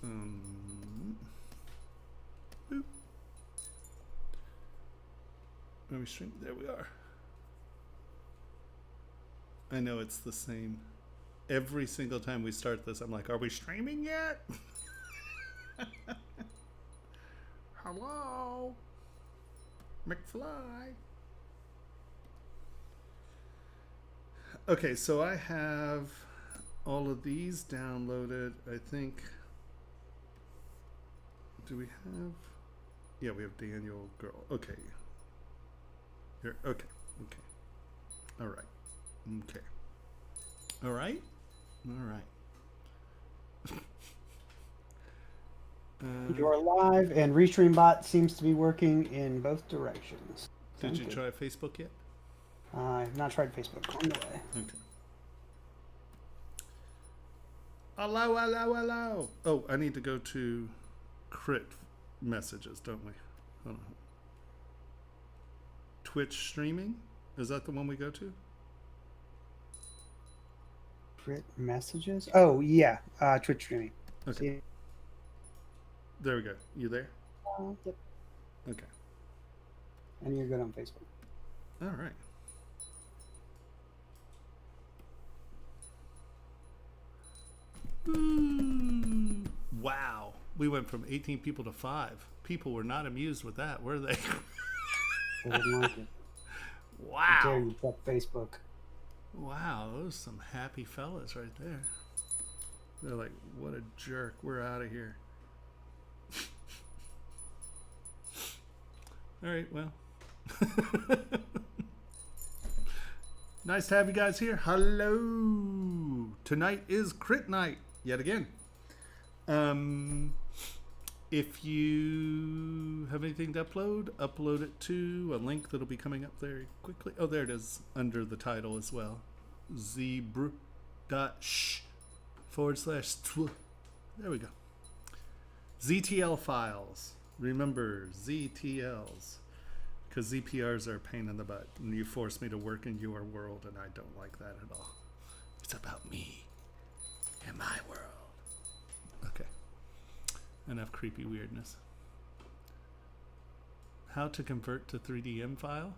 Boop. Are we streaming? There we are. I know it's the same. Every single time we start this, I'm like, are we streaming yet? Hello? McFly. Okay, so I have all of these downloaded. I think. Do we have? Yeah, we have Daniel Girl. Okay. Here. Okay. Okay. All right. Okay. All right. All right. You're live, and Restream Bot seems to be working in both directions. Did you try Facebook yet? I have not tried Facebook. On the way. Okay. Hello, hello, hello. Oh, I need to go to crit messages, don't we? Hold on. Twitch streaming? Is that the one we go to? Crit messages? Oh, yeah. Twitch streaming. Okay. See? There we go. You there? Yep. Okay. And you're good on Facebook. All right. Wow. We went from 18 people to 5. People were not amused with that, were they? They wouldn't like it. Wow. How dare you check Facebook? Wow, those some happy fellas right there. They're like, what a jerk. We're out of here. All right, well. Nice to have you guys here. Hello. Tonight is crit night yet again. If you have anything to upload it to a link that'll be coming up very quickly. Oh, there it is under the title as well. ZBrush//. There we go. ZTL files. Remember ZTLs. Because ZPRs are a pain in the butt. And you force me to work in your world, and I don't like that at all. It's about me and my world. Okay. Enough creepy weirdness. How to convert to 3DM file?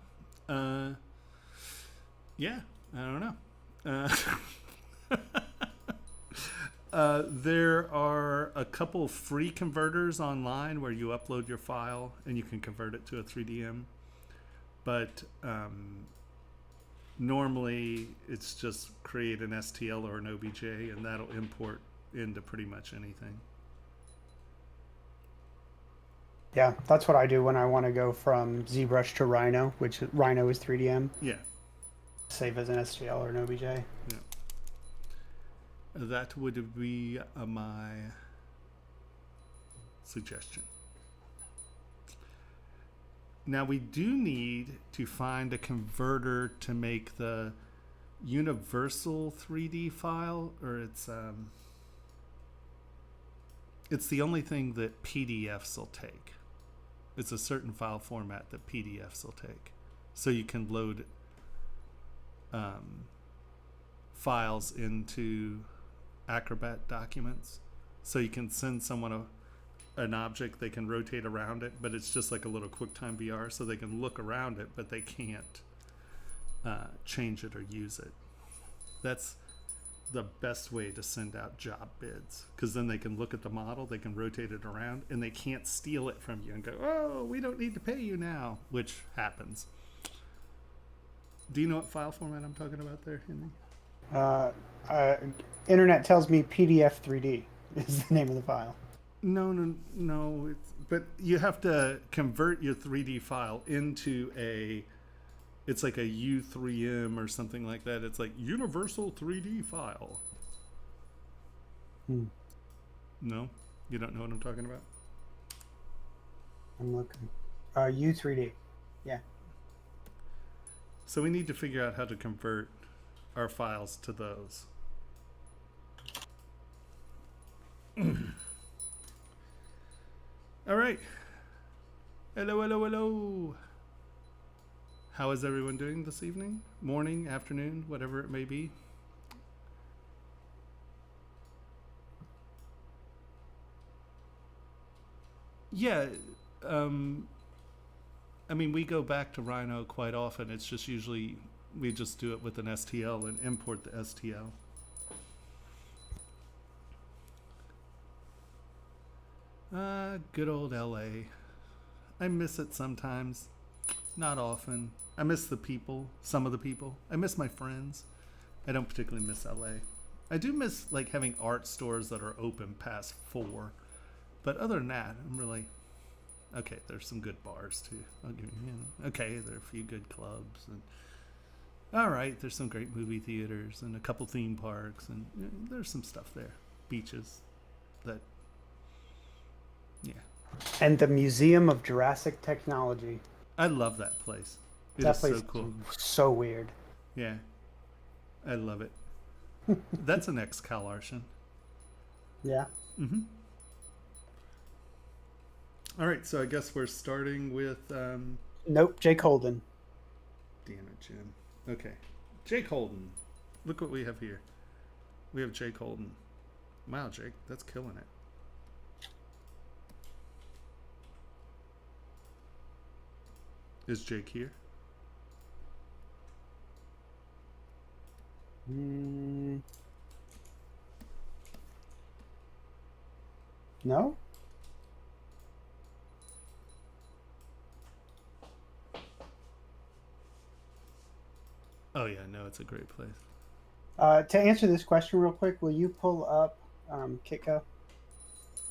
Yeah, I don't know. There are a couple free converters online where you upload your file and you can convert it to a 3DM. But normally it's just create an STL or an OBJ and that'll import into pretty much anything. Yeah, that's what I do when I want to go from ZBrush to Rhino, which Rhino is 3DM. Yeah. Save as an STL or an OBJ. Yeah. That would be my suggestion. Now we do need to find a converter to make the universal 3D file, or it's the only thing that PDFs will take. It's a certain file format that PDFs will take. So you can load files into Acrobat documents. So you can send someone an object, they can rotate around it, but it's just like a little QuickTime VR, so they can look around it, but they can't change it or use it. That's the best way to send out job bids, because then they can look at the model, they can rotate it around, and they can't steal it from you and go, oh, we don't need to pay you now, which happens. Do you know what file format I'm talking about there, Henry? Internet tells me PDF 3D is the name of the file. No. But you have to convert your 3D file into it's like a U3M or something like that. It's like universal 3D file. No? You don't know what I'm talking about? I'm looking. U3D. Yeah. So we need to figure out how to convert our files to those. All right. Hello. How is everyone doing this evening? Morning, afternoon, whatever it may be. Yeah, um, I mean, we go back to Rhino quite often. It's just usually we just do it with an STL and import the STL. Good old LA. I miss it sometimes, not often. I miss the people, some of the people. I miss my friends. I don't particularly miss LA. I do miss like having art stores that are open past 4, but other than that, I'm really okay. There's some good bars too. I'll give you. Okay, there are a few good clubs, and all right, there's some great movie theaters and a couple theme parks, and there's some stuff there. Beaches, that yeah. And the Museum of Jurassic Technology. I love that place. It That is place so cool. is so weird. Yeah, I love it. That's an ex-Cal Arson. Yeah. Mm-hmm. All right, so I guess we're starting with. Nope, Jake Holden. Damn it, Jim. Okay, Jake Holden. Look what we have here. We have Jake Holden. Wow, Jake, that's killing it. Is Jake here? No? Oh yeah, no, it's a great place. To answer this question real quick, will you pull up Kitco?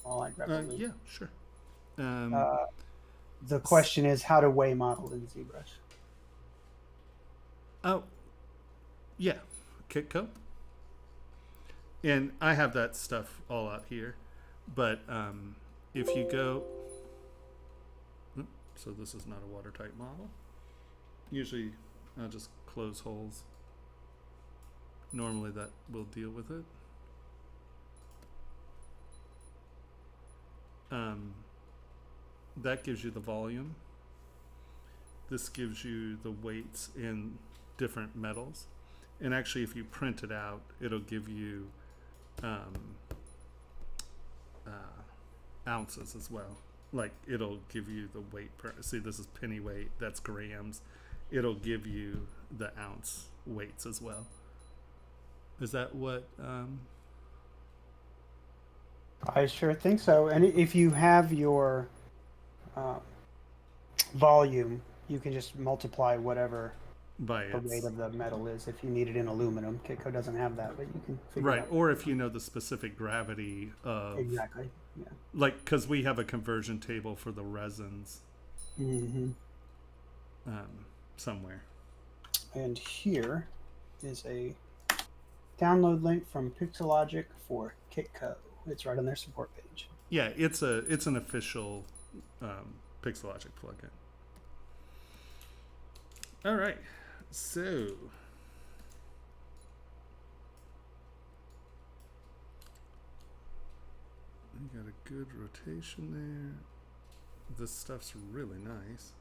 While I grab a link? Yeah, sure. The question is how to weigh model in ZBrush. Oh, yeah, Kitco. And I have that stuff all out here, but if you go, so this is not a watertight model. Usually, I'll just close holes. Normally, that will deal with it. That gives you the volume. This gives you the weights in different metals. And actually, if you print it out, it'll give you ounces as well. Like, it'll give you the weight per. See, this is penny weight, that's grams. It'll give you the ounce weights as well. Is that what? I sure think so. And if you have your volume, you can just multiply whatever By the weight of the metal is. If you need it in aluminum, Kitco doesn't have that, but you can figure it right, out. or if you know the specific gravity of Exactly. Yeah. like, because we have a conversion table for the resins Mm-hmm. somewhere. And here is a download link from Pixologic for Kitco. It's right on their support page. Yeah, it's an official Pixologic plugin. All right, so we got a good rotation there. This stuff's really nice.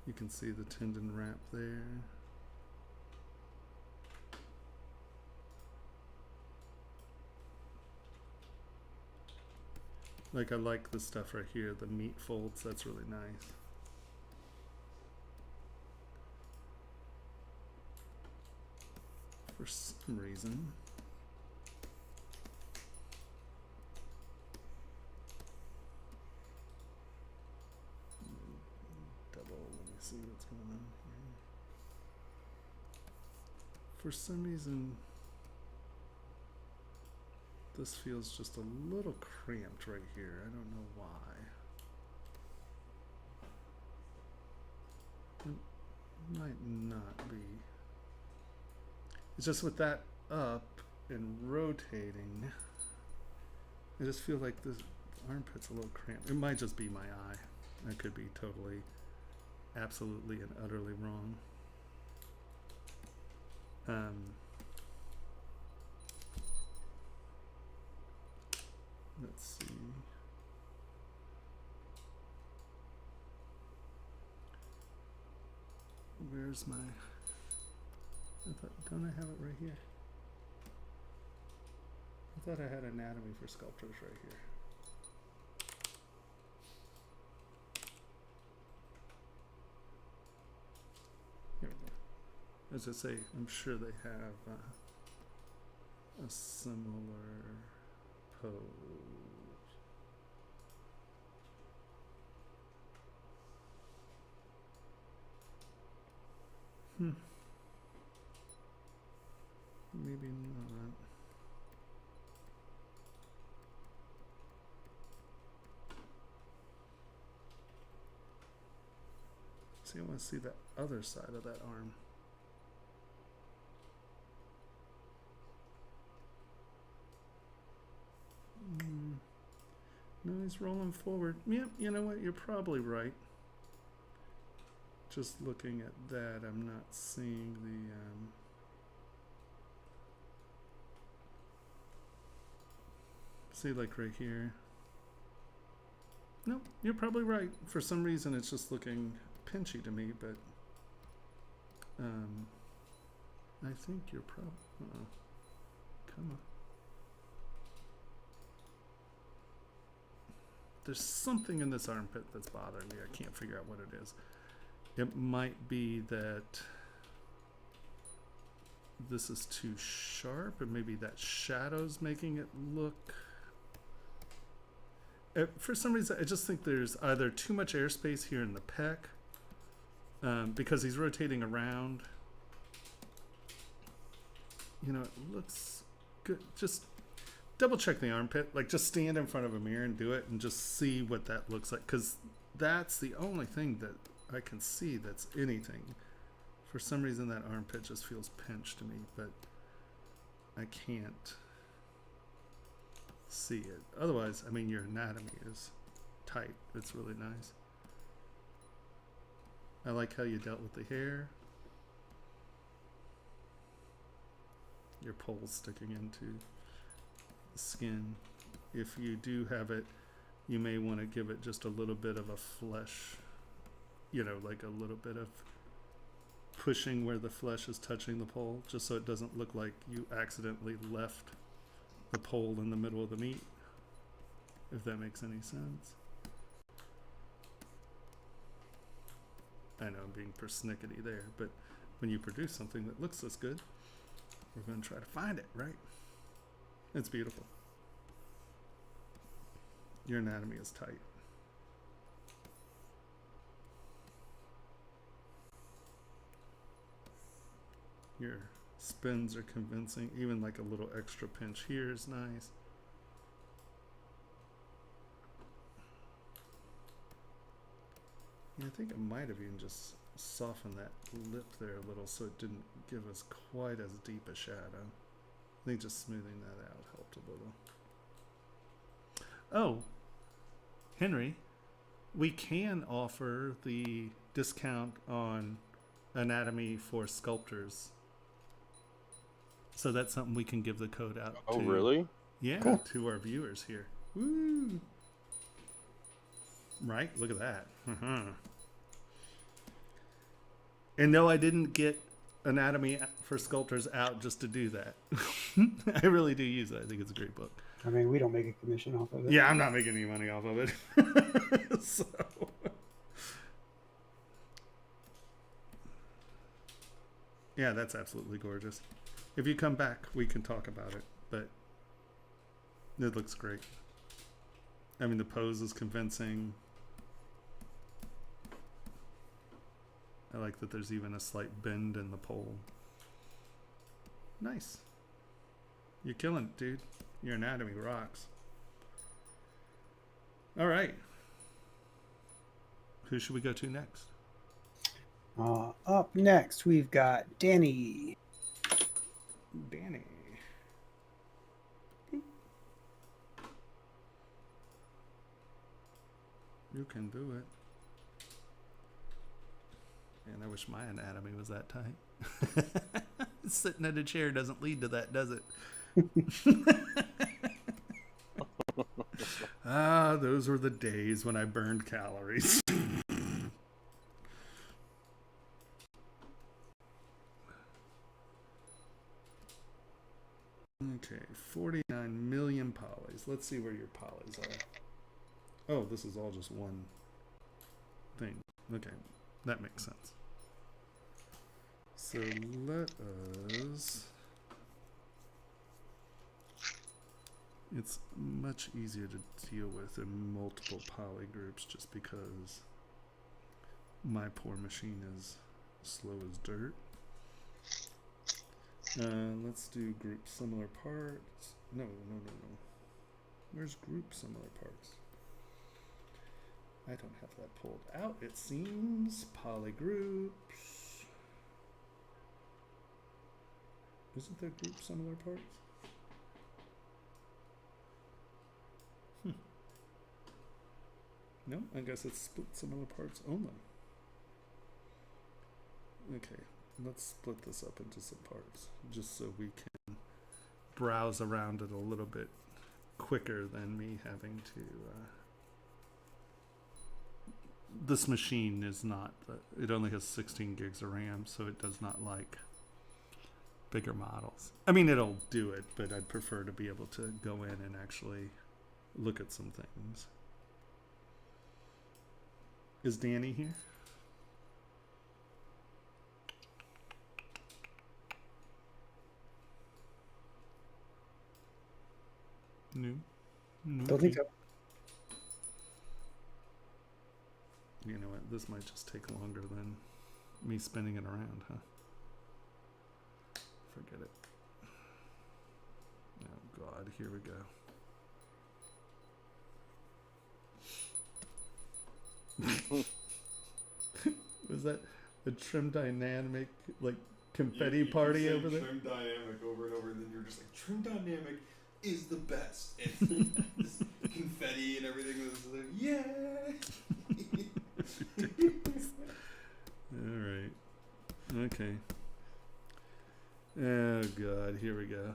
You can see the tendon wrap there. Like, I like the stuff right here, the meat folds, that's really nice. For some reason. Double, let me see what's going on here. For some reason, this feels just a little cramped right here. I don't know why. It might not be. It's just with that up and rotating, I just feel like this armpit's a little cramped. It might just be my eye. I could be totally, absolutely and utterly wrong. Let's see. Where's my... don't I have it right here? I thought I had anatomy for sculptors right here. As I say, I'm sure they have a similar pose. Maybe not. See, I want to see the other side of that arm. No, he's rolling forward. Yep, you know what? You're probably right. Just looking at that, I'm not seeing the... see, like right here. No, you're probably right. For some reason, it's just looking pinchy to me, but I think you're probably... come on. There's something in this armpit that's bothering me. I can't figure out what it is. It might be that this is too sharp, and maybe that shadow's making it look... for some reason, I just think there's either too much airspace here in the pec, because he's rotating around. You know, it looks good. Just double check the armpit. Like, just stand in front of a mirror and do it and just see what that looks like, because that's the only thing that I can see that's anything. For some reason, that armpit just feels pinched to me, but I can't see it. Otherwise, I mean, your anatomy is tight. It's really nice. I like how you dealt with the hair. Your pole's sticking into the skin. If you do have it, you may want to give it just a little bit of a flesh, you know, like a little bit of pushing where the flesh is touching the pole, just so it doesn't look like you accidentally left the pole in the middle of the meat, if that makes any sense. I know I'm being persnickety there, but when you produce something that looks this good, we're going to try to find it, right? It's beautiful. Your anatomy is tight. Your spins are convincing. Even like a little extra pinch here is nice. Yeah, I think I might have even just softened that lip there a little so it didn't give us quite as deep a shadow. I think just smoothing that out helped a little. Oh, Henry, we can offer the discount on anatomy for sculptors. So that's something we can give the code out to. Oh, really? Yeah, Cool. to our viewers here. Woo! Right? Look at that. And no, I didn't get Anatomy for Sculptors out just to do that. I really do use it. I think it's a great book. I mean, we don't make a commission off of it. Yeah, I'm not making any money off of it. So... yeah, that's absolutely gorgeous. If you come back, we can talk about it, but it looks great. I mean, the pose is convincing. I like that there's even a slight bend in the pole. Nice. You're killing it, dude. Your anatomy rocks. All right. Who should we go to next? Up next, we've got Danny. Danny. You can do it. And I wish my anatomy was that tight. Sitting in a chair doesn't lead to that, does it? Ah, those were the days when I burned calories. Okay, 49 million polys. Let's see where your polys are. Oh, this is all just one thing. Okay, that makes sense. So let us. It's much easier to deal with in multiple poly groups just because my poor machine is slow as dirt. Let's do group similar parts. No. Where's group similar parts? I don't have that pulled out, it seems. Poly groups. Isn't there group similar parts? No, I guess it's split similar parts only. Okay, let's split this up into some parts just so we can browse around it a little bit quicker than me having to. This machine is not, it only has 16 gigs of RAM, so it does not like bigger models. I mean, it'll do it, but I'd prefer to be able to go in and actually look at some things. Is Danny here? No. Don't think so. You know what? This might just take longer than me spinning it around, huh? Forget it. Oh, God. Here we go. Was that a trim dynamic, like, confetti party over there? Trim dynamic over and over, and then you're just like, trim dynamic is the best. And this confetti and everything was like, yeah. All right. Okay. Oh, God. Here we go.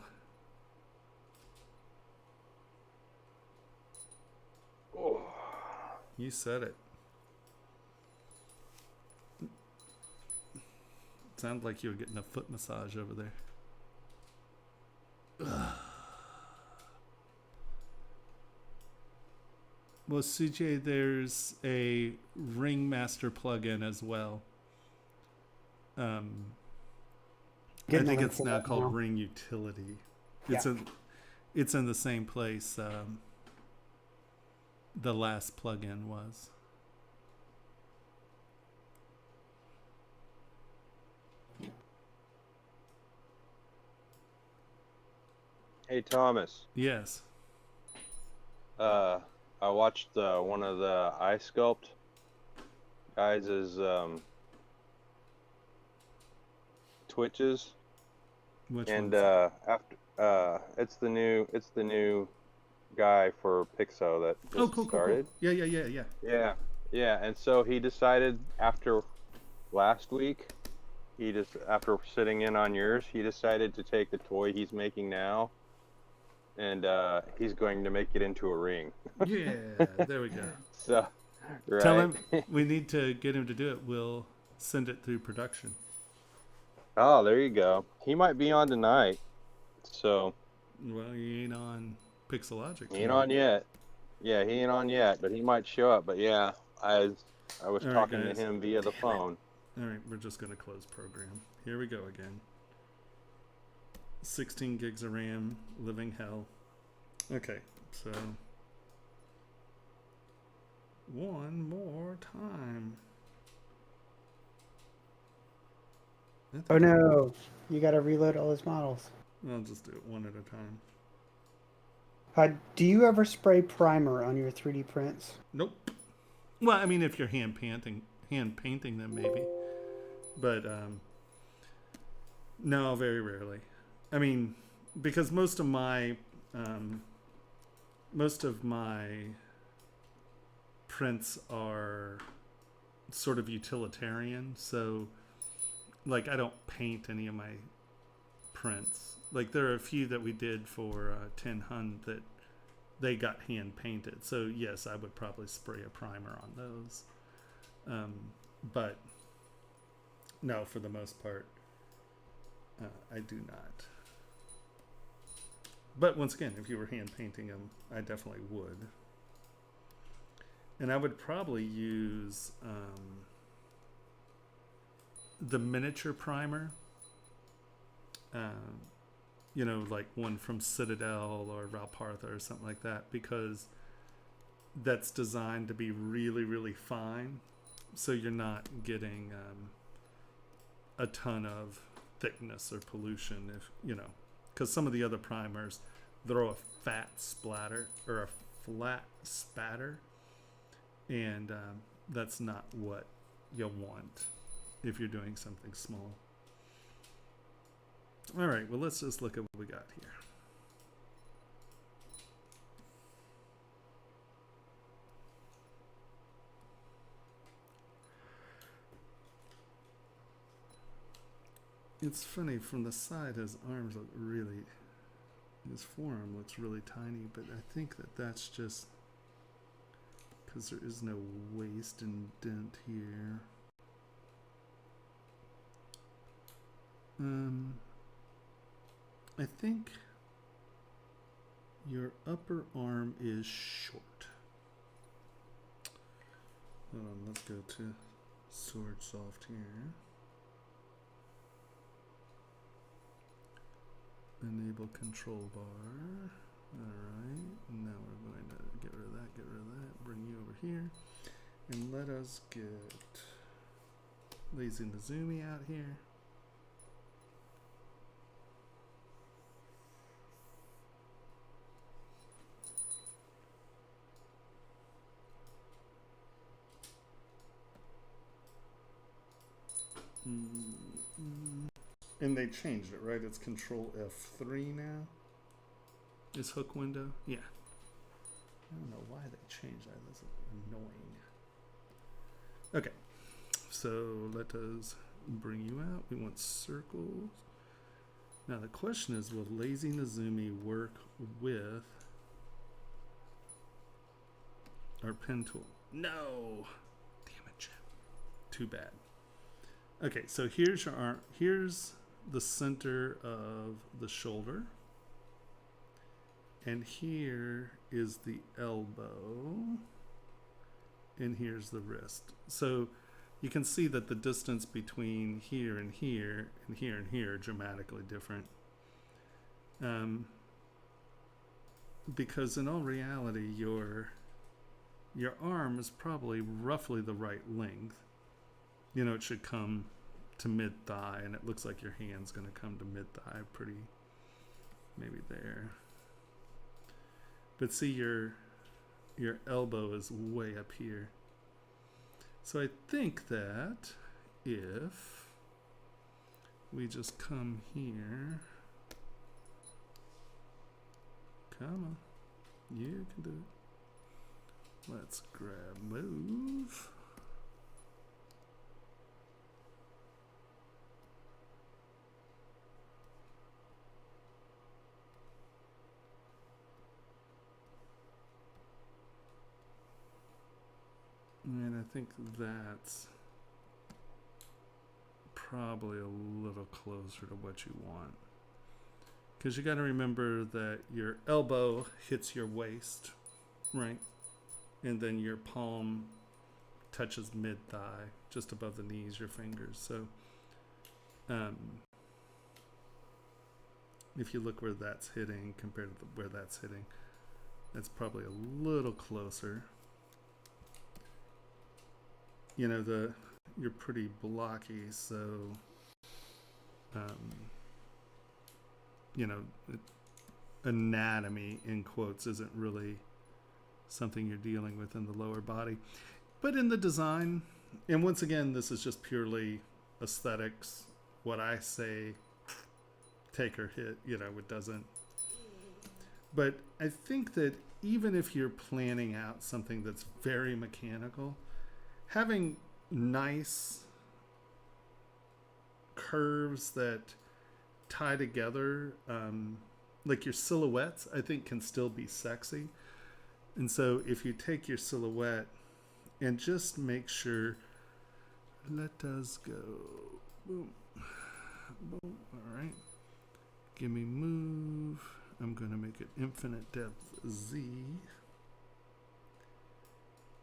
Oh. You said it. Sounded like you were getting a foot massage over there. Well, CJ, there's a Ringmaster plugin as well. I think it's now called Ring Utility. It's in the same place the last plugin was. Hey Thomas. Yes. I watched one of the eye sculpt guys' Twitches. Which and ones? after it's the new guy for Pixo that just started. Cool. Yeah. And so he decided after last week, after sitting in on yours, he decided to take the toy he's making now, and he's going to make it into a ring. Yeah, there we go. So, right. Tell him we need to get him to do it. We'll send it through production. Oh, there you go. He might be on tonight. So. Well, he ain't on Pixologic. He ain't on yet. Yeah, he ain't on yet, but he might show up. But yeah, I was talking to him via the phone. All right, we're just gonna close program. Here we go again. 16 gigs of RAM, living hell. Okay, so one more time. Oh no, you gotta reload all his models. I'll just do it one at a time. Do you ever spray primer on your 3D prints? Nope. Well, I mean, if you're hand painting them, maybe. But no, very rarely. I mean, because most of my prints are sort of utilitarian, so like I don't paint any of my prints. Like there are a few that we did for Tin Hun that they got hand painted. So yes, I would probably spray a primer on those. But no, for the most part, I do not. But once again, if you were hand painting them, I definitely would. And I would probably use the miniature primer, you know, like one from Citadel or Valpartha or something like that, because that's designed to be really, really fine. So you're not getting a ton of thickness or pollution, if you know, because some of the other primers throw a fat splatter or a flat spatter, and that's not what you'll want if you're doing something small. All right, well, let's just look at what we got here. It's funny, from the side his arms look really, his forearm looks really tiny, but I think that that's just because there is no waist indent here. I think your upper arm is short. Hold on, let's go to Sword Soft here. Enable control bar. Alright, now we're going to get rid of that, bring you over here, and let us get Lazy Nezumi out here. And they changed it, right? It's Control F3 now. Is hook window? Yeah. I don't know why they changed that. That's annoying. Okay. So let us bring you out. We want circles. Now the question is, will Lazy Nezumi work with our pen tool? No. Damn it, Jim. Too bad. Okay, so here's your arm. Here's the center of the shoulder. And here is the elbow. And here's the wrist. So you can see that the distance between here and here and here and here are dramatically different. Because in all reality, your arm is probably roughly the right length. You know, it should come to mid-thigh, and it looks like your hand's going to come to mid-thigh pretty, maybe there. But see, your elbow is way up here. So I think that if we just come here, come on, you can do it. Let's grab move. And I think that's probably a little closer to what you want. Because you got to remember that your elbow hits your waist, right? And then your palm touches mid-thigh, just above the knees, your fingers. So if you look where that's hitting compared to where that's hitting, that's probably a little closer. You know, you're pretty blocky, so you know, anatomy in quotes isn't really something you're dealing with in the lower body. But in the design, and once again, this is just purely aesthetics. What I say, take or hit, you know, it doesn't. But I think that even if you're planning out something that's very mechanical, having nice curves that tie together, like your silhouettes, I think can still be sexy. And so if you take your silhouette and just make sure, let us go, boom, boom, all right, give me move, I'm going to make it infinite depth Z.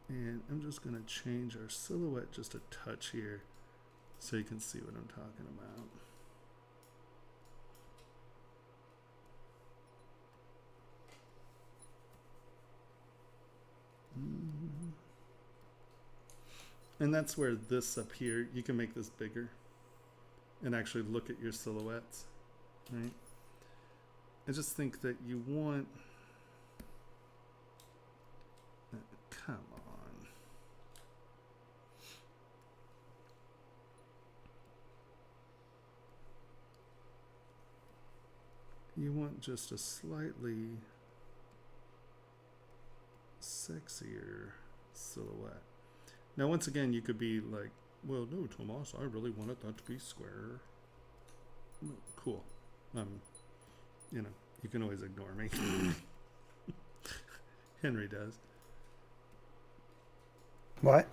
And I'm just going to change our silhouette just a touch here so you can see what I'm talking about. And that's where this up here, you can make this bigger and actually look at your silhouettes, right? I just think that you want, come on. You want just a slightly sexier silhouette. Now, once again, you could be like, well, no, Tomas, I really wanted that to be square. Cool. You know, you can always ignore me. Henry does. What?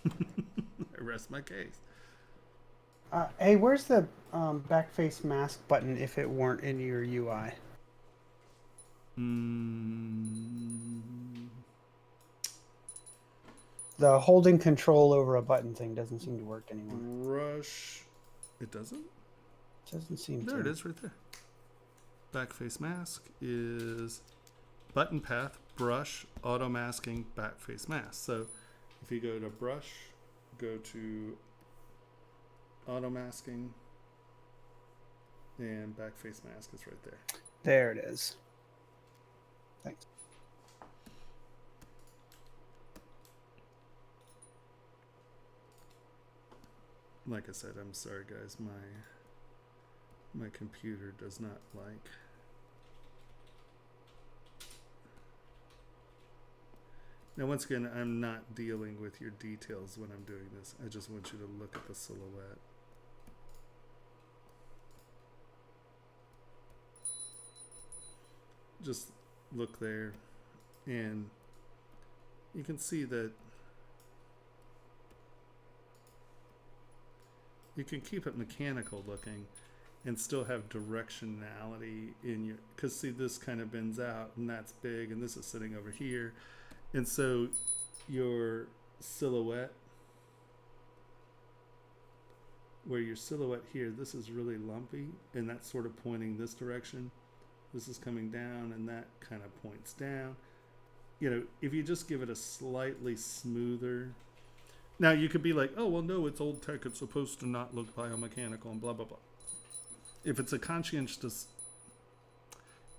I rest my case. Hey, where's the back face mask button if it weren't in your UI? The holding control over a button thing doesn't seem to work anymore. Brush. It doesn't? Doesn't seem There to. it is right there. Back face mask is button path, brush, auto masking, back face mask. So if you go to brush, go to auto masking, and back face mask is right there. There it is. Thanks. Like I said, I'm sorry guys, my computer does not like. Now once again, I'm not dealing with your details when I'm doing this. I just want you to look at the silhouette. Just look there and you can see that you can keep it mechanical looking and still have directionality in your, because see this kind of bends out and that's big and this is sitting over here, and so your silhouette, where your silhouette here, this is really lumpy and that's sort of pointing this direction, this is coming down and that kind of points down. You know, if you just give it a slightly smoother. Now you could be like, oh, well, no, it's old tech. It's supposed to not look biomechanical and blah, blah, blah. If it's a conscientious,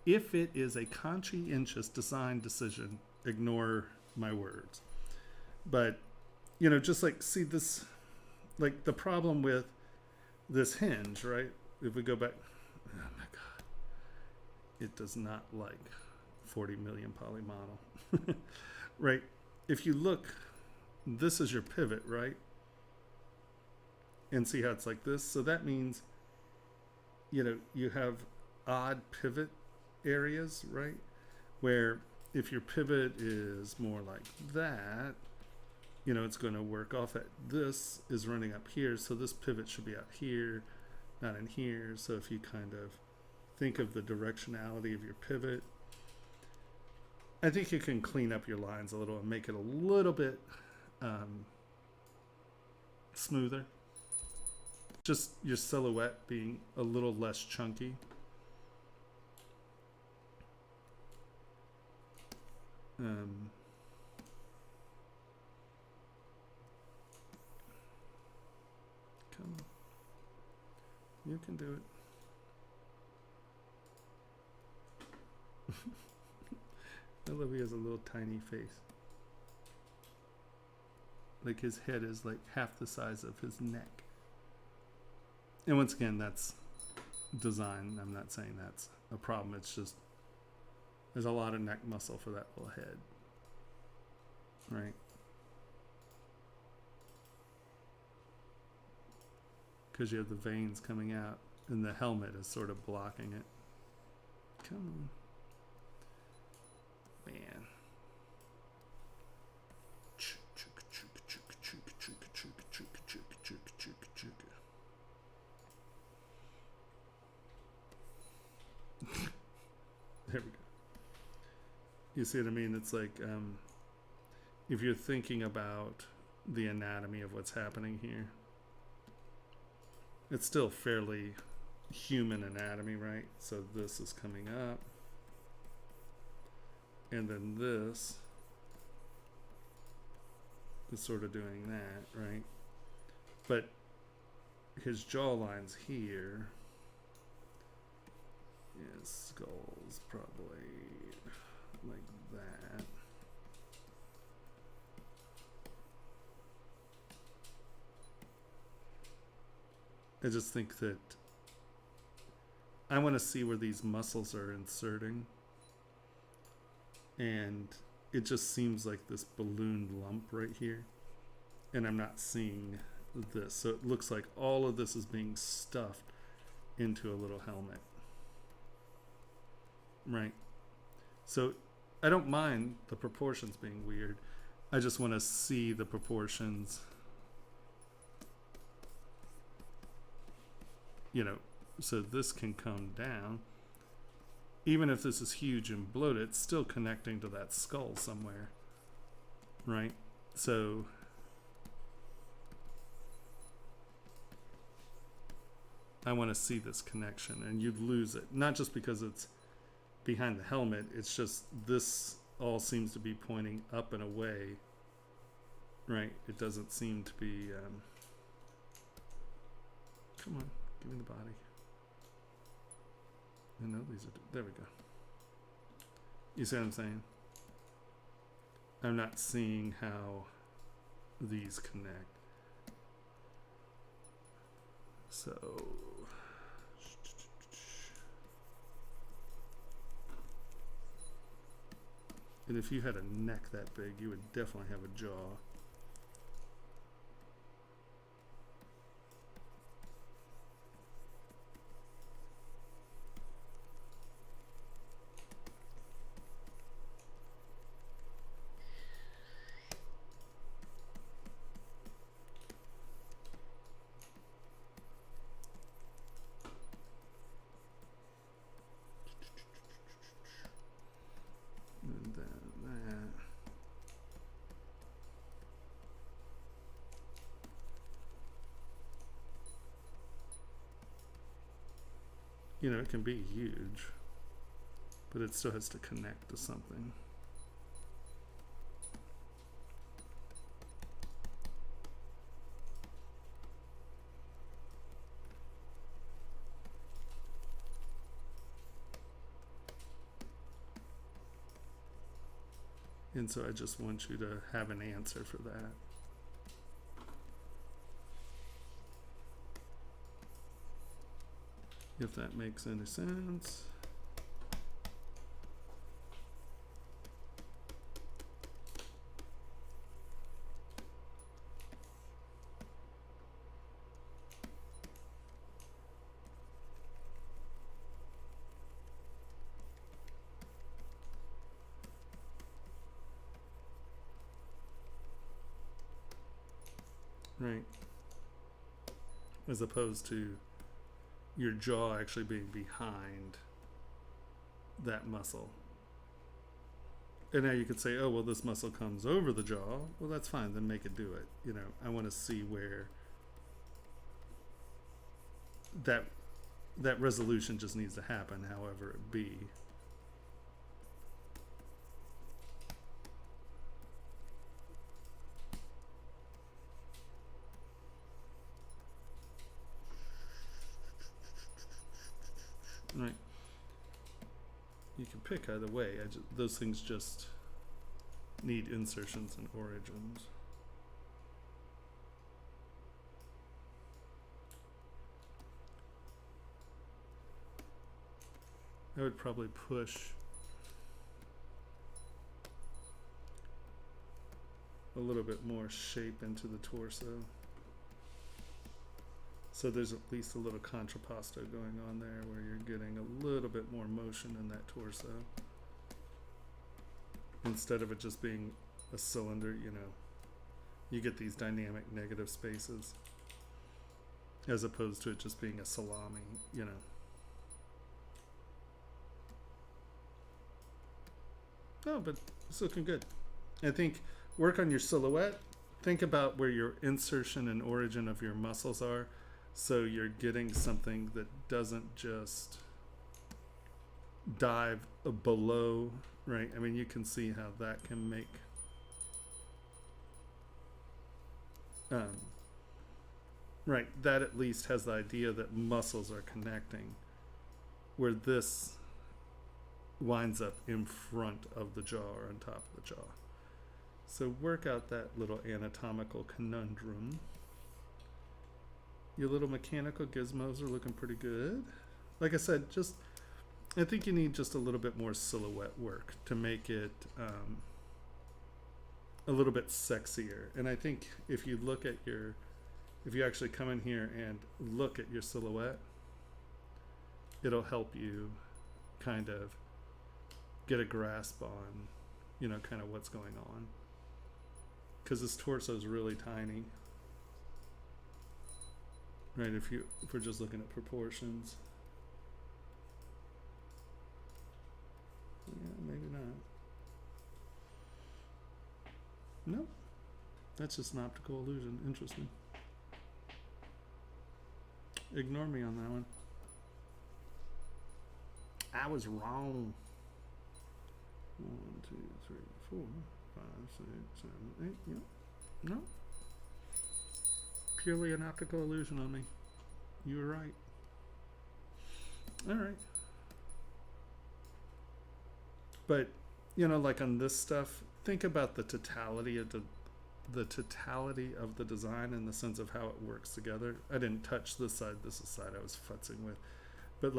if it is a conscientious design decision, ignore my words. But, you know, just like, see this, like the problem with this hinge, right? If we go back, oh my God, it does not like 40 million poly model, right? If you look, this is your pivot, right? And see how it's like this? So that means, you know, you have odd pivot areas, right? Where if your pivot is more like that, you know, it's going to work off at this is running up here. So this pivot should be out here, not in here. So if you kind of think of the directionality of your pivot, I think you can clean up your lines a little and make it a little bit smoother. Just your silhouette being a little less chunky. Come on. You can do it. I love he has a little tiny face. Like his head is like half the size of his neck. And once again, that's design. I'm not saying that's a problem. It's just there's a lot of neck muscle for that little head. Right? Because you have the veins coming out and the helmet is sort of blocking it. Come on. Man. There we go. You see what I mean? It's like if you're thinking about the anatomy of what's happening here, it's still fairly human anatomy, right? So this is coming up. And then this is sort of doing that, right? But his jawline's here. His skull's probably like that. I just think that I want to see where these muscles are inserting. And it just seems like this ballooned lump right here. And I'm not seeing this. So it looks like all of this is being stuffed into a little helmet. Right. So I don't mind the proportions being weird. I just want to see the proportions. You know, so this can come down. Even if this is huge and bloated, it's still connecting to that skull somewhere. Right? So I want to see this connection, and you'd lose it. Not just because it's behind the helmet, it's just this all seems to be pointing up and away. Right? It doesn't seem to be... come on, give me the body. I know these are... There we go. You see what I'm saying? I'm not seeing how these connect. So... And if you had a neck that big, you would definitely have a jaw. And then that. You know, it can be huge, but it still has to connect to something. And so I just want you to have an answer for that. If that makes any sense. Right. As opposed to your jaw actually being behind that muscle. And now you could say, oh, well, this muscle comes over the jaw. Well, that's fine. Then make it do it. You know, I want to see where that resolution just needs to happen, however it be. Right. You can pick either way. Those things just need insertions and origins. I would probably push a little bit more shape into the torso. So there's at least a little contrapposto going on there where you're getting a little bit more motion in that torso. Instead of it just being a cylinder, you know, you get these dynamic negative spaces as opposed to it just being a salami, you know. Oh, but it's looking good. I think work on your silhouette. Think about where your insertion and origin of your muscles are. So you're getting something that doesn't just dive below, right? I mean, you can see how that can make right, that at least has the idea that muscles are connecting, where this winds up in front of the jaw or on top of the jaw. So work out that little anatomical conundrum. Your little mechanical gizmos are looking pretty good. Like I said, I think you need just a little bit more silhouette work to make it a little bit sexier. And I think if you actually come in here and look at your silhouette, it'll help you kind of get a grasp on, kind of what's going on. Because his torso is really tiny. Right, if we're just looking at proportions. Yeah, maybe not. Nope. That's just an optical illusion. Interesting. Ignore me on that one. I was wrong. 1, 2, 3, 4, 5, 6, 7, 8. Yep. No. Purely an optical illusion on me. You were right. All right. But like on this stuff, think about the totality of the totality of the design in the sense of how it works together. I didn't touch this side. This is the side I was futzing with. But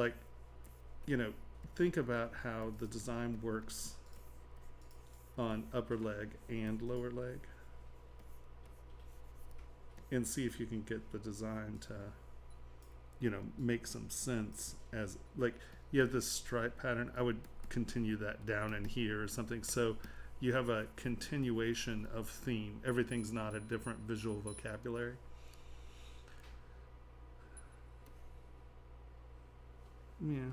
think about how the design works on upper leg and lower leg. And see if you can get the design to, make some sense as, you have this stripe pattern. I would continue that down in here or something. So you have a continuation of theme. Everything's not a different visual vocabulary. Yeah.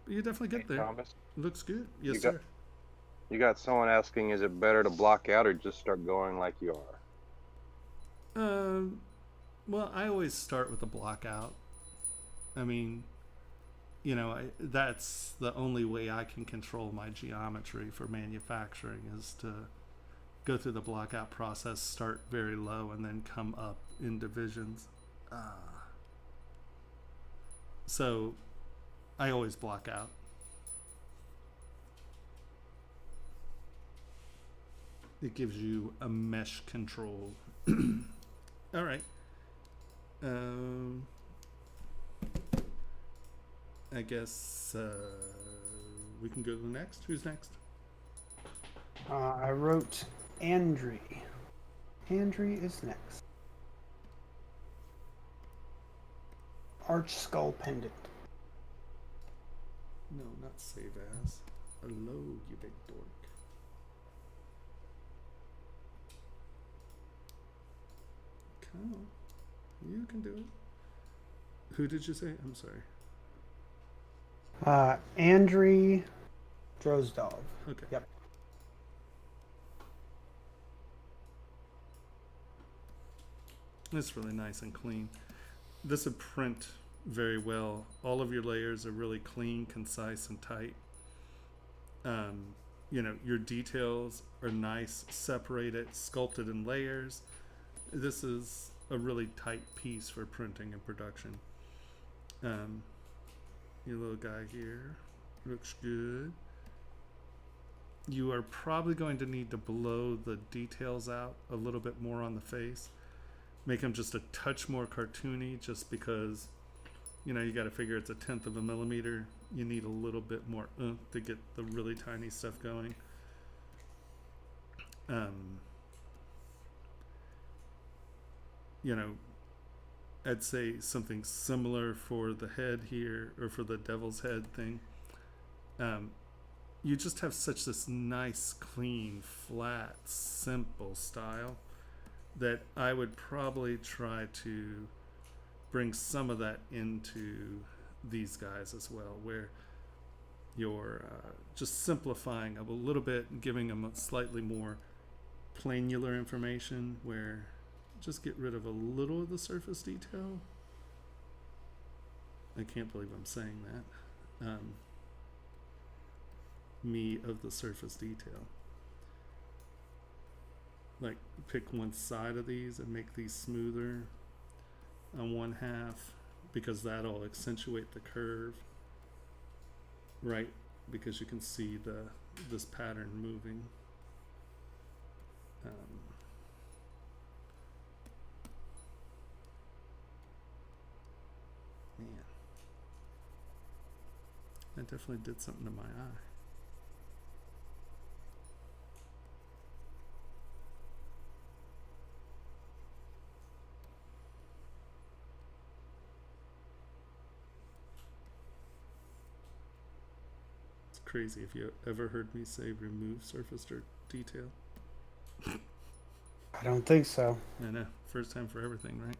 But you definitely get there. Thomas, Looks good. Yes, sir. You got someone asking, is it better to block out or just start going like you are? Well, I always start with a block out. I mean, that's the only way I can control my geometry for manufacturing is to go through the block out process, start very low, and then come up in divisions. So I always block out. It gives you a mesh control. All right. I guess we can go to the next. Who's next? I wrote Andri. Andri is next. Arch skull pendant. No, not save as. Hello, you big dork. Come on. You can do it. Who did you say? I'm sorry. Andri Drozdov. Okay. Yep. It's really nice and clean. This would print very well. All of your layers are really clean, concise, and tight. Your details are nice, separated, sculpted in layers. This is a really tight piece for printing and production. Your little guy here looks good. You are probably going to need to blow the details out a little bit more on the face. Make them just a touch more cartoony, just because, you got to figure it's 1/10 of a millimeter. You need a little bit more oomph to get the really tiny stuff going. I'd say something similar for the head here, or for the devil's head thing. You just have such this nice, clean, flat, simple style that I would probably try to bring some of that into these guys as well, where you're just simplifying a little bit and giving them a slightly more planular information, where just get rid of a little of the surface detail. I can't believe I'm saying that. Me of the surface detail. Like pick one side of these and make these smoother on one half, because that'll accentuate the curve, right? Because you can see this pattern moving. Man, that definitely did something to my eye. It's crazy. If you ever heard me say remove surface detail. I don't think so. I know, first time for everything, right?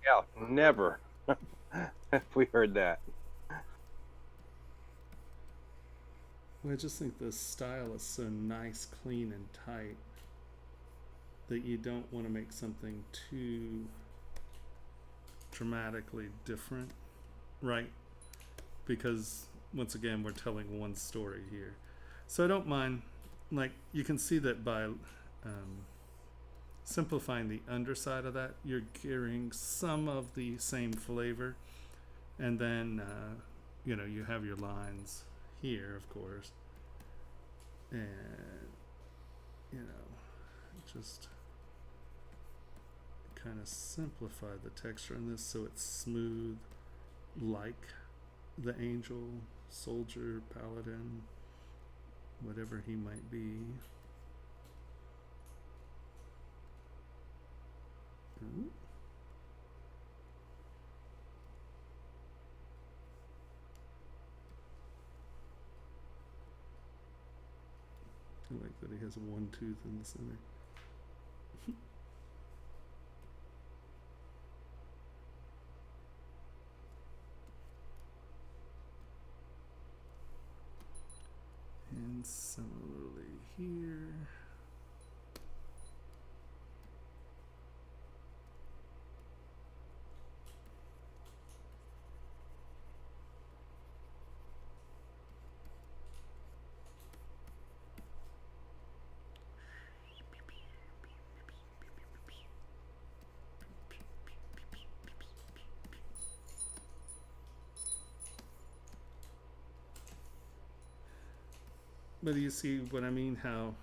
Yeah, never. We heard that. Well, I just think the style is so nice, clean, and tight that you don't want to make something too dramatically different, right? Because once again, we're telling one story here. So I don't mind, like, you can see that by simplifying the underside of that, you're getting some of the same flavor. And then, you know, you have your lines here, of course. And, you know, just kind of simplify the texture on this so it's smooth, like the angel, soldier, paladin, whatever he might be. Ooh. I like that he has one tooth in the center. And similarly here. But you see what I mean, how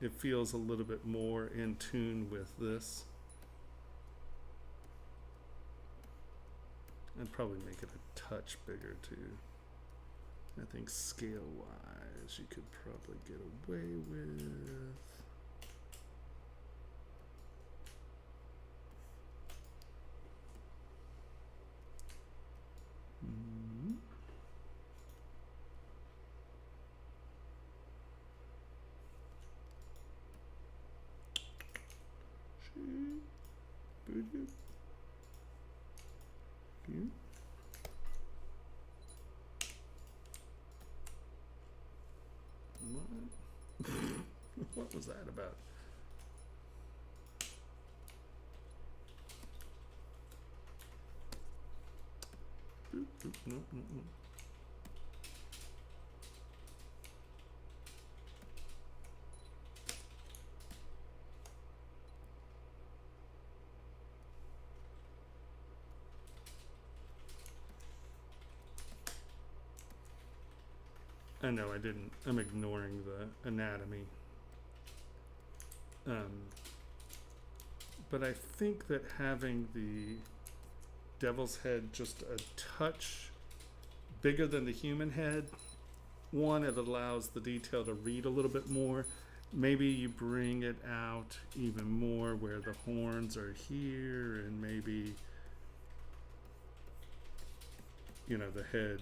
it feels a little bit more in tune with this. I'd probably make it a touch bigger too. I think scale wise you could probably get away with. What was that about? Nope. I know I didn't. I'm ignoring the anatomy. But I think that having the devil's head just a touch bigger than the human head, one, it allows the detail to read a little bit more. Maybe you bring it out even more where the horns are here, and maybe, you know, the head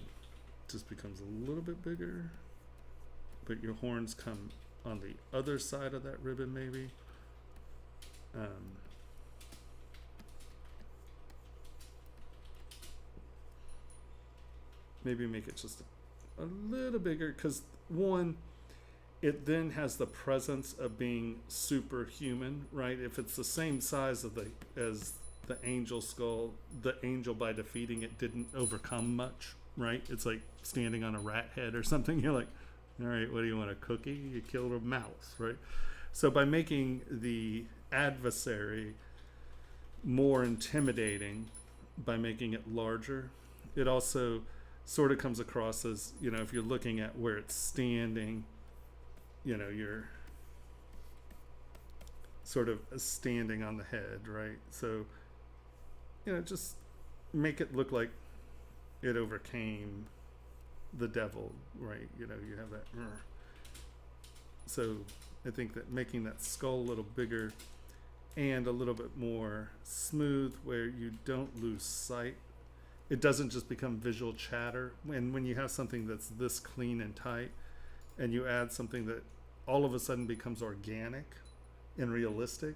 just becomes a little bit bigger, but your horns come on the other side of that ribbon maybe. Maybe make it just a little bigger, because one, it then has the presence of being superhuman, right? If it's the same size as the angel skull, the angel by defeating it didn't overcome much, right? It's like standing on a rat head or something. You're like, all right, what do you want, a cookie? You killed a mouse, right? So by making the adversary more intimidating, by making it larger, it also sort of comes across as, you know, if you're looking at where it's standing, you know, you're sort of standing on the head, right? So, you know, just make it look like it overcame the devil, right? You know, you have that. So I think that making that skull a little bigger and a little bit more smooth, where you don't lose sight, it doesn't just become visual chatter. And when you have something that's this clean and tight, and you add something that all of a sudden becomes organic and realistic,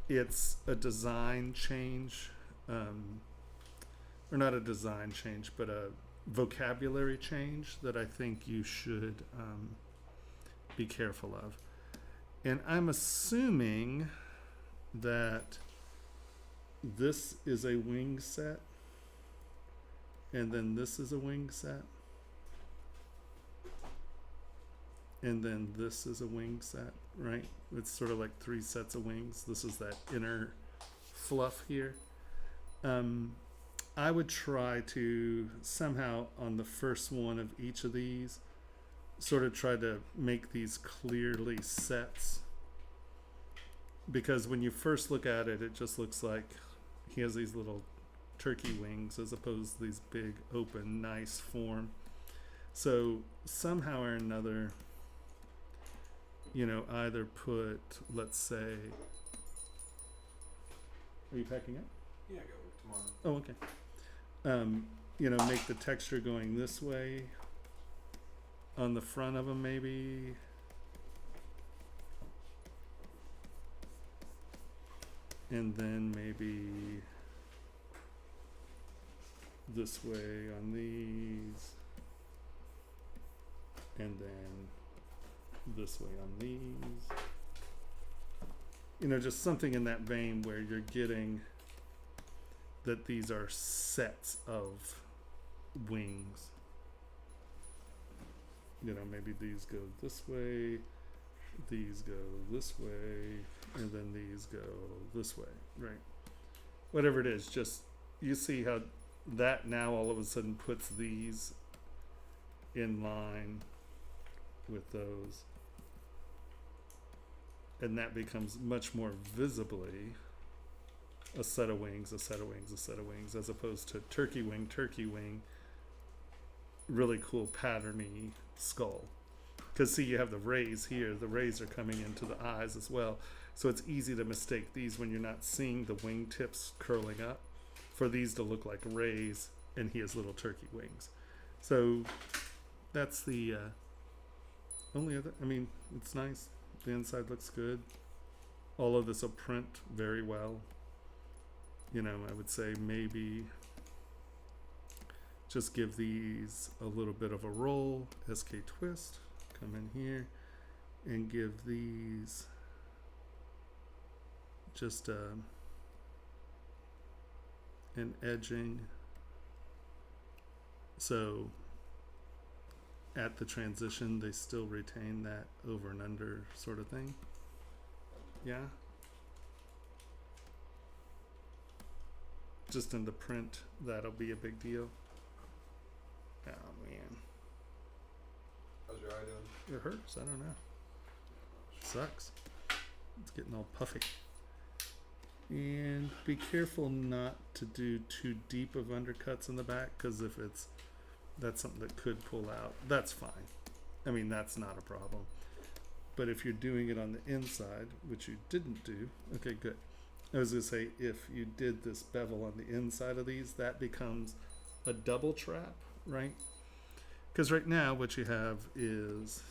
it's a design change, or not a design change, but a vocabulary change that I think you should be careful of. And I'm assuming that this is a wing set, and then this is a wing set, and then this is a wing set, right? It's sort of like 3 sets of wings. This is that inner fluff here. I would try to somehow on the first one of each of these sort of try to make these clearly sets, because when you first look at it, it just looks like he has these little turkey wings as opposed to these big open nice form. So somehow or another, you know, either put, let's say, are you packing up? Yeah, go tomorrow. Oh, okay. You know, make the texture going this way on the front of them, maybe. And then maybe this way on these. And then this way on these. You know, just something in that vein where you're getting that these are sets of wings. You know, maybe these go this way, these go this way, and then these go this way, right? Whatever it is, just you see how that now all of a sudden puts these in line with those. And that becomes much more visibly a set of wings, a set of wings, a set of wings, as opposed to turkey wing, really cool patterny skull. Because see, you have the rays here, the rays are coming into the eyes as well. So it's easy to mistake these when you're not seeing the wing tips curling up, for these to look like rays, and he has little turkey wings. So that's the only other, I mean, it's nice. The inside looks good. All of this will print very well. You know, I would say maybe just give these a little bit of a roll, SK twist, come in here and give these just an edging. So at the transition, they still retain that over and under sort of thing. Yeah. Just in the print, that'll be a big deal. Oh man. How's your eye doing? It hurts. I don't know. Sucks. It's getting all puffy. And be careful not to do too deep of undercuts in the back, because if that's something that could pull out, that's fine. I mean, that's not a problem. But if you're doing it on the inside, which you didn't do, okay, good. I was going to say, if you did this bevel on the inside of these, that becomes a double trap, right? Because right now what you have is,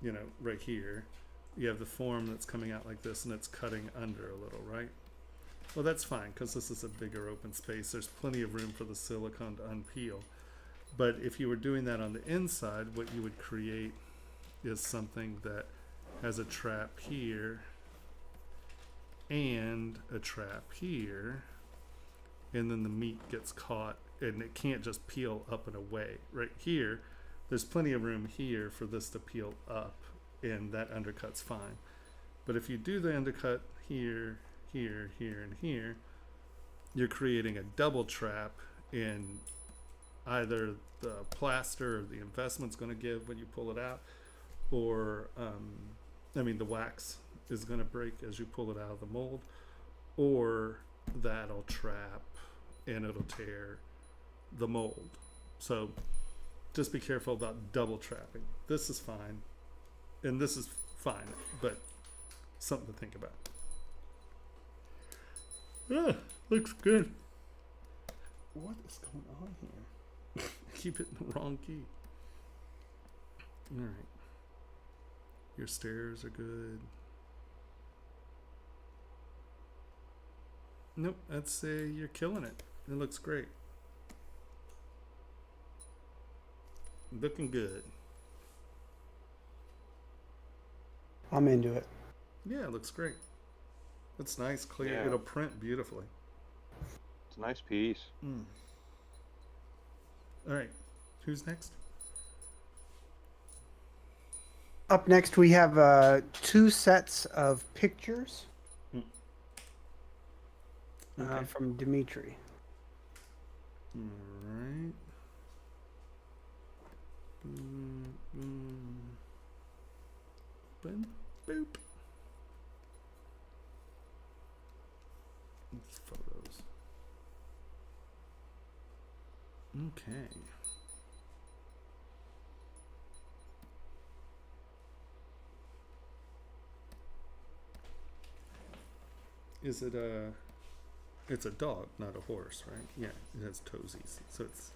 you know, right here, you have the form that's coming out like this, and it's cutting under a little, right? Well, that's fine, because this is a bigger open space. There's plenty of room for the silicone to unpeel. But if you were doing that on the inside, what you would create is something that has a trap here and a trap here, and then the meat gets caught and it can't just peel up and away. Right here, there's plenty of room here for this to peel up, and that undercut's fine. But if you do the undercut here, here, here, and here, you're creating a double trap, and either the plaster or the investment's going to give when you pull it out, or the wax is going to break as you pull it out of the mold, or that'll trap and it'll tear the mold. So just be careful about double trapping. This is fine, and this is fine, but something to think about. Yeah, looks good. What is going on here? Keep it in the wrong key. All right. Your stairs are good. Nope, I'd say you're killing it. It looks great. Looking good. I'm into it. Yeah, it looks great. It's nice, clear. Yeah. It'll print beautifully. It's a nice piece. All right, who's next? Up next, we have 2 sets of pictures Okay. from Dimitri. All right. Open. Boop. It's photos. Okay. Is it a... It's a dog, not a horse, right? Yeah, it has toesies. So it's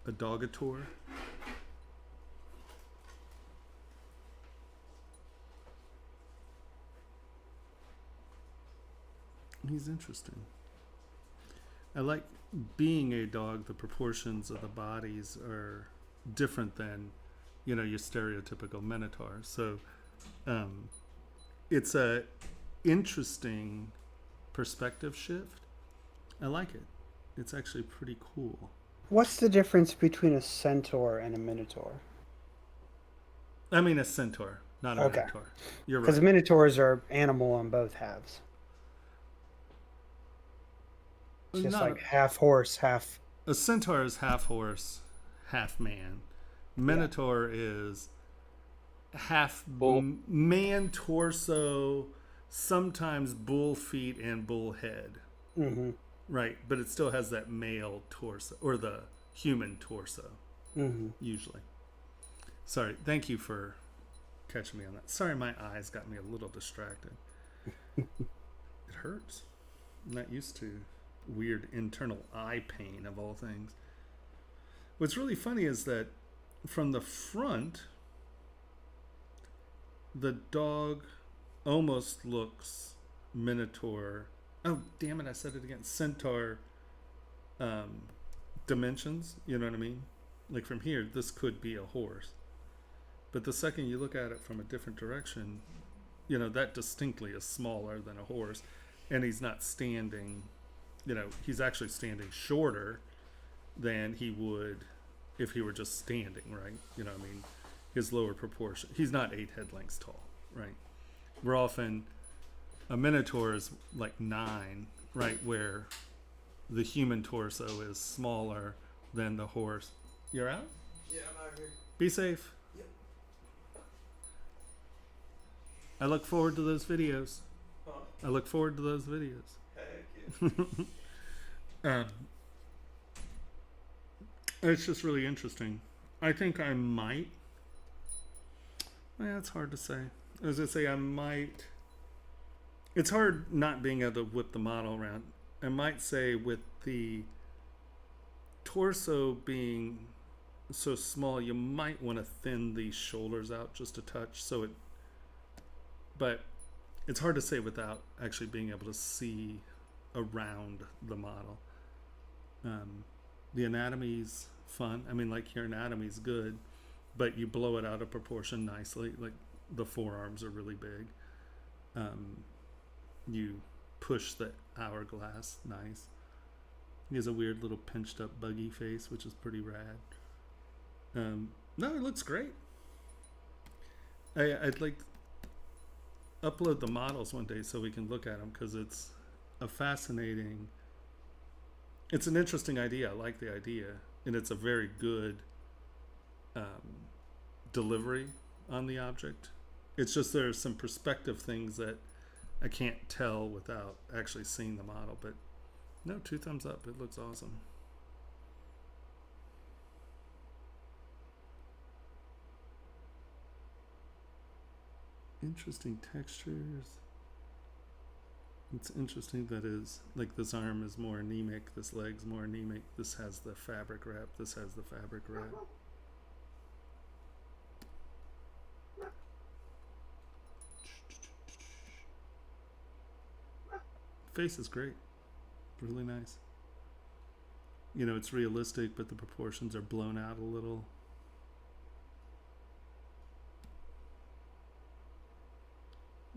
a dogator. He's interesting. I like being a dog, the proportions of the bodies are different than, your stereotypical minotaur. So it's a interesting perspective shift. I like it. It's actually pretty cool. What's the difference between a centaur and a minotaur? I mean a centaur, not a Okay. minotaur. You're Because right. minotaurs are animal on both halves. It's just Not like half horse, half. a centaur is half horse, half man. Minotaur is half Bull. Man torso, sometimes bull feet and bull head. Mm-hmm. Right, but it still has that male torso, or the human torso, Mm-hmm. usually. Sorry, thank you for catching me on that. Sorry, my eyes got me a little distracted. It hurts. I'm not used to weird internal eye pain, of all things. What's really funny is that from the front, the dog almost looks minotaur. Oh, damn it, I said it again. Centaur dimensions, you know what I mean? Like from here, this could be a horse. But the second you look at it from a different direction, that distinctly is smaller than a horse. And he's not standing, he's actually standing shorter than he would if he were just standing, right? His lower proportion. He's not 8 head lengths tall, right? We're often... A minotaur is like 9, right? Where the human torso is smaller than the horse. You're out? Yeah, I'm out here. Be safe. Yep. I look forward to those videos. Huh? I look forward to those videos. Heck yeah. It's just really interesting. I think I might. It's hard to say. As I say, I might. It's hard not being able to whip the model around. I might say with the torso being so small, you might want to thin these shoulders out just a touch. But it's hard to say without actually being able to see around the model. The anatomy's fun. I mean, like your anatomy's good, but you blow it out of proportion nicely. Like the forearms are really big. You push the hourglass nice. He has a weird little pinched up buggy face, which is pretty rad. No, it looks great. I'd like upload the models one day so we can look at them, because it's a fascinating, it's an interesting idea. I like the idea, and it's a very good delivery on the object. It's just there's some perspective things that I can't tell without actually seeing the model, but no, 2 thumbs up. It looks awesome. Interesting textures. It's interesting that is like this arm is more anemic, this leg's more anemic, this has the fabric wrap, this has the fabric wrap. Face is great. Really nice. You know, it's realistic, but the proportions are blown out a little.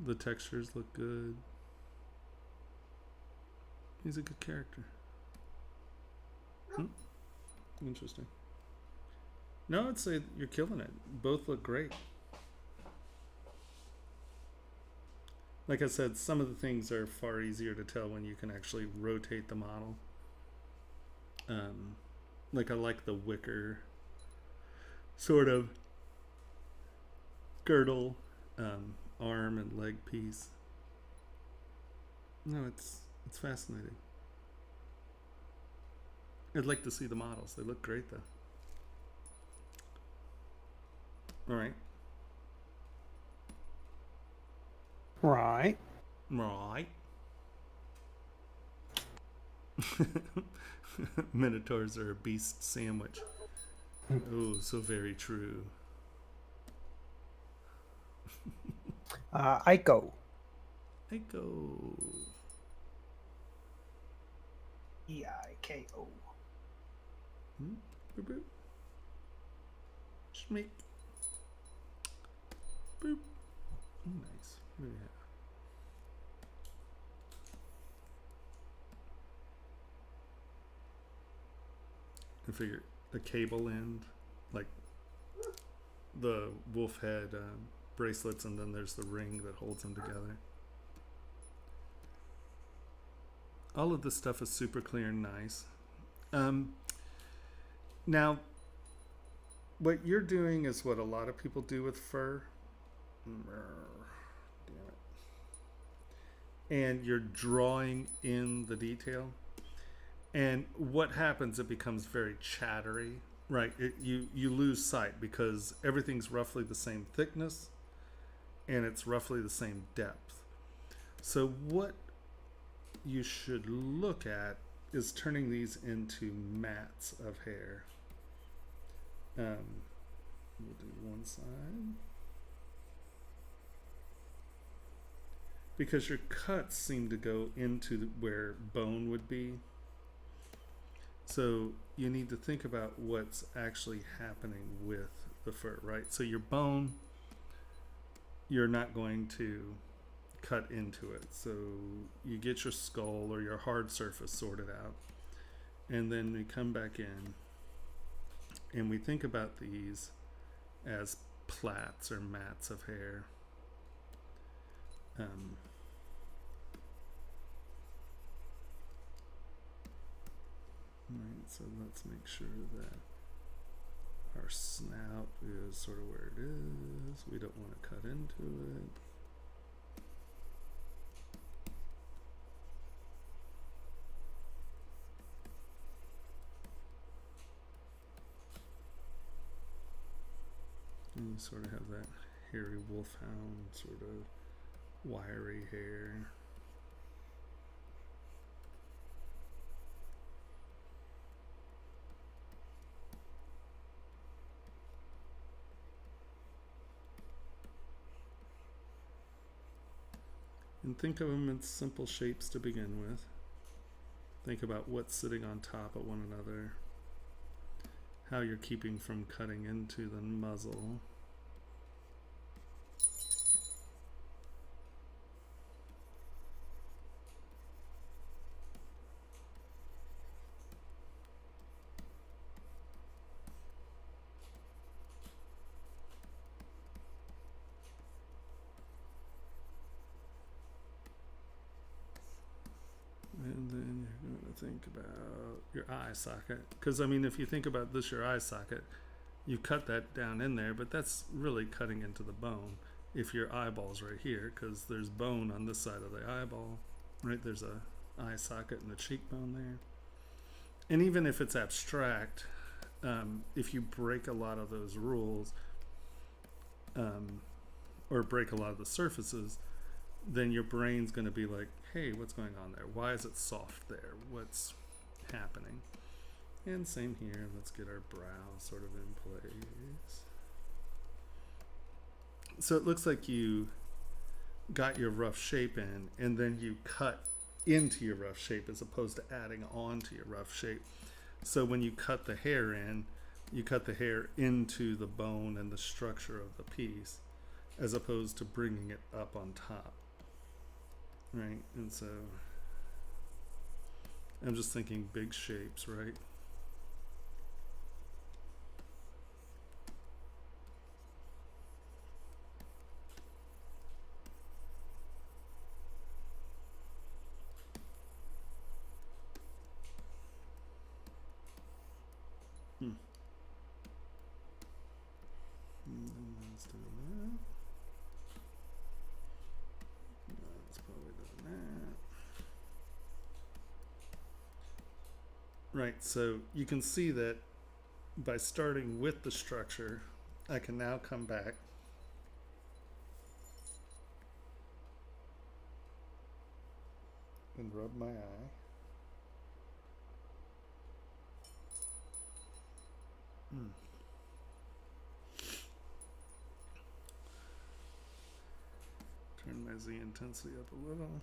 The textures look good. He's a good character. Interesting. No, I'd say you're killing it. Both look great. Like I said, some of the things are far easier to tell when you can actually rotate the model. Like I like the wicker sort of girdle, arm and leg piece. No, it's fascinating. I'd like to see the models. They look great though. All right. Right. Right. Minotaurs are a beast sandwich. Oh, so very true. Aiko. Echo. EIKO. Boop boop. Schmeek. Boop. Oh, nice. What do we have? I figure a cable end, like the wolf head bracelets, and then there's the ring that holds them together. All of this stuff is super clear and nice. Now, what you're doing is what a lot of people do with fur. Damn it. And you're drawing in the detail. And what happens, it becomes very chattery, right? You lose sight because everything's roughly the same thickness and it's roughly the same depth. So what you should look at is turning these into mats of hair. We'll do one side. Because your cuts seem to go into where bone would be. So you need to think about what's actually happening with the fur, right? So your bone, you're not going to cut into it. So you get your skull or your hard surface sorted out. And then we come back in and we think about these as plaits or mats of hair. Right, so let's make sure that our snout is sort of where it is. We don't want to cut into it. And you sort of have that hairy wolfhound sort of wiry hair. And think of them in simple shapes to begin with. Think about what's sitting on top of one another. how you're keeping from cutting into the muzzle. And then you're going to think about your eye socket. Because, I mean, if you think about this, your eye socket, you cut that down in there, but that's really cutting into the bone. If your eyeball's right here, because there's bone on this side of the eyeball, right? There's a eye socket and the cheekbone there. And even if it's abstract, if you break a lot of those rules, or break a lot of the surfaces, then your brain's going to be like, hey, what's going on there? Why is it soft there? What's happening? And same here. Let's get our brow sort of in place. So it looks like you got your rough shape in, and then you cut into your rough shape as opposed to adding on to your rough shape. So when you cut the hair in, you cut the hair into the bone and the structure of the piece, as opposed to bringing it up on top. Right, and so I'm just thinking big shapes, right? And then let's do that. That's probably doing that. Right, so you can see that by starting with the structure, I can now come back and rub my eye. Turn my Z intensity up a little.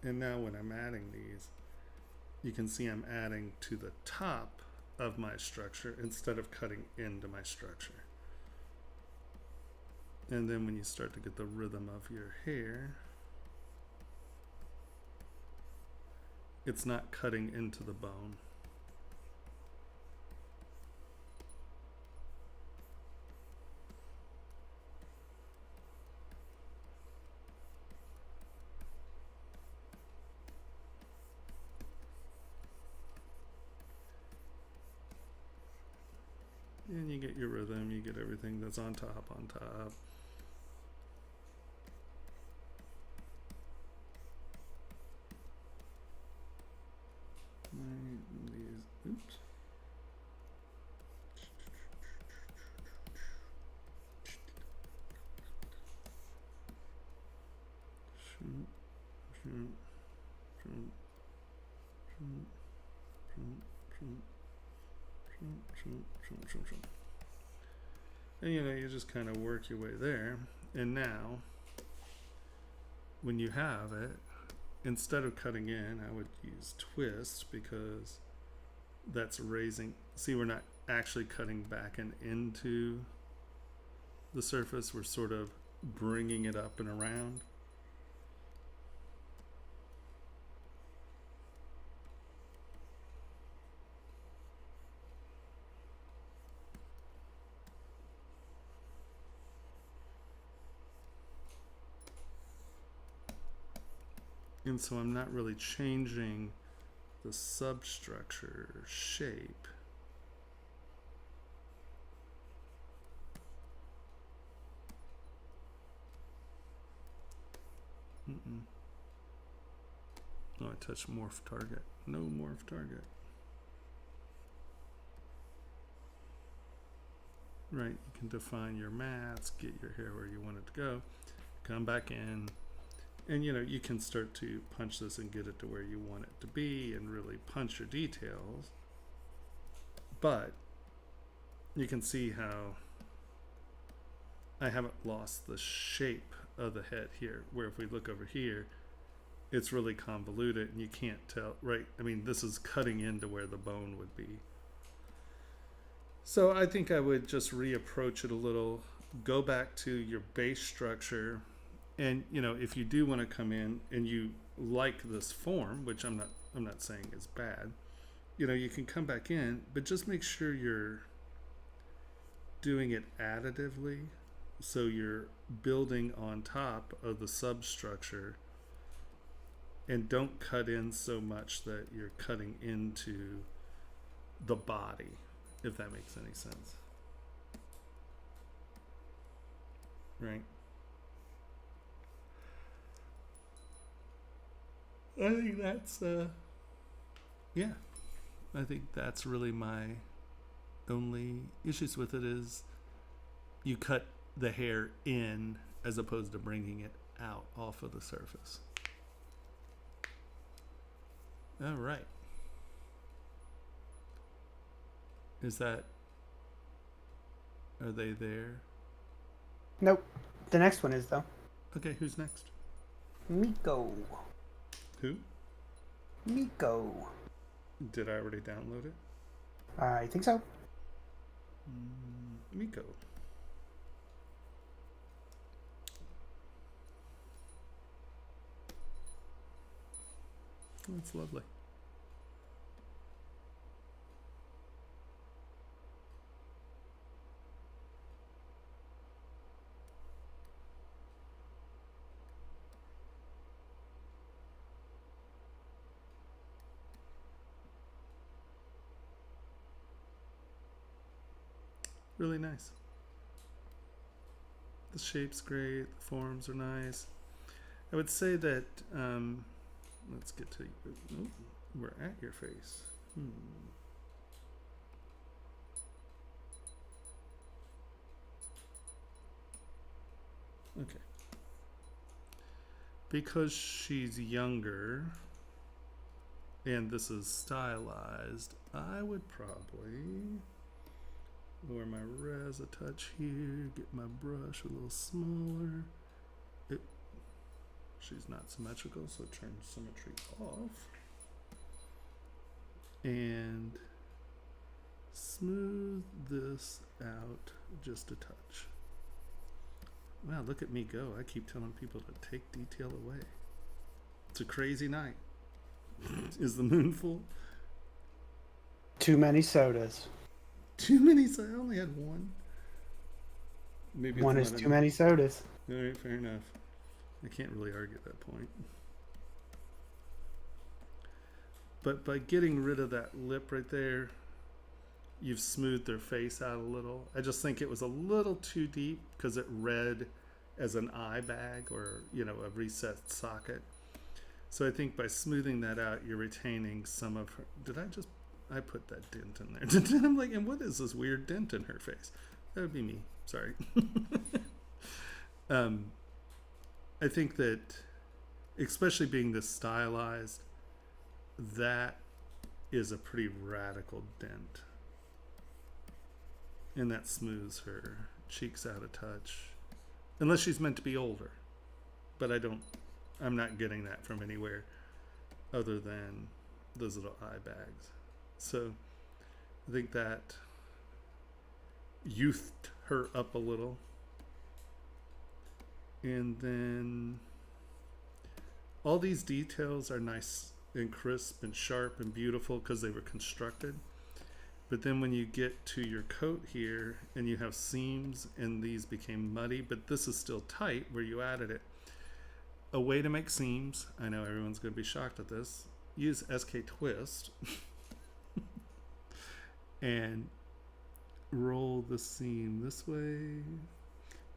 And now when I'm adding these, you can see I'm adding to the top of my structure instead of cutting into my structure. And then when you start to get the rhythm of your hair, it's not cutting into the bone. And you get your rhythm, you get everything that's on top on top. These, oops. And you know, you just kind of work your way there. And now, when you have it, instead of cutting in, I would use twist, because that's raising. See, we're not actually cutting back and into the surface. We're sort of bringing it up and around. And so I'm not really changing the substructure shape. Oh, I touched morph target. No morph target. Right, you can define your mats, get your hair where you want it to go, come back in. And you know, you can start to punch this and get it to where you want it to be and really punch your details. But you can see how I haven't lost the shape of the head here, where if we look over here, it's really convoluted and you can't tell, right? I mean, this is cutting into where the bone would be. So I think I would just reapproach it a little, go back to your base structure, and you know, if you do want to come in and you like this form, which I'm not saying is bad, you know, you can come back in, but just make sure you're doing it additively, so you're building on top of the substructure, and don't cut in so much that you're cutting into the body, if that makes any sense. Right? I think that's yeah, I think that's really my only issues with it, is you cut the hair in as opposed to bringing it out off of the surface. All right. Are they there? Nope. The next one is, though. Okay, who's next? Miko. Who? Miko. Did I already download it? I think so. Miko. That's lovely. Really nice. The shape's great, the forms are nice. I would say that, let's get to, oh, we're at your face. Okay. Because she's younger, and this is stylized, I would probably lower my res a touch here, get my brush a little smaller. She's not symmetrical, so turn symmetry off. And smooth this out just a touch. Wow, look at me go. I keep telling people to take detail away. It's a crazy night. Is the moon full? Too many sodas. Too many, so I only had one. Maybe One is too many sodas. All right, fair enough. I can't really argue that point. But by getting rid of that lip right there, you've smoothed their face out a little. I just think it was a little too deep because it read as an eye bag, or, you know, a reset socket. So I think by smoothing that out, you're retaining some of her. I put that dent in there. I'm like, and what is this weird dent in her face? That would be me. Sorry. I think that, especially being this stylized, that is a pretty radical dent. And that smooths her cheeks out a touch. Unless she's meant to be older. But I'm not getting that from anywhere other than those little eye bags. So I think that youthed her up a little. And then all these details are nice and crisp and sharp and beautiful because they were constructed. But then when you get to your coat here and you have seams and these became muddy, but this is still tight where you added it. A way to make seams, I know everyone's going to be shocked at this, use SK Twist and roll the seam this way.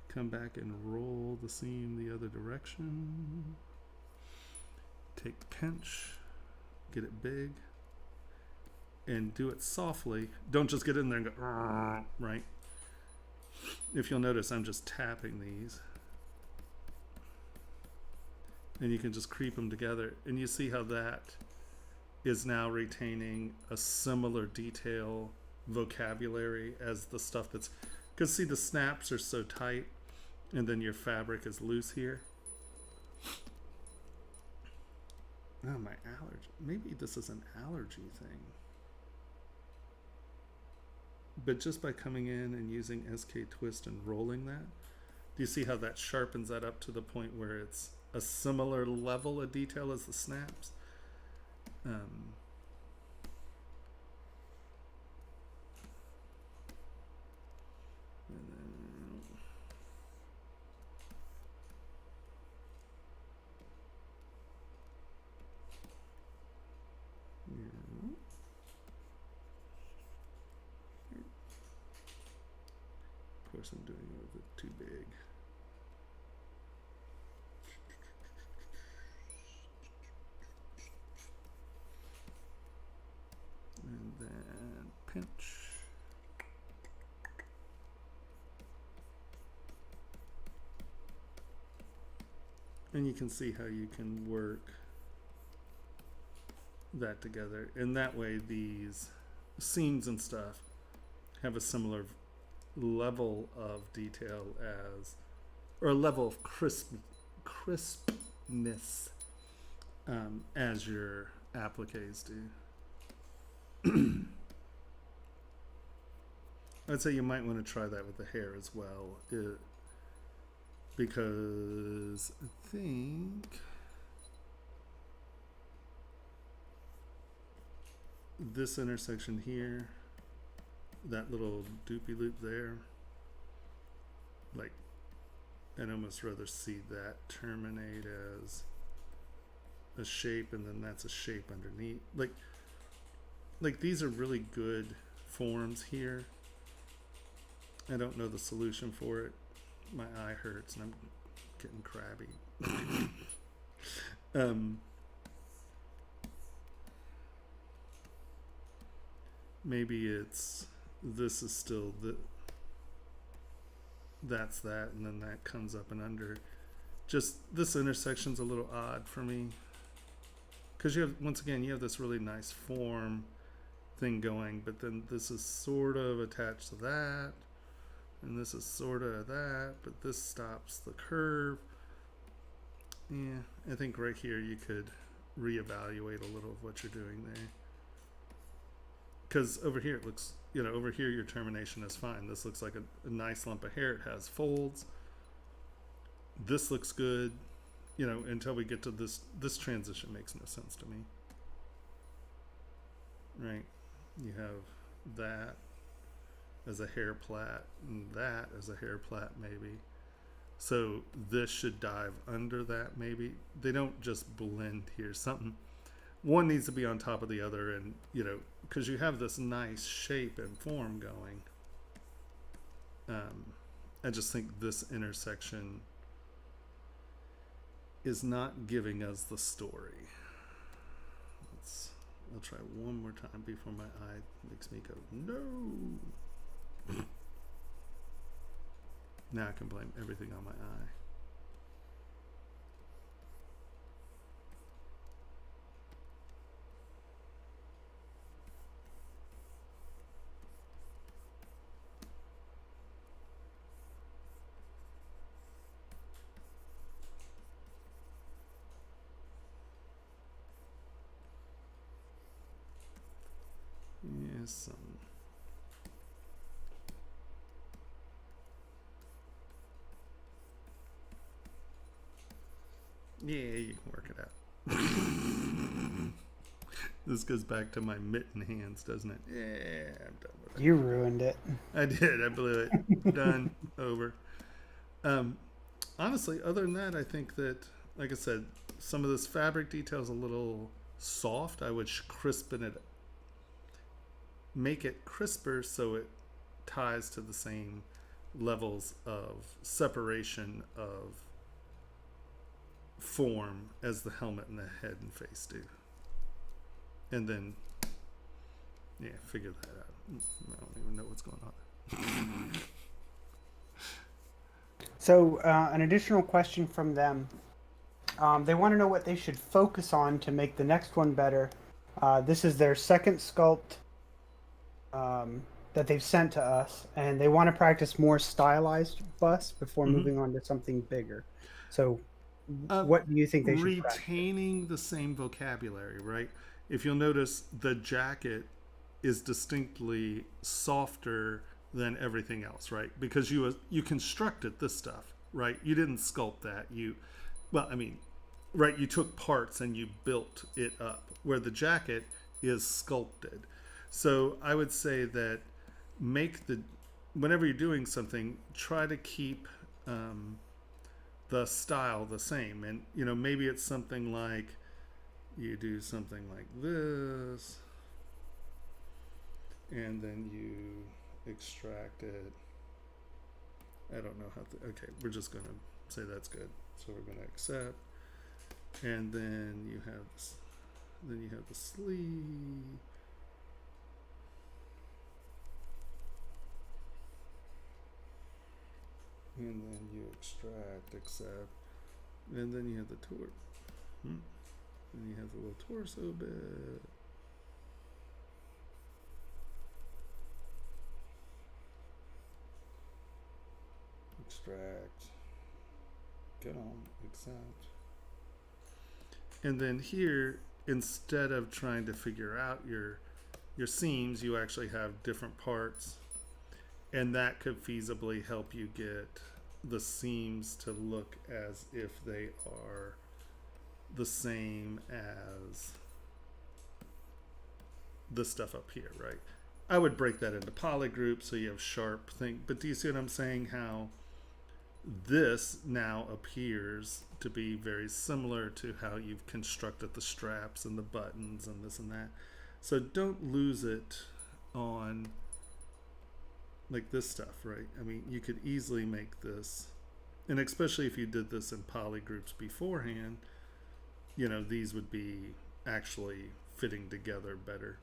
Come back and roll the seam the other direction. Take the pinch, get it big, and do it softly. Don't just get in there and go, right? If you'll notice, I'm just tapping these. And you can just creep them together. And you see how that is now retaining a similar detail vocabulary as the stuff that's, because see, the snaps are so tight. And then your fabric is loose here. Oh, my allergy. Maybe this is an allergy thing. But just by coming in and using SK twist and rolling that, do you see how that sharpens that up to the point where it's a similar level of detail as the snaps? And then, yeah. Of course, I'm doing it a bit too big. And then pinch. And you can see how you can work that together. And that way these seams and stuff have a similar level of detail as, or a level of crispness as your appliques do. I'd say you might want to try that with the hair as well, because I think this intersection here, that little doopy loop there, like, I'd almost rather see that terminate as a shape, and then that's a shape underneath. Like these are really good forms here. I don't know the solution for it. My eye hurts and I'm getting crabby. Maybe it's, this is still that's that, and then that comes up and under. Just this intersection's a little odd for me, because you have, once again, you have this really nice form thing going, but then this is sort of attached to that, and this is sort of that, but this stops the curve. Yeah, I think right here you could reevaluate a little of what you're doing there, because over here it looks, you know, over here your termination is fine. This looks like a nice lump of hair. It has folds. This looks good, you know, until we get to this transition makes no sense to me. Right? You have that as a hair plait and that as a hair plait maybe. So this should dive under that maybe. They don't just blend here. Something, one needs to be on top of the other, and, you know, because you have this nice shape and form going. I just think this intersection is not giving us the story. I'll try one more time before my eye makes me go, no. Now I can blame everything on my eye. Yes. Yeah, you can work it out. This goes back to my mitten hands, doesn't it? Yeah, I'm done with it. You ruined it. I did. I blew it. Done. Over. Honestly, other than that, I think that, like I said, some of this fabric detail is a little soft. I would crispen it, make it crisper so it ties to the same levels of separation of form as the helmet and the head and face do. And then, yeah, figure that out. I don't even know what's going on. So, an additional question from them. They want to know what they should focus on to make the next one better. This is their second sculpt that they've sent to us, and they want to practice more stylized busts before moving on to something bigger. So, what do you think they should practice? Retaining the same vocabulary, right? If you'll notice, the jacket is distinctly softer than everything else, right? Because you constructed this stuff, right? You didn't sculpt that. Right? You took parts and you built it up, where the jacket is sculpted. So I would say that whenever you're doing something, try to keep the style the same. And maybe it's something like you do something like this, and then you extract it. I don't know how to. Okay, we're just gonna say that's good. So we're gonna accept, and then you have this, then you have the sleeve. And then you extract, accept, and then you have the torso. Then you have the little torso bit. Extract. Get on, accept. And then here, instead of trying to figure out your seams, you actually have different parts. And that could feasibly help you get the seams to look as if they are the same as the stuff up here, right? I would break that into polygroups so you have sharp thing. But do you see what I'm saying? How this now appears to be very similar to how you've constructed the straps and the buttons and this and that. So don't lose it on like this stuff, right? I mean, you could easily make this, and especially if you did this in polygroups beforehand, these would be actually fitting together better.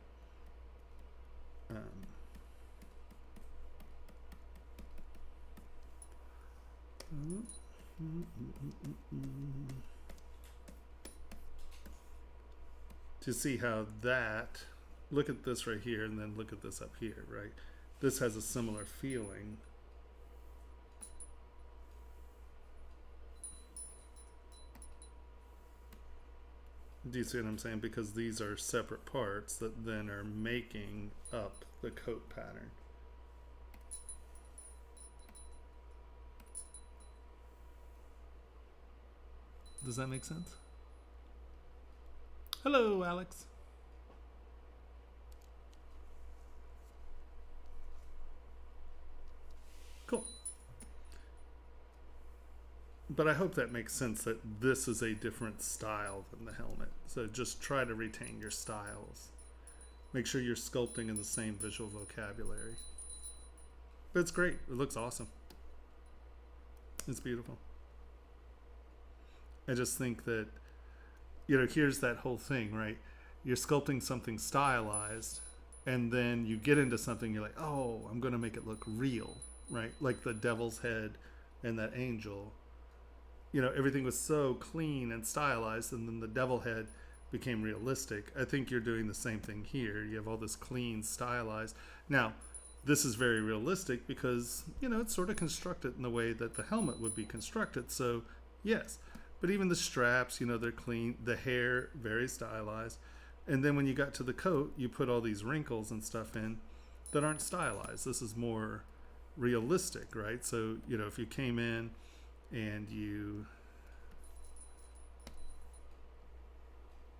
To see how that, look at this right here, and then look at this up here, right? This has a similar feeling. Do you see what I'm saying? Because these are separate parts that then are making up the coat pattern. Does that make sense? Hello, Alex. Cool. But I hope that makes sense, that this is a different style than the helmet. So just try to retain your styles. Make sure you're sculpting in the same visual vocabulary. But it's great. It looks awesome. It's beautiful. I just think that, here's that whole thing, right? You're sculpting something stylized, and then you get into something, you're like, oh, I'm going to make it look real, right? Like the devil's head and that angel. Everything was so clean and stylized, and then the devil head became realistic. I think you're doing the same thing here. You have all this clean, stylized. Now, this is very realistic because, it's sort of constructed in the way that the helmet would be constructed. So, yes. But even the straps, they're clean. The hair, very stylized. And then when you got to the coat, you put all these wrinkles and stuff in that aren't stylized. This is more realistic, right? So, if you came in and you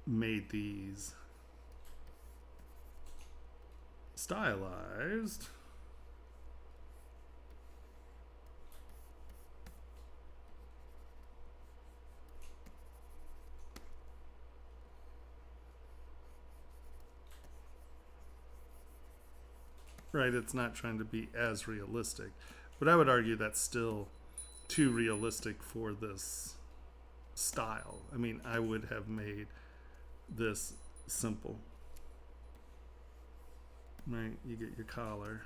made these stylized, right, it's not trying to be as realistic. But I would argue that's still too realistic for this style. I mean, I would have made this simple. Right, you get your collar.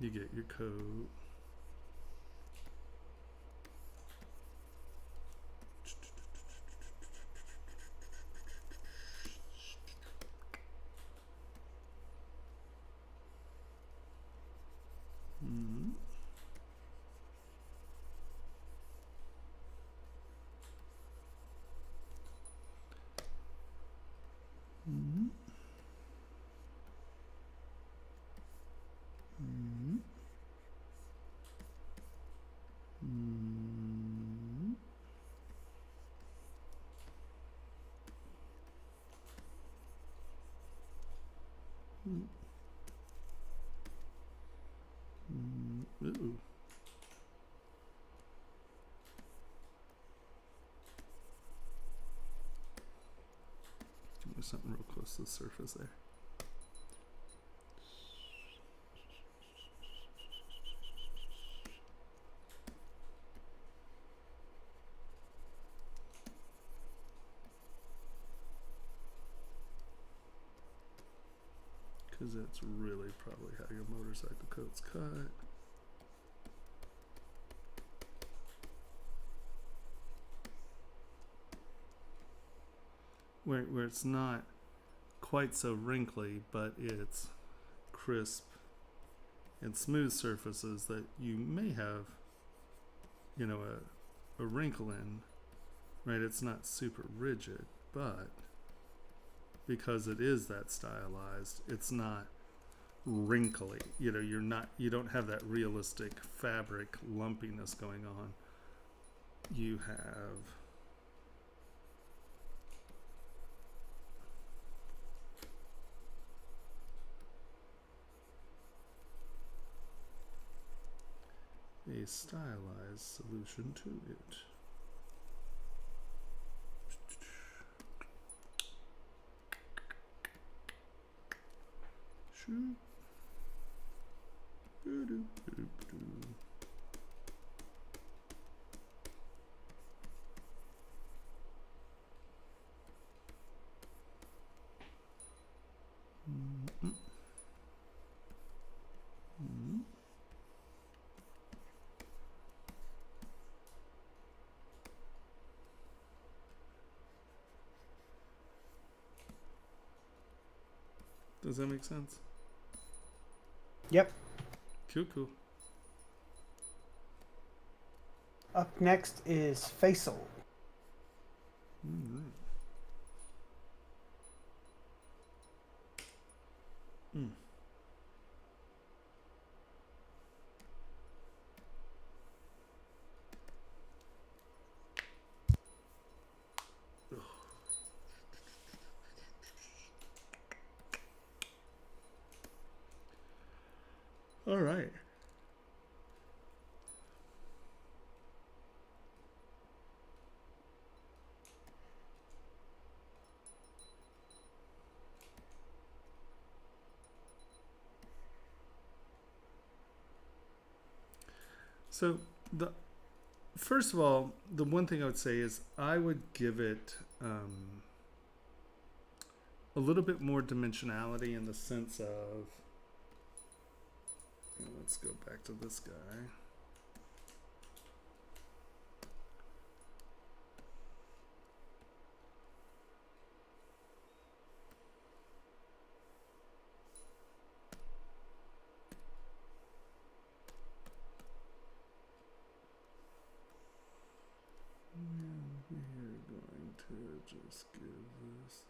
You get your coat. Ooh. Give me something real close to the surface there. Because that's really probably how your motorcycle coat's cut. Where it's not quite so wrinkly, but it's crisp and smooth surfaces that you may have, you know, a wrinkle in, right? It's not super rigid, but because it is that stylized, it's not wrinkly. You know, you don't have that realistic fabric lumpiness going on. You have a stylized solution to it. Shoot. Does that make sense? Yep. Cool. Up next is facial. Mm. All right. So first of all, the one thing I would say is I would give it a little bit more dimensionality in the sense of, let's go back to this guy. We're going to just give this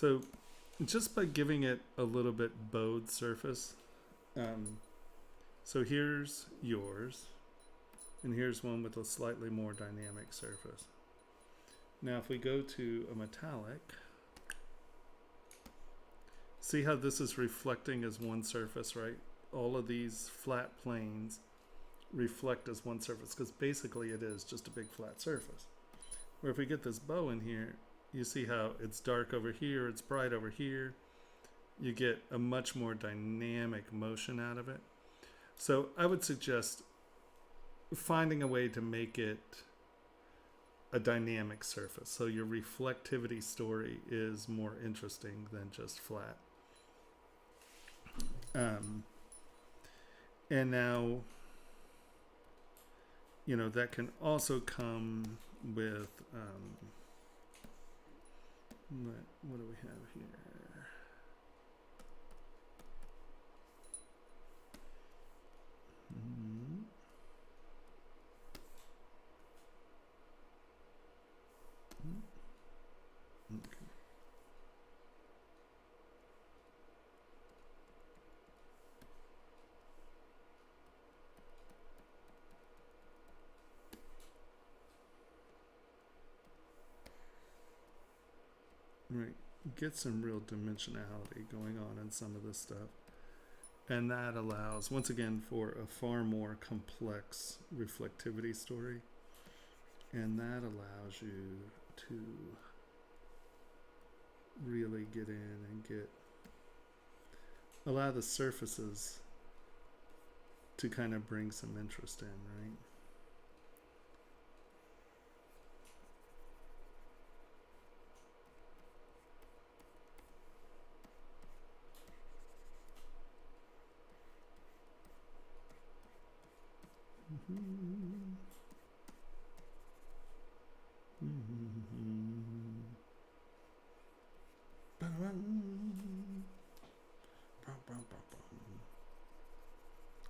So just by giving it a little bit bowed surface, so here's yours, and here's one with a slightly more dynamic surface. Now if we go to a metallic, see how this is reflecting as one surface, right? All of these flat planes reflect as one surface because basically it is just a big flat surface. Where if we get this bow in here, you see how it's dark over here, it's bright over here. You get a much more dynamic motion out of it. So I would suggest finding a way to make it a dynamic surface. So your reflectivity story is more interesting than just flat. And now, you know, that can also come with, what do we have here? Okay. get some real dimensionality going on in some of this stuff. And that allows, once again, for a far more complex reflectivity story. And that allows you to really get in and allow the surfaces to kind of bring some interest in, right?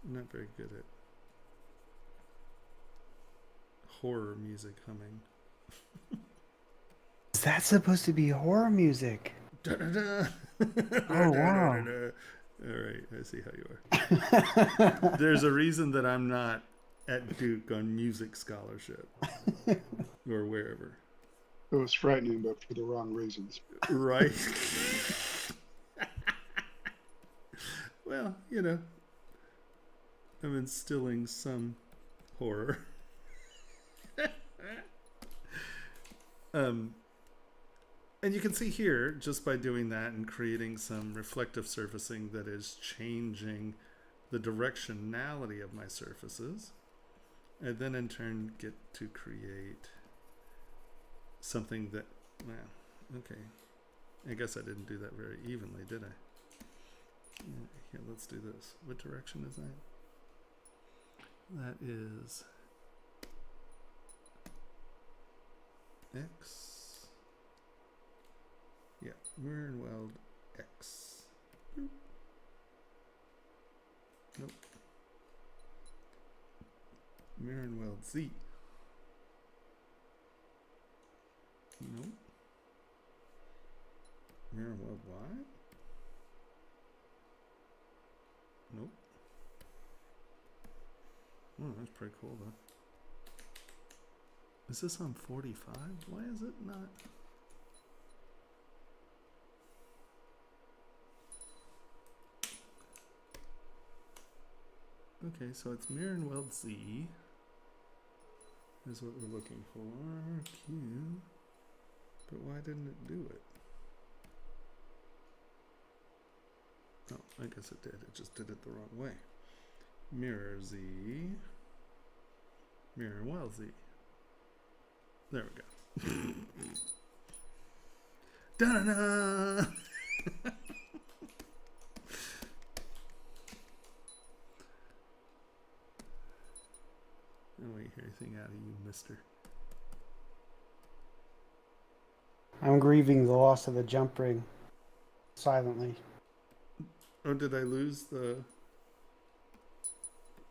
I'm not very good at horror music humming. Is that supposed to be horror music? Da-da-da. Oh, wow. All right, I see how you are. There's a reason that I'm not at Duke on music scholarship or wherever. It was frightening, but for the wrong reasons. Right. Well, you know, I'm instilling some horror. And you can see here, just by doing that and creating some reflective surfacing that is changing the directionality of my surfaces, I then in turn get to create something that, well, okay. I guess I didn't do that very evenly, did I? Yeah, here, let's do this. What direction is that? That is X. Yeah, mirror and weld X. Boop. Nope. Mirror and weld Z. Nope. Mirror and weld Y. Nope. Oh, that's pretty cool though. Is this on 45? Why is it not? Okay, so it's mirror and weld Z is what we're looking for. Q. But why didn't it do it? Oh, I guess it did. It just did it the wrong way. Mirror Z. Mirror and weld Z. There we go. Da-da-da! I don't want to hear anything out of you, mister. I'm grieving the loss of the jump ring silently. Oh, did I lose the...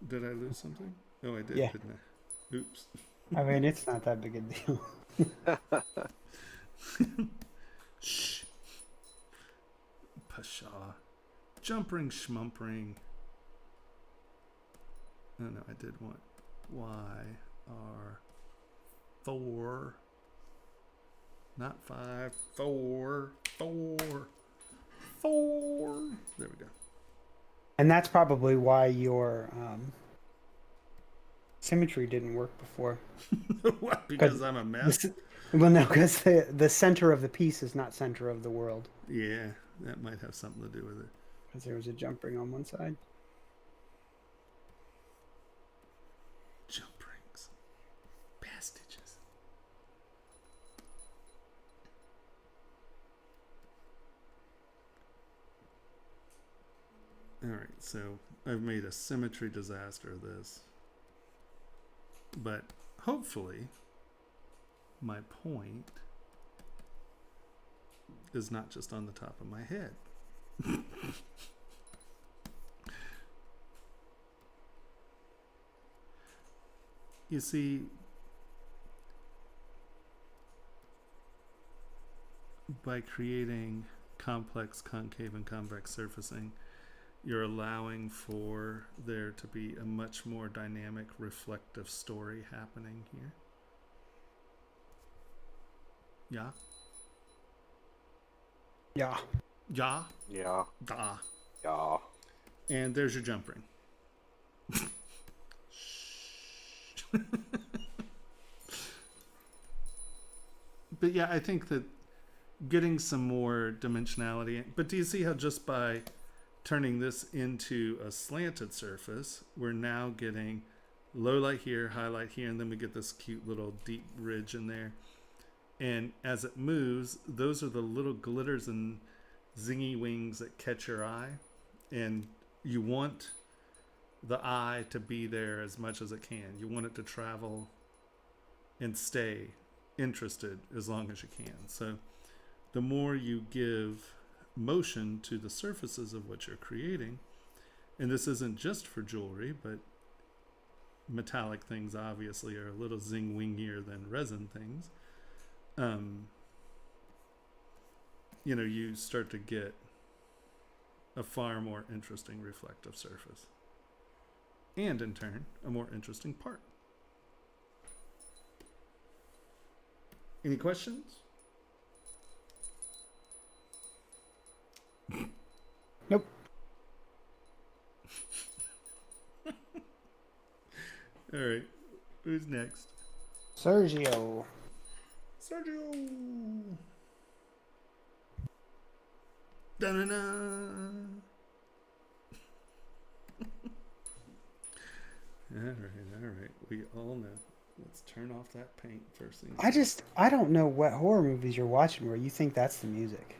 Did I lose something? Oh, I did, Yeah. didn't I? Oops. I mean, it's not that big a deal. Shh. Pshaw. Jump ring, schmump ring. Oh, no, I did want Y, R, 4. Not 5, 4, 4, 4. There we go. And that's probably why your symmetry didn't work before. What? Because I'm a mess? Well, no, because the center of the piece is not center of the world. Yeah, that might have something to do with it. Because there was a jump ring on one side. Jump rings. Bastages. Alright, so I've made a symmetry disaster of this. But hopefully, my point is not just on the top of my head. You see, by creating complex concave and convex surfacing, you're allowing for there to be a much more dynamic reflective story happening here. Yeah? Yeah. Ja, Yeah. da. Yeah. And there's your jump ring. But yeah, I think that getting some more dimensionality. But do you see how just by turning this into a slanted surface, we're now getting low light here, highlight here, and then we get this cute little deep ridge in there. And as it moves, those are the little glitters and zingy wings that catch your eye. And you want the eye to be there as much as it can. You want it to travel and stay interested as long as you can. So the more you give motion to the surfaces of what you're creating, and this isn't just for jewelry, but metallic things obviously are a little zing wingier than resin things. You know, you start to get a far more interesting reflective surface, and in turn a more interesting part. Any questions? Nope. All right, who's next? Sergio. Sergio. Da-na-na. All right. We all know. Let's turn off that paint first thing. I don't know what horror movies you're watching where you think that's the music.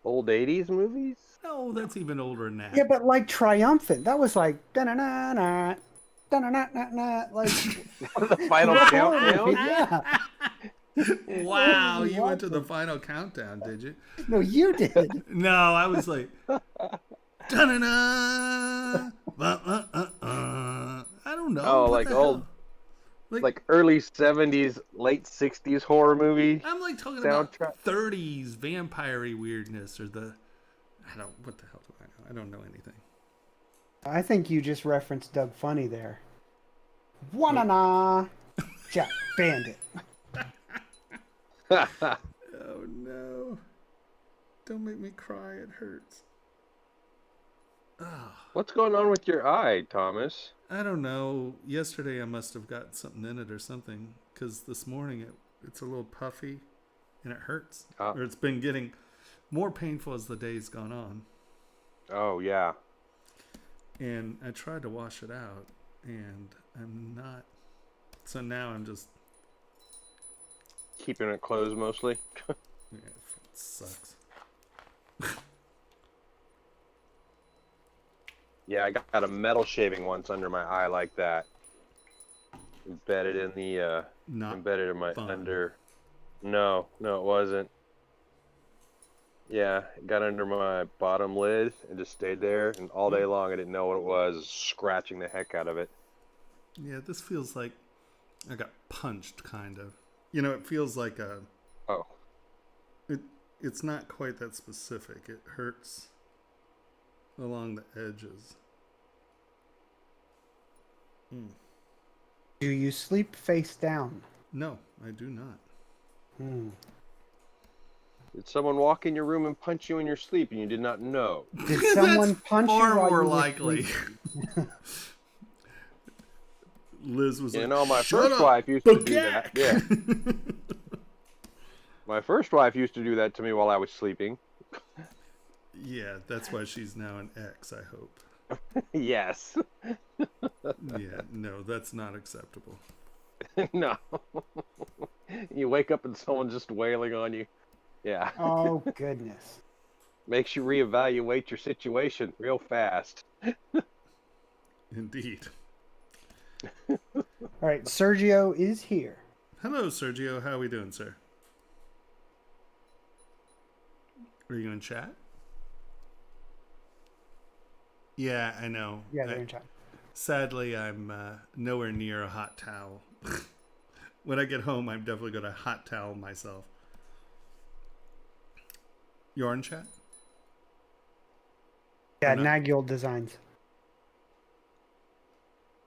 Old 80s movies? Oh, that's even older than that. Yeah, but like Triumphant, that was like da-na-na-na, da-na-na-na-na, like The final what horror countdown? movie? Yeah. Wow, What you went to the watching? final countdown, did you? No, you did. No, I was like, da-na-na, I don't know. Oh, What like the old- hell? Like early 70s, late 60s horror movie? I'm like talking soundtrack. about 30s vampire-y weirdness or what the hell do I know? I don't know anything. I think you just referenced Doug Funny there. Wanna Jack Bandit. Oh no. Don't make me cry, it hurts. Oh, What's going on with your eye, Thomas? I don't know. Yesterday I must have got something in it or something, because this morning it's a little puffy and it hurts. Or it's been getting more painful as the day's gone on. Oh, yeah. And I tried to wash it out and I'm not. So now I'm just, Keeping it closed mostly? yeah, it sucks. Yeah, I got a metal shaving once under my eye like that. Embedded in the, Not embedded in my fun. under. No, it wasn't. Yeah, it got under my bottom lid and just stayed there. And all day long, I didn't know what it was, scratching the heck out of it. Yeah, this feels like I got punched, kind of. You know, it feels like Oh, it's not quite that specific. It hurts along the edges. Do you sleep face down? No, I do not. did someone walk in your room and punch you in your sleep and you did not know? Did someone That's punch you far while more you were likely. sleeping? Liz was You like, know, my "Shut first up, wife used to do that. Bagak!" Yeah, my first wife used to do that to me while I was sleeping. Yeah, that's why she's now an ex, I hope. Yes. Yeah, no, that's not acceptable. No. You wake up and someone's just wailing on you. Yeah. Oh goodness. Makes you reevaluate your situation real fast. Indeed. All right, Sergio is here. Hello, Sergio. How are we doing, sir? Are you in chat? Yeah, I know. Yeah, they're in chat. Sadly, I'm nowhere near a hot towel. When I get home, I'm definitely going to hot towel myself. You're in chat? Yeah, no? Nagyul Designs.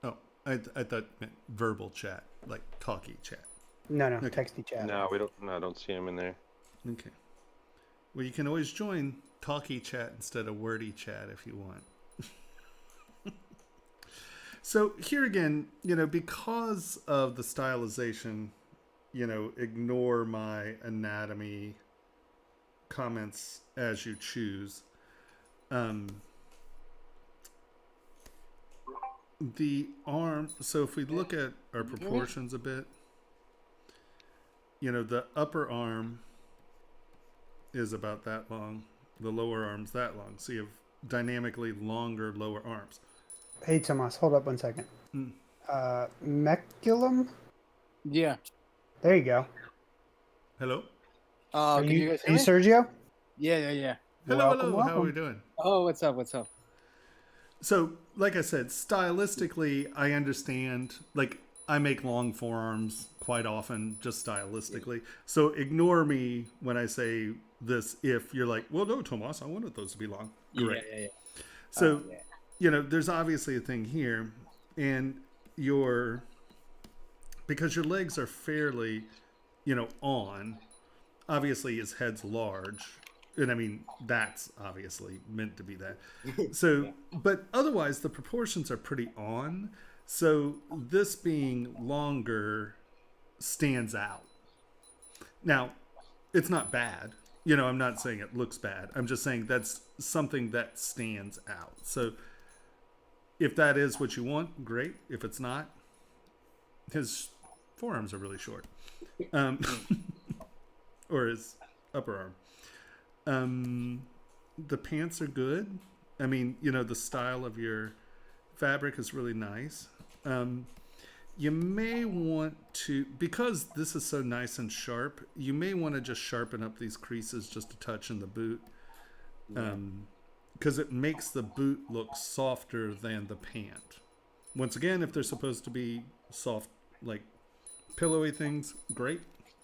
Oh, I thought it meant verbal chat, like talkie chat. No, Okay. texty chat. No, we don't. No, I don't see him in there. Okay. Well, you can always join talky chat instead of wordy chat if you want. So here again, because of the stylization, ignore my anatomy comments as you choose. The arm, so if we look at our proportions a bit, the upper arm is about that long, the lower arm's that long. So you have dynamically longer lower arms. Hey, Tomas, hold up 1 second. Meculum? Yeah. There you go. Hello? Are Can you guys hear me? Sergio? Yeah. Hello, Welcome, hello. How are we welcome. doing? Oh, what's up? So, like I said, stylistically, I understand. Like, I make long forearms quite often, just stylistically. So, ignore me when I say this if you're like, well, no, Tomas, I wanted those to be long. Great. Yeah. So, there's obviously a thing here. And because your legs are fairly, on, obviously his head's large. And I mean, that's obviously meant to be that. So, but otherwise, the proportions are pretty on. So, this being longer stands out. Now, it's not bad. I'm not saying it looks bad. I'm just saying that's something that stands out. So, if that is what you want, great. If it's not, his forearms are really short. Or his upper arm. The pants are good. I mean, the style of your fabric is really nice. You may want to, because this is so nice and sharp, you may want to just sharpen up these creases just a touch in the boot. Because it makes the boot look softer than the pant. Once again, if they're supposed to be soft, like pillowy things, great.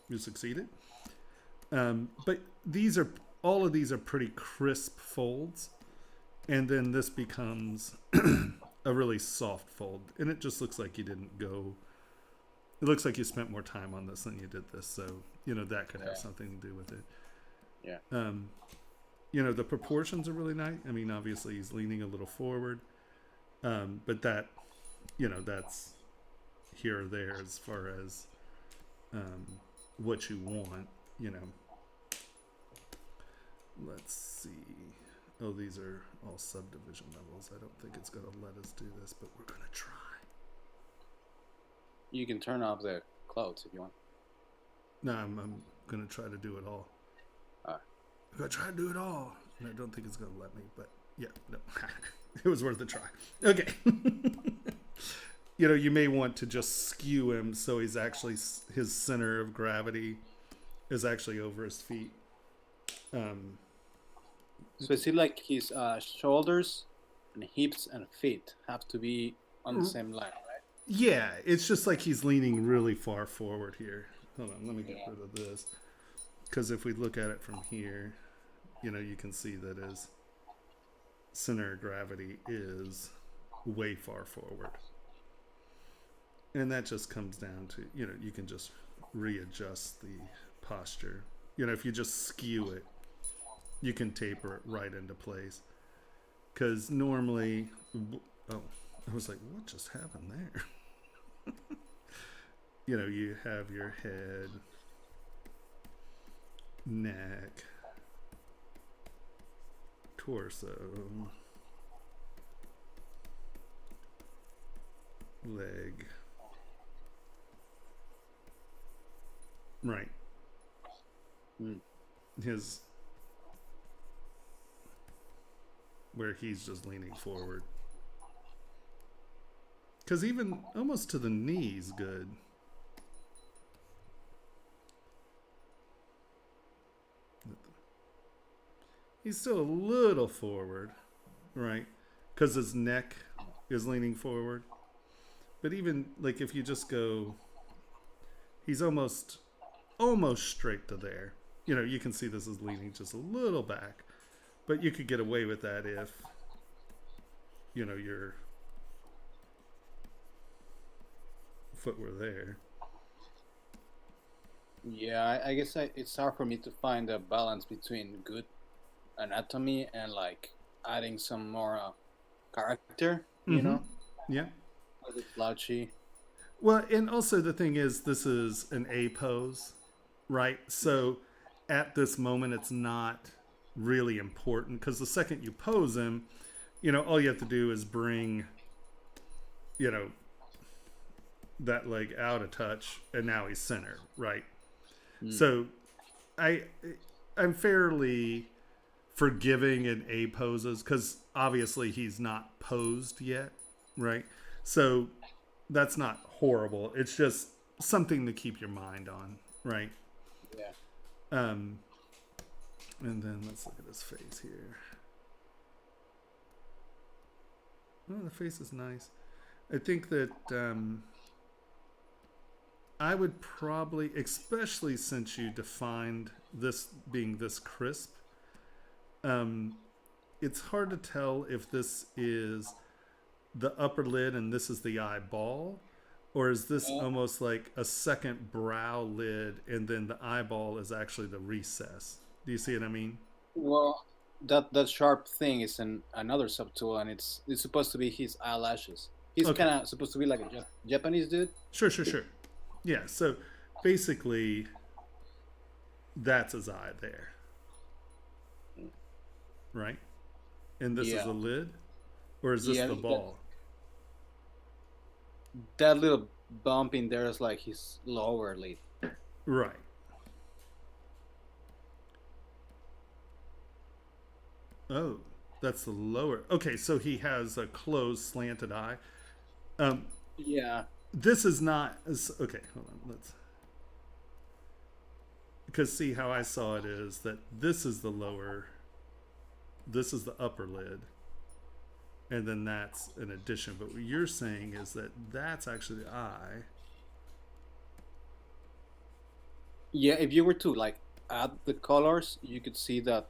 You succeeded. But all of these are pretty crisp folds, and then this becomes a really soft fold, and it just looks like you didn't go. It looks like you spent more time on this than you did this, so that could have something to do with it. Yeah. The proportions are really nice. I mean, obviously he's leaning a little forward, but that, that's here or there as far as what you want. Let's see. Oh, these are all subdivision levels. I don't think it's going to let us do this, but we're going to try. You can turn off the clouds if you want. No, I'm going to try to do it all. I'm going to try to do it all. And I don't think it's going to let me, but yeah, no. It was worth a try. Okay. You may want to just skew him so he's actually, his center of gravity is actually over his feet. So is it like his shoulders and hips and feet have to be on the same line, right? Yeah, it's just like he's leaning really far forward here. Hold on, let me get rid of this. Because if we look at it from here, you can see that his center of gravity is way far forward. And that just comes down to, you can just readjust the posture. If you just skew it, you can taper it right into place. Because normally, I was like, what just happened there? You have your head, neck, torso, leg. Right. Where he's just leaning forward. Because even almost to the knees, good. He's still a little forward, right? Because his neck is leaning forward. But even, like, if you just go, he's almost straight to there. You can see this is leaning just a little back. But you could get away with that if, your foot were there. Yeah, I guess it's hard for me to find a balance between good anatomy and like adding some more character. You Mm-hmm. know, Yeah. a bit slouchy. Well, and also the thing is, this is an A pose, right? So at this moment, it's not really important because the second you pose him, all you have to do is bring, you know, that leg out a touch, and now he's centered, right? Mm. So I, I'm fairly forgiving in A poses because obviously he's not posed yet, right? So that's not horrible. It's just something to keep your mind on, right? Yeah. Um, and then let's look at his face here. Oh, the face is nice. I think that I would probably, especially since you defined this being this crisp, it's hard to tell if this is the upper lid and this is the eyeball, or is this almost like a second brow lid and then the eyeball is actually the recess? Do you see what I mean? Well, that sharp thing is another subtool, and it's supposed to be his eyelashes. He's Okay. kind of supposed to be like a Japanese dude. Sure. Yeah, so basically that's his eye there. Right? And this is Yeah. the lid? Or is this Yeah, the ball? That little bump in there is like his lower lid. Right. Oh, that's the lower. Okay, so he has a closed, slanted eye. Yeah. This is not. Okay, hold on. Because see how I saw it is that this is the lower, this is the upper lid, and then that's an addition. But what you're saying is that that's actually the eye. Yeah, if you were to like add the colors, you could see that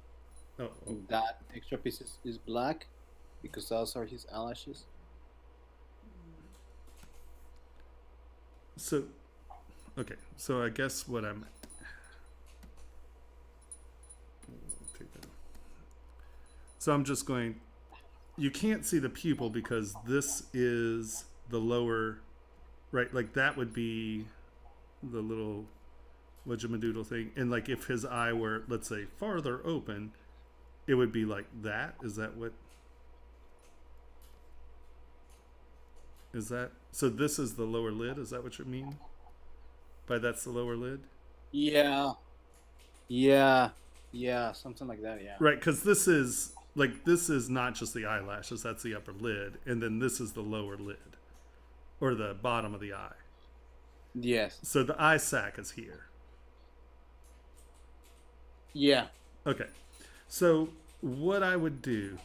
Oh. that extra piece is black because those are his eyelashes. So, okay. So I guess what I'm. Take that. So I'm just going. You can't see the pupil because this is the lower, right? Like that would be the little wajamadoodle thing. And like if his eye were, let's say, farther open, it would be like that. Is that what? Is that so? This is the lower lid. Is that what you mean? By that's the lower lid, Yeah, yeah, something like that. Yeah. right? Because this is like this is not just the eyelashes. That's the upper lid, and then this is the lower lid, or the bottom of the eye. Yes. So the eye sac is here. Yeah. Okay. So what I would do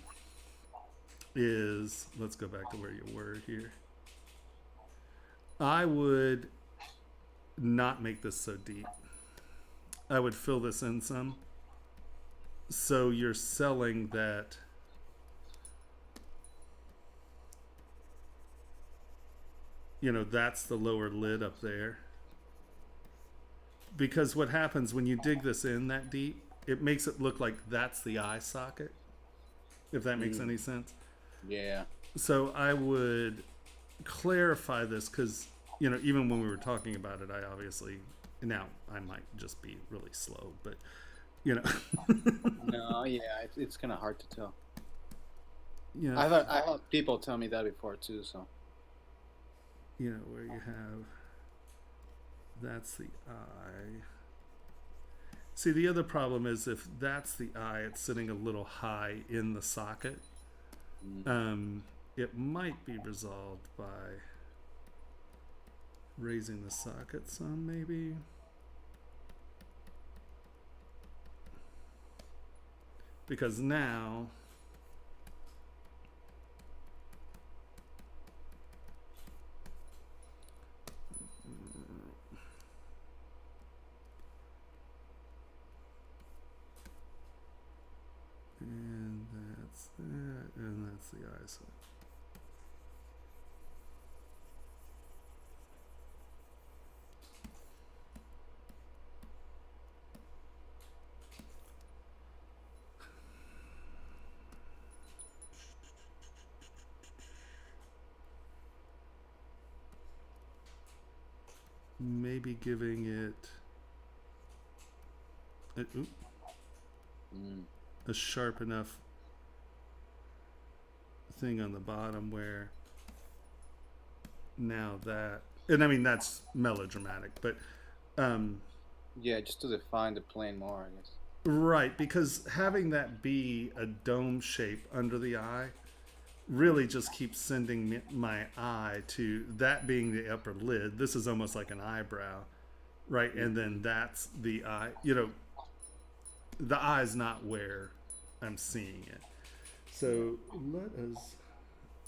is let's go back to where you were here. I would not make this so deep. I would fill this in some. So you're selling that that's the lower lid up there. Because what happens when you dig this in that deep, it makes it look like that's the eye socket, if that makes any sense. Yeah. So I would clarify this because, even when we were talking about it, I obviously, now I might just be really slow, but, No, yeah, it's kind of hard to tell. Yeah. I've had people tell me that before too. So. Where you have, that's the eye. See, the other problem is if that's the eye, it's sitting a little high in the socket. It might be resolved by raising the socket some, maybe. Because now and that's that, and that's the eye socket. maybe giving it a sharp enough thing on the bottom where now that, and I mean that's melodramatic, but Yeah, just to define the plane more, I guess. right, because having that be a dome shape under the eye really just keeps sending my eye to that being the upper lid. This is almost like an eyebrow, right? And then that's the eye. You know, the eye's not where I'm seeing it. So let us,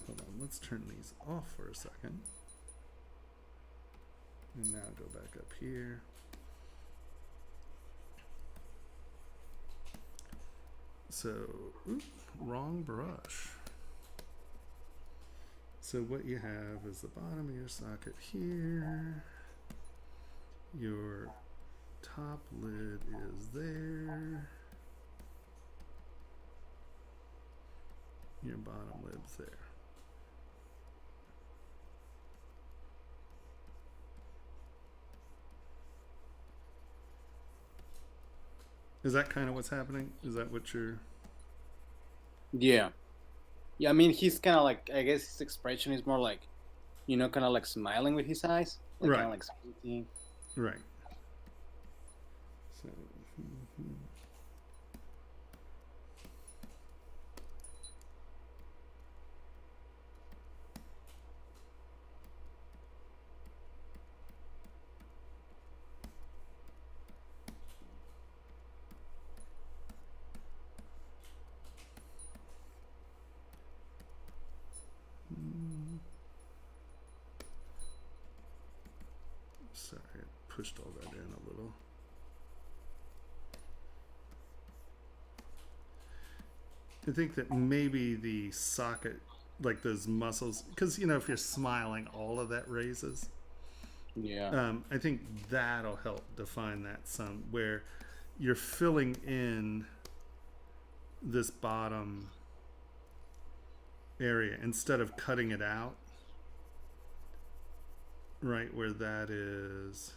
hold on, let's turn these off for a second. And now go back up here. So, wrong brush. So what you have is the bottom of your socket here. Your top lid is there. Your bottom lid's there. Is that kind of what's happening? Is that what you're... Yeah. Yeah, I mean, he's kind of like, I guess his expression is more like, you know, kind of like smiling with his eyes. Like, Right. kind of like squinting. Right. So... Sorry, I pushed all that in a little. I think that maybe the socket, like those muscles, because, you know, if you're smiling, all of that raises. Yeah. I think that'll help define that some, where you're filling in this bottom area instead of cutting it out. Right where that is,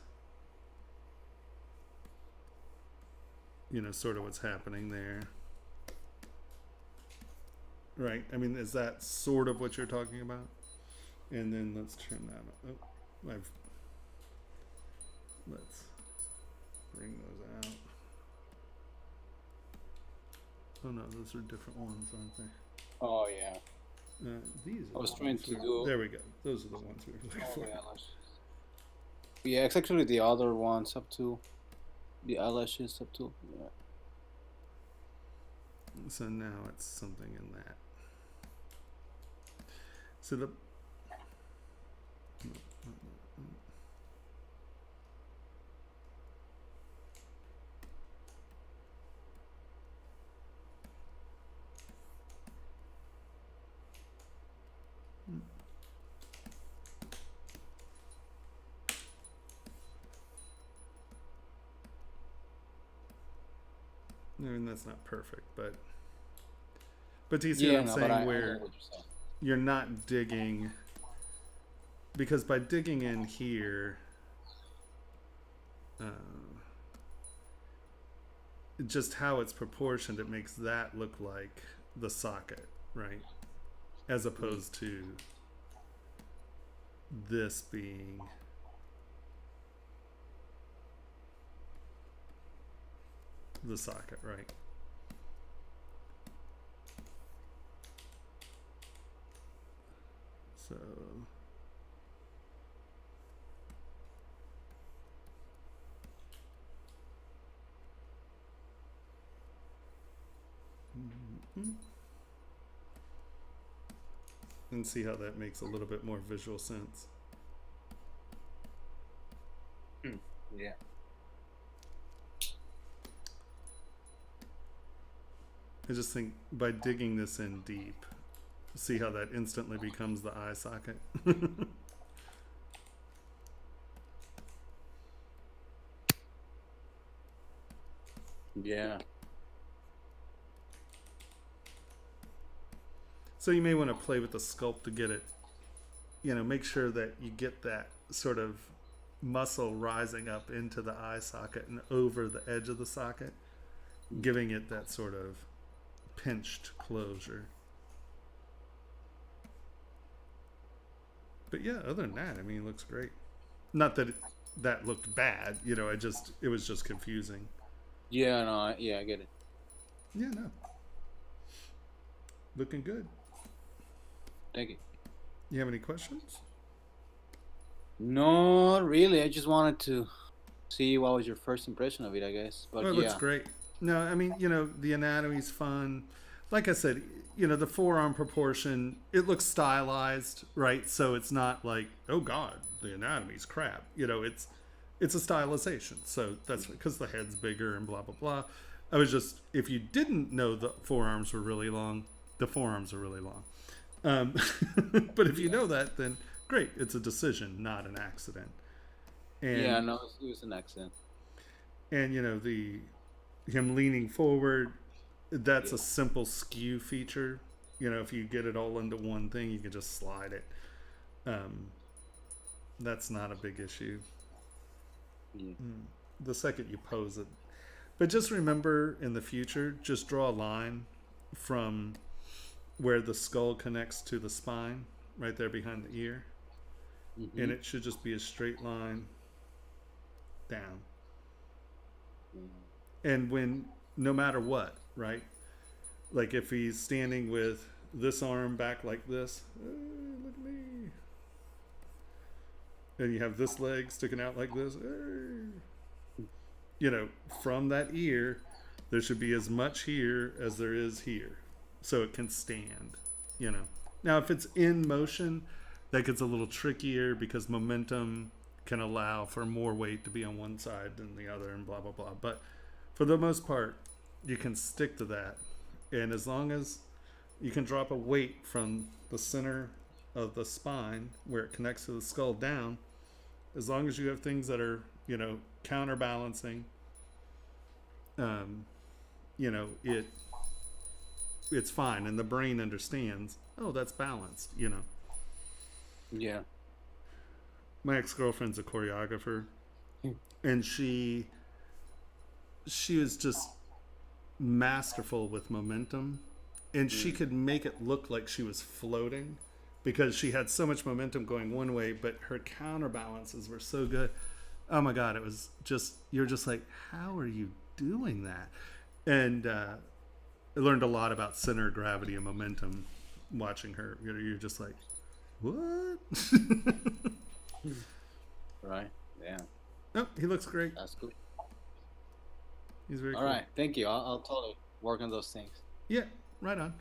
you know, sort of what's happening there. Right. I mean, is that sort of what you're talking about? And then let's turn that. Oh, let's bring those out. Oh no, those are different ones, aren't they? Oh, yeah. These. I was trying to do. There we go. Those are the ones we were looking for. Yeah, yeah, it's actually the other ones up to the eyelashes up to. Yeah. So now it's something in that. So the I mean, that's not perfect, but do you see what I'm saying? Where you're not digging, because by digging in here, just how it's proportioned, it makes that look like the socket, right? As opposed to this being the socket, right? So and see how that makes a little bit more visual sense. Yeah. I just think by digging this in deep, see how that instantly becomes the eye socket. Yeah. So you may want to play with the sculpt to get it, you know, make sure that you get that sort of muscle rising up into the eye socket and over the edge of the socket, giving it that sort of pinched closure. But yeah, other than that, I mean, it looks great. Not that that looked bad, you know, it was just confusing. Yeah, no, I get it. Yeah, no. Looking good. Thank you. You have any questions? No, really. I just wanted to see what was your first impression of it, I guess. But Oh, it yeah, looks great. No, I mean, you know, the anatomy's fun. Like I said, you know, the forearm proportion, it looks stylized, right? So it's not like, oh God, the anatomy's crap. You know, it's a stylization. So that's because the head's bigger and blah, blah, blah. I was just, if you didn't know the forearms were really long, the forearms are really long. But if you know that, then great. It's a decision, not an accident. And, yeah, no, it was an accident. and you know, him leaning forward, that's a simple skew feature. You know, if you get it all into one thing, you can just slide it. That's not a big issue. Yeah. The second you pose it. But just remember in the future, just draw a line from where the skull connects to the spine, right there behind the ear. Mm-hmm. And it should just be a straight line down. And when, no matter what, right? Like if he's standing with this arm back like this, look at me. And you have this leg sticking out like this, you know, from that ear, there should be as much here as there is here. So it can stand, you know. Now, if it's in motion, that gets a little trickier because momentum can allow for more weight to be on one side than the other and blah, blah, blah. But for the most part, you can stick to that. And as long as you can drop a weight from the center of the spine where it connects to the skull down, as long as you have things that are, you know, counterbalancing, you know, it's fine. And the brain understands, oh, that's balanced, you know. Yeah. My ex-girlfriend's a choreographer, and she was just masterful with momentum, and she could make it look like she was floating because she had so much momentum going one way, but her counterbalances were so good. Oh my God, it was just, you're just like, how are you doing that? And I learned a lot about center of gravity and momentum watching her. You know, you're just like, what? Right. Yeah. Oh, he looks great. That's good. He's very All cool. right. Thank you. I'll totally work on those things. Yeah, right on.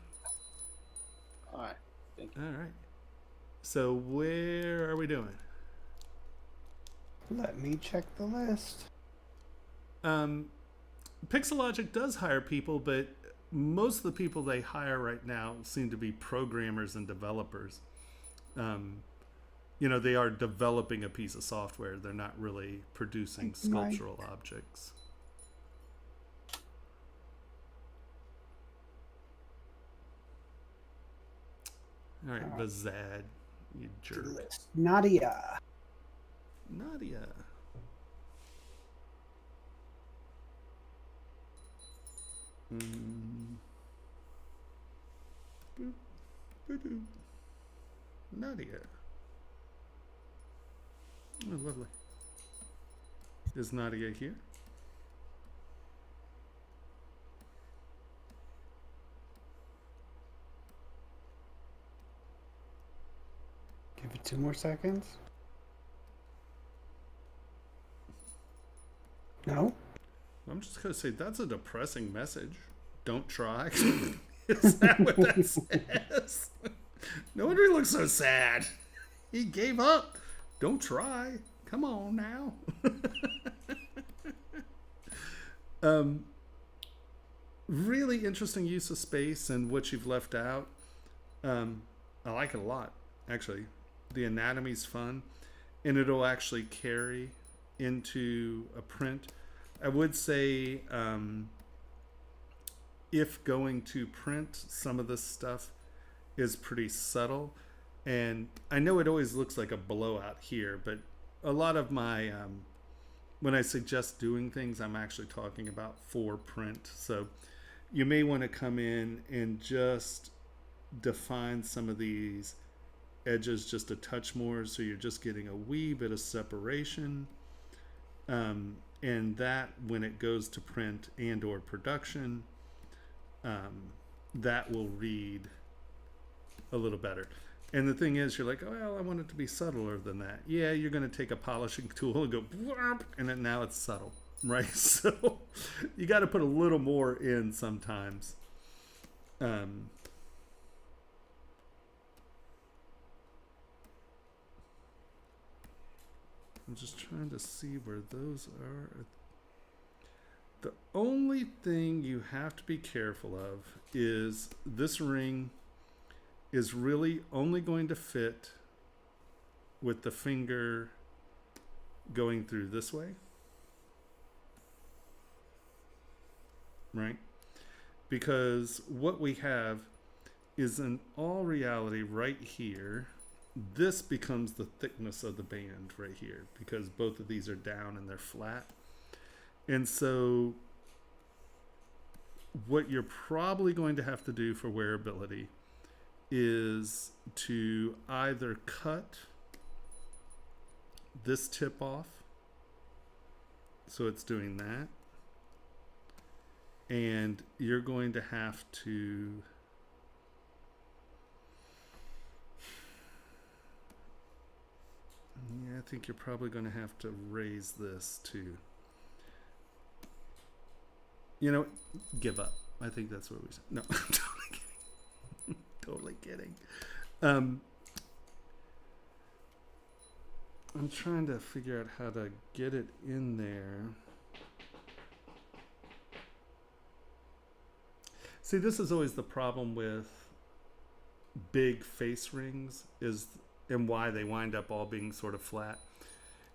All right. Thank you. All right. So where are we doing? Let me check the list. Pixologic does hire people, but most of the people they hire right now seem to be programmers and developers. You know, they are developing a piece of software. They're not really producing sculptural objects. All right, Bazad, you jerk. Nadia. Nadia. Boop, boop. Nadia. Oh, lovely. Is Nadia here? Give it 2 more seconds. No? I'm just going to say that's a depressing message. Don't try. Is that what that says? No wonder he looks so sad. He gave up. Don't try. Come on now. Really interesting use of space and what you've left out. I like it a lot, actually. The anatomy's fun, and it'll actually carry into a print. I would say if going to print, some of this stuff is pretty subtle. And I know it always looks like a blowout here, but a lot of my when I suggest doing things, I'm actually talking about for print. So you may want to come in and just define some of these edges just a touch more, so you're just getting a wee bit of separation, and that when it goes to print and or production, that will read a little better. And the thing is, you're like, oh, well, I want it to be subtler than that. Yeah, you're going to take a polishing tool and go, and then now it's subtle, right? So you got to put a little more in sometimes. I'm just trying to see where those are. The only thing you have to be careful of is this ring is really only going to fit with the finger going through this way, right? Because what we have is in all reality right here, this becomes the thickness of the band right here, because both of these are down and they're flat. And so what you're probably going to have to do for wearability is to either cut this tip off, so it's doing that, and you're going to have to I think you're probably going to have to raise this too. You know, give up. I think that's what we said. No, I'm totally kidding. Totally kidding. I'm trying to figure out how to get it in there. See, this is always the problem with big face rings, is, and why they wind up all being sort of flat,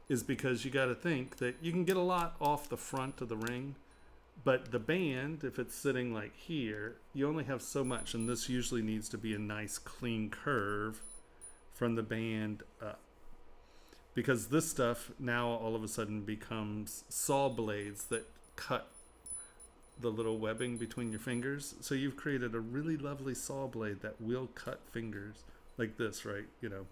is because you got to think that you can get a lot off the front of the ring, but the band, if it's sitting like here, you only have so much, and this usually needs to be a nice clean curve from the band up. Because this stuff now all of a sudden becomes saw blades that cut the little webbing between your fingers. So you've created a really lovely saw blade that will cut fingers like this, right? You know,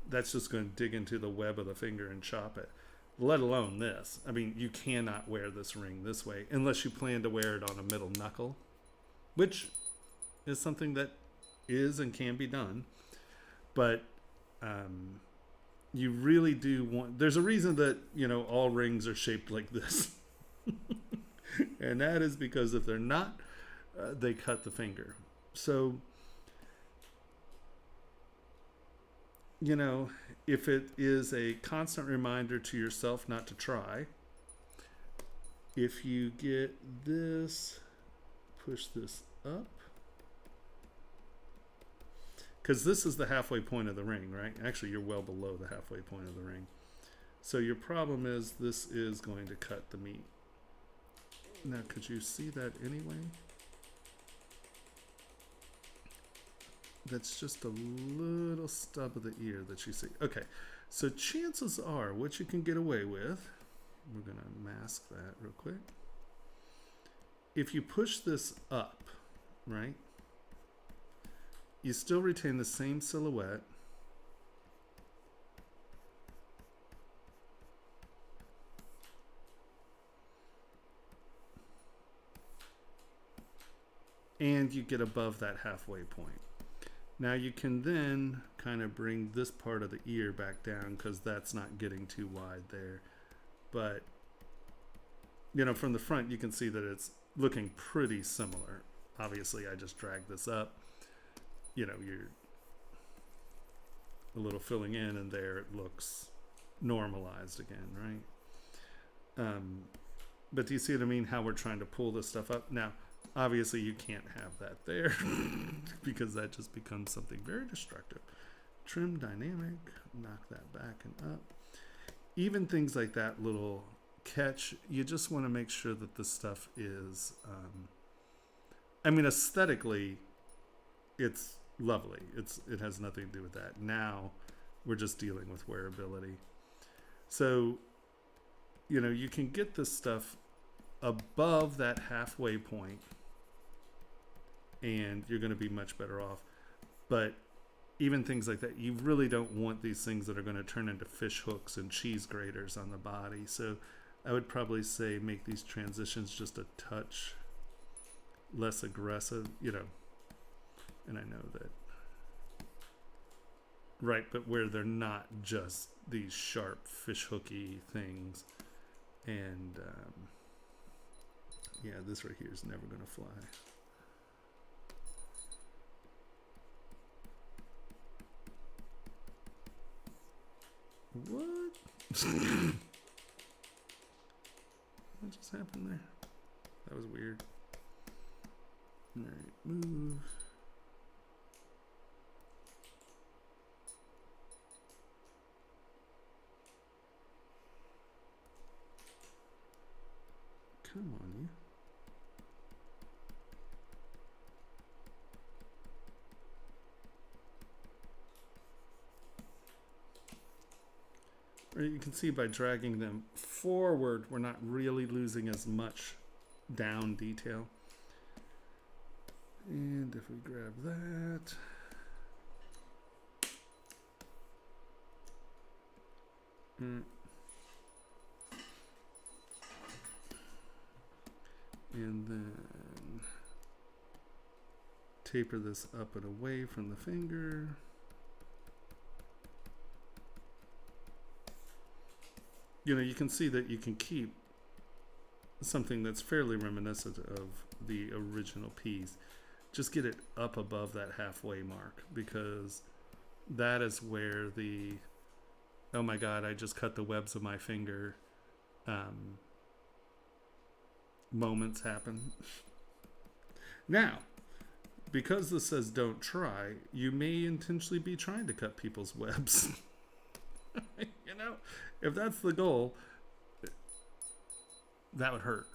that's just going to dig into the web of the finger and chop it. Let alone this. I mean, you cannot wear this ring this way unless you plan to wear it on a middle knuckle, which is something that is and can be done. But you really do want, there's a reason that, you know, all rings are shaped like this. And that is because if they're not, they cut the finger. So, you know, if it is a constant reminder to yourself not to try, if you get this, push this up, because this is the halfway point of the ring, right? Actually, you're well below the halfway point of the ring. So your problem is this is going to cut the meat. Now, could you see that anyway? That's just a little stub of the ear that you see. Okay, so chances are what you can get away with, we're going to mask that real quick. If you push this up, right, you still retain the same silhouette. And you get above that halfway point. Now you can then kind of bring this part of the ear back down because that's not getting too wide there. But, you know, from the front you can see that it's looking pretty similar. Obviously I just dragged this up. You know, you're a little filling in, and there it looks normalized again, right? But do you see what I mean? How we're trying to pull this stuff up. Now, obviously you can't have that there because that just becomes something very destructive. Trim dynamic, knock that back and up. Even things like that little catch, you just want to make sure that this stuff is, I mean, aesthetically, it's lovely. It has nothing to do with that. Now we're just dealing with wearability. So, you know, you can get this stuff above that halfway point and you're going to be much better off. But even things like that, you really don't want these things that are going to turn into fish hooks and cheese graters on the body. So I would probably say make these transitions just a touch less aggressive, you know. And I know that. Right, but where they're not just these sharp fish hooky things. And yeah, this right here is never going to fly. What? What just happened there? That was weird. Alright, move. Come on, you. Or you can see by dragging them forward, we're not really losing as much down detail. And if we grab that, and then taper this up and away from the finger. You know, you can see that you can keep something that's fairly reminiscent of the original piece. Just get it up above that halfway mark, because that is where the, oh my God, I just cut the webs of my finger moments happen. Now, because this says don't try, you may intentionally be trying to cut people's webs. You know, if that's the goal, that would hurt.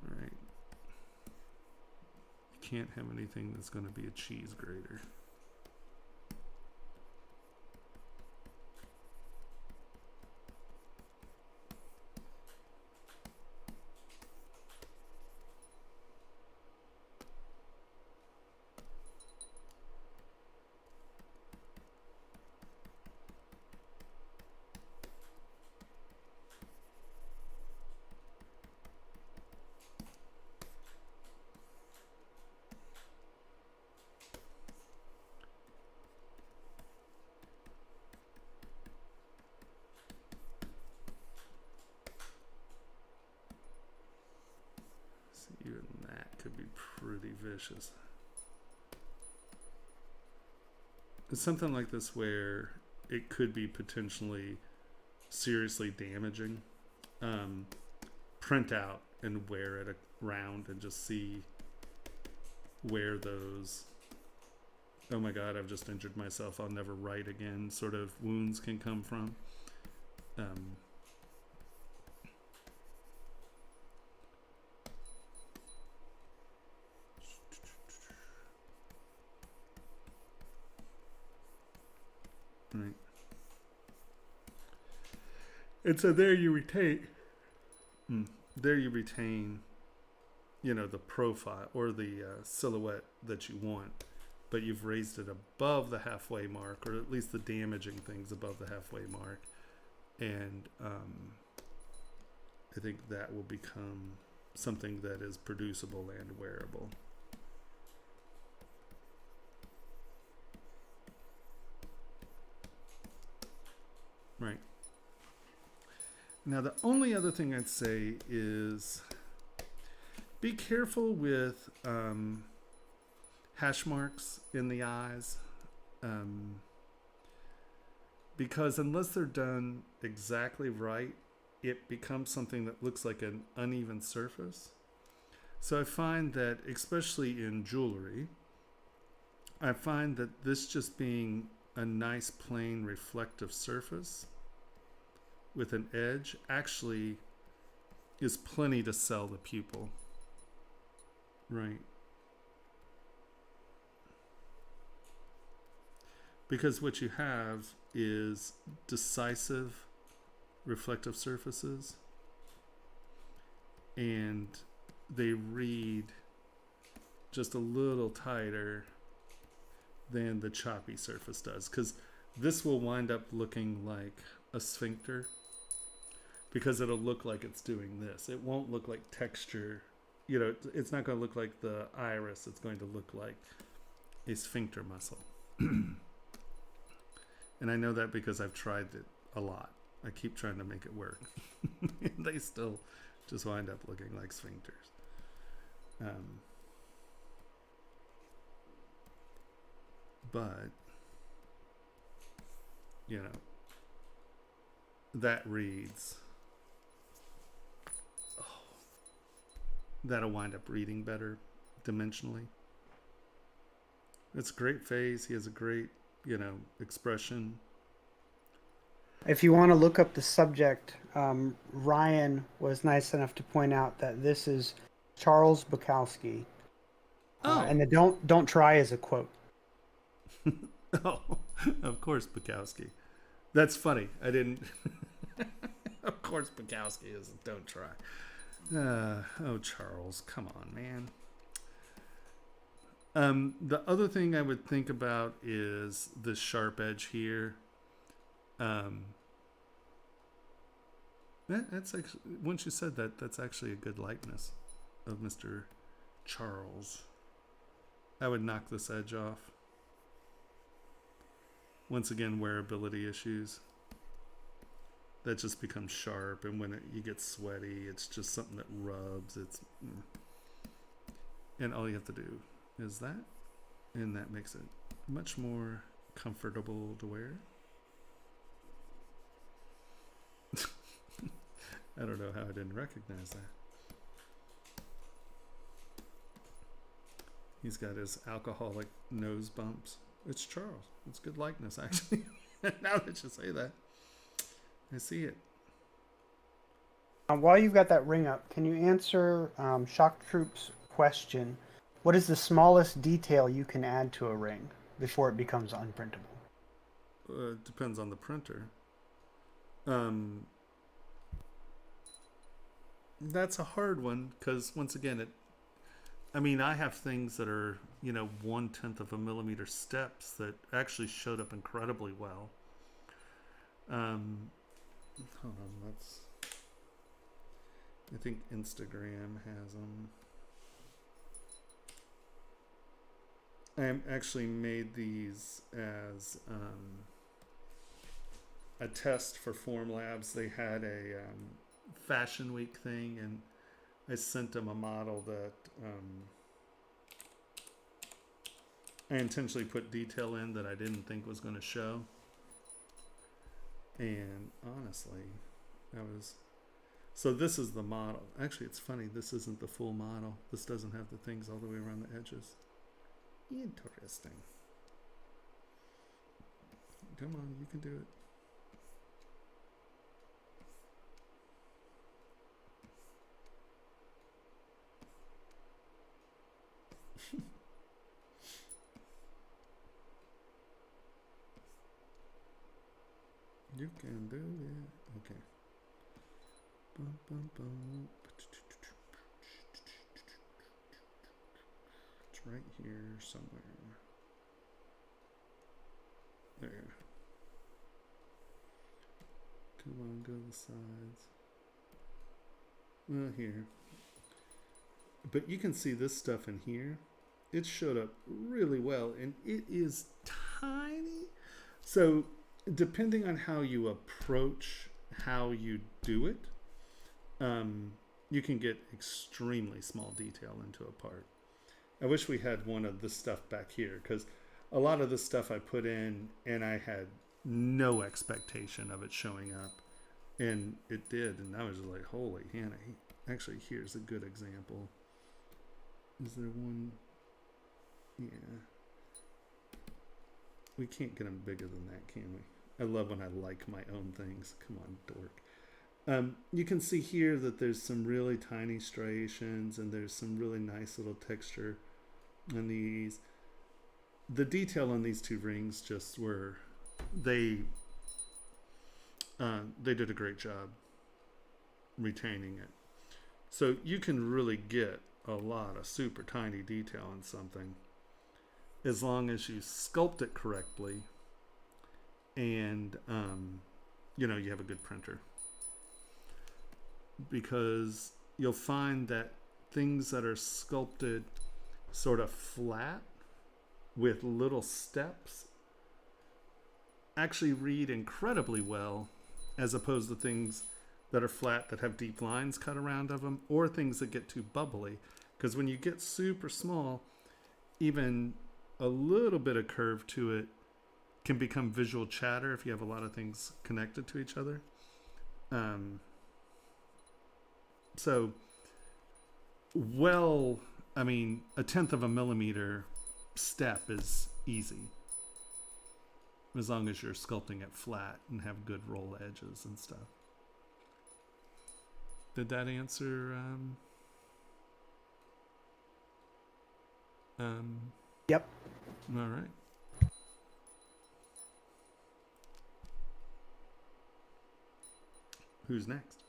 All right. You can't have anything that's going to be a cheese grater. Even that could be pretty vicious. It's something like this where it could be potentially seriously damaging. Print out and wear it around and just see where those, oh my God, I've just injured myself, I'll never write again, sort of wounds can come from. Right. And so there you retain, you know, the profile or the silhouette that you want, but you've raised it above the halfway mark, or at least the damaging things above the halfway mark. And I think that will become something that is producible and wearable. Right. Now, the only other thing I'd say is be careful with hash marks in the eyes, because unless they're done exactly right, it becomes something that looks like an uneven surface. So I find that, especially in jewelry, I find that this just being a nice plain reflective surface with an edge actually is plenty to sell the pupil. Right. Because what you have is decisive reflective surfaces, and they read just a little tighter than the choppy surface does, because this will wind up looking like a sphincter, because it'll look like it's doing this. It won't look like texture. You know, it's not going to look like the iris. It's going to look like a sphincter muscle. And I know that because I've tried it a lot. I keep trying to make it work. And they still just wind up looking like sphincters. But, you know, that reads, that'll wind up reading better dimensionally. It's a great face. He has a great, you know, expression. If you want to look up the subject, Ryan was nice enough to point out that this is Charles Bukowski. And the don't try is a quote. Oh, of course, Bukowski. That's funny. I didn't. Of course, Bukowski is don't try. Oh, Charles, come on, man. The other thing I would think about is the sharp edge here. That's actually, once you said that, that's actually a good likeness of Mr. Charles. I would knock this edge off. Once again, wearability issues. That just becomes sharp, and when you get sweaty, it's just something that rubs. And all you have to do is that, and that makes it much more comfortable to wear. I don't know how I didn't recognize that. He's got his alcoholic nose bumps. It's Charles. It's good likeness, actually. Now that you say that, I see it. While you've got that ring up, can you answer Shock Troop's question? What is the smallest detail you can add to a ring before it becomes unprintable? It depends on the printer. That's a hard one, because once again, I have things that are, 1/10 of a millimeter steps that actually showed up incredibly well. Hold on, I think Instagram has them. I actually made these as a test for Formlabs. They had a Fashion Week thing, and I sent them a model that I intentionally put detail in that I didn't think was going to show. And honestly, so this is the model. Actually, it's funny, this isn't the full model. This doesn't have the things all the way around the edges. Interesting. Come on, you can do it. You can do it. Okay. Bum, bum, bum. It's right here somewhere. There. Come on, go to the sides. Well, here. But you can see this stuff in here. It showed up really well, and it is tiny. So depending on how you approach how you do it, you can get extremely small detail into a part. I wish we had one of this stuff back here, because a lot of this stuff I put in and I had no expectation of it showing up, and it did, and I was just like, holy Hannah. Actually, here's a good example. Is there one? Yeah. We can't get them bigger than that, can we? I love when I like my own things. Come on, dork. You can see here that there's some really tiny striations, and there's some really nice little texture on these. the detail on these two rings just were, they did a great job retaining it. So you can really get a lot of super tiny detail in something as long as you sculpt it correctly and you know, you have a good printer, because you'll find that things that are sculpted sort of flat with little steps actually read incredibly well, as opposed to things that are flat that have deep lines cut around of them, or things that get too bubbly. Because when you get super small, even a little bit of curve to it can become visual chatter if you have a lot of things connected to each other. So, well, I mean, 1/10 of a millimeter step is easy, as long as you're sculpting it flat and have good roll edges and stuff. Did that answer? Yep. All right. Who's next?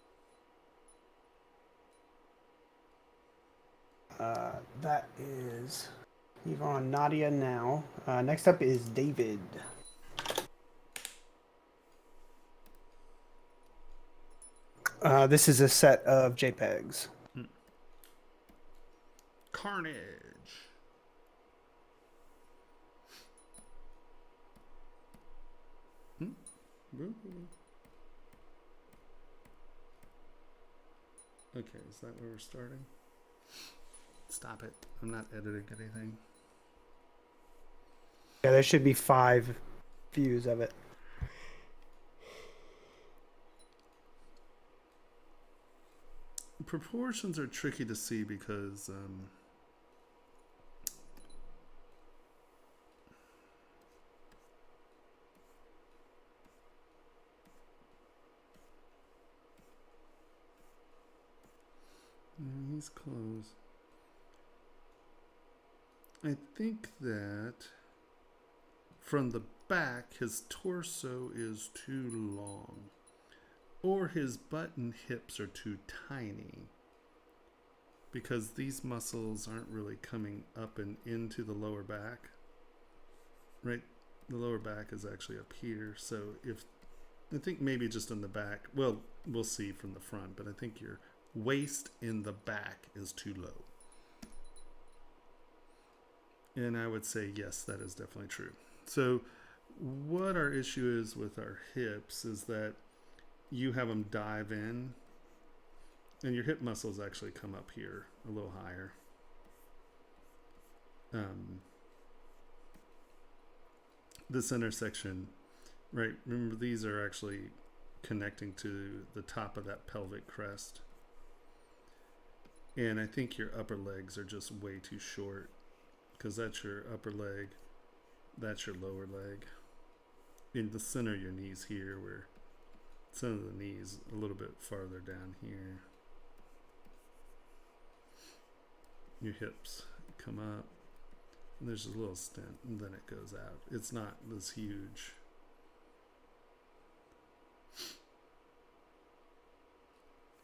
That is Yvonne, Nadia now. Next up is David. This is a set of JPEGs. Carnage. Okay, is that where we're starting? Stop it. I'm not editing anything. Yeah, there should be 5 views of it. Proportions are tricky to see because he's close. I think that from the back, his torso is too long, or his butt and hips are too tiny, because these muscles aren't really coming up and into the lower back. Right? The lower back is actually up here. So if, I think maybe just in the back, well, we'll see from the front, but I think your waist in the back is too low. And I would say, yes, that is definitely true. So what our issue is with our hips is that you have them dive in, and your hip muscles actually come up here a little higher. This intersection, right? Remember, these are actually connecting to the top of that pelvic crest. And I think your upper legs are just way too short, because that's your upper leg, that's your lower leg. In the center of your knees here, where center of the knees a little bit farther down here. Your hips come up, and there's a little stent, and then it goes out. It's not this huge.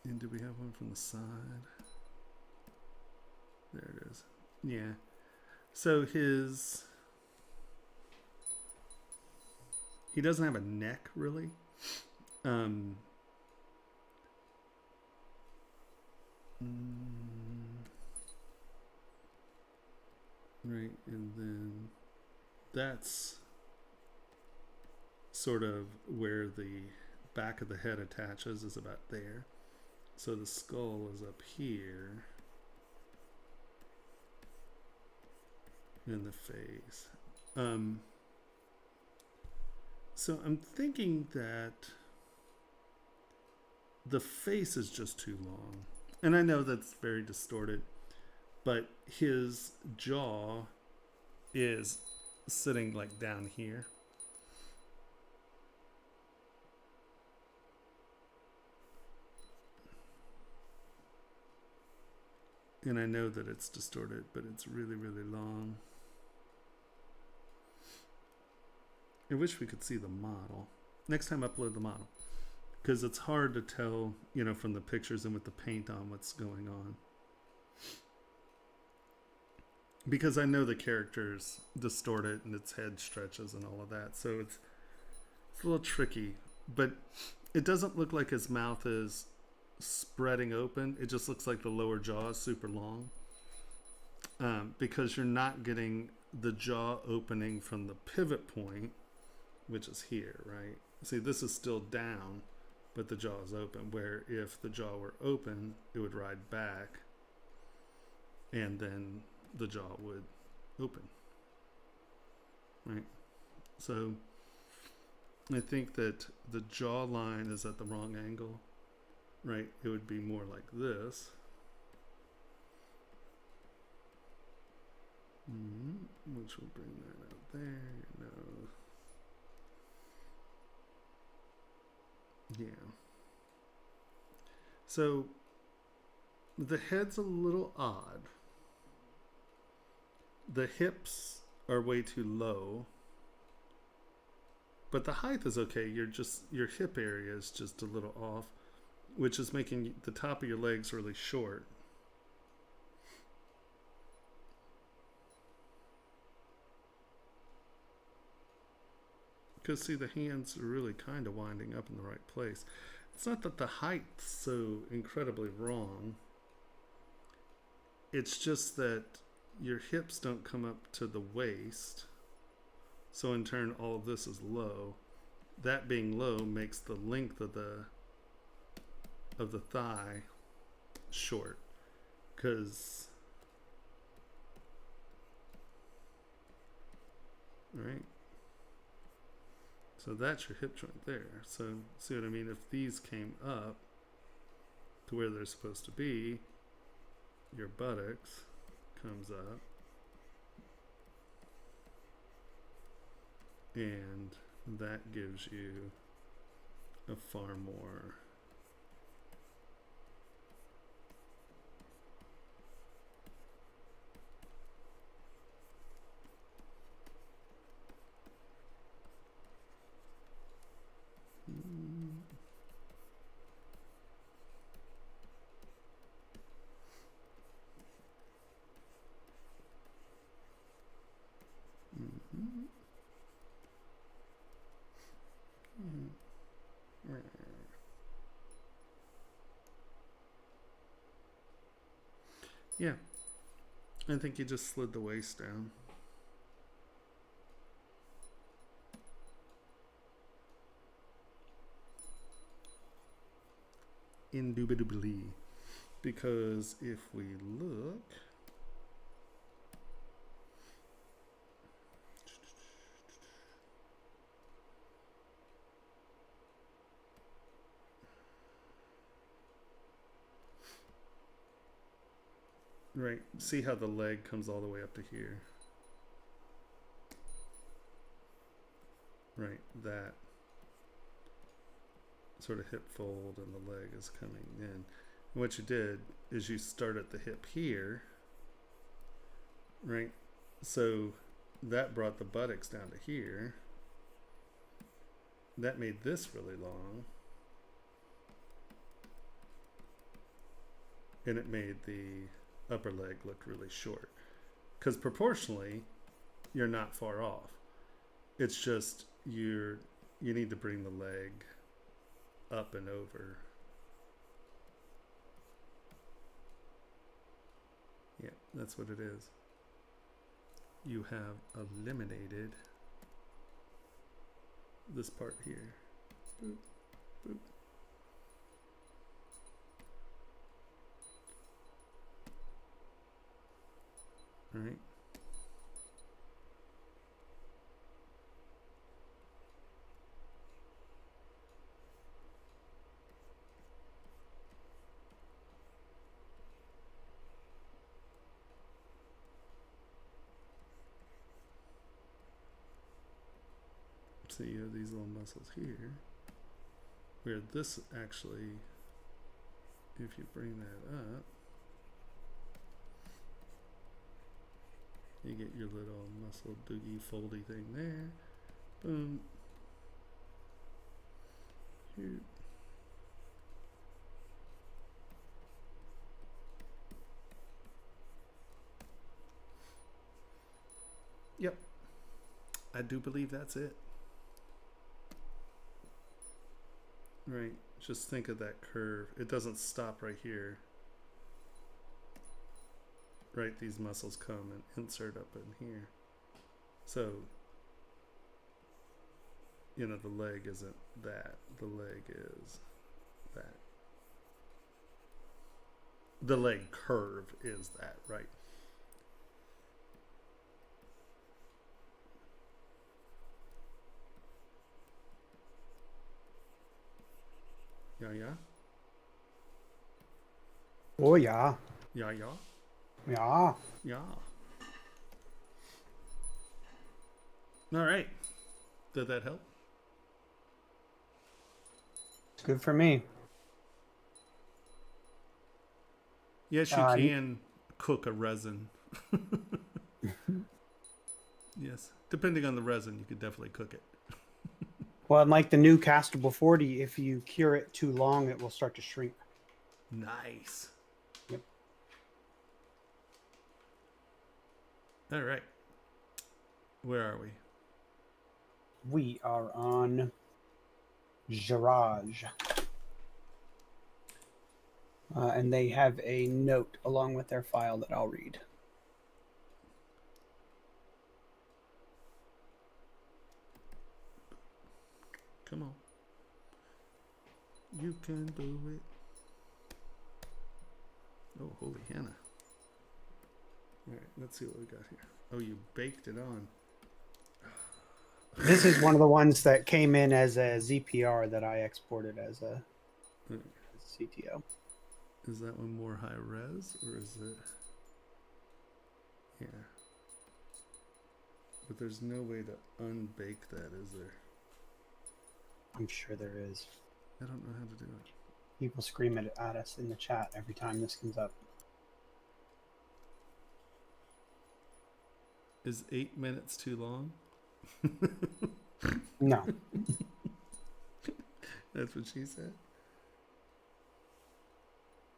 And do we have one from the side? There it is. Yeah. So he doesn't have a neck really. Right, and then that's sort of where the back of the head attaches, is about there. So the skull is up here. In the face. So I'm thinking that the face is just too long. And I know that's very distorted, but his jaw is sitting like down here. And I know that it's distorted, but it's really, really long. I wish we could see the model. Next time, upload the model. Because it's hard to tell, you know, from the pictures and with the paint on what's going on. Because I know the character's distorted and its head stretches and all of that. So it's a little tricky. But it doesn't look like his mouth is spreading open. It just looks like the lower jaw is super long. Because you're not getting the jaw opening from the pivot point, which is here, right? See, this is still down, but the jaw is open. Where if the jaw were open, it would ride back, and then the jaw would open, right? So I think that the jawline is at the wrong angle, right? It would be more like this. Which will bring that out there. No. Yeah. So the head's a little odd. The hips are way too low. But the height is okay. Your hip area is just a little off, which is making the top of your legs really short. Because see, the hands are really kind of winding up in the right place. It's not that the height's so incredibly wrong. It's just that your hips don't come up to the waist. So in turn, all of this is low. That being low makes the length of the thigh short. Because, right? So that's your hip joint there. So see what I mean? If these came up to where they're supposed to be, your buttocks comes up. And that gives you a far more yeah, I think you just slid the waist down. Indubitably. Because if we look, right, see how the leg comes all the way up to here? Right, that sort of hip fold and the leg is coming in. And what you did is you start at the hip here, right? So that brought the buttocks down to here. That made this really long. And it made the upper leg look really short. Because proportionally, you're not far off. It's just you need to bring the leg up and over. Yeah, that's what it is. You have eliminated this part here. Boop, boop. All right. So you have these little muscles here, where this actually, if you bring that up, you get your little muscle doogie foldy thing there, Boom. Here. Yep. I do believe that's it. Right. Just think of that curve. It doesn't stop right here. Right, these muscles come and insert up in here. So, you know, the leg isn't that. The leg is that. The leg curve is that, right? Yeah, yeah. Oh yeah. Yeah, yeah. Yeah. Yeah. All right. Did that help? It's good for me. Yes, you can cook a resin. Yes. Depending on the resin, you could definitely cook it. Well, unlike the new castable 40, if you cure it too long, it will start to shrink. Nice. Yep. All right. Where are we? We are on Garage. And they have a note along with their file that I'll read. Come on. You can do it. Oh, holy Hannah. All right, let's see what we got here. Oh, you baked it on. This is one of the ones that came in as a ZPR that I exported as a CTO. Is that one more high res or is it? Yeah. But there's no way to unbake that, is there? I'm sure there is. I don't know how to do it. People scream it at us in the chat every time this comes up. Is 8 minutes too long? No. That's what she said.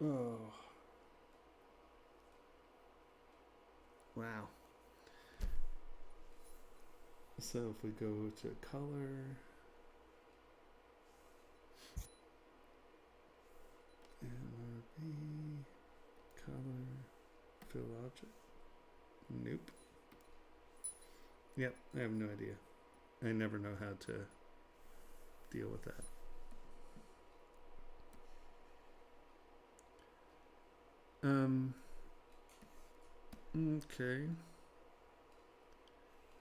Oh. Wow. So if we go to color, MRB, color, fill object. Nope. Yep, I have no idea. I never know how to deal with that. Okay.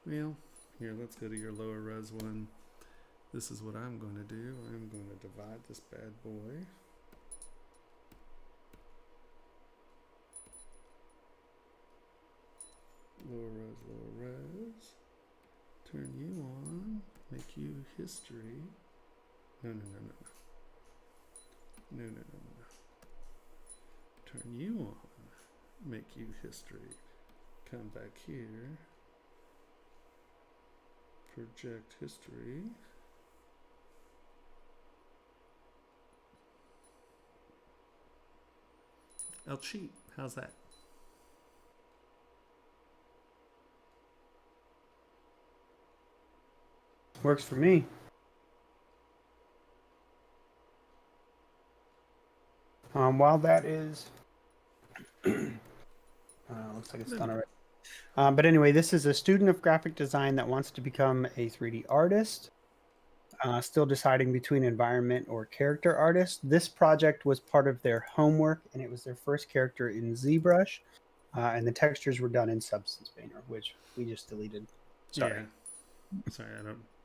Well, here, let's go to your lower res one. This is what I'm going to do. I'm going to divide this bad boy. Lower res. Turn you on. Make you history. No. Turn you on. Make you history. Come back here. Project history. I'll cheat. How's that? Works for me. While that is... looks like it's done already. But anyway, this is a student of graphic design that wants to become a 3D artist. Still deciding between environment or character artist. This project was part of their homework, and it was their first character in ZBrush. And the textures were done in Substance Painter, which we just deleted. Sorry. Yeah. Sorry,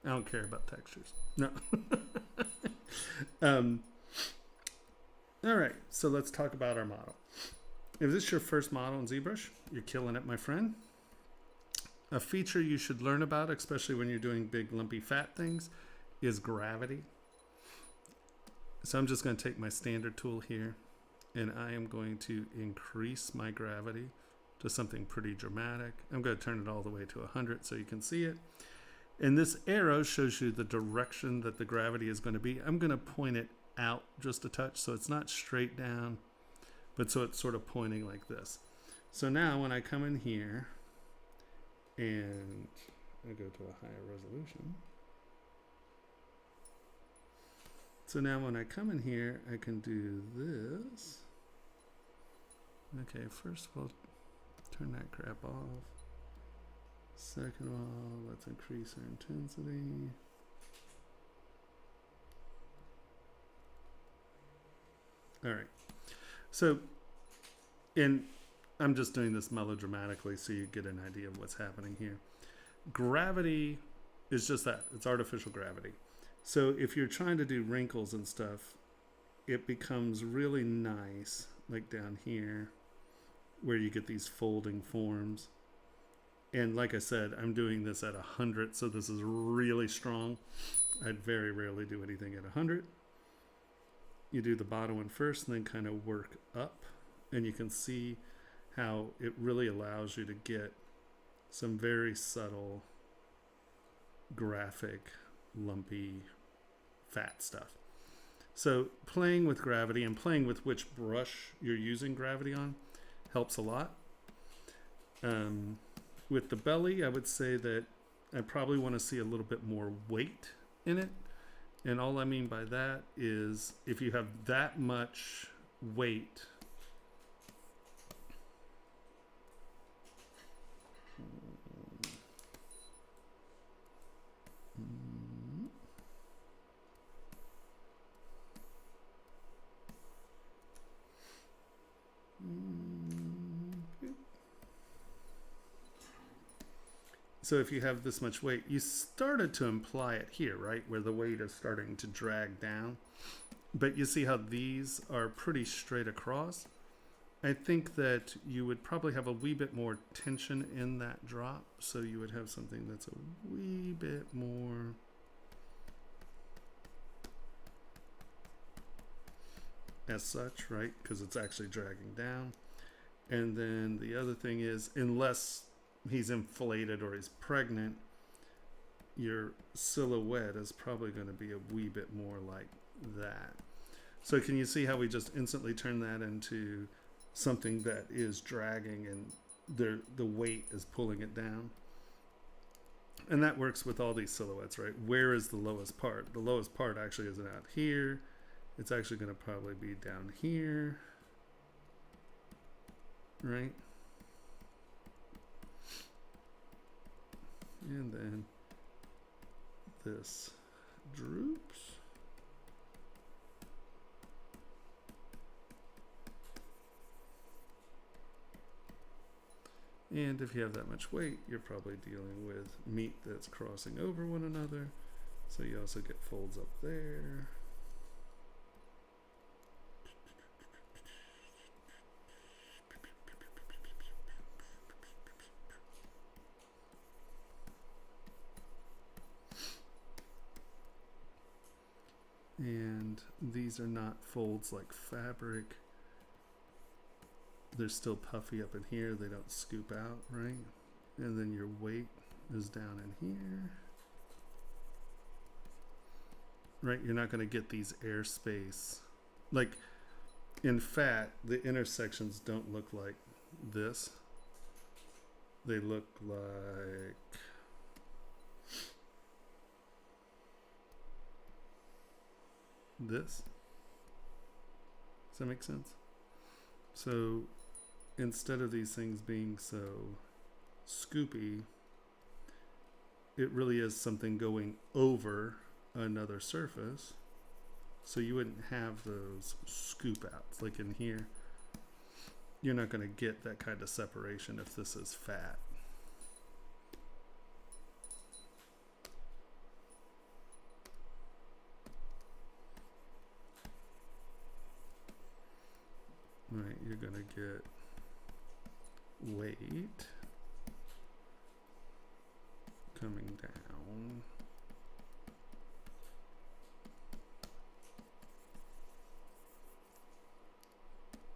I don't care about textures. No. All right, so let's talk about our model. If this is your first model in ZBrush, you're killing it, my friend. A feature you should learn about, especially when you're doing big, lumpy, fat things, is gravity. So I'm just going to take my standard tool here, and I am going to increase my gravity to something pretty dramatic. I'm going to turn it all the way to 100 so you can see it. And this arrow shows you the direction that the gravity is going to be. I'm going to point it out just a touch so it's not straight down, but so it's sort of pointing like this. So now when I come in here and I go to a higher resolution. So now when I come in here, I can do this. Okay, first of all, turn that crap off. Second of all, let's increase our intensity. All right. So, and I'm just doing this melodramatically so you get an idea of what's happening here. Gravity is just that. It's artificial gravity. So if you're trying to do wrinkles and stuff, it becomes really nice, like down here, where you get these folding forms. And like I said, I'm doing this at 100, so this is really strong. I'd very rarely do anything at 100. You do the bottom one first and then kind of work up, and you can see how it really allows you to get some very subtle, graphic, lumpy, fat stuff. So playing with gravity and playing with which brush you're using gravity on helps a lot. With the belly, I would say that I probably want to see a little bit more weight in it. And all I mean by that is if you have that much weight, so if you have this much weight, you started to imply it here, right? Where the weight is starting to drag down. But you see how these are pretty straight across? I think that you would probably have a wee bit more tension in that drop. So you would have something that's a wee bit more as such, right? Because it's actually dragging down. And then the other thing is, unless he's inflated or he's pregnant, your silhouette is probably going to be a wee bit more like that. So can you see how we just instantly turn that into something that is dragging and the weight is pulling it down? And that works with all these silhouettes, right? Where is the lowest part? The lowest part actually isn't out here. It's actually going to probably be down here, right? And then this droops. And if you have that much weight, you're probably dealing with meat that's crossing over one another. So you also get folds up there. And these are not folds like fabric. They're still puffy up in here. They don't scoop out, right? And then your weight is down in here. Right? You're not going to get these airspace. Like in fat, the intersections don't look like this. They look like this. Does that make sense? So instead of these things being so scoopy, it really is something going over another surface. So you wouldn't have those scoop outs like in here. You're not going to get that kind of separation if this is fat. Right, you're going to get weight coming down.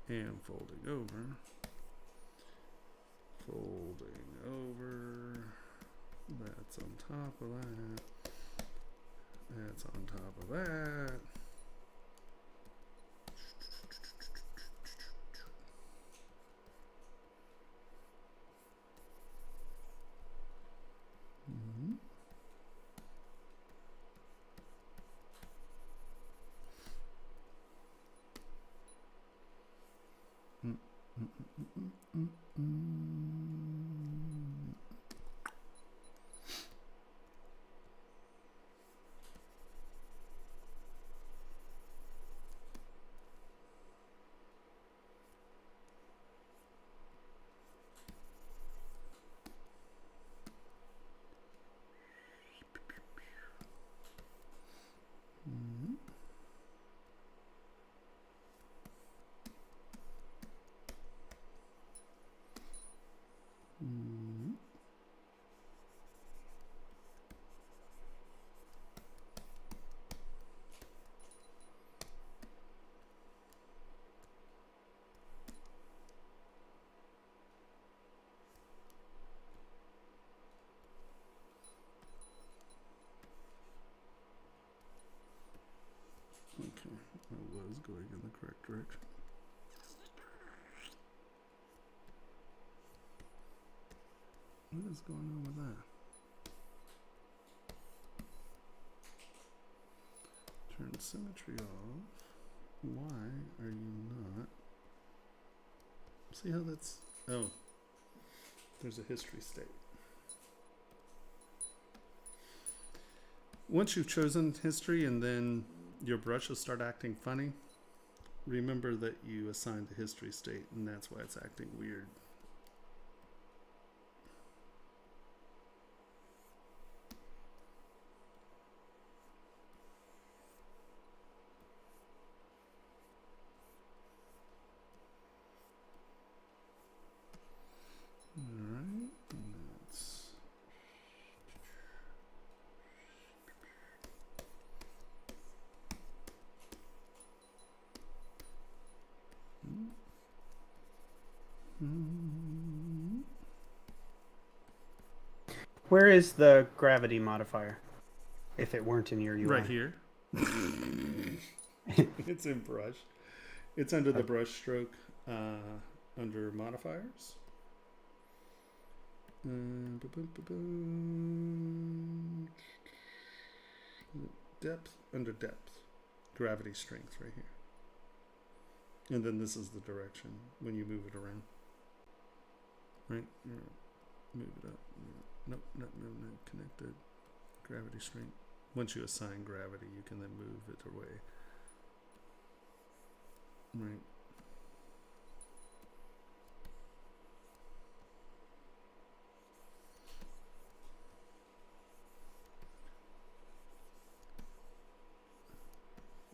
And folding over. Folding over. That's on top of that. That's on top of that. Mhm. Mm, mm, mm, mm, mm, mm. Mhm. Mhm. Okay, I was going in the correct direction. What is going on with that? Turn symmetry off. Why are you not? See how that's... Oh, there's a history state. Once you've chosen history and then your brush will start acting funny, remember that you assigned a history state and that's why it's acting weird. Alright, that's... Mm-hmm. Where is the gravity modifier? If it weren't in your UI. Right here. It's in brush. It's under the brush stroke, under modifiers. Depth, under depth. Gravity strength right here. And then this is the direction when you move it around. Right? Move it up. Nope, not connected. Gravity strength. Once you assign gravity, you can then move it away. Right.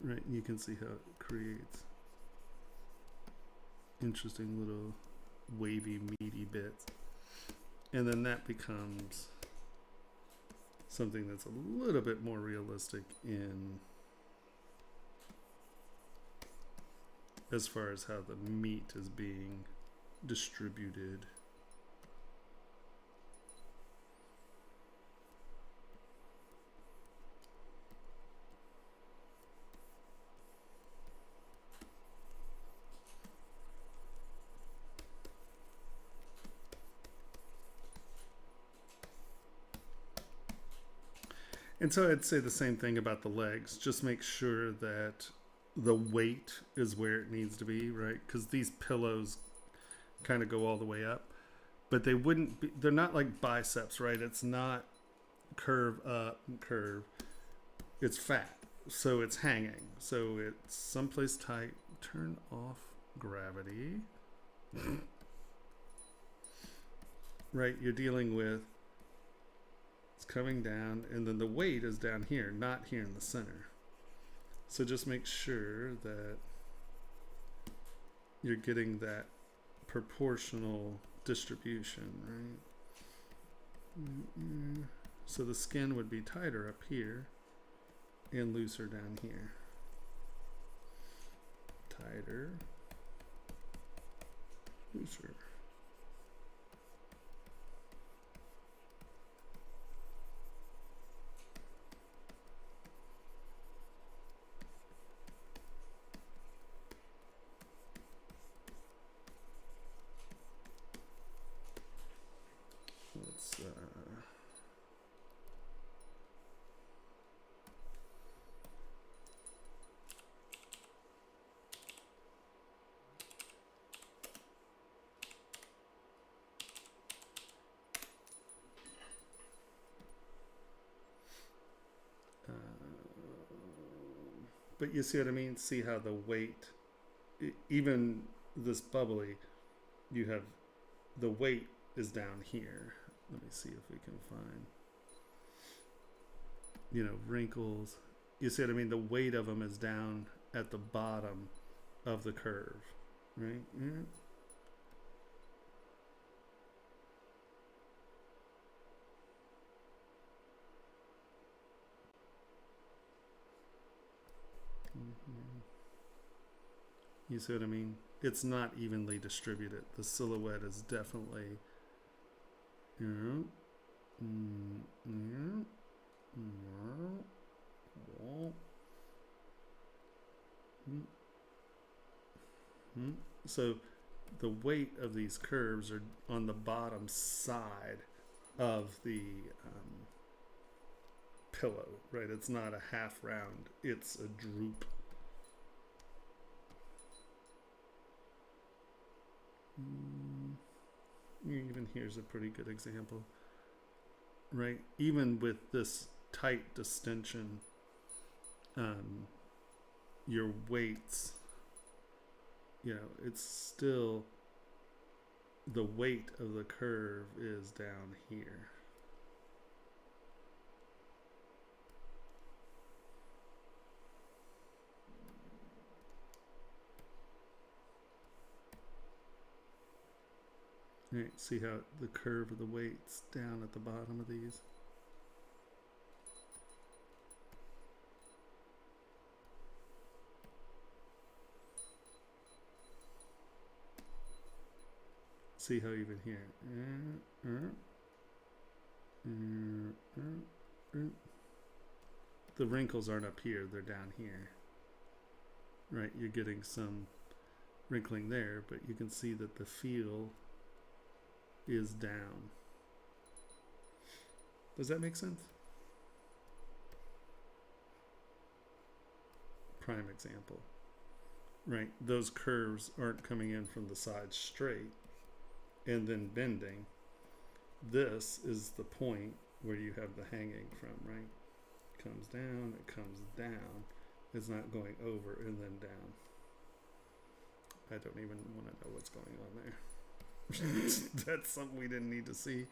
Right, you can see how it creates interesting little wavy, meaty bits. And then that becomes something that's a little bit more realistic in as far as how the meat is being distributed. And so I'd say the same thing about the legs. Just make sure that the weight is where it needs to be, right? Because these pillows kind of go all the way up, but they wouldn't be, they're not like biceps, right? It's not curve up, curve. It's fat, so it's hanging. So it's someplace tight. Turn off gravity. Right, you're dealing with coming down, and then the weight is down here, not here in the center. So just make sure that you're getting that proportional distribution, right? So the skin would be tighter up here and looser down here. Tighter, looser. But you see what I mean? See how the weight, even this bubbly, you have the weight is down here. Let me see if we can find, wrinkles. You see what I mean? The weight of them is down at the bottom of the curve, right? Yeah. You see what I mean? It's not evenly distributed. The silhouette is definitely, so the weight of these curves are on the bottom side of the pillow, right? It's not a half round, it's a droop. Even here's a pretty good example, right? Even with this tight distension, your weights, it's still, the weight of the curve is down here. Right, see how the curve of the weight's down at the bottom of these? See how even here, the wrinkles aren't up here, they're down here. Right, you're getting some wrinkling there, but you can see that the feel is down. Does that make sense? Prime example. Right, those curves aren't coming in from the side straight and then bending. This is the point where you have the hanging from, right? It comes down, it comes down. It's not going over and then down. I don't even want to know what's going on there. That's something we didn't need to see.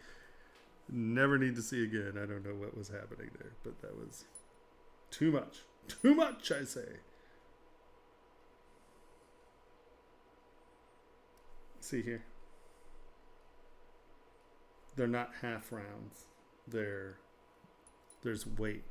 Never need to see again. I don't know what was happening there, but that was too much. Too much, I say. See here? They're not half rounds. There's weight.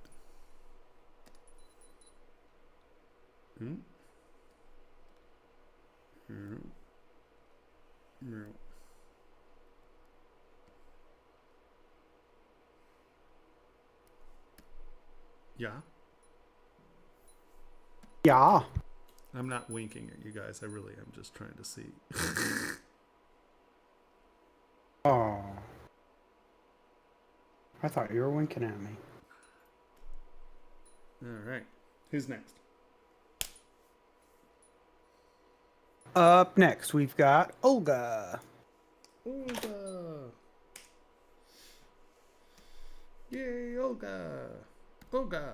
Yeah. Yeah. I'm not winking at you guys. I really am just trying to see. Oh. I thought you were winking at me. All right. Who's next? Up next, we've got Olga. Olga. Yay, Olga. Olga.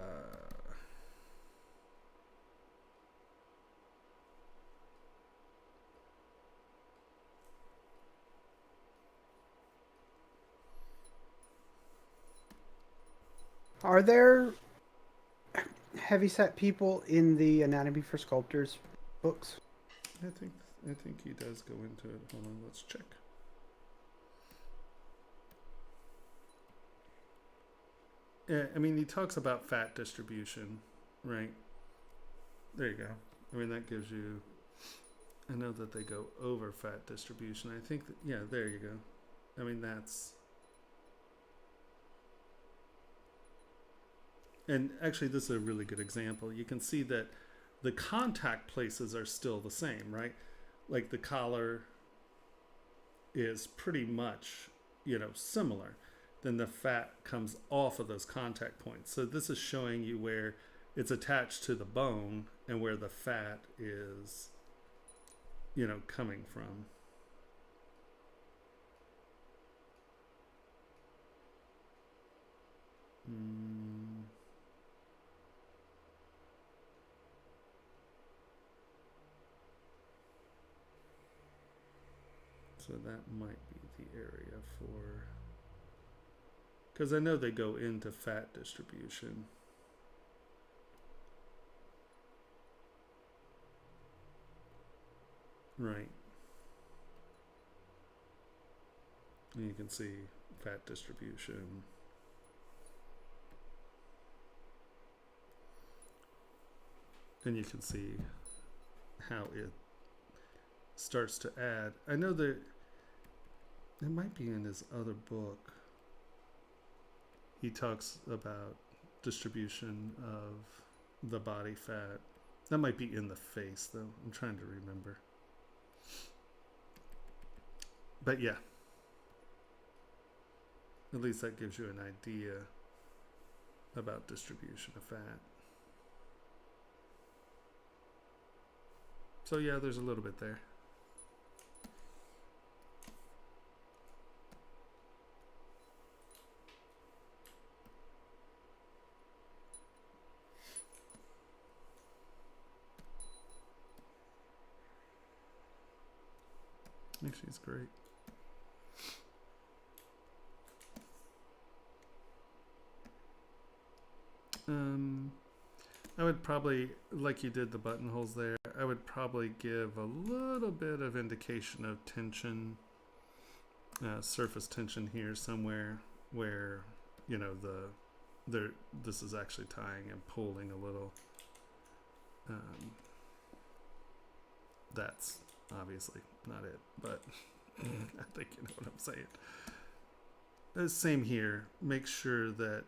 Are there heavyset people in the Anatomy for Sculptors books? I think he does go into it. Hold on, let's check. Yeah, I mean, he talks about fat distribution, right? There you go. I mean, that gives you, I know that they go over fat distribution. I think, that, yeah, there you go. I mean, that's, and actually this is a really good example. You can see that the contact places are still the same, right? Like the collar is pretty much, similar. Then the fat comes off of those contact points. So this is showing you where it's attached to the bone and where the fat is, coming from. So that might be the area for, because I know they go into fat distribution. Right. And you can see fat distribution. And you can see how it starts to add. I know that it might be in his other book. He talks about distribution of the body fat. That might be in the face, though. I'm trying to remember. But yeah. At least that gives you an idea about distribution of fat. So yeah, there's a little bit there. Actually, it's great. I would probably, like you did the buttonholes there, I would probably give a little bit of indication of tension, surface tension here somewhere where, you know, this is actually tying and pulling a little. That's obviously not it, but I think you know what I'm saying. Same here. Make sure that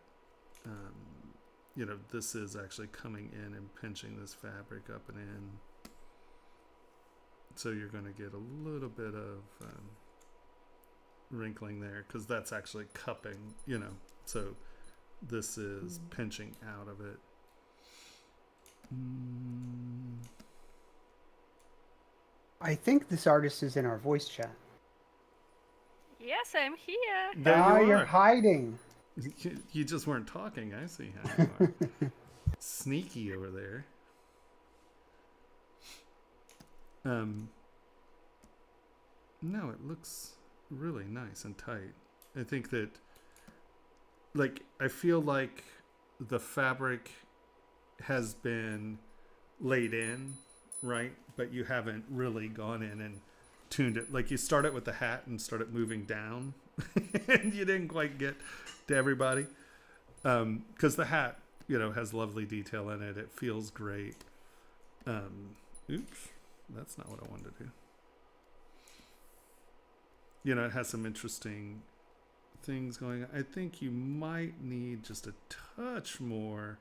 you know, this is actually coming in and pinching this fabric up and in. So you're going to get a little bit of wrinkling there, because that's actually cupping, you know. So this is pinching out of it. I think this artist is in our voice chat. Yes, I'm here. There you You're are. hiding. You just weren't talking. I see how you are. Sneaky over there. No, it looks really nice and tight. I think that, like, I feel like the fabric has been laid in, right? But you haven't really gone in and tuned it. Like, you start it with the hat and start it moving down, and you didn't quite get to everybody. Because the hat, you know, has lovely detail in it. It feels great. Oops, that's not what I wanted to do. You know, it has some interesting things going on. I think you might need just a touch more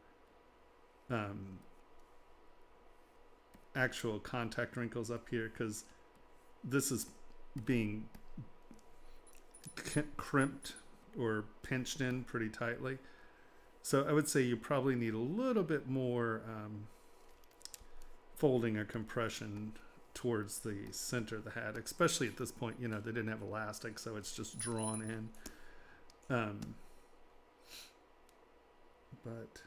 actual contact wrinkles up here, because this is being crimped or pinched in pretty tightly. So I would say you probably need a little bit more folding or compression towards the center of the hat, especially at this point. You know, they didn't have elastic, so it's just drawn in. But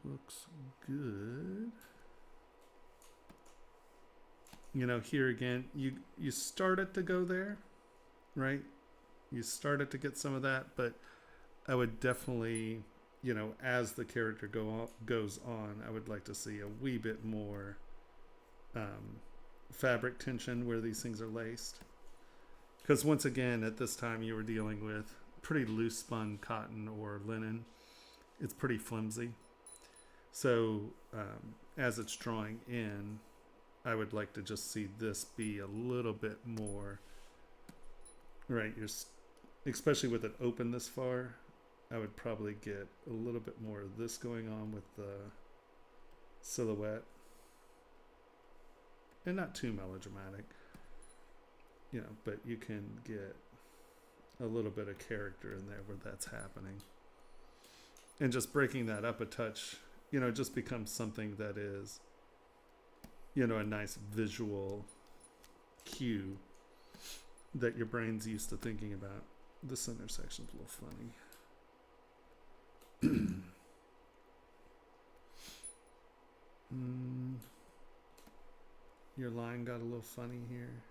looks good. You know, here again, you started to go there, right? You started to get some of that, but I would definitely, you know, as the character goes on, I would like to see a wee bit more fabric tension where these things are laced. Because once again, at this time, you were dealing with pretty loose spun cotton or linen. It's pretty flimsy. So as it's drawing in, I would like to just see this be a little bit more, right? Especially with it open this far, I would probably get a little bit more of this going on with the silhouette. And not too melodramatic, you know, but you can get a little bit of character in there where that's happening. And just breaking that up a touch, you know, just becomes something that is, you know, a nice visual cue that your brain's used to thinking about. The center section's a little funny. your line got a little funny here.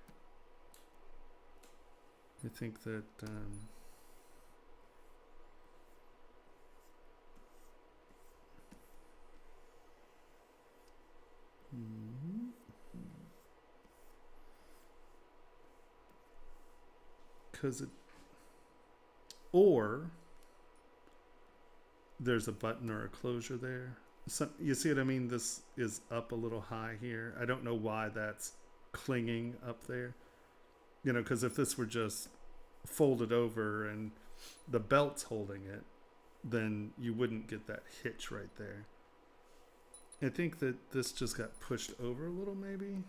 I think that because it, or there's a button or a closure there. So, you see what I mean? This is up a little high here. I don't know why that's clinging up there. You know, because if this were just folded over and the belt's holding it, then you wouldn't get that hitch right there. I think that this just got pushed over a little, maybe.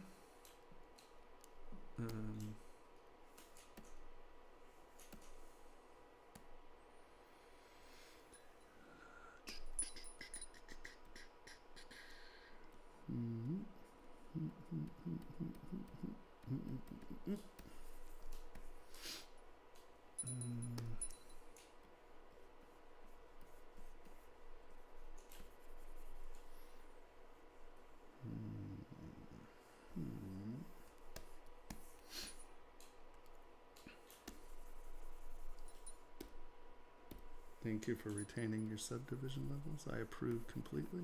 Thank you for retaining your subdivision levels. I approve completely.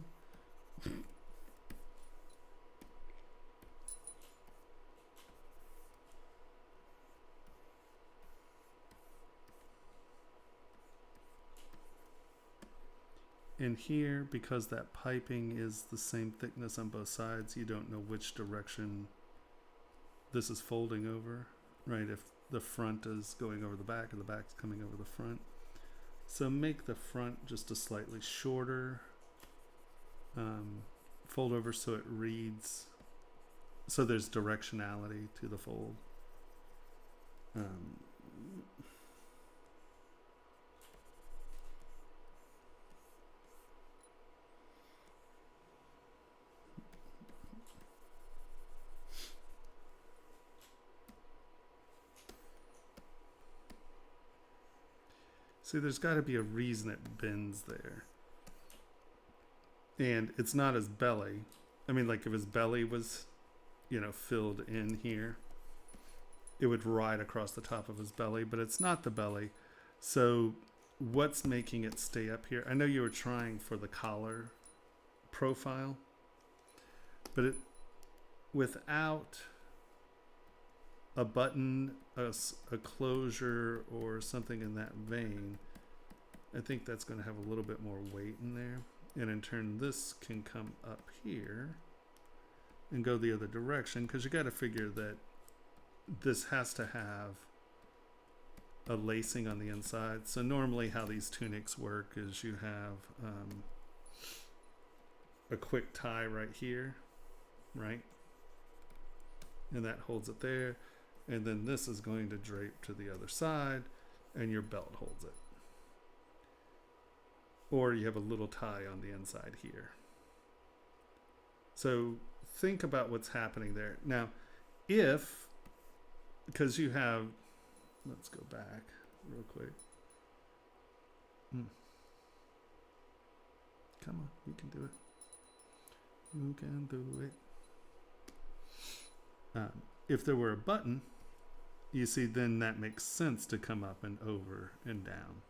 And here, because that piping is the same thickness on both sides, you don't know which direction this is folding over, right? If the front is going over the back and the back's coming over the front. So make the front just a slightly shorter fold over so it reads, so there's directionality to the fold. See, there's got to be a reason it bends there. And it's not his belly. I mean, like if his belly was, you know, filled in here, it would ride across the top of his belly, but it's not the belly. So what's making it stay up here? I know you were trying for the collar profile, but it, without a button, a closure, or something in that vein, I think that's going to have a little bit more weight in there. And in turn, this can come up here and go the other direction, because you got to figure that this has to have a lacing on the inside. So normally how these tunics work is you have a quick tie right here, right? And that holds it there. And then this is going to drape to the other side, and your belt holds it. Or you have a little tie on the inside here. So think about what's happening there. Now, if, because you have, let's go back real quick. Come on, you can do it. You can do it. If there were a button, you see, then that makes sense to come up and over and down,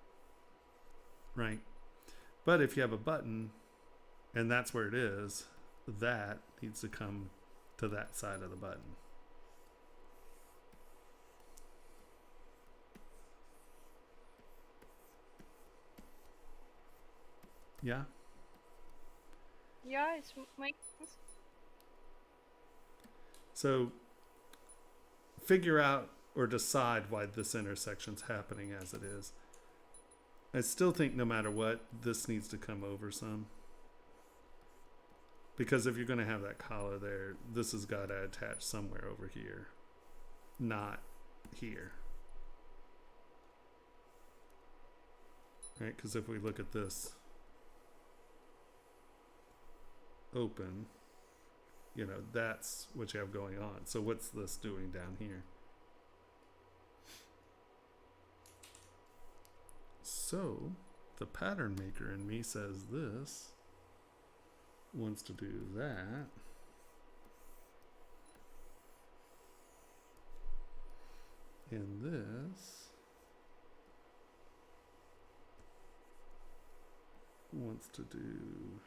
right? But if you have a button and that's where it is, that needs to come to that side of the button. Yeah? Yeah, it's makes sense. So figure out or decide why this intersection's happening as it is. I still think no matter what, this needs to come over some. Because if you're going to have that collar there, this has got to attach somewhere over here, not here. Right? Because if we look at this open, you know, that's what you have going on. So what's this doing down here? So the pattern maker in me says this wants to do that. wants to do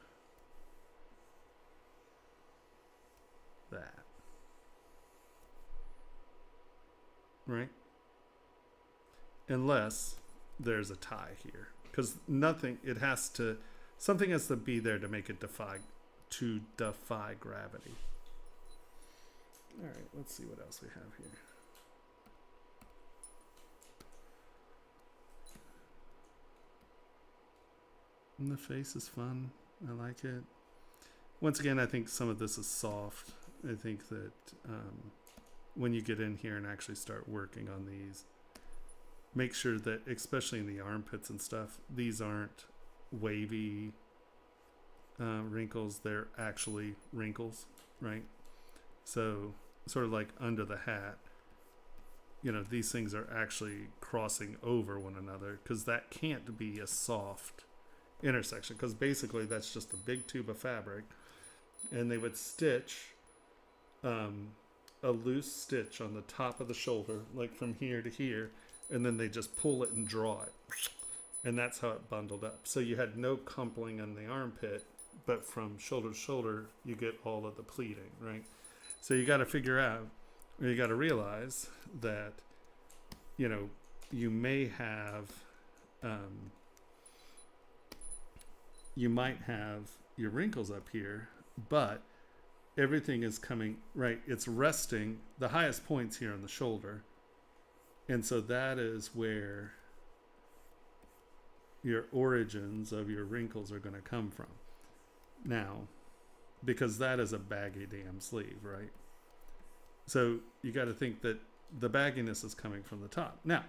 that. Right? Unless there's a tie here. Because something has to be there to make it defy gravity. All right, let's see what else we have here. And the face is fun. I like it. Once again, I think some of this is soft. I think that when you get in here and actually start working on these, make sure that, especially in the armpits and stuff, these aren't wavy wrinkles. They're actually wrinkles, right? So sort of like under the hat, these things are actually crossing over one another, because that can't be a soft intersection, because basically that's just a big tube of fabric, and they would stitch a loose stitch on the top of the shoulder, like from here to here, and then they just pull it and draw it, and that's how it bundled up. So you had no coupling on the armpit, but from shoulder to shoulder you get all of the pleating, right? So you got to figure out, or you got to realize that you may have you might have your wrinkles up here, but everything is coming right. It's resting, the highest points here on the shoulder, and so that is where your origins of your wrinkles are going to come from. Now, because that is a baggy damn sleeve, right? So you got to think that the bagginess is coming from the top. Now,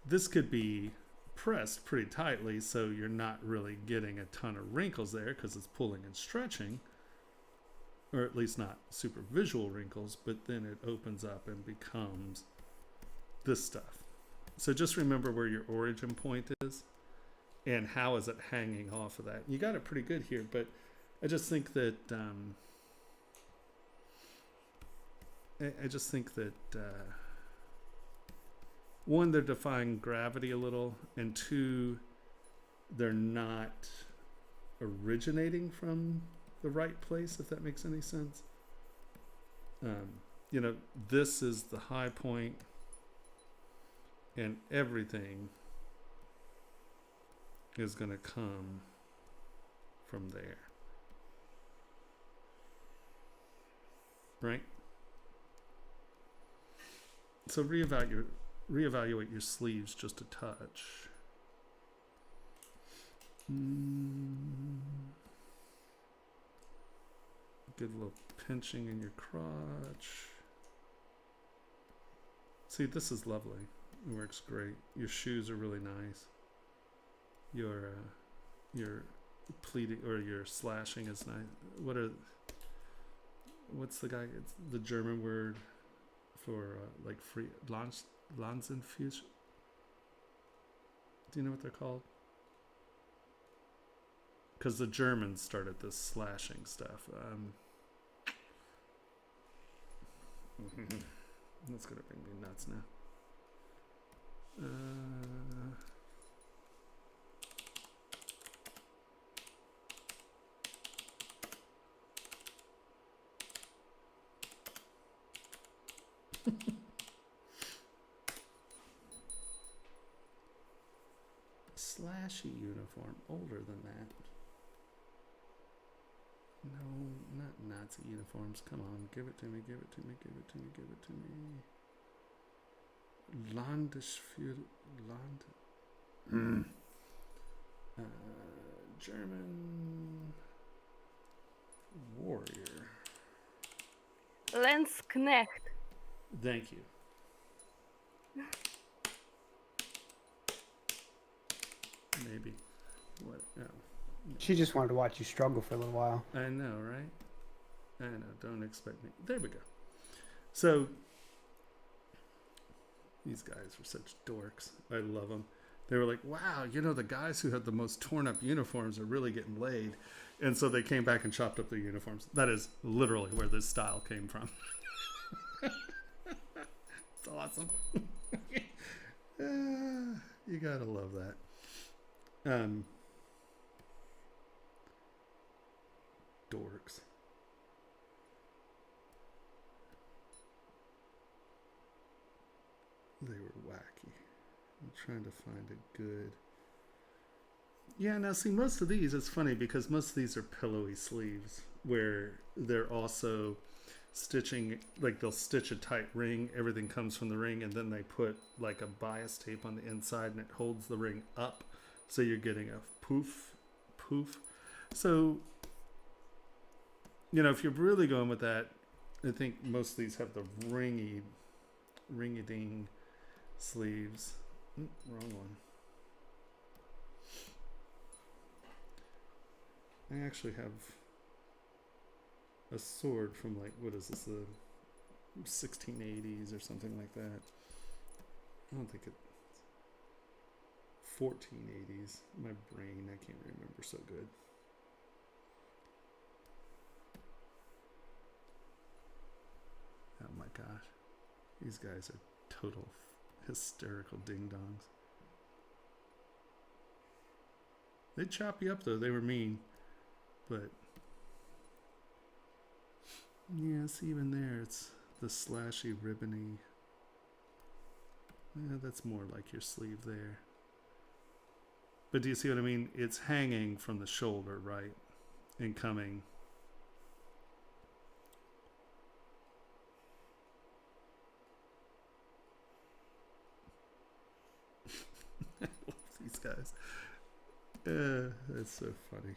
this could be pressed pretty tightly, so you're not really getting a ton of wrinkles there because it's pulling and stretching, or at least not super visual wrinkles, but then it opens up and becomes this stuff. So just remember where your origin point is and how is it hanging off of that. You got it pretty good here, but I just think that one, they're defying gravity a little, and two, they're not originating from the right place, if that makes any sense. This is the high point, and everything is going to come from there. Right? So reevaluate your sleeves just a touch. Good little pinching in your crotch. See, this is lovely. It works great. Your shoes are really nice. Your pleating or your slashing is nice. What's the German word for like free Lanzenfuß? Do you know what they're called? Because the Germans started this slashing stuff. That's gonna bring me nuts now. Slashy uniform, older than that. No, not Nazi uniforms. Come on, give it to me, give it to me, give it to me, give it to me. German warrior. Landsknecht. Thank you. Maybe. What? No. She just wanted to watch you struggle for a little while. I know, right? I know. Don't expect me. There we go. So, these guys were such dorks. I love them. They were like, wow, the guys who had the most torn up uniforms are really getting laid. And so they came back and chopped up their uniforms. That is literally where this style came from. It's awesome. You gotta love that. dorks. They were wacky. I'm trying to find a good. Yeah, now see, most of these, it's funny because most of these are pillowy sleeves where they're also stitching, like they'll stitch a tight ring, everything comes from the ring, and then they put like a bias tape on the inside and it holds the ring up. So you're getting a poof. So, you know, if you're really going with that, I think most of these have the ringy-ding sleeves. Wrong one. I actually have a sword from like, what is this, the 1680s or something like that. I don't think it 1480s. My brain, I can't remember so good. Oh my gosh. These guys are total hysterical ding-dongs. They chop you up though, they were mean. But yes, even there it's the slashy, ribbony. Yeah, that's more like your sleeve there. But do you see what I mean? It's hanging from the shoulder, right? And coming. I love these guys. That's so funny.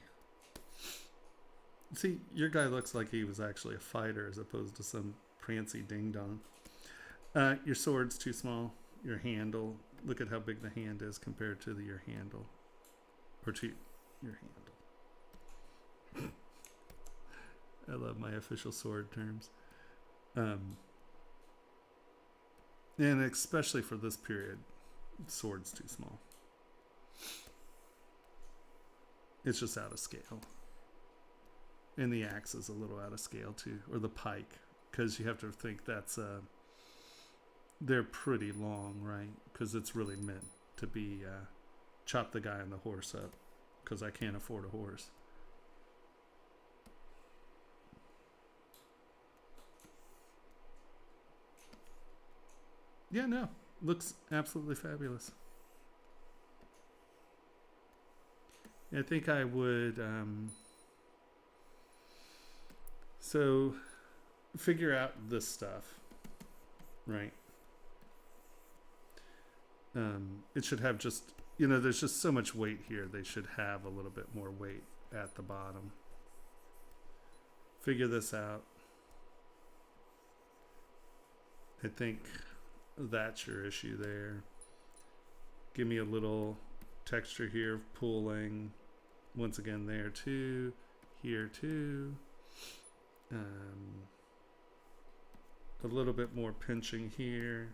See, your guy looks like he was actually a fighter as opposed to some prancy ding-dong. Your sword's too small. Your handle. Look at how big the hand is compared to your handle. Or to your handle. I love my official sword terms. And especially for this period, sword's too small. It's just out of scale. And the axe is a little out of scale too, or the pike, because you have to think that's they're pretty long, right? Because it's really meant to be chop the guy on the horse up, because I can't afford a horse. Yeah, no, looks absolutely fabulous. I think I would so figure out this stuff, right? It should have just, you know, there's just so much weight here. They should have a little bit more weight at the bottom. Figure this out. I think that's your issue there. Give me a little texture here, pulling. Once again there too. Here too. A little bit more pinching here.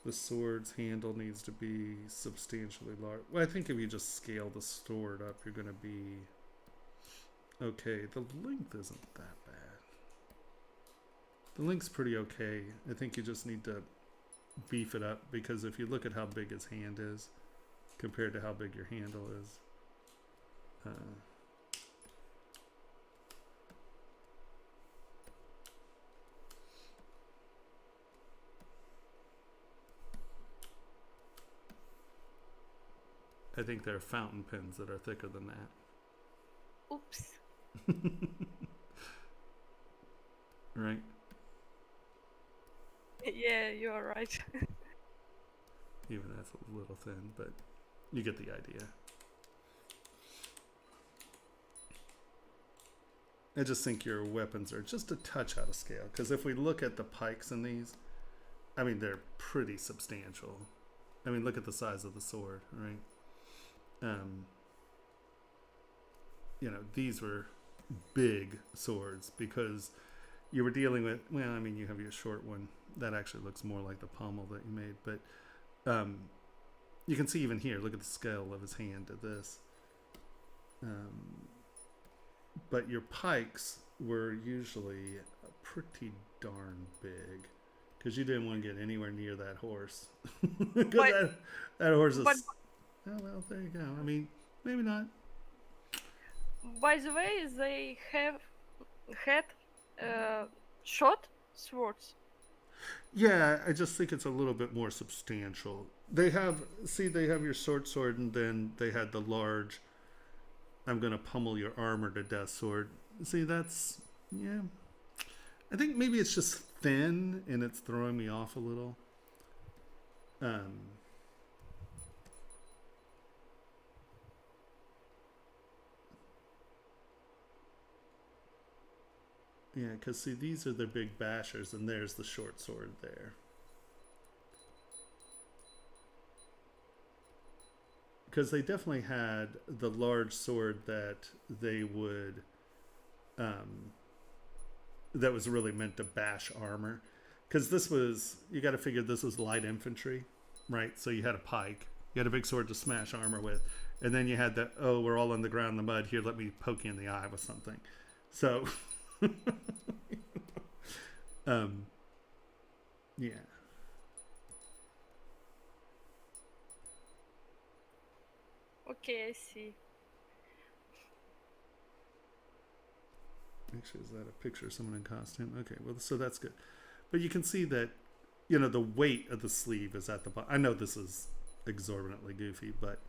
The sword's handle needs to be substantially large. Well, I think if you just scale the sword up, you're going to be okay. The length isn't that bad. The length's pretty okay. I think you just need to beef it up, because if you look at how big his hand is compared to how big your handle is, I think there are fountain pens that are thicker than that. Oops. Right? Yeah, you are right. Even that's a little thin, but you get the idea. I just think your weapons are just a touch out of scale, because if we look at the pikes in these, I mean, they're pretty substantial. I mean, look at the size of the sword, right? You know, these were big swords because you were dealing with, well, I mean, you have your short one. That actually looks more like the pommel that you made, but you can see even here, look at the scale of his hand to this. But your pikes were usually pretty darn big, because you didn't want to get anywhere near that horse. Because that horse is... Oh, well, there you go. I mean, maybe not. By the way, they had short swords. Yeah, I just think it's a little bit more substantial. They have your short sword, and then they had the large, I'm gonna pummel your armor to death sword. See, that's, yeah. I think maybe it's just thin and it's throwing me off a little. Yeah, because see, these are the big bashers, and there's the short sword there. Because they definitely had the large sword that they would, that was really meant to bash armor. Because this was, you got to figure this was light infantry, right? So you had a pike, you had a big sword to smash armor with, and then you had that, oh, we're all on the ground in the mud, here, let me poke you in the eye with something. So, yeah. Okay, I see. Actually, is that a picture of someone in costume? Okay, well, so that's good. But you can see that, you know, the weight of the sleeve is at the bottom. I know this is exorbitantly goofy, but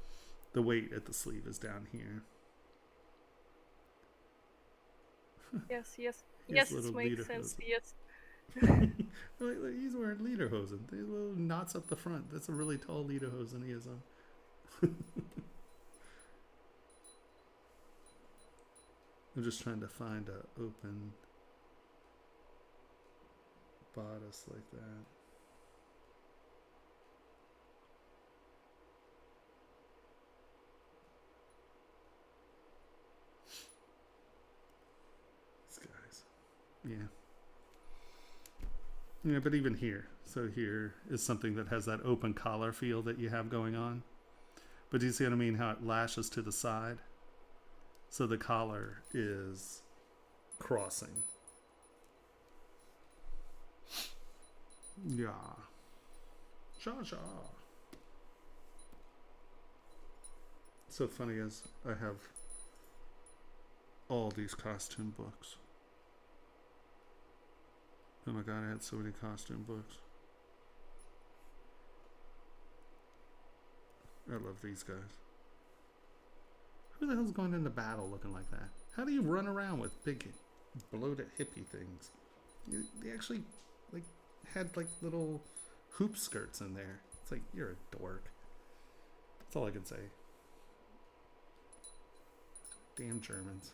the weight at the sleeve is down here. Yes, yes. His Yes, little it makes leader sense. hose. Yes. Like, he's wearing lederhosen. These little knots up the front. That's a really tall lederhosen he is on. I'm just trying to find a open bodice like that. These guys. Yeah. Yeah, but even here. So here is something that has that open collar feel that you have going on. But do you see what I mean? How it lashes to the side? So the collar is crossing. Yeah. Sha sha. So funny is I have all these costume books. Oh my god, I had so many costume books. I love these guys. Who the hell's going into battle looking like that? How do you run around with big bloated hippie things? They actually like had like little hoop skirts in there. It's like, you're a dork. That's all I can say. Damn Germans.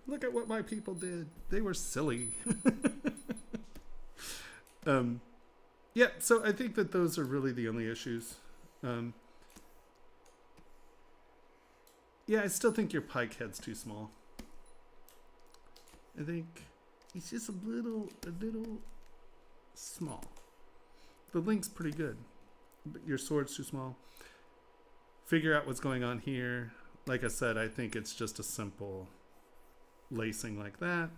Look at what my people did. They were silly. Yeah, so I think that those are really the only issues. Yeah, I still think your pike head's too small. I think it's just a little small. The link's pretty good, but your sword's too small. Figure out what's going on here. Like I said, I think it's just a simple lacing like that.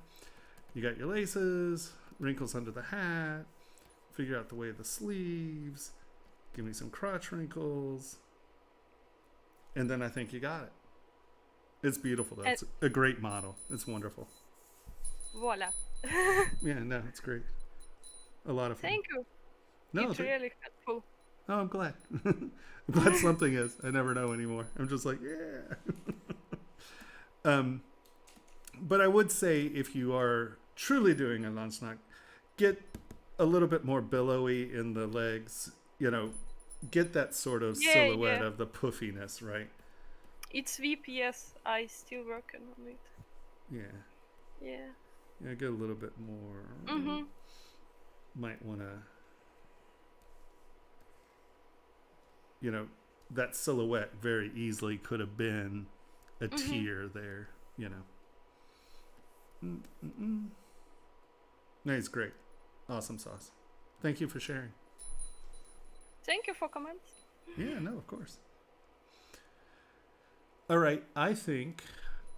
You got your laces, wrinkles under the hat, figure out the way of the sleeves, give me some crotch wrinkles, and then I think you got it. It's beautiful though. It's a great model. It's wonderful. Voila. Yeah, no, it's great. A lot of fun. Thank you. No, It's really helpful. oh, I'm glad. I'm glad something is. I never know anymore. I'm just like, yeah. But I would say if you are truly doing a Landsknecht, get a little bit more billowy in the legs. You know, get that sort of silhouette of the puffiness, right? It's sweep, yes. I still working on it. Yeah. Yeah. Yeah, get a little bit more. Mm-hmm. Might want to, you know, that silhouette very easily could have been a tier there, you know. No, it's great. Awesome sauce. Thank you for sharing. Thank you for comments. Yeah, no, of course. All right, I think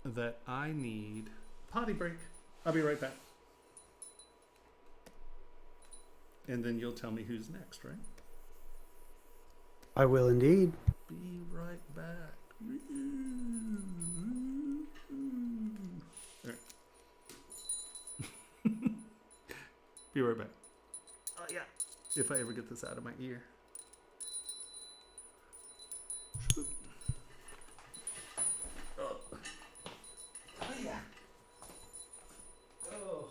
that I need potty break. I'll be right back. And then you'll tell me who's next, right? I will indeed. Be right back. All right. Be right back. Oh yeah. If I ever get this out of my ear. Oh. Oh yeah. Oh.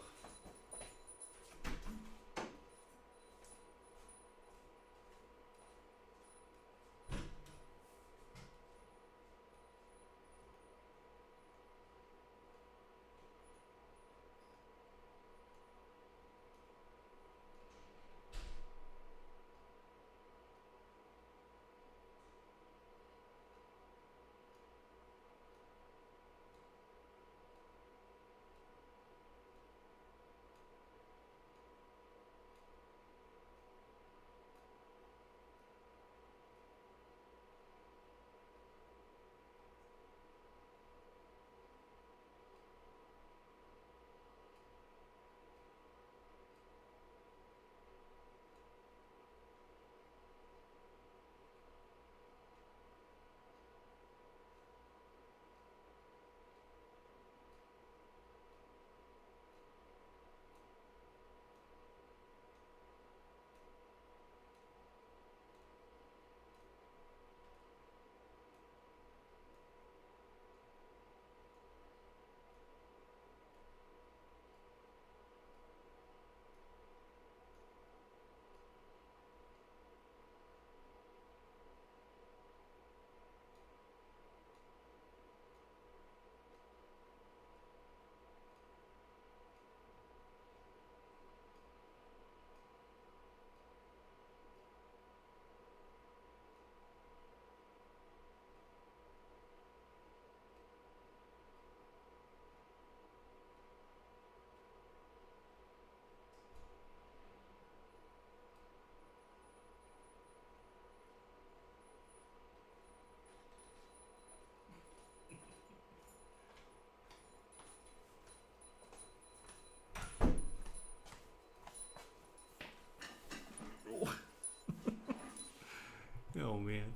Oh man.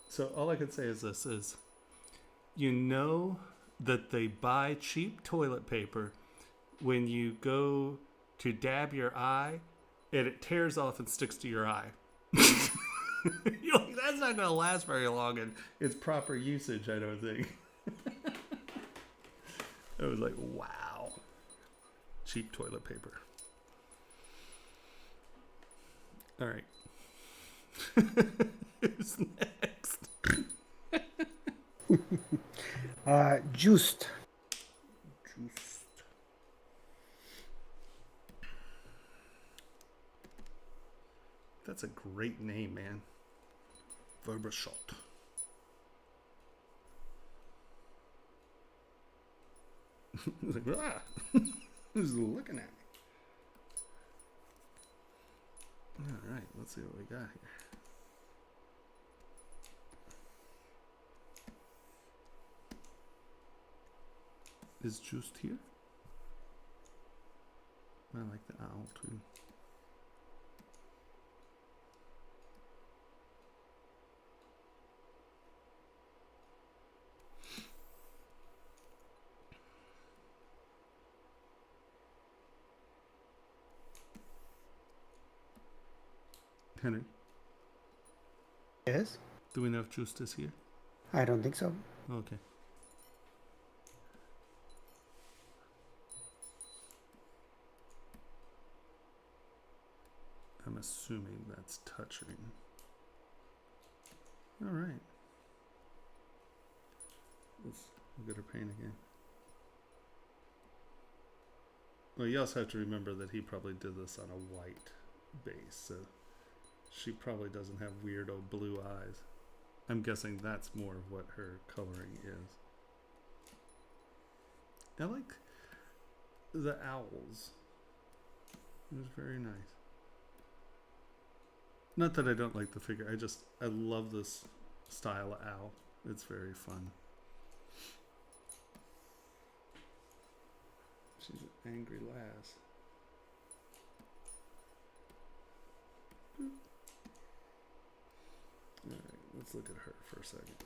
So all I could say is this is, you know that they buy cheap toilet paper when you go to dab your eye and it tears off and sticks to your eye. You're like, that's not going to last very long in its proper usage, I don't think. I was like, wow. Cheap toilet paper. All right. Who's next? Just. That's a great name, man. Wittelsbach. Like, ah, who's looking at me? All right, let's see what we got here. Is Just here? I like the owl too. Henry, Yes? do we know if Just is here? I don't think so. Okay. I'm assuming that's touching. All right. Let's look at her paint again. Well, you also have to remember that he probably did this on a white base, so she probably doesn't have weird old blue eyes. I'm guessing that's more of what her coloring is. I like the owls. It was very nice. Not that I don't like the figure, I love this style of owl. It's very fun. She's an angry lass. Alright, let's look at her for a second.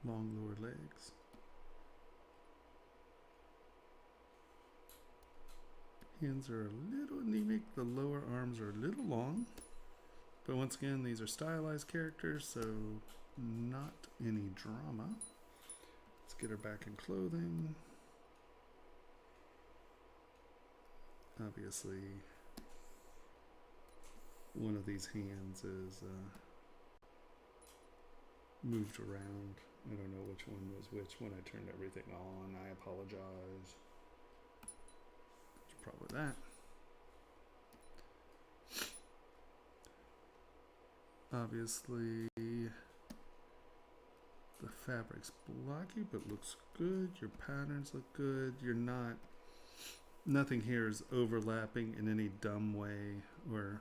Long lower legs. Hands are a little anemic. The lower arms are a little long. But once again, these are stylized characters, so not any drama. Let's get her back in clothing. Obviously, one of these hands is moved around. I don't know which one was which when I turned everything on. I apologize. It's probably that. Obviously, the fabric's blocky, but looks good. Your patterns look good. Nothing here is overlapping in any dumb way or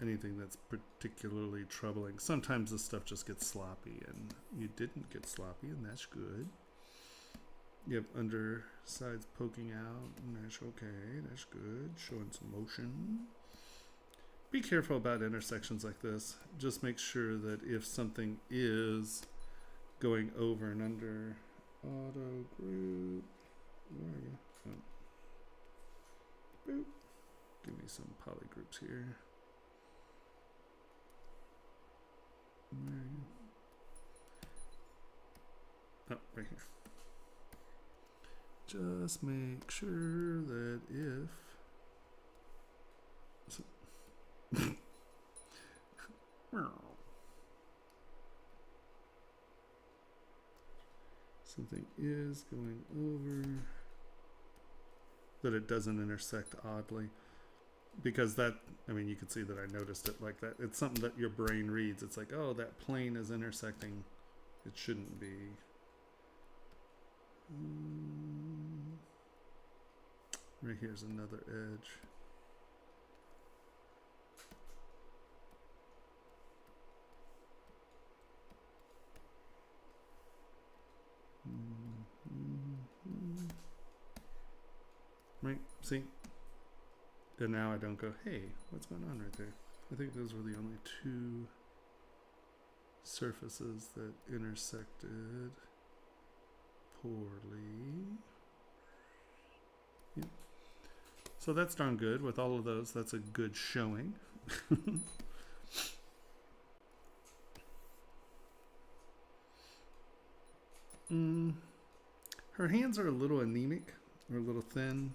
anything that's particularly troubling. Sometimes this stuff just gets sloppy, and you didn't get sloppy, and that's good. You have undersides poking out, and that's okay. That's good. Showing some motion. Be careful about intersections like this. Just make sure that if something is going over and under auto group, where are you? Oh. Boop. Give me some poly groups here. Where are you? Oh, right here. Just make sure that if something is going over, that it doesn't intersect oddly. Because that, I mean, you can see that I noticed it like that. It's something that your brain reads. It's like, oh, that plane is intersecting. It shouldn't be. Right here's another edge. Right, see? And now I don't go, hey, what's going on right there? I think those were the only two surfaces that intersected poorly. Yep. So that's darn good. With all of those, that's a good showing. Her hands are a little anemic, or a little thin,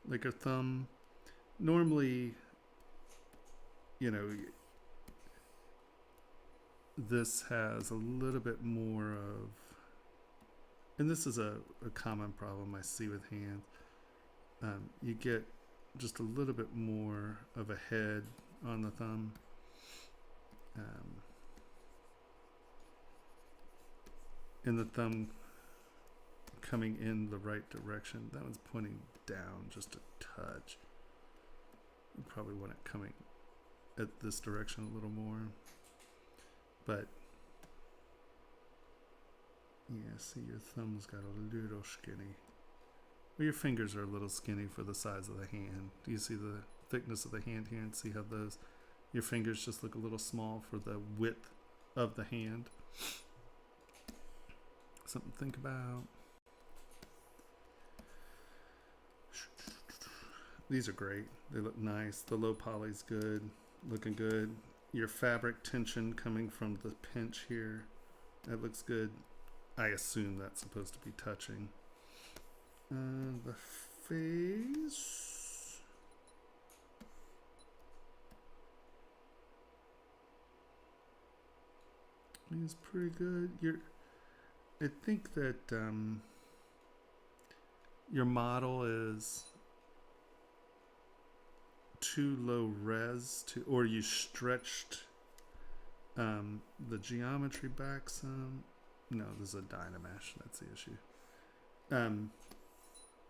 like her thumb. Normally, you know, this has a little bit more of, and this is a common problem I see with hands. You get just a little bit more of a head on the thumb. And the thumb coming in the right direction. That one's pointing down just a touch. You probably want it coming at this direction a little more. But yeah, see, your thumb's got a little skinny. Well, your fingers are a little skinny for the size of the hand. Do you see the thickness of the hand here, and see how those, your fingers just look a little small for the width of the hand? Something to think about. These are great. They look nice. The low poly's good. Looking good. Your fabric tension coming from the pinch here. That looks good. I assume that's supposed to be touching. The face. Is pretty good. I think that your model is too low res or you stretched the geometry back some. No, this is a Dynamesh. That's the issue. And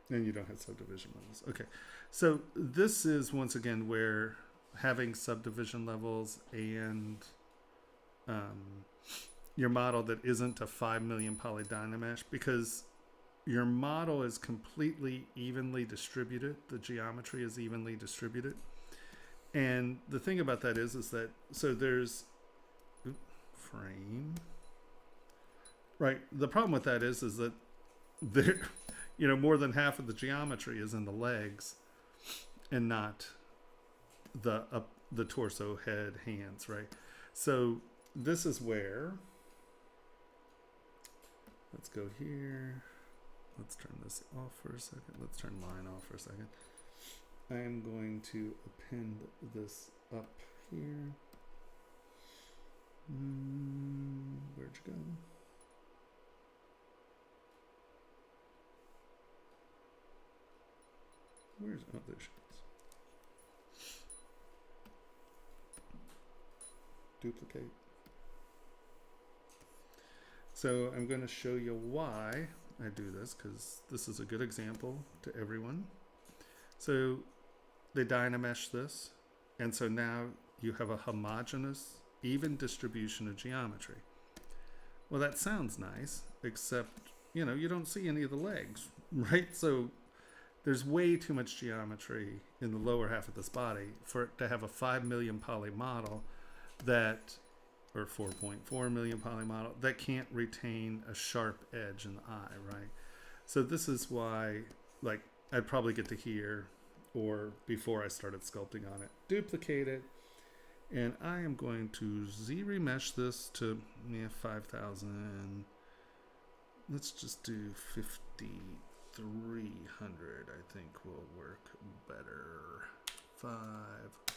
you don't have subdivision levels. Okay, so this is once again where having subdivision levels and your model that isn't a 5 million poly Dynamesh, because your model is completely evenly distributed. The geometry is evenly distributed. And the thing about that is that, so there's frame, right? The problem with that is that there, more than half of the geometry is in the legs and not the torso, head, hands, right? So this is where, let's go here. Let's turn this off for a second. Let's turn mine off for a second. I am going to append this up here. Where'd you go? Where's, oh, there she is. Duplicate. So I'm going to show you why I do this, because this is a good example to everyone. So they Dynamesh this, and so now you have a homogeneous, even distribution of geometry. Well, that sounds nice, except, you don't see any of the legs, right? So there's way too much geometry in the lower half of this body for it to have a 5 million poly model that, or 4.4 million poly model, that can't retain a sharp edge in the eye, right? So this is why, like, I'd probably get to here, or before I started sculpting on it, duplicate it, and I am going to ZRemesh this to 5,000. Let's just do 5,300. I think will work better. 5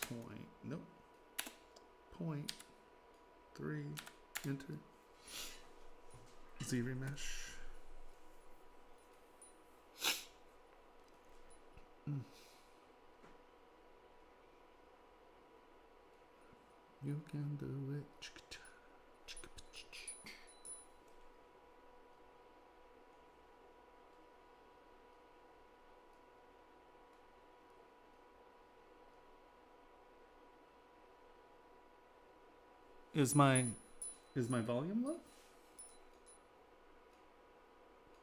point, nope, 0.3, enter, ZRemesh. You can do it. Is my volume low?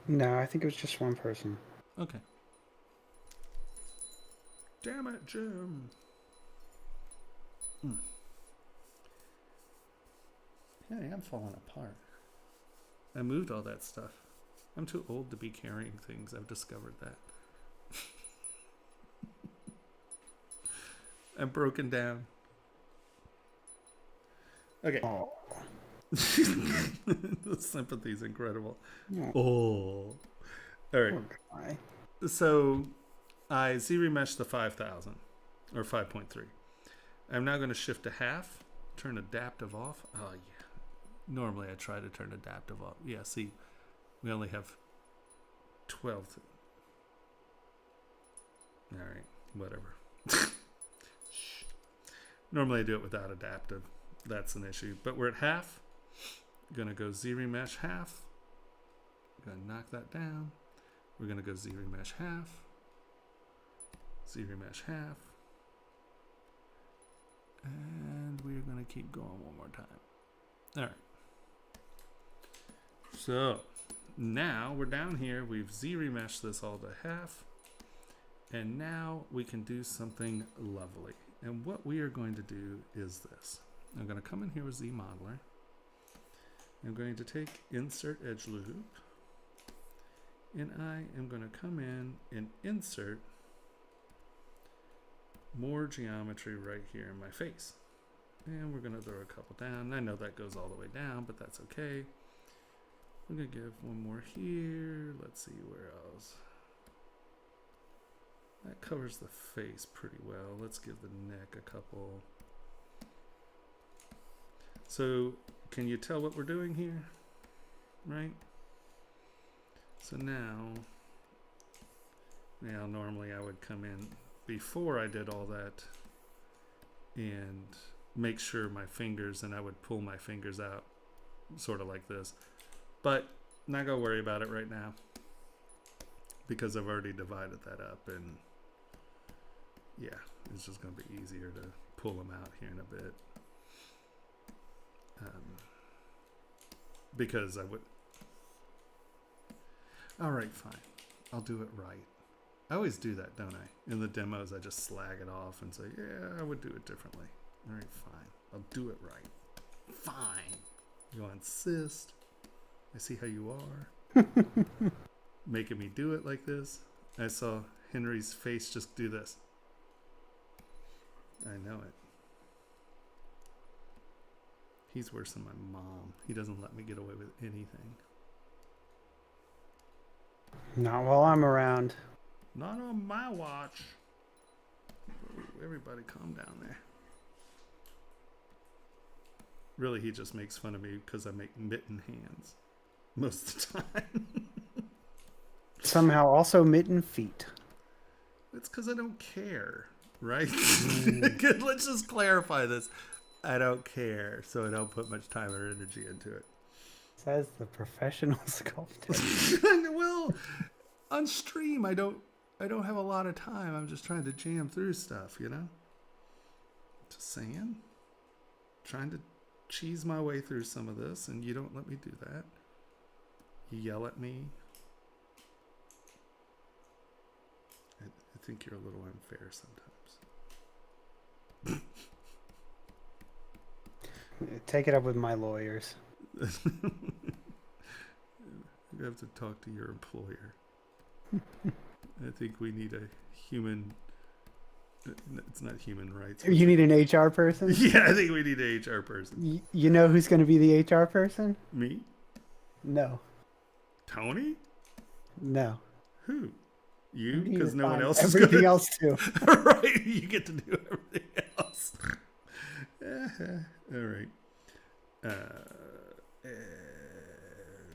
No, I think it was just one person. Okay. Damn it, Jim. Yeah, I am falling apart. I moved all that stuff. I'm too old to be carrying things. I've discovered that. I'm broken down. Okay. Oh. The sympathy is incredible. Yeah. Oh. All right. Poor guy. So I ZRemesh the 5,000 or 5.3. I'm now going to shift to half, turn adaptive off. Oh, yeah. Normally I try to turn adaptive off. Yeah, see, we only have 12. All right, whatever. Normally I do it without adaptive. That's an issue. But we're at half. Going to go ZRemesh half. Going to knock that down. We're going to go ZRemesh half. ZRemesh half. And we're going to keep going one more time. All right. So now we're down here. We've ZRemeshed this all to half. And now we can do something lovely. And what we are going to do is this. I'm going to come in here with ZModeler. I'm going to take Insert Edge Loop. And I am going to come in and insert more geometry right here in my face. And we're going to throw a couple down. I know that goes all the way down, but that's okay. We're going to give one more here. Let's see where else. That covers the face pretty well. Let's give the neck a couple. So can you tell what we're doing here? Right? So now normally I would come in before I did all that and make sure my fingers, and I would pull my fingers out sort of like this. But not gonna worry about it right now because I've already divided that up, and yeah, it's just gonna be easier to pull them out here in a bit. Because I would. All right, fine. I'll do it right. I always do that, don't I? In the demos, I just slag it off and say, yeah, I would do it differently. All right, fine. I'll do it right. Fine. You insist. I see how you are. Making me do it like this. I saw Henry's face just do this. I know it. He's worse than my mom. He doesn't let me get away with anything. Not while I'm around. Not on my watch. Ooh, everybody calm down there. Really, he just makes fun of me because I make mitten hands most of the time. Somehow also mitten feet. It's because I don't care, right? Good, let's just clarify this. I don't care, so I don't put much time or energy into it. Says the professional sculptor. Well, on stream, I don't have a lot of time. I'm just trying to jam through stuff, you know? Just saying. Trying to cheese my way through some of this, and you don't let me do that. You yell at me. I think you're a little unfair sometimes. Take it up with my lawyers. You have to talk to your employer. I think we need a human. It's not human rights. You need an HR person? Yeah, I think we need an HR person. You know who's going to be the HR person? Me? No. Tony? No. Who? You? You need Because to no one find else is everything gonna... else too. Right, you get to do everything else. All right.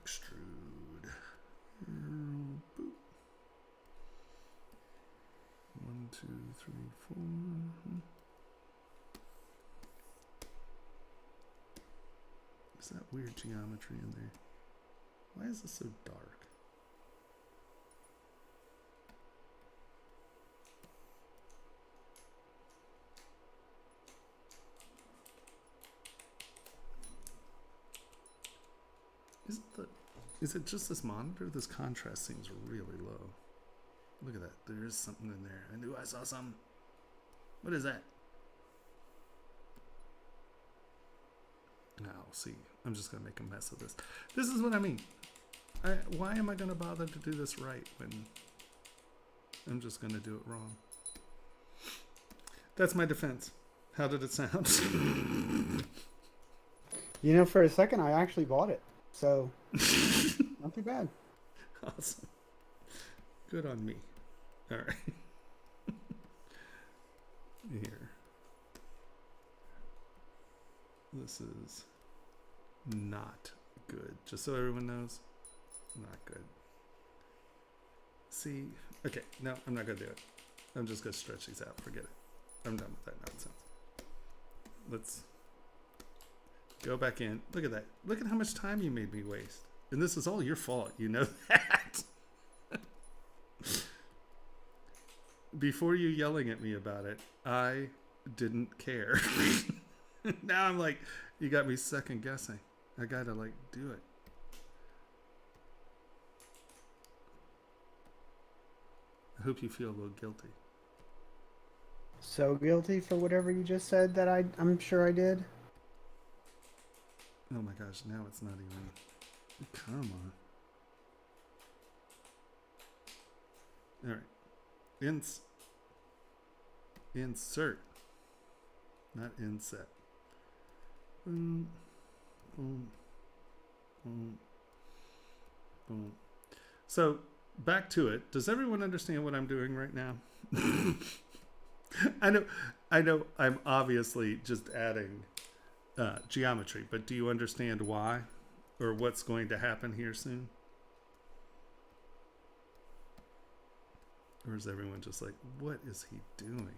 Extrude. Boop. 1, 2, 3, 4. Is that weird geometry in there? Why is this so dark? Is it just this monitor? This contrast seems really low. Look at that. There is something in there. I knew I saw something. What is that? Now, see. I'm just going to make a mess of this. This is what I mean. Why am I going to bother to do this right when I'm just going to do it wrong? That's my defense. How did it sound? You know, for a second, I actually bought it. So, not too bad. Awesome. Good on me. All right. Here. This is not good. Just so everyone knows, not good. See, okay, no, I'm not going to do it. I'm just going to stretch these out. Forget it. I'm done with that nonsense. Let's go back in. Look at that. Look at how much time you made me waste. And this is all your fault. You know that. Before you yelling at me about it, I didn't care. Now I'm like, you got me second guessing. I gotta like do it. I hope you feel a little guilty. So guilty for whatever you just said that I'm sure I did. Oh my gosh, now it's not even. Come on. All right. Insert. Not inset. Boom. Boom. Boom. Boom. So, back to it. Does everyone understand what I'm doing right now? I know I'm obviously just adding geometry, but do you understand why or what's going to happen here soon? Or is everyone just like, what is he doing?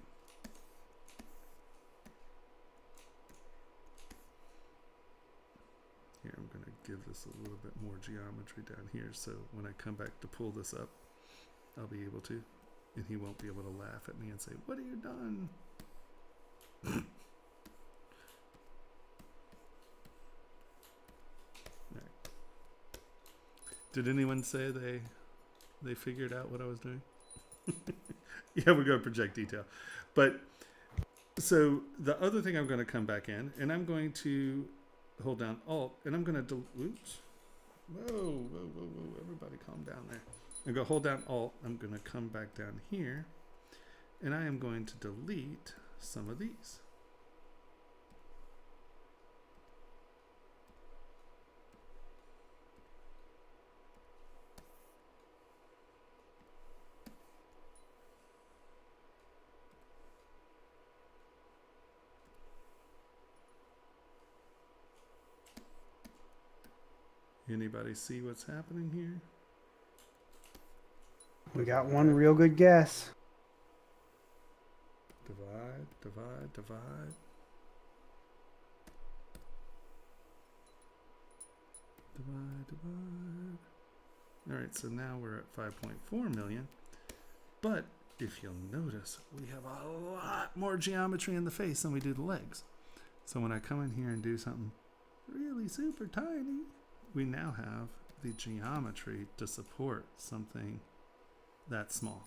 give this a little bit more geometry down here, so when I come back to pull this up, I'll be able to, and he won't be able to laugh at me and say, "What have you done?" Right. Did anyone say they figured out what I was doing? Yeah, we're going to project detail. But so the other thing, I'm going to come back in and I'm going to hold down Alt and I'm going to oops. Whoa, everybody calm down there. I'm going to hold down Alt. I'm going to come back down here and I am going to delete some of these. Anybody see what's happening here? We got one real good guess. Divide, divide, divide. Divide, divide. All right, so now we're at 5.4 million. But if you'll notice, we have a lot more geometry in the face than we do the legs. So when I come in here and do something really super tiny, we now have the geometry to support something that small.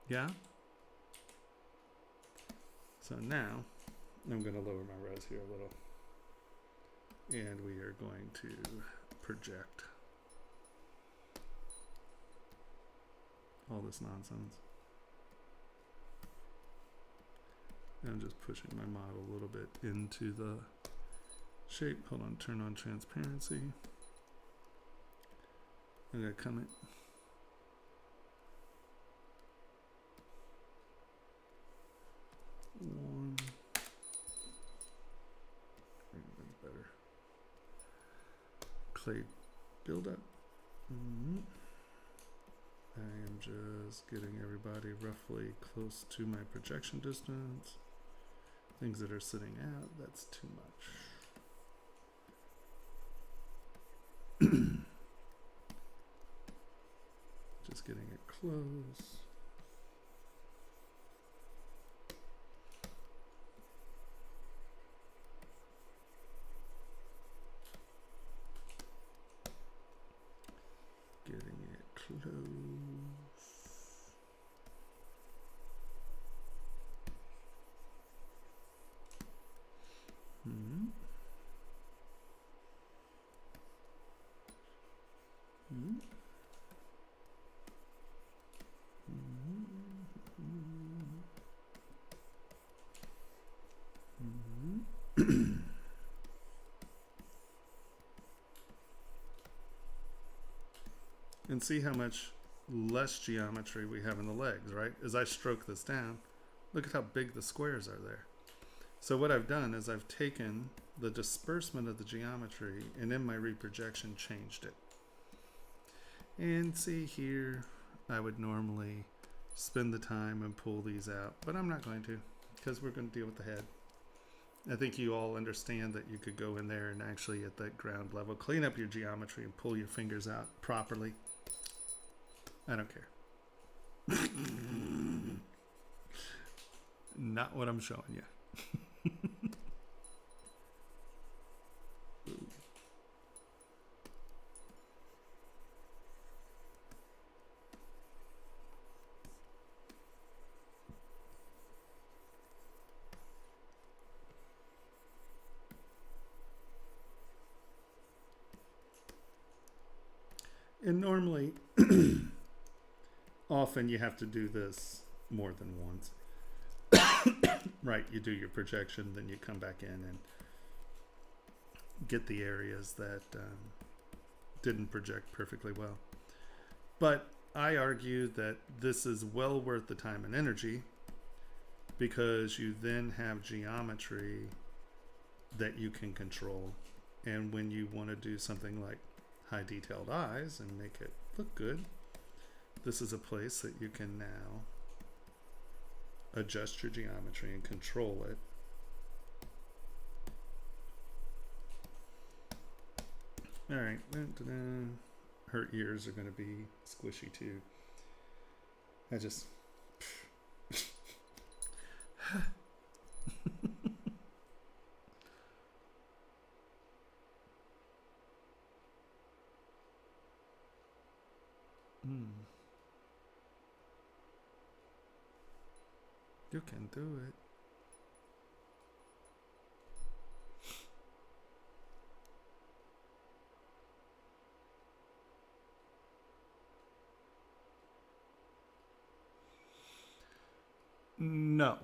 Yeah? So now, I'm going to lower my res here a little. And we are going to project all this nonsense. And I'm just pushing my model a little bit into the shape. Hold on, turn on transparency. I'm going to come in. One. Better. Clay buildup. I am just getting everybody roughly close to my projection distance. Things that are sitting out, that's too much. Just getting it close. Getting it close. And see how much less geometry we have in the legs, right? As I stroke this down, look at how big the squares are there. So what I've done is I've taken the disbursement of the geometry and in my reprojection changed it. And see here, I would normally spend the time and pull these out, but I'm not going to because we're going to deal with the head. I think you all understand that you could go in there and actually at that ground level, clean up your geometry and pull your fingers out properly. I don't care. Not what I'm showing you. And normally, often you have to do this more than once. Right, you do your projection, then you come back in and get the areas that didn't project perfectly well. But I argue that this is well worth the time and energy because you then have geometry that you can control. And when you want to do something like high detailed eyes and make it look good, this is a place that you can now adjust your geometry and control it All right. Dun-dun-dun. Her ears are going to be squishy too. I just. You can do it. No,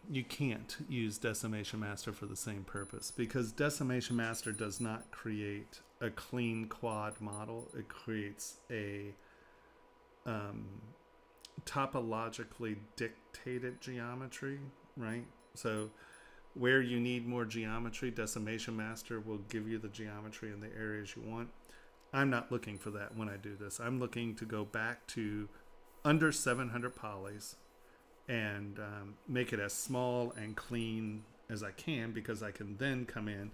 you can't use Decimation Master for the same purpose because Decimation Master does not create a clean quad model. It creates a topologically dictated geometry, right? So where you need more geometry, Decimation Master will give you the geometry in the areas you want. I'm not looking for that when I do this. I'm looking to go back to under 700 polys and make it as small and clean as I can, because I can then come in,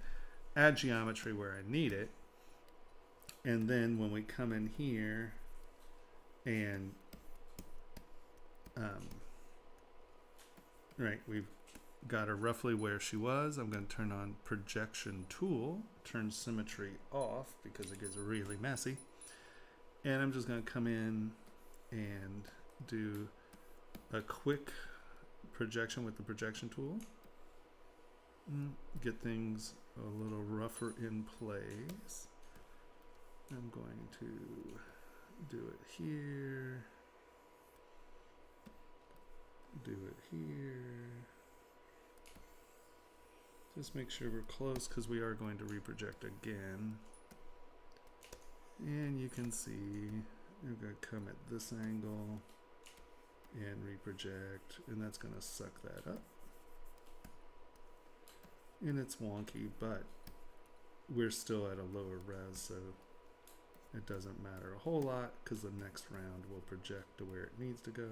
add geometry where I need it, and then when we come in here and right, we've got her roughly where she was. I'm going to turn on projection tool, turn symmetry off because it gets really messy, and I'm just going to come in and do a quick projection with the projection tool. Get things a little rougher in place. I'm going to do it here. Do it here. Just make sure we're close because we are going to reproject again. And you can see I'm going to come at this angle and reproject, and that's going to suck that up. And it's wonky, but we're still at a lower res, so it doesn't matter a whole lot because the next round will project to where it needs to go.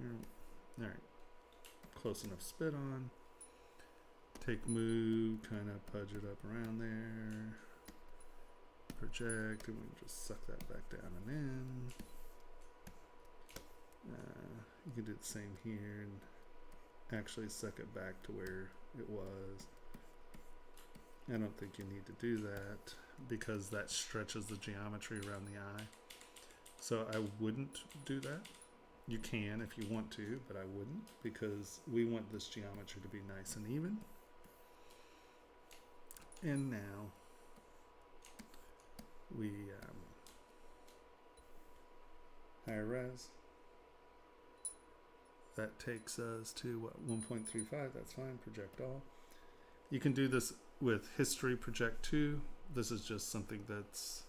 All right, close enough spit on. Take move, kind of pudge it up around there. Project, and we can just suck that back down and in. You can do the same here and actually suck it back to where it was. I don't think you need to do that because that stretches the geometry around the eye. So I wouldn't do that. You can if you want to, but I wouldn't, because we want this geometry to be nice and even. And now we higher res. That takes us to what, 1.35. That's fine. Project all. You can do this with history project 2. This is just something that's,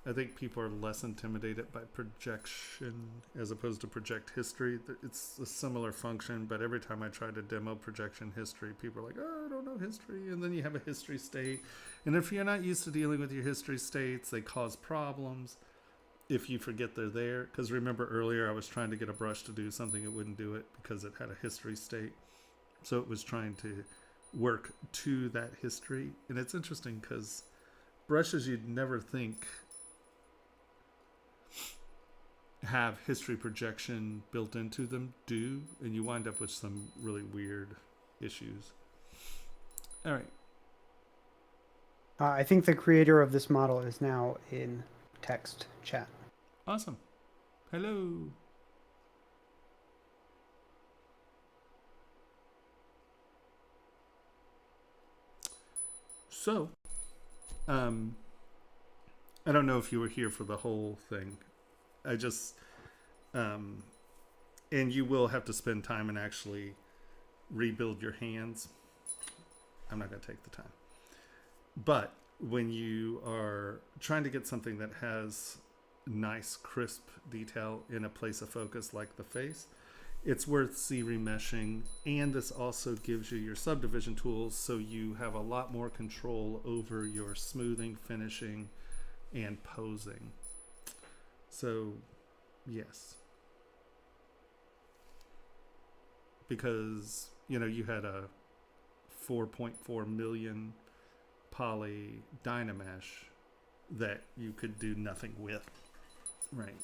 I think people are less intimidated by projection as opposed to project history. It's a similar function, but every time I try to demo projection history, people are like, oh, I don't know history. And then you have a history state. And if you're not used to dealing with your history states, they cause problems if you forget they're there. Because remember earlier, I was trying to get a brush to do something, it wouldn't do it because it had a history state. So it was trying to work to that history. And it's interesting because brushes you'd never think have history projection built into them do, and you wind up with some really weird issues. All right. I think the creator of this model is now in text chat. Awesome. Hello. So, I don't know if you were here for the whole thing. I just, and you will have to spend time and actually rebuild your hands. I'm not going to take the time. But when you are trying to get something that has nice, crisp detail in a place of focus like the face, it's worth remeshing. And this also gives you your subdivision tools, so you have a lot more control over your smoothing, finishing, and posing. So, yes. Because, you know, you had a 4.4 million poly Dynamesh that you could do nothing with, right?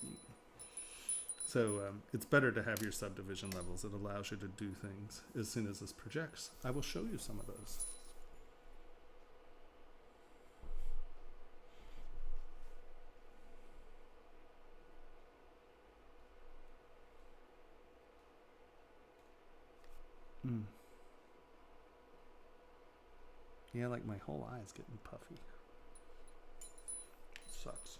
So it's better to have your subdivision levels. It allows you to do things as soon as this projects. I will show you some of those. Yeah, like my whole eye is getting puffy. Sucks.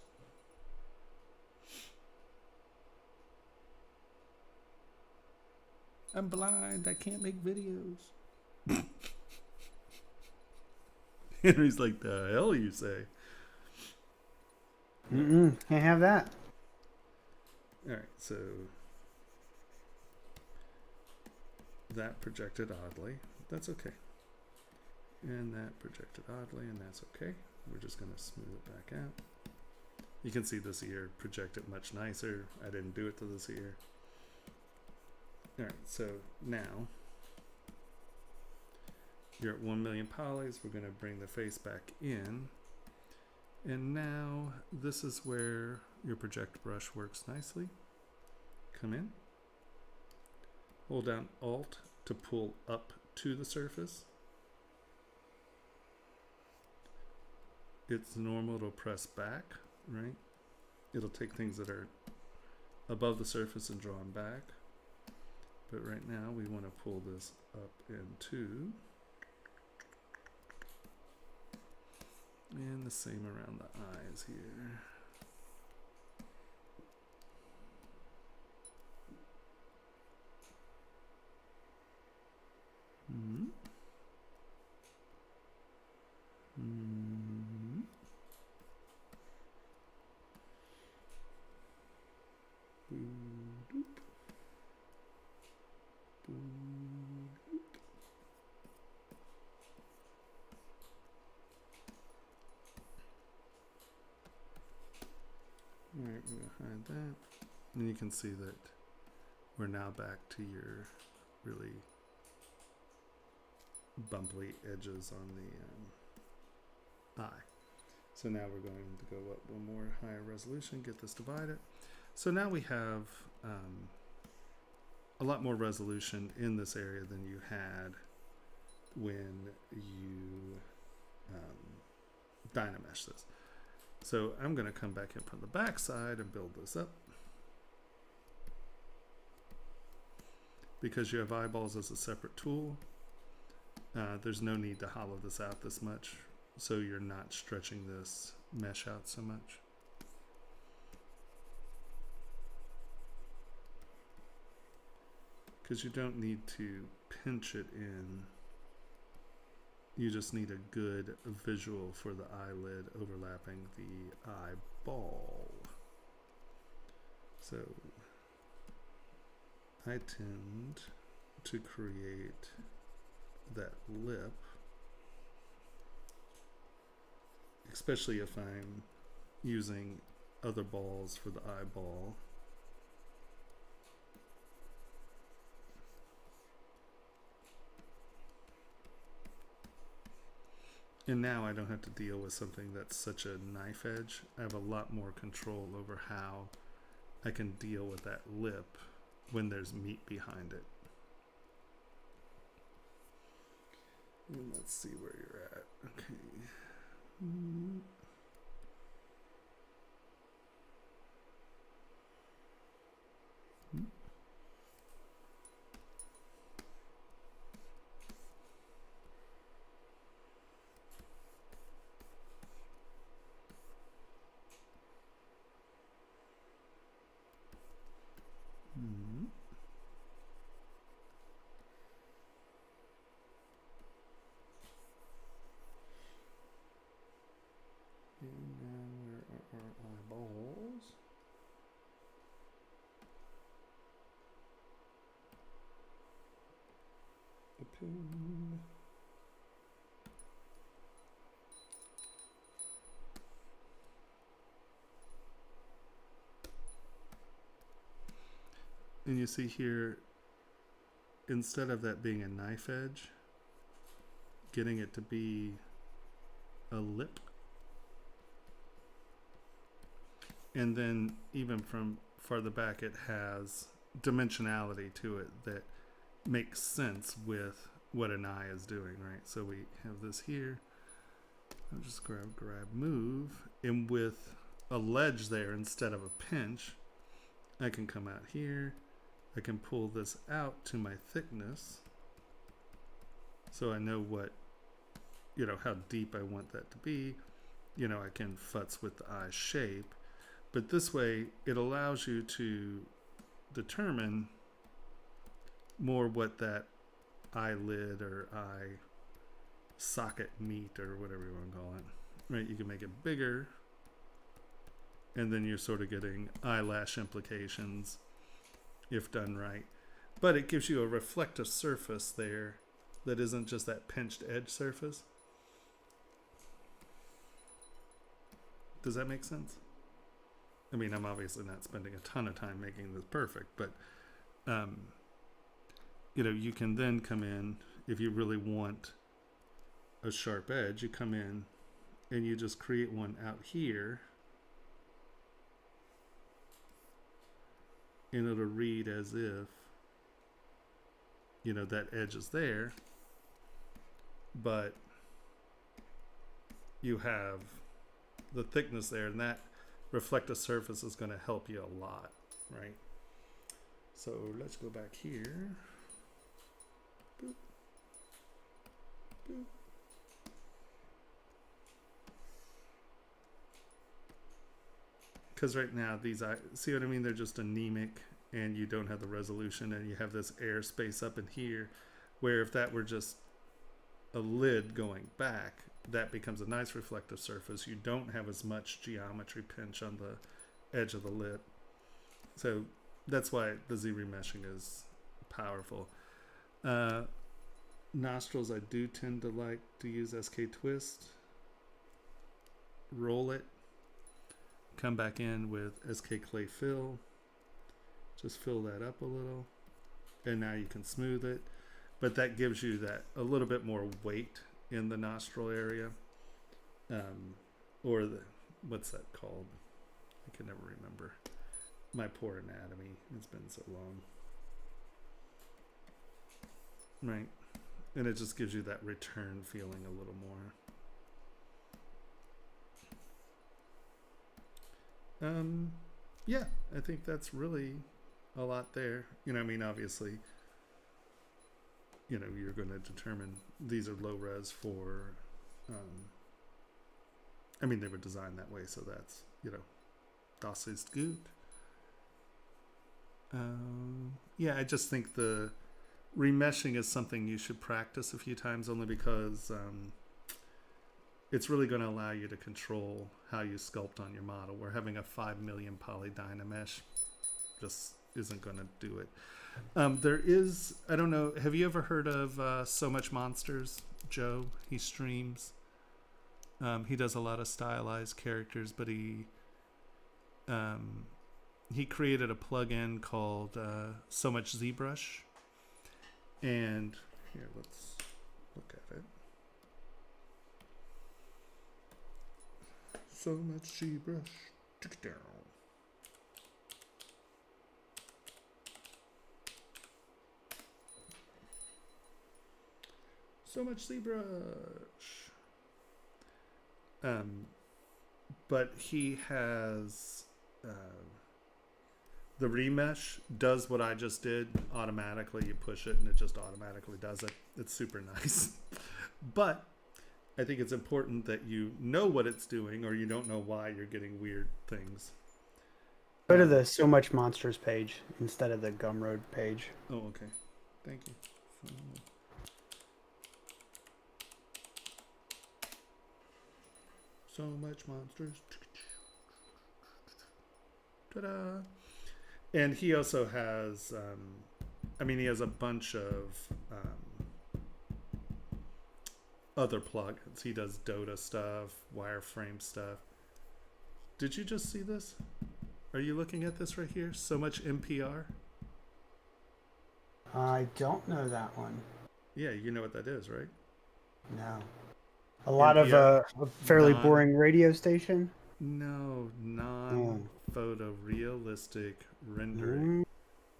I'm blind. I can't make videos. Henry's like, the hell you say? Can't have that. All right, so that projected oddly. That's okay. And that projected oddly, and that's okay. We're just going to smooth it back out. You can see this ear projected much nicer. I didn't do it to this ear. All right, so now you're at 1 million polys. We're going to bring the face back in. And now this is where your project brush works nicely. Come in. Hold down Alt to pull up to the surface. It's normal to press back, right? It'll take things that are above the surface and draw them back. But right now we want to pull this up into, and the same around the eyes here. Alright, we're going to hide that. And you can see that we're now back to your really bumpy edges on the eye. So now we're going to go up one more higher resolution, get this divided. So now we have a lot more resolution in this area than you had when you Dynamesh this. So I'm going to come back in from the back side and build this up. Because you have eyeballs as a separate tool, there's no need to hollow this out this much, so you're not stretching this mesh out so much. Because you don't need to pinch it in. You just need a good visual for the eyelid overlapping the eyeball. So I tend to create that lip, especially if I'm using other balls for the eyeball. And now I don't have to deal with something that's such a knife edge. I have a lot more control over how I can deal with that lip when there's meat behind it. And let's see where you're at. Okay. And now where are our eyeballs? A pin. And you see here, instead of that being a knife edge, getting it to be a lip. And then even from farther back, it has dimensionality to it that makes sense with what an eye is doing, right? So we have this here. I'll just grab, move. And with a ledge there instead of a pinch, I can come out here. I can pull this out to my thickness. So I know what, how deep I want that to be. I can futz with the eye shape. But this way, it allows you to determine more what that eyelid or eye socket meet or whatever you want to call it. Right? You can make it bigger, and then you're sort of getting eyelash implications if done right. But it gives you a reflective surface there that isn't just that pinched edge surface. Does that make sense? I mean, I'm obviously not spending a ton of time making this perfect, but you can then come in, if you really want a sharp edge, you come in and you just create one out here, and it'll read as if that edge is there, but you have the thickness there, and that reflective surface is going to help you a lot, right? So let's go back here. Boop. Boop. Because right now these eyes, see what I mean? They're just anemic, and you don't have the resolution, and you have this air space up in here, where if that were just a lid going back, that becomes a nice reflective surface. You don't have as much geometry pinch on the edge of the lid. So that's why the Z remeshing is powerful. Nostrils, I do tend to like to use SK Twist. Roll it. Come back in with SK Clay Fill. Just fill that up a little. And now you can smooth it. But that gives you that a little bit more weight in the nostril area, or what's that called? I can never remember. My poor anatomy, it's been so long. Right, and it just gives you that return feeling a little more. Yeah, I think that's really a lot there. Obviously, you're going to determine these are low res for, they were designed that way, so that's, das ist gut. Yeah, I just think the remeshing is something you should practice a few times, only because it's really going to allow you to control how you sculpt on your model. Where having a 5 million poly Dynamesh just isn't going to do it. There is, I don't know, have you ever heard of So Much Monsters? Joe, he streams. He does a lot of stylized characters, but he created a plugin called So Much ZBrush. And here, let's look at it. So Much ZBrush. Take it down. So Much ZBrush. But he has the remesh does what I just did automatically. You push it and it just automatically does it. It's super nice. But I think it's important that you know what it's doing, or you don't know why you're getting weird things. Go to the So Much Monsters page instead of the Gumroad page. Oh, okay. Thank you. So Much Monsters. Ta-da! And he also has, he has a bunch of other plugins. He does Dota stuff, wireframe stuff. Did you just see this? Are you looking at this right here? So Much MPR? I don't know that one. Yeah, you know what that is, right? No. A lot of NPR? a fairly Non- boring radio station. No, non-photorealistic rendering. Mm,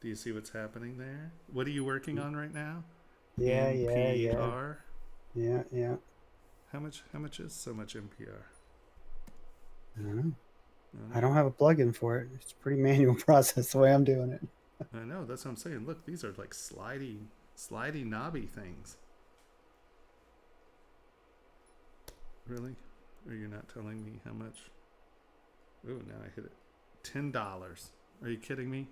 Do you see what's happening there? What are you working on right now? yeah, yeah, yeah, NPR? yeah. How much is so much NPR? I don't have a plugin for it. It's a pretty manual process the way I'm doing it. I know, that's what I'm saying. Look, these are like slidey knobby things. Really? Or you're not telling me how much? Oh, now I hit it. $10. Are you kidding me?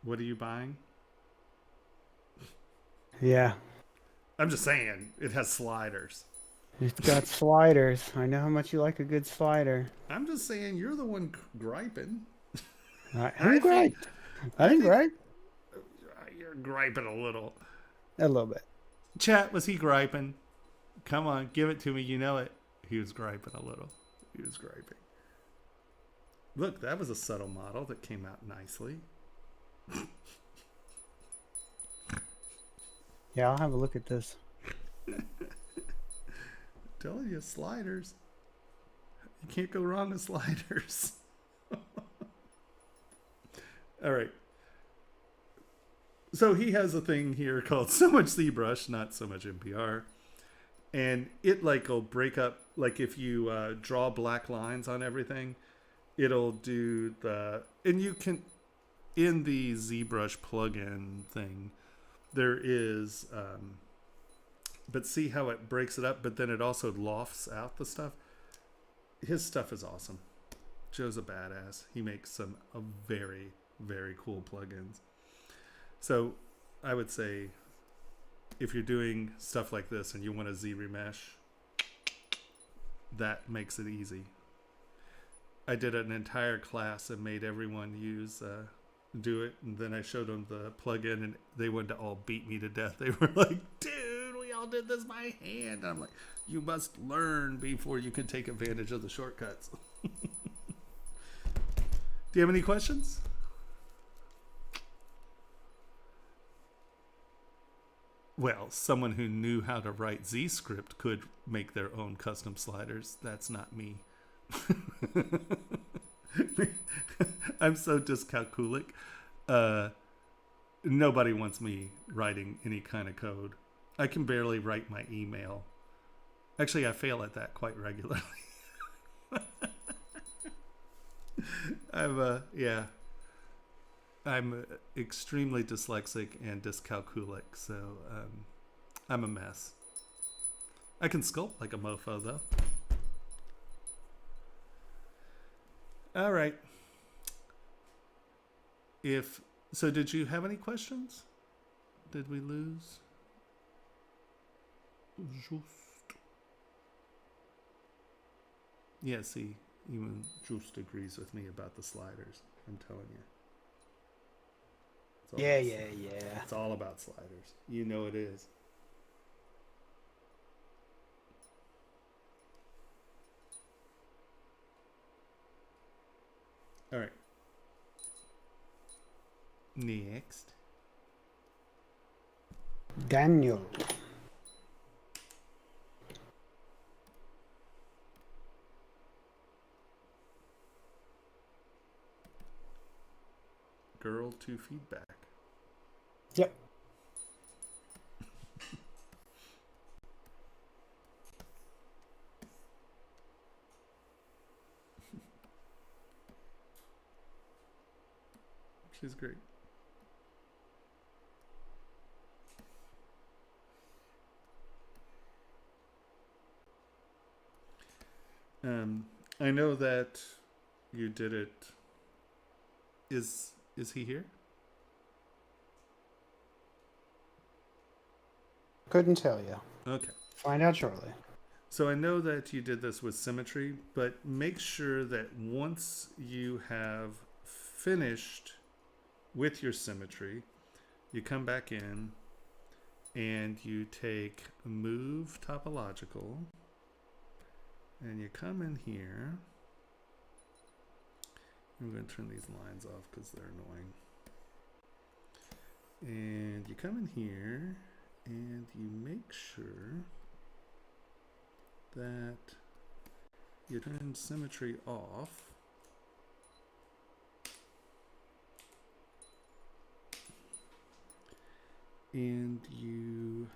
What are you buying? Yeah. I'm just saying, it has sliders. It's got sliders. I know how much you like a good slider. I'm just saying, you're the one griping. Who griped? I didn't gripe. You're griping a little. A little bit. Chat, was he griping? Come on, give it to me. You know it. He was griping a little. He was griping. Look, that was a subtle model that came out nicely. Yeah, I'll have a look at this. Telling you, sliders. You can't go wrong with sliders. All right. So he has a thing here called so much ZBrush, not so much NPR. And it like will break up, like if you draw black lines on everything, it'll do the, and you can, in the ZBrush plugin thing, there is, but see how it breaks it up, but then it also lofts out the stuff. His stuff is awesome. Joe's a badass. He makes some very, very cool plugins. So I would say if you're doing stuff like this and you want a Z remesh, that makes it easy. I did an entire class and made everyone do it, and then I showed them the plugin and they wanted to all beat me to death. They were like, dude, we all did this by hand. And I'm like, you must learn before you can take advantage of the shortcuts. Do you have any questions? Well, someone who knew how to write ZScript could make their own custom sliders. That's not me. I'm so dyscalculic. Nobody wants me writing any kind of code. I can barely write my email. Actually, I fail at that quite regularly. I'm extremely dyslexic and dyscalculic, so I'm a mess. I can sculpt like a mofo, though. All right. So did you have any questions? Did we lose? Just. Yeah, see, even Just agrees with me about the sliders. I'm telling you. Yeah. It's all about sliders. You know it is. All right. Next. Daniel. Girl to feedback. Yep. She's great. I know that you did it. Is he here? Couldn't tell you. Okay. Find out shortly. So I know that you did this with symmetry, but make sure that once you have finished with your symmetry, you come back in and you take move topological and you come in here. I'm going to turn these lines off because they're annoying. And you come in here And you make sure that you turn symmetry off. And you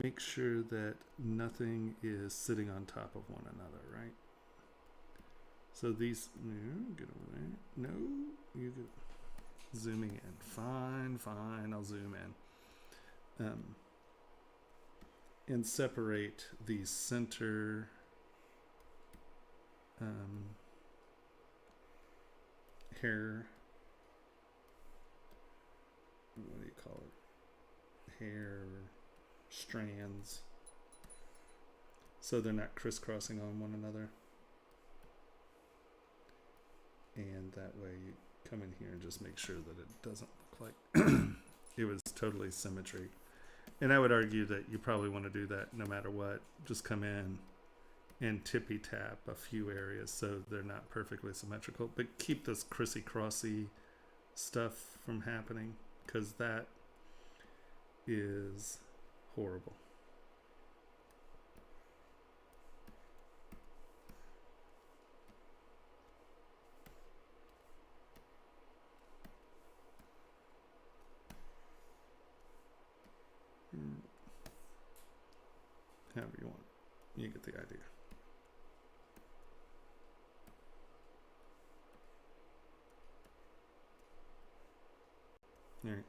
make sure that nothing is sitting on top of one another, right? So these, no, get over there. No, you get zooming in. Fine, I'll zoom in. And separate the center hair, what do you call it? Hair strands, so they're not crisscrossing on one another. And that way you come in here and just make sure that it doesn't look like it was totally symmetry. And I would argue that you probably want to do that no matter what. Just come in and tippy tap a few areas so they're not perfectly symmetrical, but keep this crissy-crossy stuff from happening, because that is horrible. However you want. You get the idea. All right.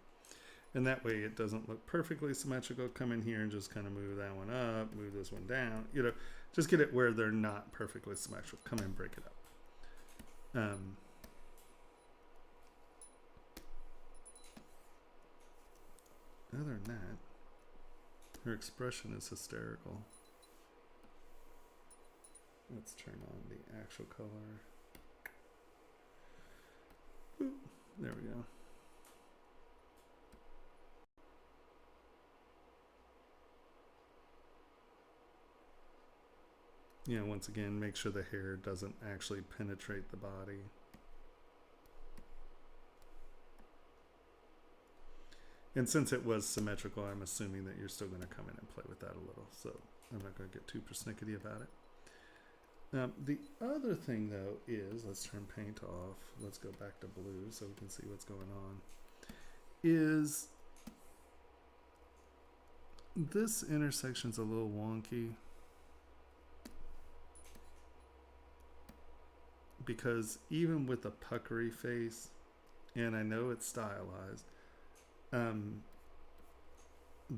And that way it doesn't look perfectly symmetrical. Come in here and just kind of move that one up, move this one down. You know, just get it where they're not perfectly symmetrical. Come in and break it up. Other than that, her expression is hysterical. Let's turn on the actual color. Boop. There we go. Yeah, once again, make sure the hair doesn't actually penetrate the body. And since it was symmetrical, I'm assuming that you're still going to come in and play with that a little. So I'm not going to get too persnickety about it. The other thing, though, is, let's turn paint off. Let's go back to blue so we can see what's going on. Is this intersection's a little wonky. Because even with a puckery face, and I know it's stylized,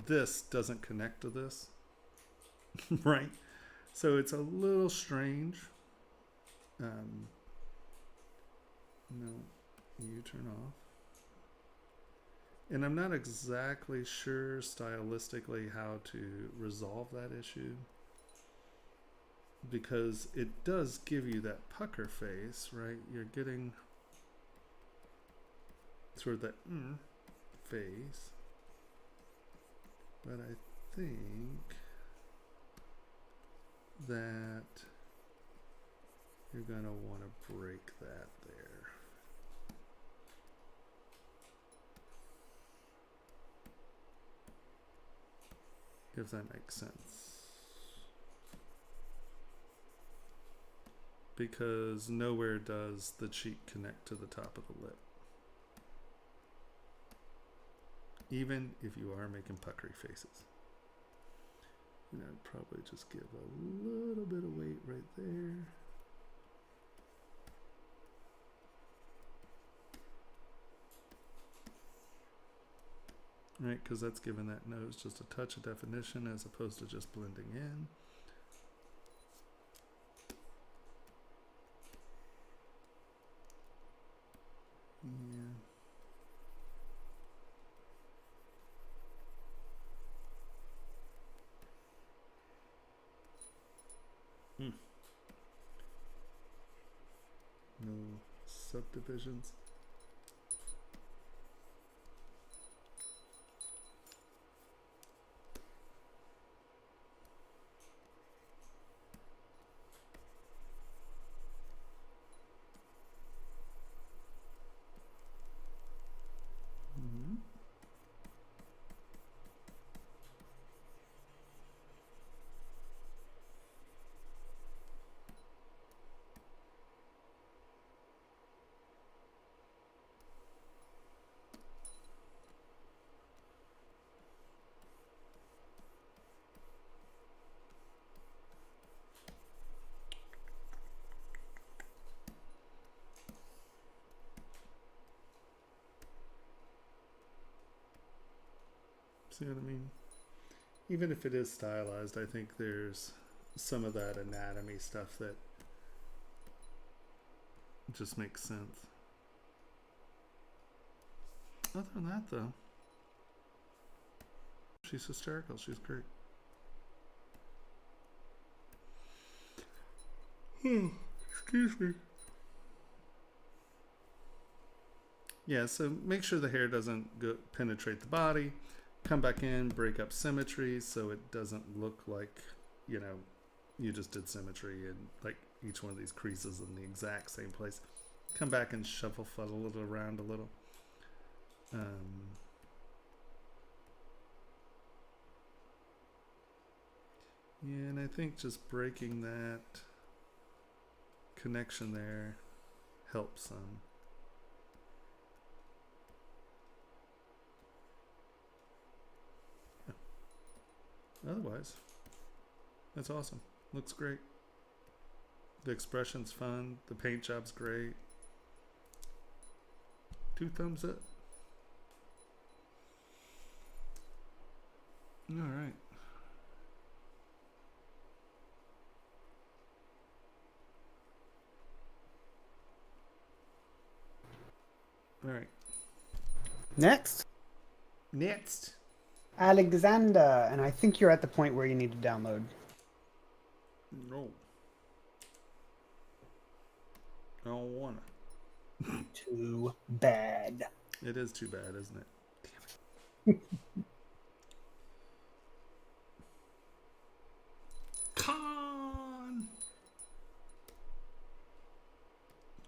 this doesn't connect to this, right? So it's a little strange. No, you turn off. And I'm not exactly sure stylistically how to resolve that issue, because it does give you that pucker face, right? You're getting sort of that face, but I think that you're gonna want to break that there. If that makes sense. Because nowhere does the cheek connect to the top of the lip. Even if you are making puckery faces. And I'd probably just give a little bit of weight right there. Right, because that's giving that nose just a touch of definition as opposed to just blending in. Yeah. No subdivisions. See what I mean? Even if it is stylized, I think there's some of that anatomy stuff that just makes sense. Other than that, though, she's hysterical. She's great. Excuse me. Yeah, so make sure the hair doesn't penetrate the body. Come back in, break up symmetry so it doesn't look like, you know, you just did symmetry and like each one of these creases in the exact same place. Come back and shuffle fuddle it around a little. Yeah, and I think just breaking that connection there helps some. Otherwise, that's awesome. Looks great. The expression's fun. The paint job's great. 2 thumbs up. All right. All right. Next, Alexander, and I think you're at the point where you need to download. No. I don't wanna. Too bad. It is too bad, isn't it? Damn it.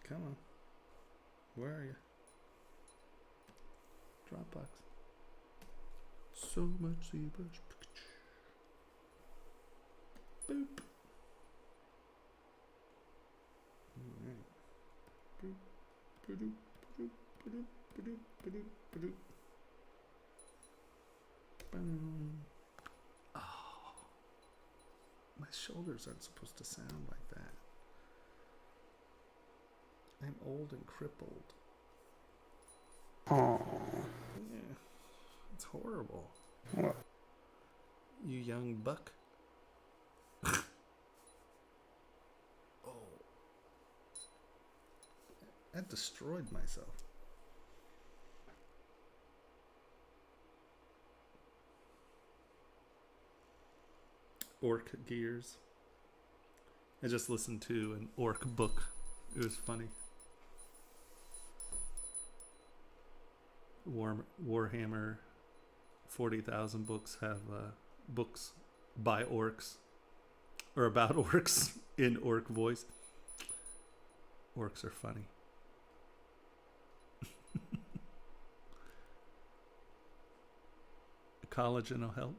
Come on. Where are you? Dropbox. So much ZBrush. Boop. Alright. Boop. Ba-doop, ba-doop, ba-doop, ba-doop, ba-doop, ba-doop. Boom. Oh. My shoulders aren't supposed to sound like that. I'm old and crippled. Oh. Yeah. It's horrible. What? You young buck. Oh. I destroyed myself. Orc gears. I just listened to an orc book. It was funny. Warhammer 40,000 books have books by orcs or about orcs in orc voice. Orcs are funny. Collagen will help.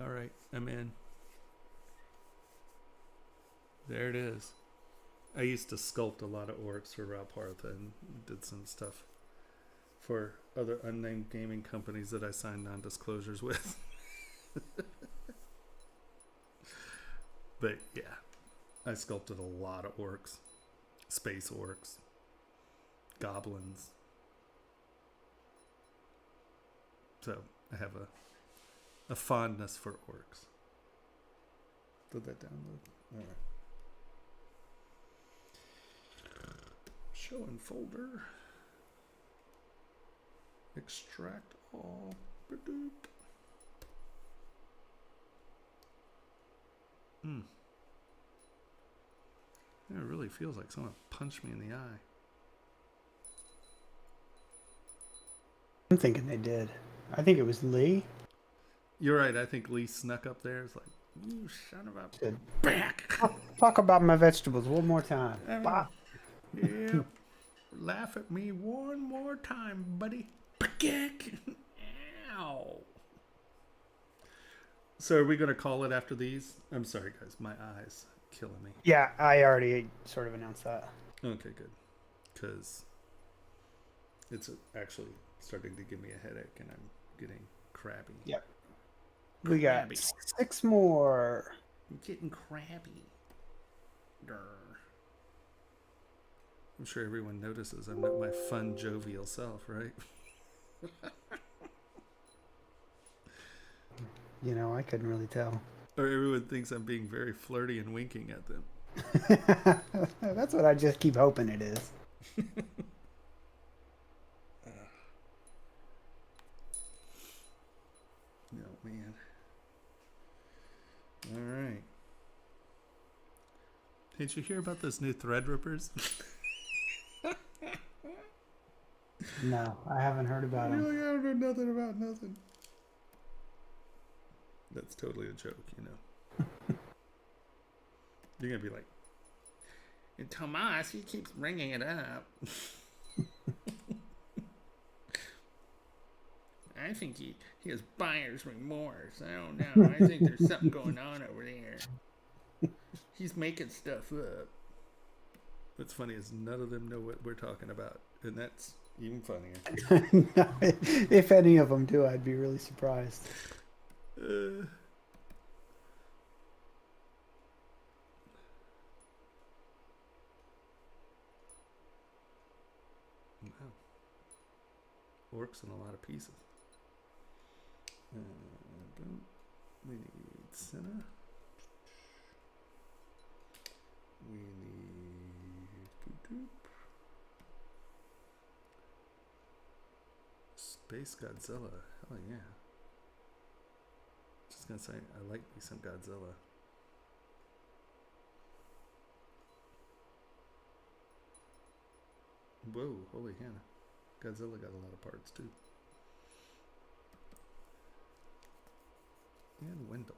All right, I'm in. There it is. I used to sculpt a lot of orcs for Ralpartha and did some stuff for other unnamed gaming companies that I signed non-disclosures with. But yeah, I sculpted a lot of orcs, space orcs, goblins. So I have a fondness for orcs. Did that download? All right. Show in folder. Extract all. Ba-doop. It really feels like someone punched me in the eye. I'm thinking they did. I think it was Lee. You're right. I think Lee snuck up there. It's like, you son of a Said, back. Talk about my vegetables one more time. Bah. Yeah. Laugh at me one more time, buddy. Ow. So are we going to call it after these? I'm sorry, guys. My eyes killing me. Yeah, I already sort of announced that. Okay, good. Because it's actually starting to give me a headache and I'm getting crabby. Yep. We got Crabby. 6 more. I'm getting crabby. Grr. I'm sure everyone notices I'm not my fun, jovial self, right? You know, I couldn't really tell. Or everyone thinks I'm being very flirty and winking at them. That's what I just keep hoping it is. No, man. All right. Did you hear about those new Threadrippers? No, I haven't heard about You're him. like, I don't know nothing about nothing. That's totally a joke, you know. You're going to be like, and Tomas, he keeps bringing it up. I think he has buyer's remorse. I don't know. I think there's something going on over there. He's making stuff up. What's funny is none of them know what we're talking about, and that's even funnier. If any of them do, I'd be really surprised. Wow. Orcs in a lot of pieces. Boom. We need Senna. We need Boop. Space Godzilla. Hell yeah. Just gonna say, I like me some Godzilla. Whoa, holy Hannah. Godzilla got a lot of parts too. And Wendell.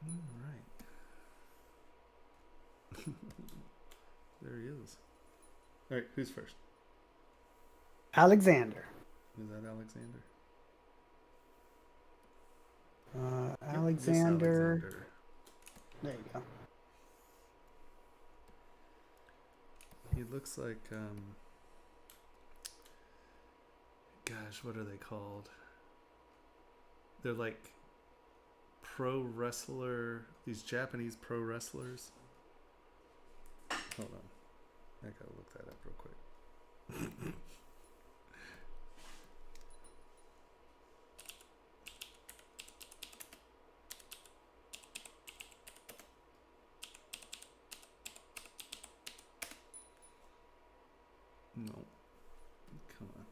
Alright. There he is. Alright, who's first? Alexander. Is that Alexander? Yep, just Alexander. There you go. He looks like, gosh, what are they called? They're like pro wrestler, these Japanese pro wrestlers. Hold on. I gotta look that up real quick. No. Come on.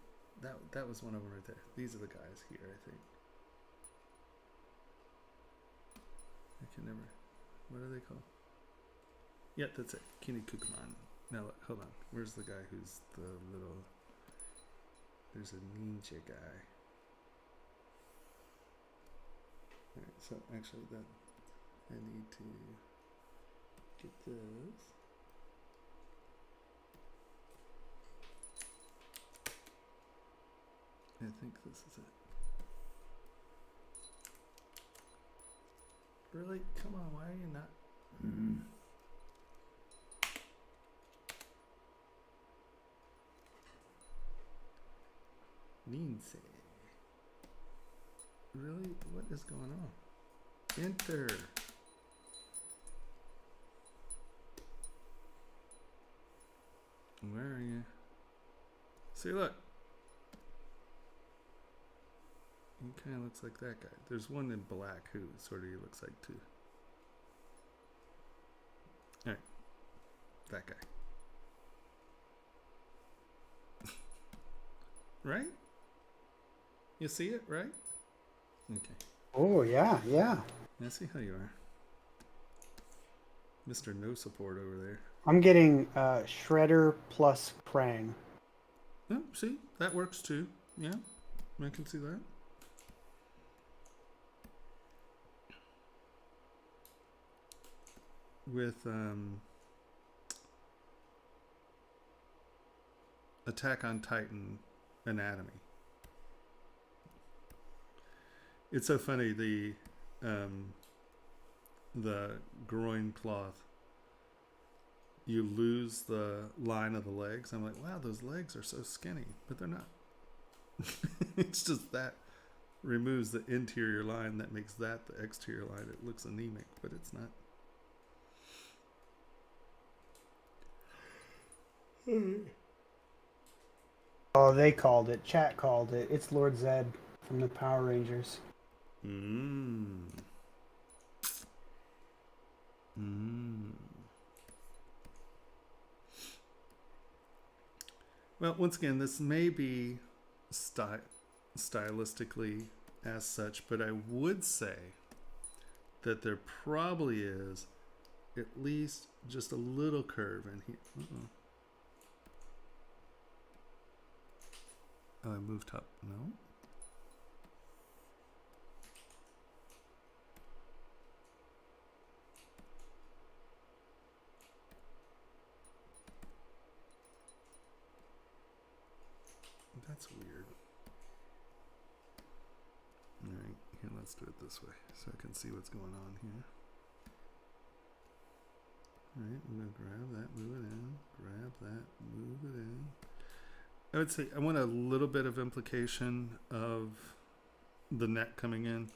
That was one of them right there. These are the guys here, I think. I can never. What are they called? Yep, that's it. Kinnikukuman. Now, look, hold on. Where's the guy who's the little. There's a ninja guy. Alright, so actually, that. I need to get this. I think this is it. Really? Come on, why are you not? Ninse. Really? What is going on? Enter. Where are you? See, look. He kind of looks like that guy. There's one in black who sort of he looks like too. Alright. That guy. Right? You see it, right? Okay. Oh, yeah, yeah. I see how you are. Mr. No Support over there. I'm getting Shredder plus Krang. Oh, see? That works too. Yeah. I can see that. With Attack on Titan anatomy. It's so funny, the groin cloth, you lose the line of the legs. I'm like, wow, those legs are so skinny, but they're not. It's just that removes the interior line that makes that the exterior line. It looks anemic, but it's not. Oh, they called it. Chat called it. It's Lord Zed from the Power Rangers. Mm. Mm. Well, once again, this may be stylistically as such, but I would say that there probably is at least just a little curve in here. Oh, I moved up. No. That's weird. All right, here, let's do it this way so I can see what's going on here. All right, I'm going to grab that, move it in, grab that, move it in. I would say I want a little bit of implication of the neck coming in.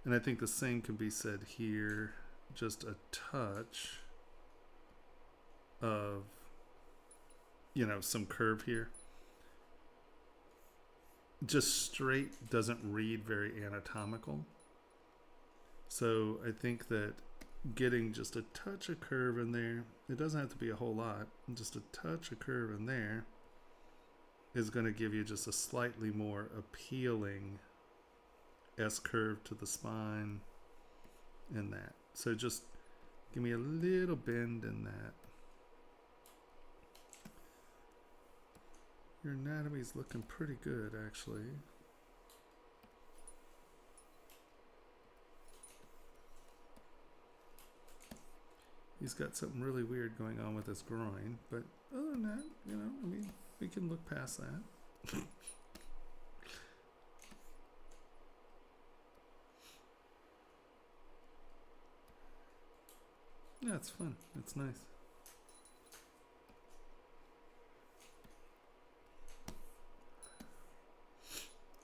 And I think the same can be said here. Just a touch of, some curve here. Just straight doesn't read very anatomical. So I think that getting just a touch of curve in there, it doesn't have to be a whole lot, just a touch of curve in there is going to give you just a slightly more appealing S-curve to the spine in that. So just give me a little bend in that. Your anatomy's looking pretty good, actually. He's got something really weird going on with his groin, but other than that, we can look past that. Yeah, it's fun. It's nice.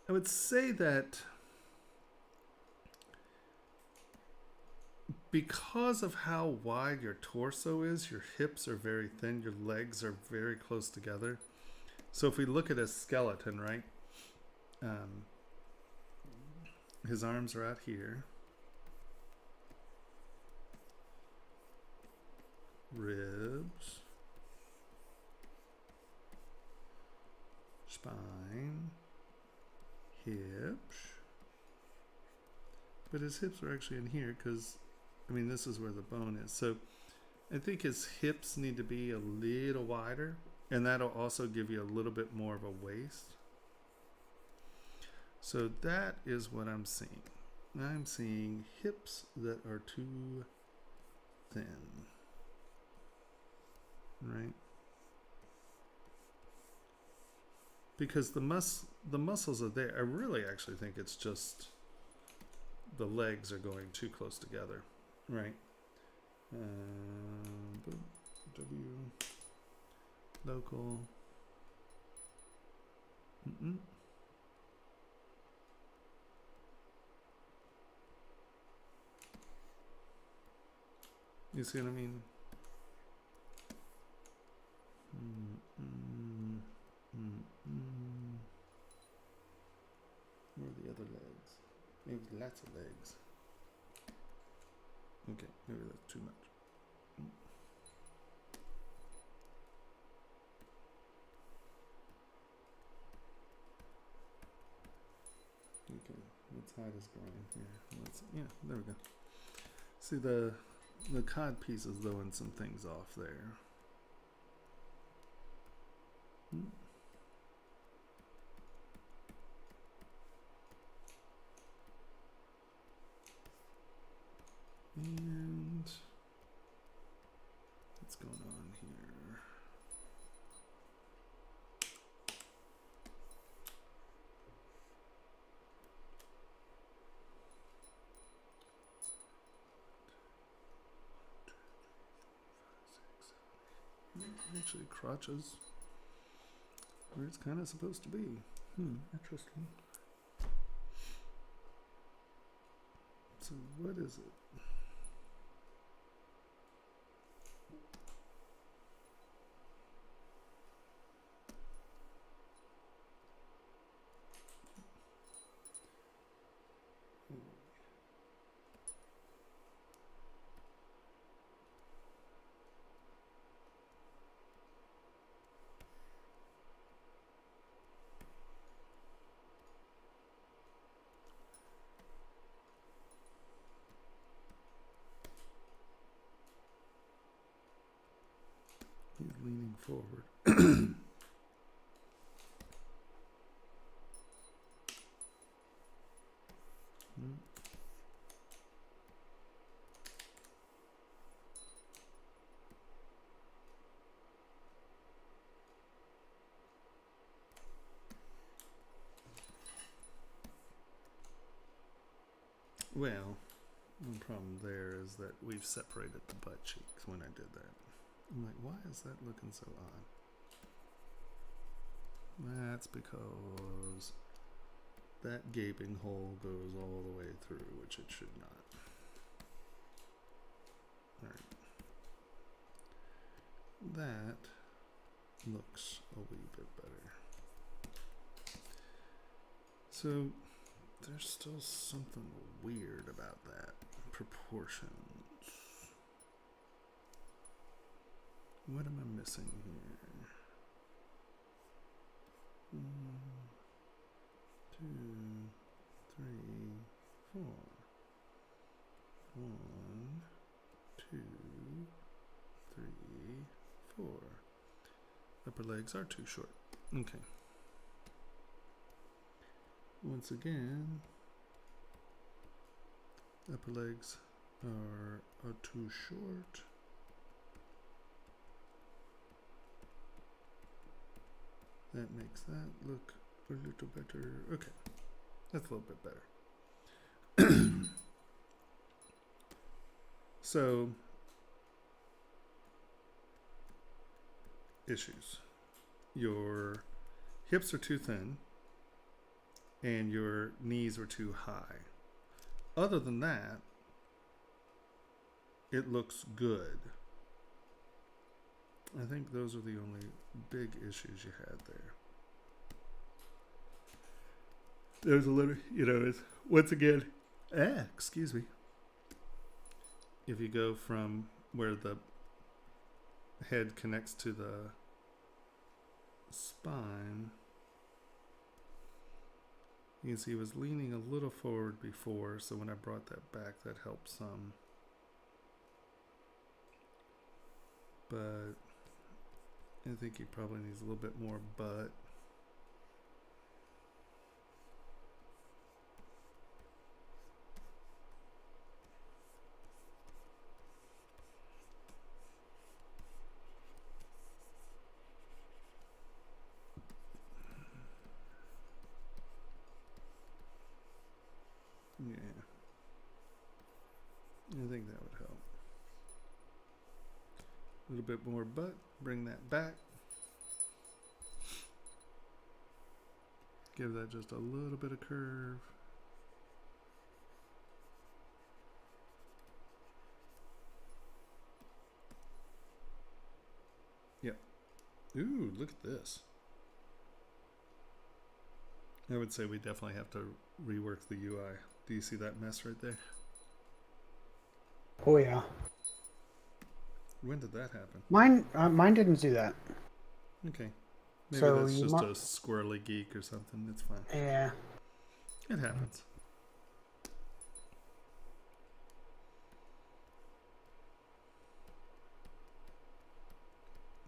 I would say that because of how wide your torso is, your hips are very thin, your legs are very close together. So if we look at his skeleton, right? His arms are out here. Ribs. Spine. Hips. But his hips are actually in here because, this is where the bone is. So I think his hips need to be a little wider, and that'll also give you a little bit more of a waist. So that is what I'm seeing. I'm seeing hips that are too thin. Right? Because the muscles are there. I really actually think it's just the legs are going too close together. Right? W local. You see what I mean? Where are the other legs? Maybe lots of legs. Okay, maybe that's too much. Okay, let's hide his groin here. There we go. See the cod piece is throwing some things off there. And what's going on here? Actually, crotches where it's kind of supposed to be. Interesting. So what is it? leaning forward. Hmm. Well, the problem there is that we've separated the butt cheeks when I did that. I'm like, why is that looking so odd? That's because that gaping hole goes all the way through, which it should not. Alright. That looks a wee bit better. So there's still something weird about that. Proportions. What am I missing here? 1, 2, 3, 4. 1, 2, 3, 4. Upper legs are too short. Okay. Once again, upper legs are too short. That makes that look a little better. Okay, that's a little bit better. So, issues. Your hips are too thin and your knees are too high. Other than that, it looks good. I think those are the only big issues you had there. There's a little, it's once again, excuse me. If you go from where the head connects to the spine, you can see he was leaning a little forward before, so when I brought that back, that helped some. But I think he probably needs a little bit more butt. Yeah. I think that would help. A little bit more butt, bring that back. Give that just a little bit of curve. Yep. Ooh, look at this. I would say we definitely have to rework the UI. Do you see that mess right there? Oh yeah. When did that happen? Mine didn't do that. Okay. Maybe So that's you just a squirrely geek or something. It's fine. Yeah. It happens.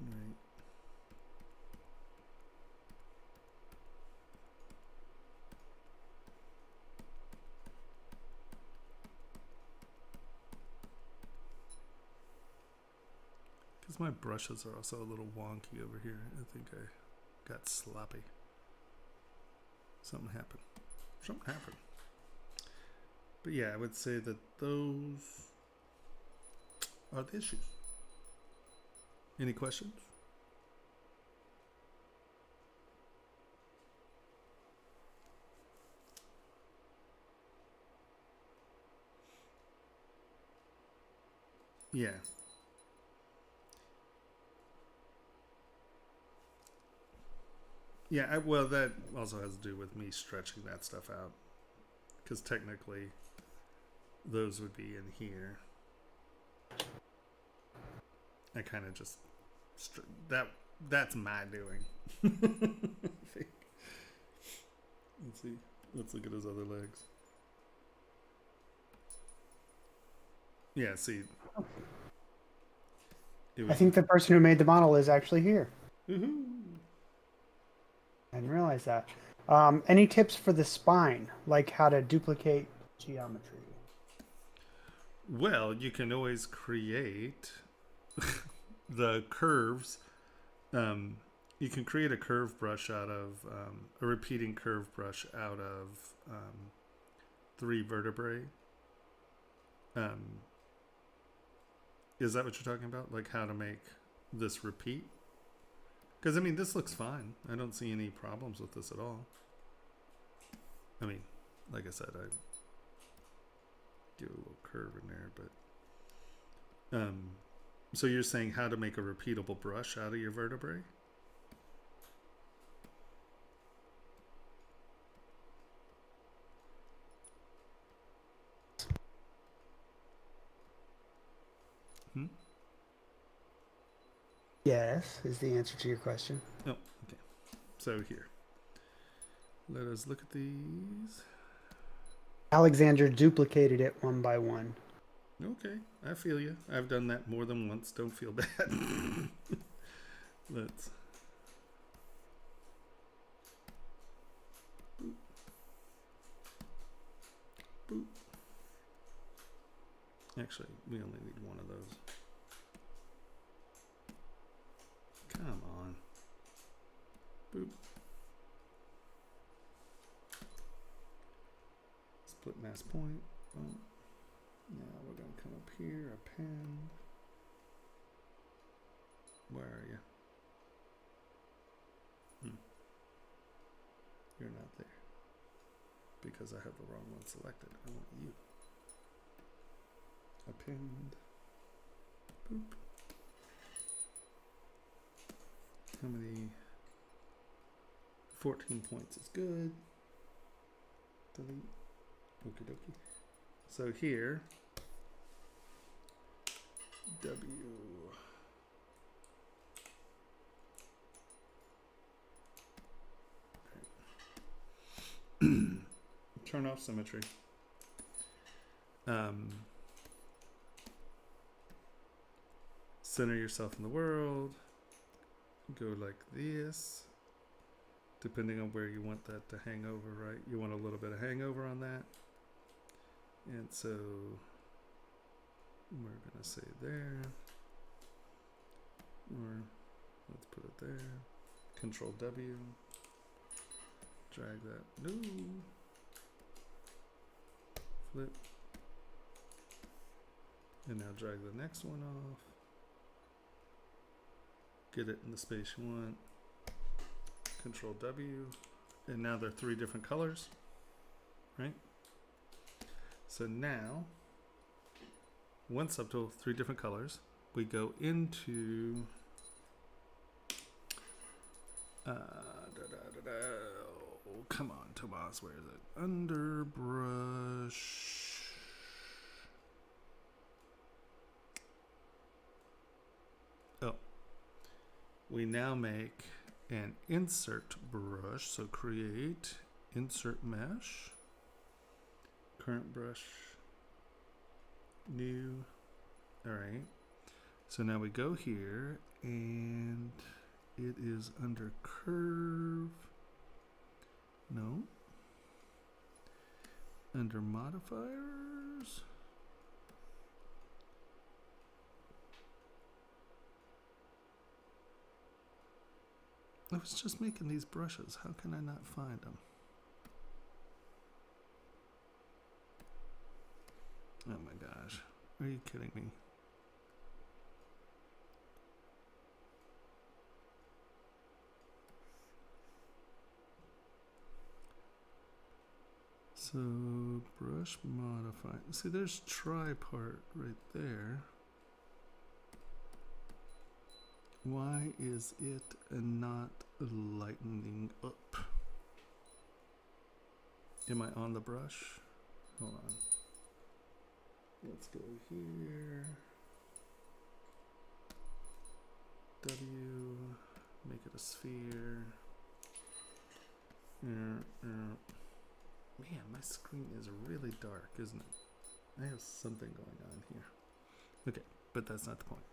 Right. Because my brushes are also a little wonky over here. I think I got sloppy. Something happened. Something happened. But yeah, I would say that those are the issues. Any questions? Yeah. Yeah, well, that also has to do with me stretching that stuff out. Because technically, those would be in here. I kind of just... that's my doing. Let's see. Let's look at his other legs. Yeah, see. It I was. think the person who made the model is actually here. Woohoo. I didn't realize that. Any tips for the spine, like how to duplicate geometry? Well, you can always create the curves. You can create a curve brush out of a repeating curve brush out of 3 vertebrae. Is that what you're talking about? Like how to make this repeat? Because I mean, this looks fine. I don't see any problems with this at all. I mean, like I said, I give a little curve in there, but so you're saying how to make a repeatable brush out of your vertebrae? Yes, is the answer to your question. Oh, okay. So here, let us look at these. Alexander duplicated it one by one. Okay, I feel you. I've done that more than once. Don't feel bad. Let's. Boop. Boop. Actually, we only need one of those. Come on. Boop. Split mask point. Oh. Now we're going to come up here, append. Where are you? You're not there. Because I have the wrong one selected. I want you. Append. Boop. How many? 14 points is good. Delete. Okie dokie. So here, W. Turn off symmetry. Center yourself in the world. Go like this. Depending on where you want that to hang over, right? You want a little bit of hangover on that. And so we're going to say there. Or let's put it there. Control W. Drag that. No. Flip. And now drag the next one off. Get it in the space you want. Control W. And now they're 3 different colors. Right? So now, once up to 3 different colors, we go into oh, come on, Tomas, where is it? Underbrush. Oh, we now make an insert brush. So create insert mesh. Current brush, new. All right. So now we go here and it is under curve. No. Under modifiers. I was just making these brushes. How can I not find them? Oh my gosh. Are you kidding me? So, brush modify. See, there's tripart right there. Why is it not lightening up? Am I on the brush? Hold on. Let's go here. W, make it a sphere. Man, my screen is really dark, isn't it? I have something going on here. Okay, but that's not the point.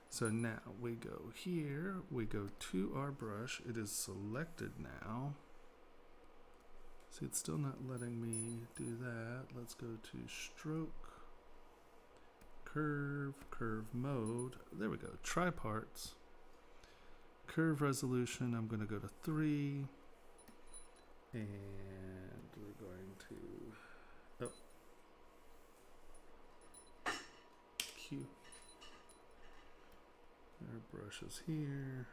So now we go here, we go to our brush. It is selected now. See, it's still not letting me do that. Let's go to stroke, curve, curve mode. There we go, triparts. Curve resolution, I'm going to go to 3. And we're going to, Q. Our brush is here.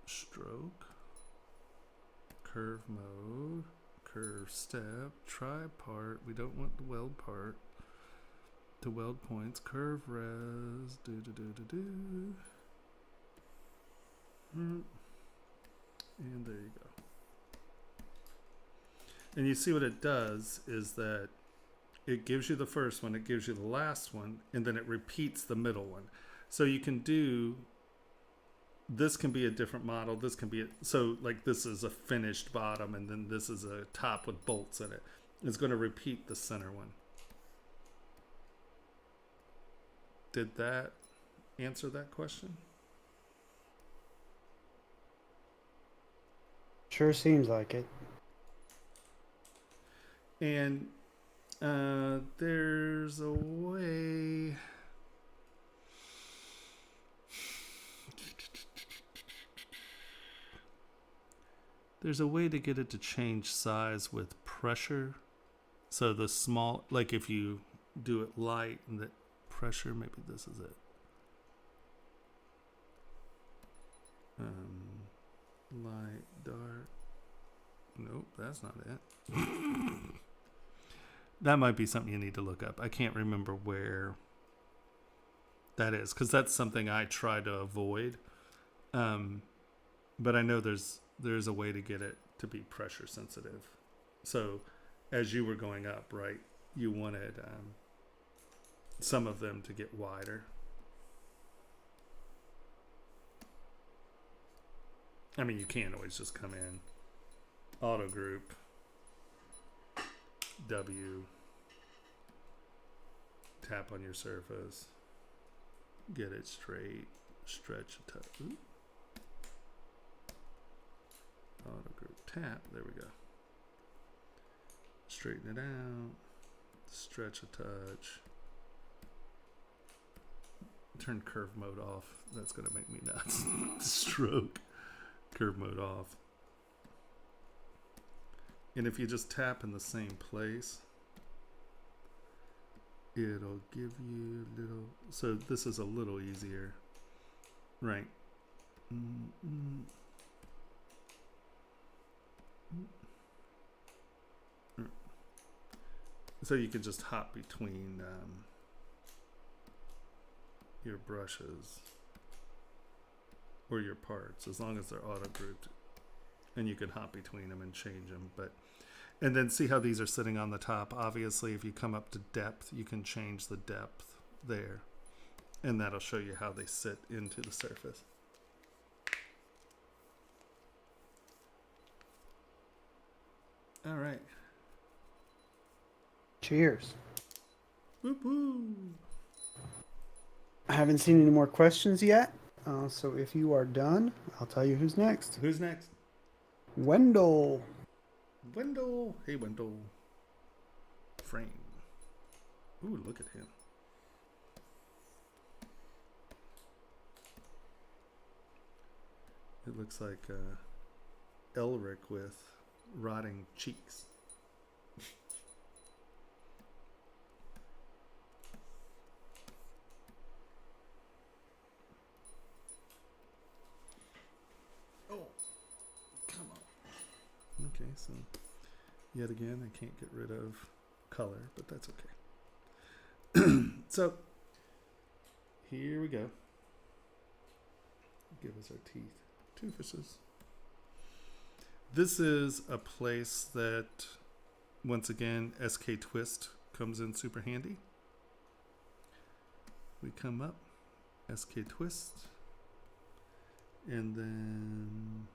Stroke, curve mode, curve step, tripart. We don't want the weld part. To weld points, curve res, and there you go. And you see what it does is that it gives you the first one, it gives you the last one, and then it repeats the middle one. So you can do, this can be a different model, this can be, so like this is a finished bottom, and then this is a top with bolts in it. It's going to repeat the center one. Did that answer that question? Sure seems like it. And there's a way. There's a way to get it to change size with pressure. So the small, like if you do it light and the pressure, maybe this is it. Light, dark. Nope, that's not it. That might be something you need to look up. I can't remember where that is, because that's something I try to avoid. But I know there's a way to get it to be pressure sensitive. So as you were going up, right, you wanted some of them to get wider. I mean, you can't always just come in, auto group, W, tap on your surface, get it straight, stretch a touch. Auto group, tap, there we go. Straighten it out, stretch a touch. Turn curve mode off. That's gonna make me nuts. Stroke, curve mode off. And if you just tap in the same place, it'll give you a little, so this is a little easier, right? So you can just hop between your brushes or your parts, as long as they're auto grouped, and you can hop between them and change them. But and then see how these are sitting on the top. Obviously, if you come up to depth, you can change the depth there, and that'll show you how they sit into the surface. All right. Cheers. Whoop whoop. I haven't seen any more questions yet. So if you are done, I'll tell you who's next. Who's next? Wendell. Wendell. Hey, Wendell. Frame. Ooh, look at him. It looks like Elric with rotting cheeks. Oh, come on. Okay, so yet again, I can't get rid of color, but that's okay. So here we go. Give us our teeth. Two fishes. This is a place that, once again, SK Twist comes in super handy. We come up, SK Twist, and then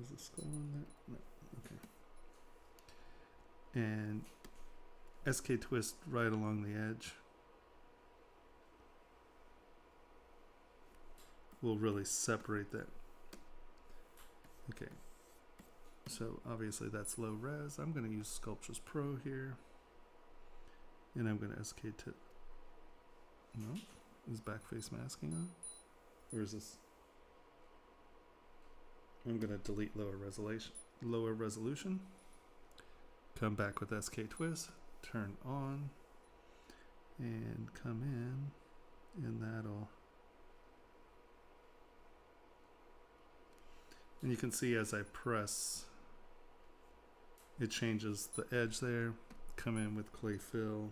is the skull on there? No. Okay. and SK twist right along the edge. Will really separate that. Okay, so obviously that's low res. I'm going to use Sculptures Pro here, and I'm going to SK to. No, is backface masking on, or is this? I'm going to delete lower resolution. Come back with SK twist, turn on, and come in, and that'll. And you can see as I press, it changes the edge there. Come in with clay fill,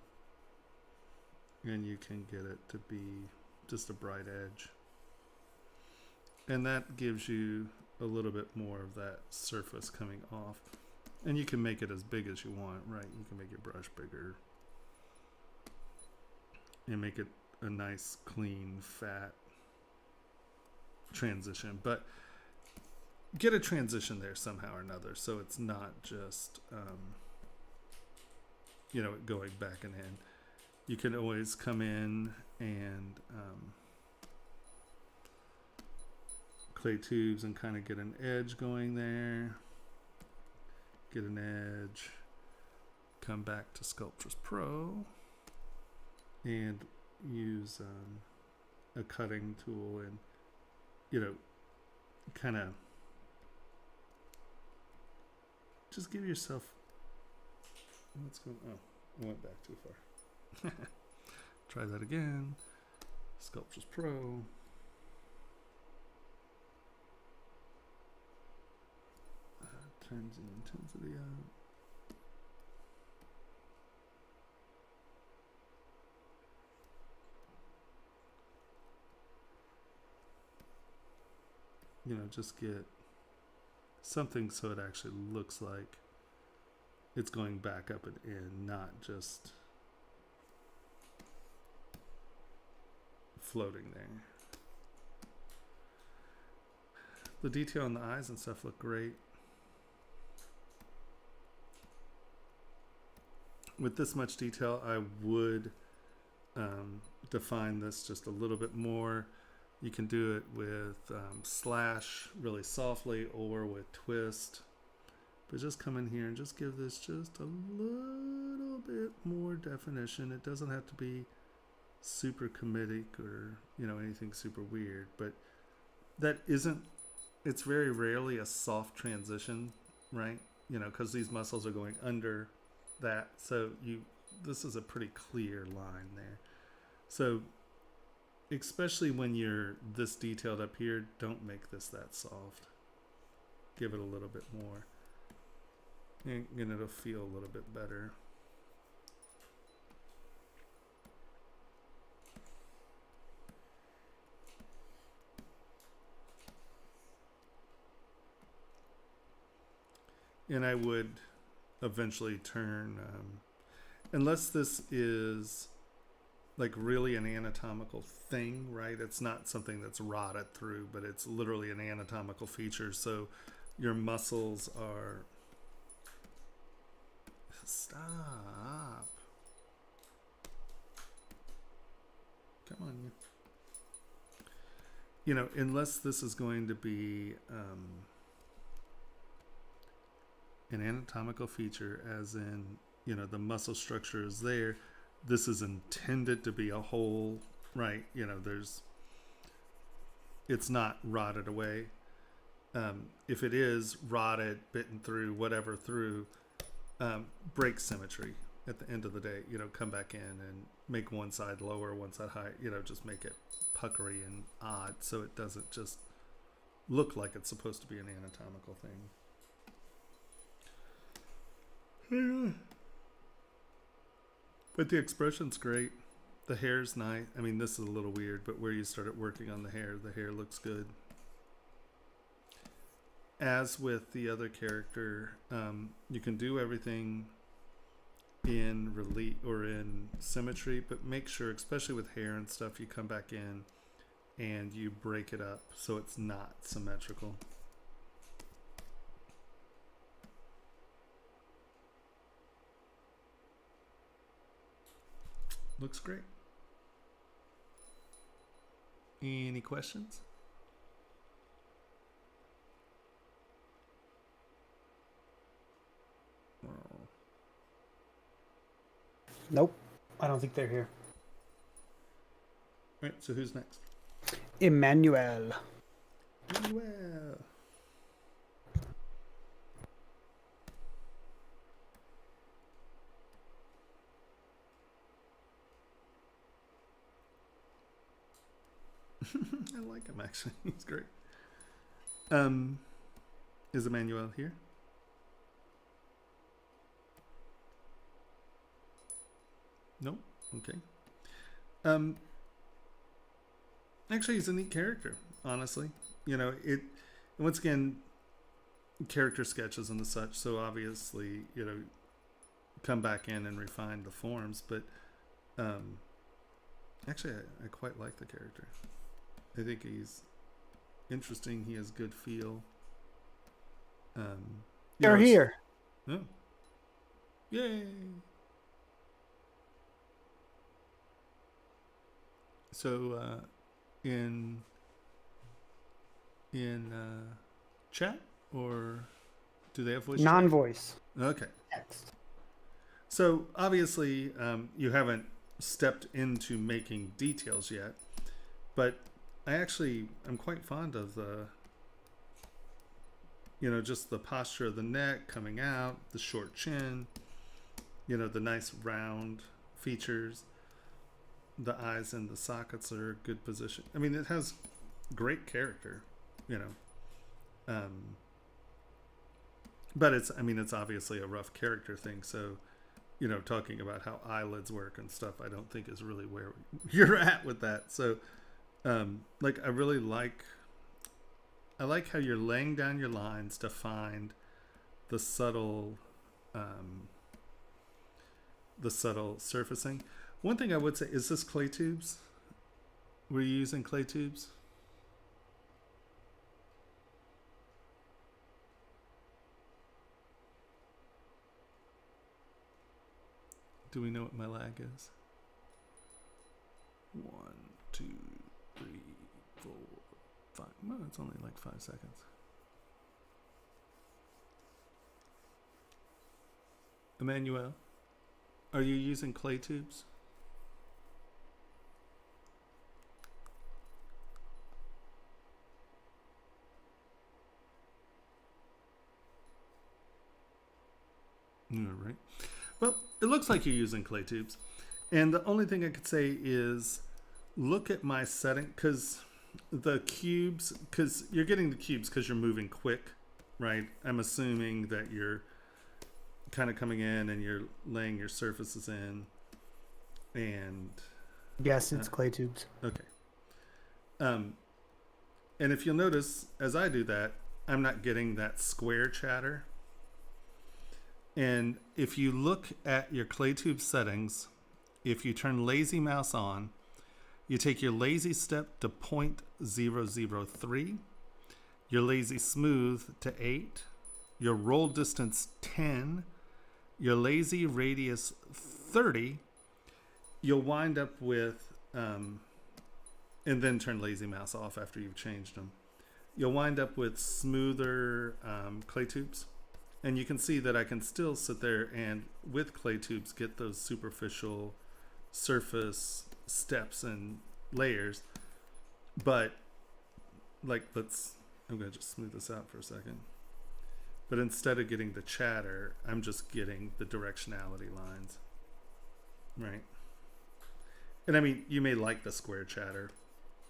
and you can get it to be just a bright edge. And that gives you a little bit more of that surface coming off. And you can make it as big as you want, right? You can make your brush bigger and make it a nice, clean, fat transition. But get a transition there somehow or another, so it's not just you know, going back and in. You can always come in and clay tubes and kind of get an edge going there. Get an edge. Come back to Sculptures Pro and use a cutting tool and, you know, kind of just give yourself. What's going on? Oh, I went back too far. Try that again. Sculptures Pro. Turns the intensity up. You know, just get something so it actually looks like it's going back up and in, not just floating there. The detail on the eyes and stuff look great. With this much detail, I would define this just a little bit more. You can do it with slash really softly or with twist. But just come in here and just give this just a little bit more definition. It doesn't have to be super comedic or, you know, anything super weird. But that isn't, it's very rarely a soft transition, right? You know, because these muscles are going under that. So this is a pretty clear line there. So especially when you're this detailed up here, don't make this that soft. Give it a little bit more. And it'll feel a little bit better. And I would eventually turn, unless this is like really an anatomical thing, right? It's not something that's rotted through, but it's literally an anatomical feature. So your muscles are, stop. Come on. You know, unless this is going to be an anatomical feature, as in, you know, the muscle structure is there. This is intended to be a whole, right? You know, it's not rotted away. If it is rotted, bitten through, whatever through, break symmetry at the end of the day. You know, come back in and make one side lower, one side high. You know, just make it puckery and odd so it doesn't just look like it's supposed to be an anatomical thing. But the expression's great. The hair's nice. I mean, this is a little weird, but where you started working on the hair looks good. As with the other character, you can do everything in relief or in symmetry, but make sure, especially with hair and stuff, you come back in and you break it up so it's not symmetrical. Looks great. Any questions? Well, Nope. I don't think they're here. all right, so who's next? Emmanuel. Well, I like him actually. He's great. Is Emmanuel here? Nope. Okay. Actually, he's a neat character. Honestly, you know it. Once again, character sketches and the such. So obviously, you know, come back in and refine the forms. But actually, I quite like the character. I think he's interesting. He has good feel. You They're know, it's- here. Oh. Yay! So in chat, or do they have voice chat? Non-voice. Okay. Text. So obviously you haven't stepped into making details yet, but I'm quite fond of the, you know, just the posture of the neck coming out, the short chin, you know, the nice round features, the eyes and the sockets are a good position. I mean, it has great character, you know. But it's obviously a rough character thing. So, you know, talking about how eyelids work and stuff, I don't think is really where you're at with that. So, like, I like how you're laying down your lines to find the subtle surfacing. One thing I would say, is this clay tubes? Were you using clay tubes? Do we know what my lag is? 1, 2, 3, 4, 5. Well, it's only like 5 seconds. Emmanuel, are you using clay tubes? All right. Well, it looks like you're using clay tubes. And the only thing I could say is look at my setting, because the cubes, because you're getting the cubes because you're moving quick, right? I'm assuming that you're kind of coming in and you're laying your surfaces in. And Yes, it's clay tubes. okay. And if you'll notice, as I do that, I'm not getting that square chatter. And if you look at your clay tube settings, if you turn lazy mouse on, you take your lazy step to 0.003, your lazy smooth to 8, your roll distance 10, your lazy radius 30, you'll wind up with, and then turn lazy mouse off after you've changed them. You'll wind up with smoother clay tubes. And you can see that I can still sit there and with clay tubes get those superficial surface steps and layers. But like, I'm going to just smooth this out for a second. But instead of getting the chatter, I'm just getting the directionality lines. Right. And I mean, you may like the square chatter.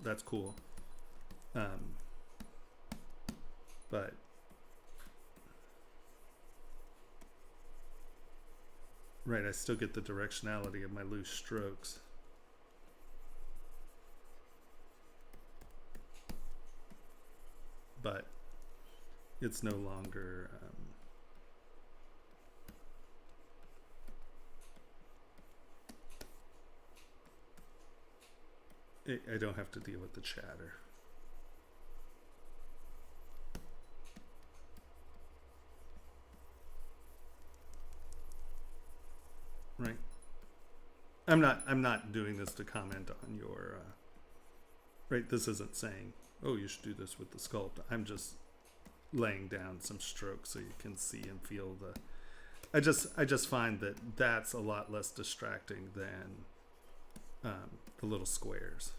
That's cool. But right, I still get the directionality of my loose strokes. But it's no longer I don't have to deal with the chatter. Right. I'm not doing this to comment on your right. This isn't saying, oh, you should do this with the sculpt. I'm just laying down some strokes so you can see and feel the. I just find that that's a lot less distracting than the little squares.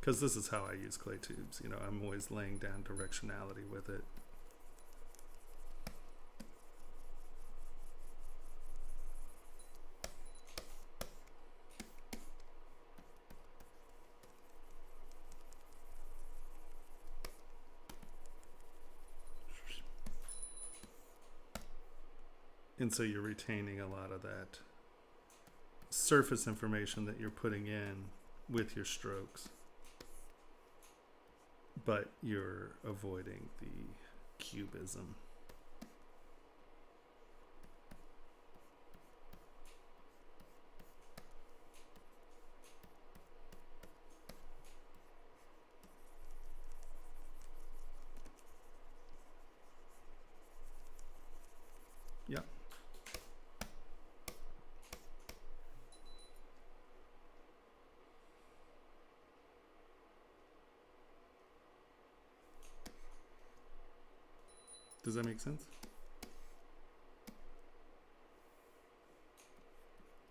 Because this is how I use clay tubes. You know, I'm always laying down directionality with it. And so you're retaining a lot of that surface information that you're putting in with your strokes, but you're avoiding the cubism. Yeah. Does that make sense?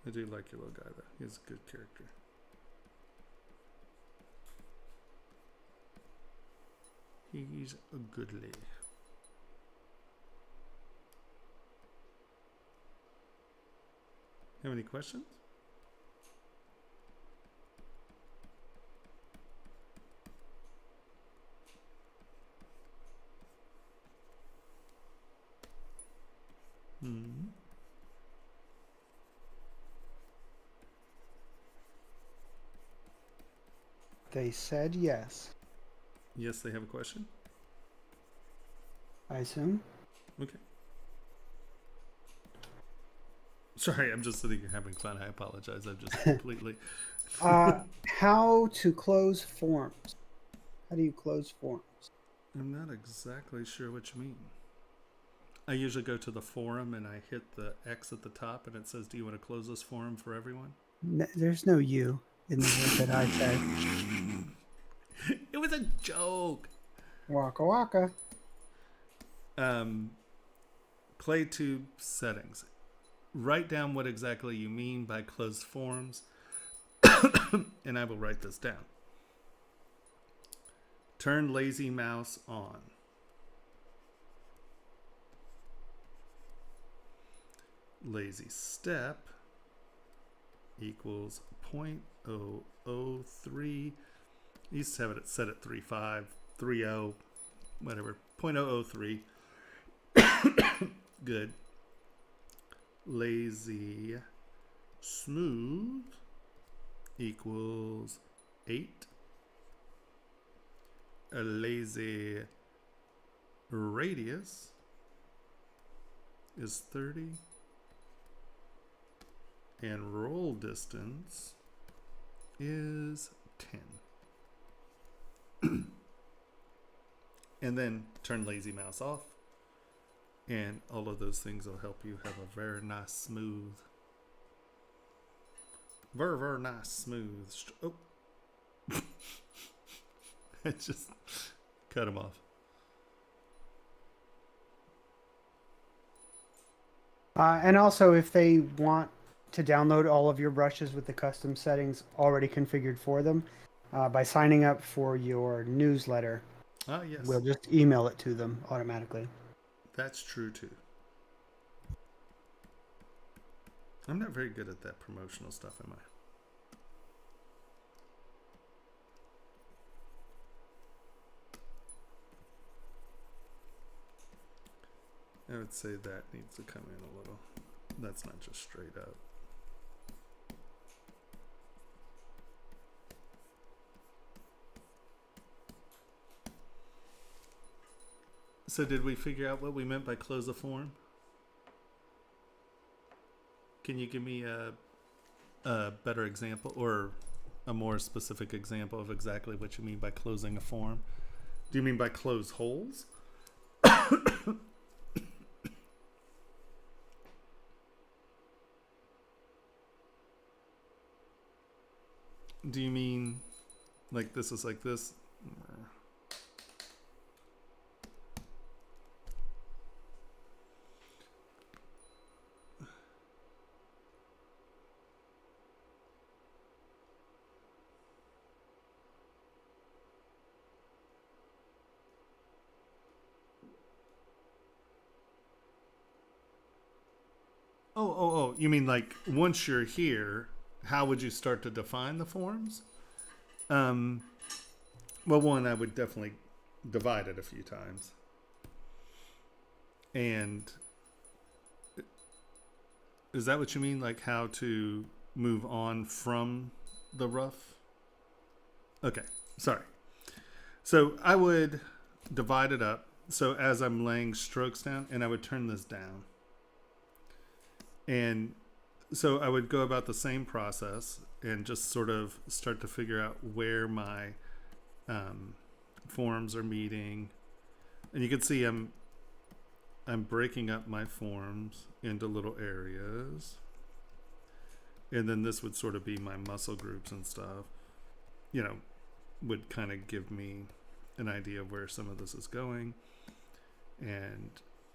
I do like your little guy though. He's a good character. He's a goodly. Have any questions? Hmm. They said yes. Yes, they have a question. I assume. Okay. Sorry, I'm just sitting here having fun. I apologize. I've just completely. How to close forms? How do you close forms? I'm not exactly sure what you mean. I usually go to the forum and I hit the X at the top and it says, do you want to close this forum for everyone? There's no you in the word that I said. It was a joke. Waka waka. Clay tube settings. Write down what exactly you mean by closed forms, and I will write this down. Turn lazy mouse on. Lazy step equals 0.003. I used to have it set at 3.5, 3.0, whatever, 0.003. Good. Lazy smooth equals 8. A lazy radius is 30. And roll distance is 10. And then turn lazy mouse off. And all of those things will help you have a very nice smooth. Very nice smooth. Oh. I just cut him off. And also, if they want to download all of your brushes with the custom settings already configured for them, by signing up for your newsletter, Yes. we'll just email it to them automatically. That's true too. I'm not very good at that promotional stuff, am I? I would say that needs to come in a little. That's not just straight up. So did we figure out what we meant by close a form? Can you give me a better example or a more specific example of exactly what you mean by closing a form? Do you mean by close holes? do you mean like this is like this? Oh, you mean like once you're here, how would you start to define the forms? Well, one, I would definitely divide it a few times. And is that what you mean? Like how to move on from the rough? Okay, sorry. So I would divide it up. So as I'm laying strokes down, and I would turn this down. And so I would go about the same process and just sort of start to figure out where my forms are meeting. And you can see I'm breaking up my forms into little areas. And then this would sort of be my muscle groups and stuff. You know, would kind of give me an idea of where some of this is going. And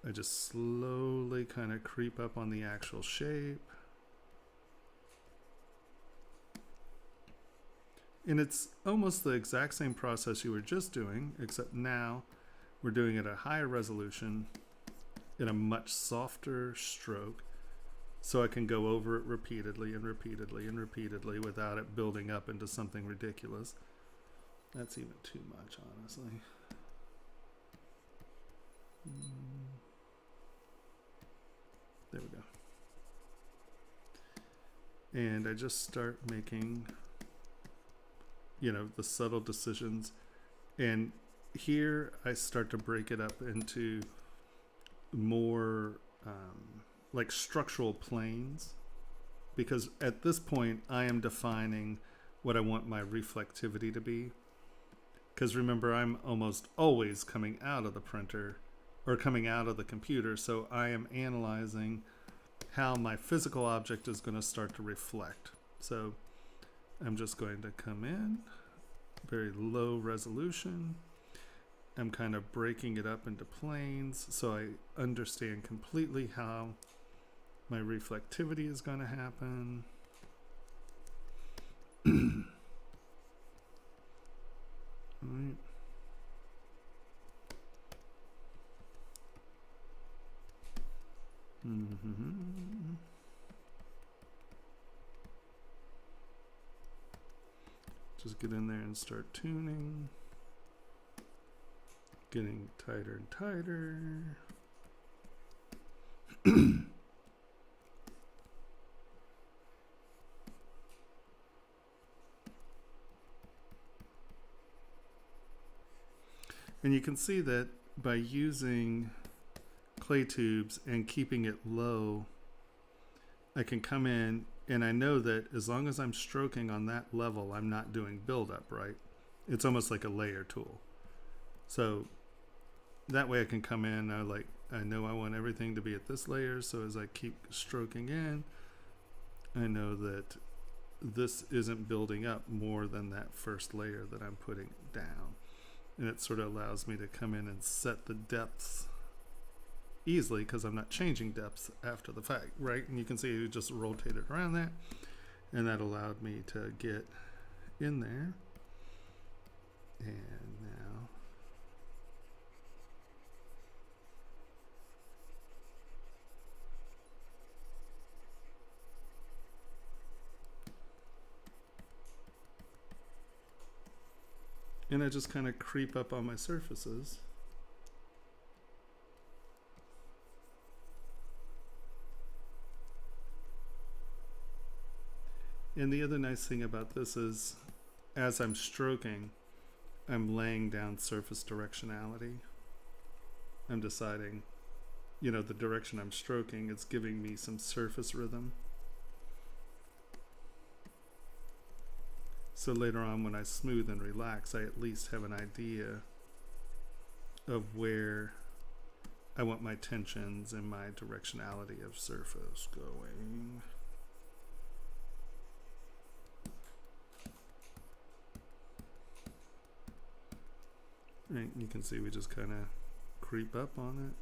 I just slowly kind of creep up on the actual shape. And it's almost the exact same process you were just doing, except now we're doing it at a higher resolution in a much softer stroke, so I can go over it repeatedly and repeatedly and repeatedly without it building up into something ridiculous. That's even too much, honestly. There we go. And I just start making, you know, the subtle decisions. And here I start to break it up into more like structural planes, because at this point I am defining what I want my reflectivity to be. Because remember, I'm almost always coming out of the printer or coming out of the computer, so I am analyzing how my physical object is going to start to reflect. So I'm just going to come in, very low resolution. I'm kind of breaking it up into planes so I understand completely how my reflectivity is going to happen. Right. Just get in there and start tuning. Getting tighter and tighter. And you can see that by using clay tubes and keeping it low, I can come in and I know that as long as I'm stroking on that level, I'm not doing buildup, right? It's almost like a layer tool. So that way I can come in, I know I want everything to be at this layer, so as I keep stroking in, I know that this isn't building up more than that first layer that I'm putting down. And it sort of allows me to come in and set the depths easily because I'm not changing depths after the fact, right? And you can see you just rotated around that, and that allowed me to get in there. And now and I just kind of creep up on my surfaces. And the other nice thing about this is, as I'm stroking, I'm laying down surface directionality. I'm deciding, you know, the direction I'm stroking, it's giving me some surface rhythm. So later on when I smooth and relax, I at least have an idea of where I want my tensions and my directionality of surface going. Right, you can see we just kind of creep up on it.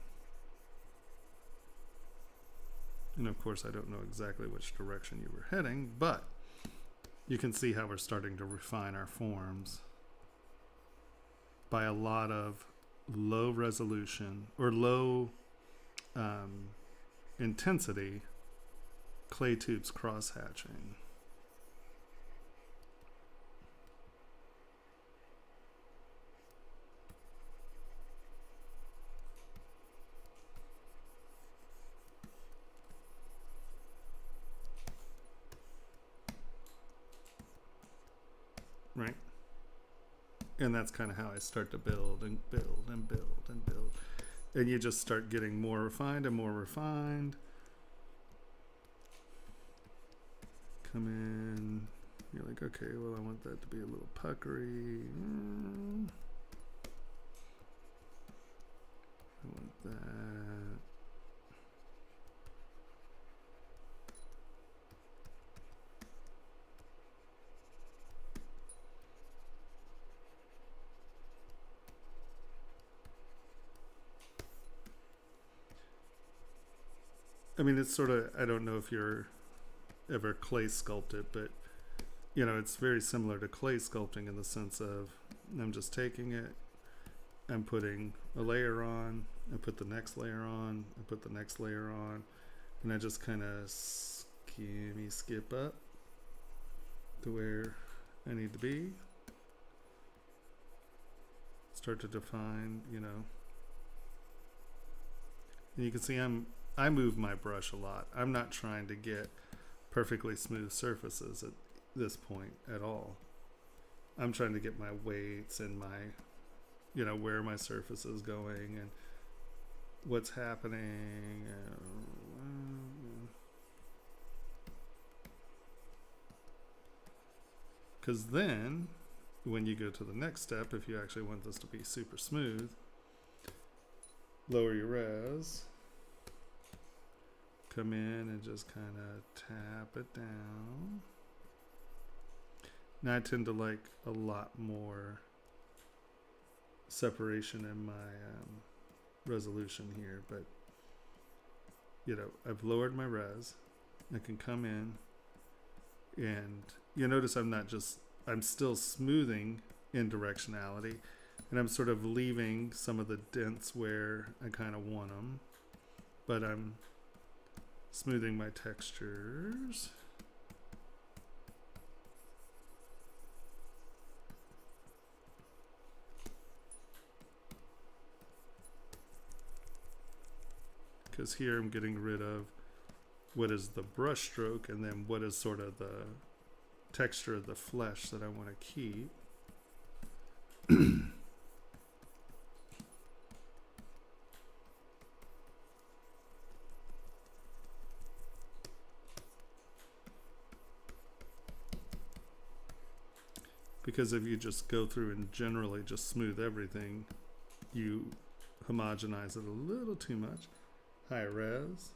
And of course, I don't know exactly which direction you were heading, but you can see how we're starting to refine our forms by a lot of low resolution or low intensity clay tubes cross-hatching. Right? And that's kind of how I start to build and build and build and build. And you just start getting more refined and more refined. Come in. You're like, okay, well, I want that to be a little puckery. I want that. I mean, it's sort of, I don't know if you're ever clay sculpted, but you know, it's very similar to clay sculpting in the sense of I'm just taking it, I'm putting a layer on, I put the next layer on, I put the next layer on, and I just kind of skip up to where I need to be. Start to define, you know. And you can see I move my brush a lot. I'm not trying to get perfectly smooth surfaces at this point at all. I'm trying to get my weights and my, you know, where my surface is going and what's happening. Because then, when you go to the next step, if you actually want this to be super smooth, lower your res. Come in and just kind of tap it down. Now I tend to like a lot more separation in my resolution here, but you know, I've lowered my res. I can come in and you notice I'm still smoothing in directionality, and I'm sort of leaving some of the dents where I kind of want them, but I'm smoothing my textures. Because here I'm getting rid of what is the brush stroke and then what is sort of the texture of the flesh that I want to keep. Because if you just go through and generally just smooth everything, you homogenize it a little too much. High res.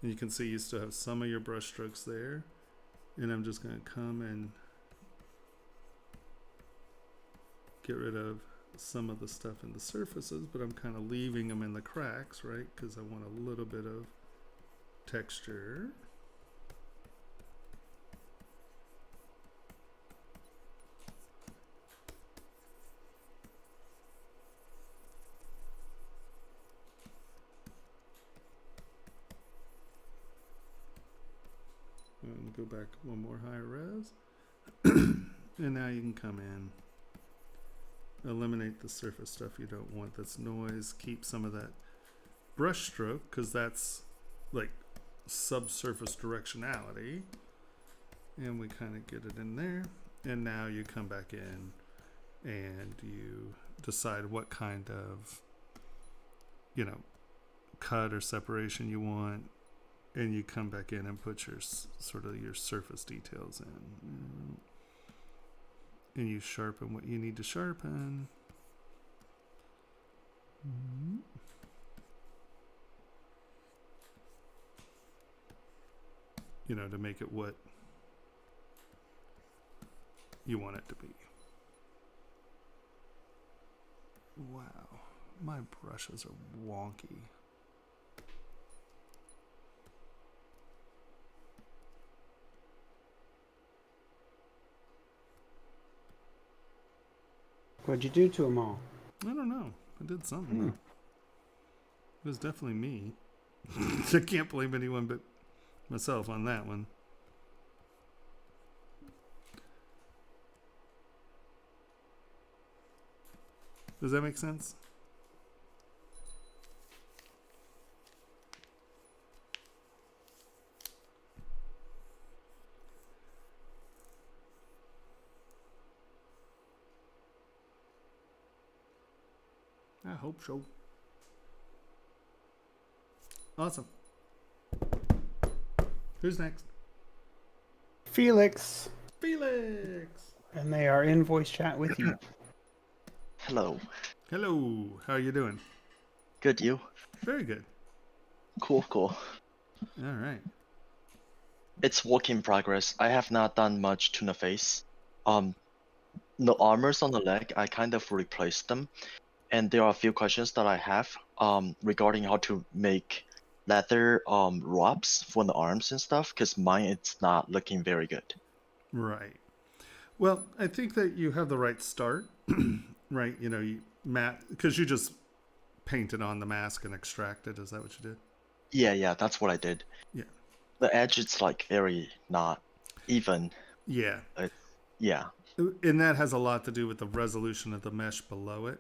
And you can see you still have some of your brush strokes there. And I'm just going to come and get rid of some of the stuff in the surfaces, but I'm kind of leaving them in the cracks, right? Because I want a little bit of texture. And go back one more higher res. And now you can come in, eliminate the surface stuff you don't want that's noise, keep some of that brush stroke because that's like subsurface directionality, and we kind of get it in there. And now you come back in and you decide what kind of, you know, cut or separation you want. And you come back in and put your sort of your surface details in. And you sharpen what you need to sharpen. You know, to make it what you want it to be. Wow, my brushes are wonky. What'd you do to them all? I don't know. I did something though. It was definitely me. I can't blame anyone but myself on that one. Does that make sense? I hope so. Awesome. Who's next? Felix. Felix. And they are in voice chat with you. Hello. Hello. How are you doing? Good, you? Very good. Cool. All right. It's work in progress. I have not done much to the face. The armors on the leg, I kind of replaced them. And there are a few questions that I have regarding how to make leather wraps for the arms and stuff, because mine it's not looking very good. Right. Well, I think that you have the right start. Right. You know, you because you just painted on the mask and extracted. Is that what you did? Yeah, that's what I did. Yeah. The edge it's like very not even. Yeah. Yeah. And that has a lot to do with the resolution of the mesh below it.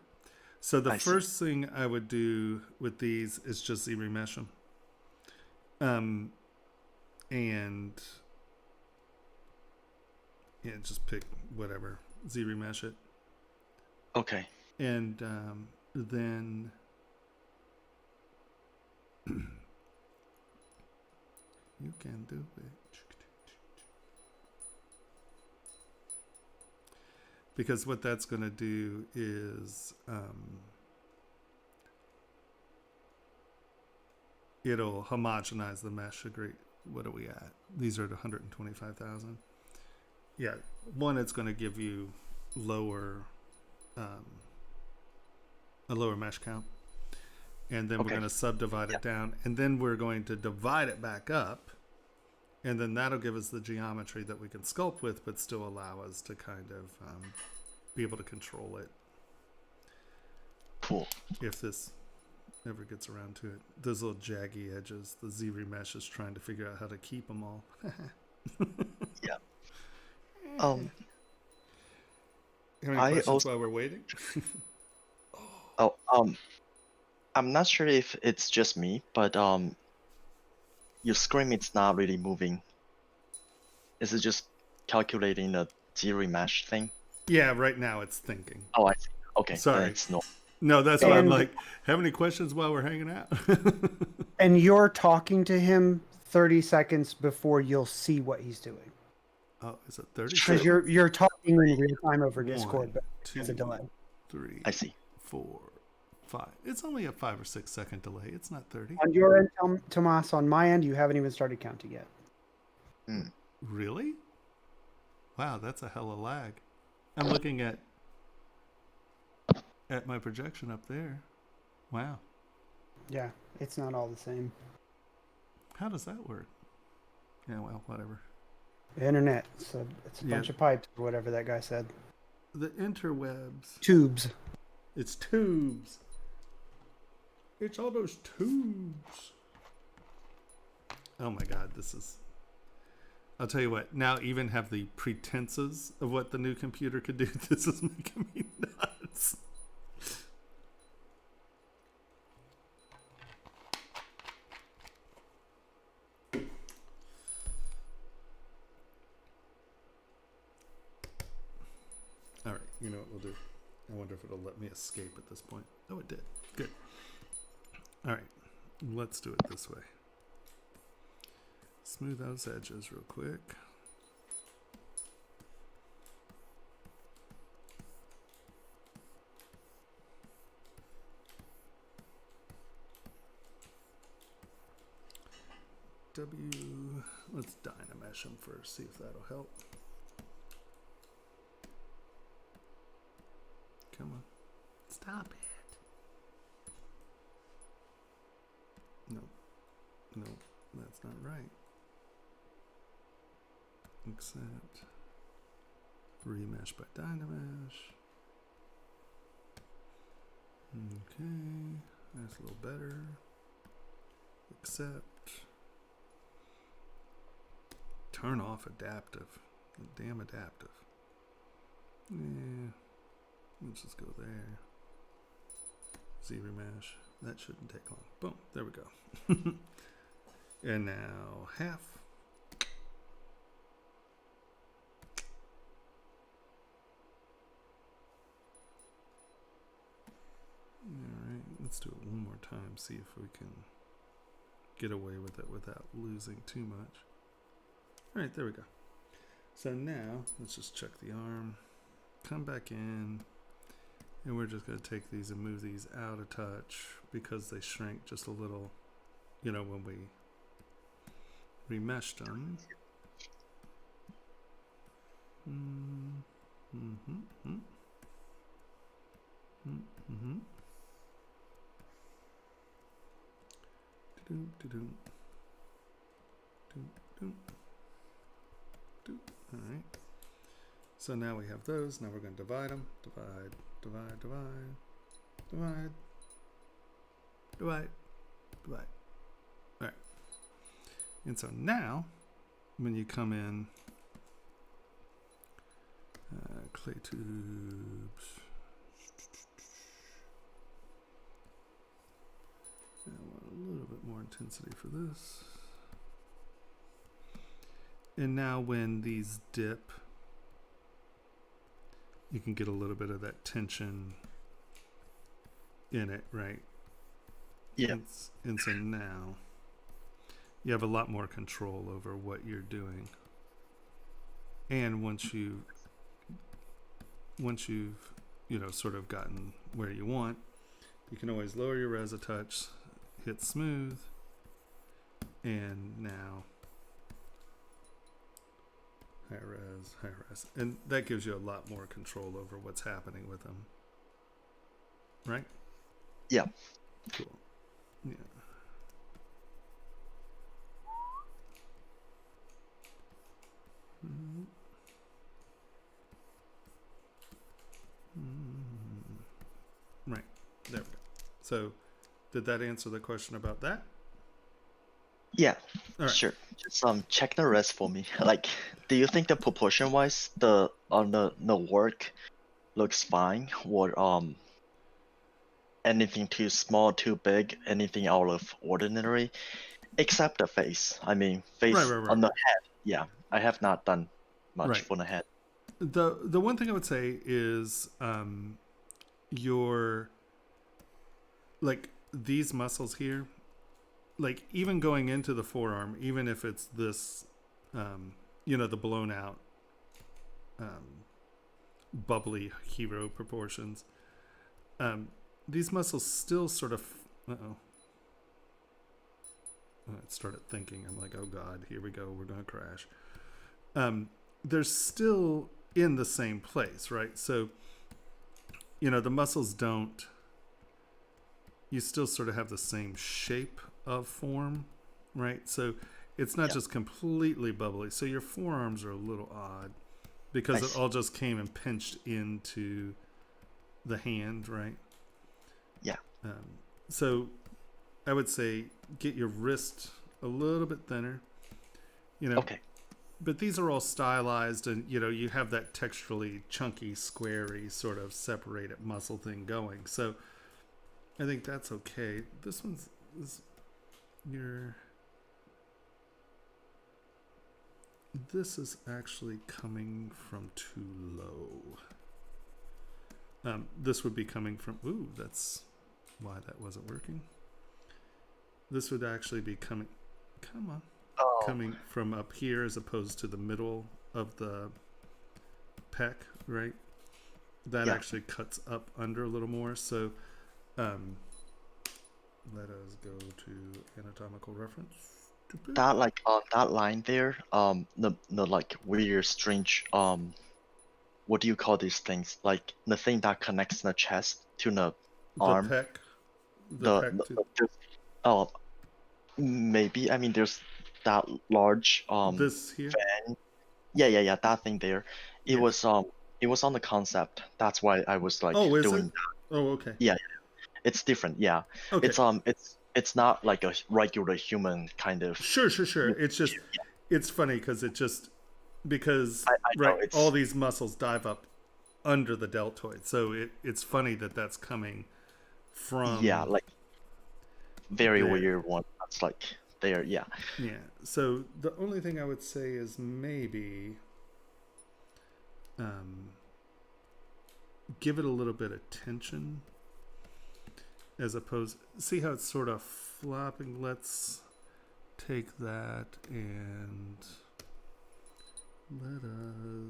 So the first thing I would do with these is just Z-remesh them. And yeah, just pick whatever, Z-remesh it. Okay. And then you can do it. Because what that's going to do is it'll homogenize the mesh a great. What are we at? These are at 125,000. Yeah, one, it's going to give you lower a lower mesh count, and then we're going to subdivide it down, and then we're going to divide it back up, and then that'll give us the geometry that we can sculpt with, but still allow us to kind of be able to control it. Cool. If this ever gets around to it. Those little jaggy edges, the Z-remesh is trying to figure out how to keep them all. Yeah. How many questions while we're waiting? I'm not sure if it's just me, but your screen it's not really moving. Is it just calculating the Z-remesh thing? Yeah, right now it's thinking. Oh, I see. Okay. Sorry. It's no. No, that's why I'm like, have any questions while we're hanging out? And you're talking to him 30 seconds before you'll see what he's doing. Oh, is it 30? Because you're talking in real time over Discord, but there's a delay. 3, I see. 4, 5. It's only a 5 or 6 second delay. It's not 30. On your end, Tomas, on my end, you haven't even started counting yet. Really? Wow, that's a hell of a lag. I'm looking at my projection up there. Wow. Yeah, it's not all the same. How does that work? Yeah, well, whatever. The internet, so it's a bunch of pipes, or whatever that guy said. The interwebs. Tubes. It's tubes. It's all those tubes. Oh my God, this is... I'll tell you what, now even have the pretenses of what the new computer could do. This is making me nuts. All right, you know what we'll do? I wonder if it'll let me escape at this point. Oh, it did. Good. All right, let's do it this way. Smooth those edges real quick. Let's Dynamesh them first, see if that'll help. Come on. Stop it. not right. Accept. Remesh by Dynamesh. Okay, that's a little better. Accept. Turn off adaptive. Damn adaptive. Yeah, let's just go there. ZBrush. That shouldn't take long. Boom, there we go. And now half. Alright, let's do it one more time, see if we can get away with it without losing too much. Alright, there we go. So now, let's just check the arm, come back in, and we're just going to take these and move these out a touch because they shrank just a little, you know, when we remeshed them. All right. So now we have those. Now we're going to divide them. Divide, divide, divide, divide, divide, divide. All right. And so now, when you come in, clay tubes. I want a little bit more intensity for this. And now when these dip, you can get a little bit of that tension in it, right? Yeah. And so now you have a lot more control over what you're doing. And once you've, you know, sort of gotten where you want, you can always lower your res a touch, hit smooth, and now high res, and that gives you a lot more control over what's happening with them, right? Yeah. Cool. Yeah. Right. There we go. So, did that answer the question about that? Yeah, All right. sure. Just check the rest for me. Like, do you think the proportion wise the work looks fine, or anything too small, too big, anything out of ordinary, except the face. I mean, face Right. on the head. Yeah, I have not done much Right. for the head. The one thing I would say is your, like, these muscles here, like, even going into the forearm, even if it's this, you know, the blown out, bubbly hero proportions, these muscles still sort of, I started thinking, I'm like, oh God, here we go, we're going to crash. They're still in the same place, right? So, you know, the muscles don't, you still sort of have the same shape of form, right? So it's not just completely bubbly. So your forearms are a little odd because it all just came and pinched into the hand, right? Yeah. So I would say get your wrist a little bit thinner, you know. Okay. But these are all stylized, and you know, you have that texturally chunky, squarey sort of separated muscle thing going. So I think that's okay. This one's this is actually coming from too low. This would be coming from, ooh, that's why that wasn't working. This would actually be coming, come on. Coming from up here as opposed to the middle of the pec, right? That actually cuts up under a little more. So let us go to anatomical reference. That like that line there, the like weird, strange, what do you call these things? Like the thing that connects the chest to the arm. The pec. Maybe, I mean, there's that large This here. fan. Yeah, that thing there. It Yeah. was on the concept. That's why I was like Oh, is doing it? Oh, okay. Yeah, it's different. Yeah. Okay. It's not like a regular human kind of. Sure. It's just, it's funny because because I know right, it's all these muscles dive up under the deltoid, so it's funny that that's coming from. yeah, like very there. weird one. That's like there. Yeah. Yeah. So the only thing I would say is maybe give it a little bit of tension as opposed. See how it's sort of flopping? Let's take that and let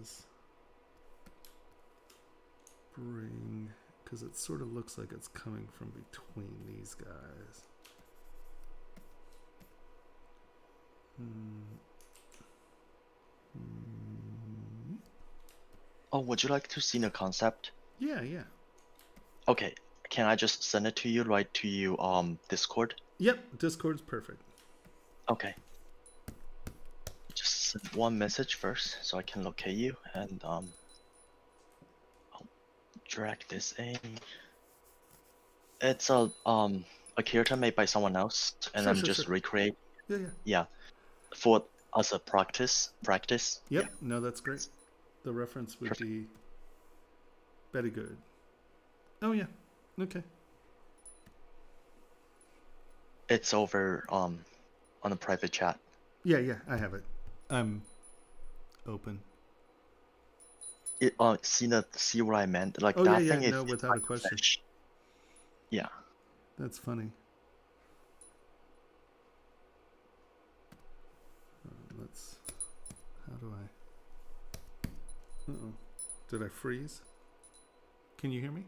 us bring, because it sort of looks like it's coming from between these guys. Oh, would you like to see the concept? Yeah. Okay. Can I just send it to you right to you Discord? Yep, Discord's perfect. Okay. Just send one message first so I can locate you and I'll drag this in. It's a character made by someone else and Sure, I'm just sure. recreate. Yeah. Yeah. For as a practice. Yep. Yeah. No, that's great. The reference would Perfect. be very good. Oh yeah. Okay. It's over on a private chat. Yeah, I have it. I'm open. It see what I meant? Like Oh that yeah, thing is no, without a question. fish. Yeah. That's funny. Let's. How do I? Uh-oh. Did I freeze? Can you hear me?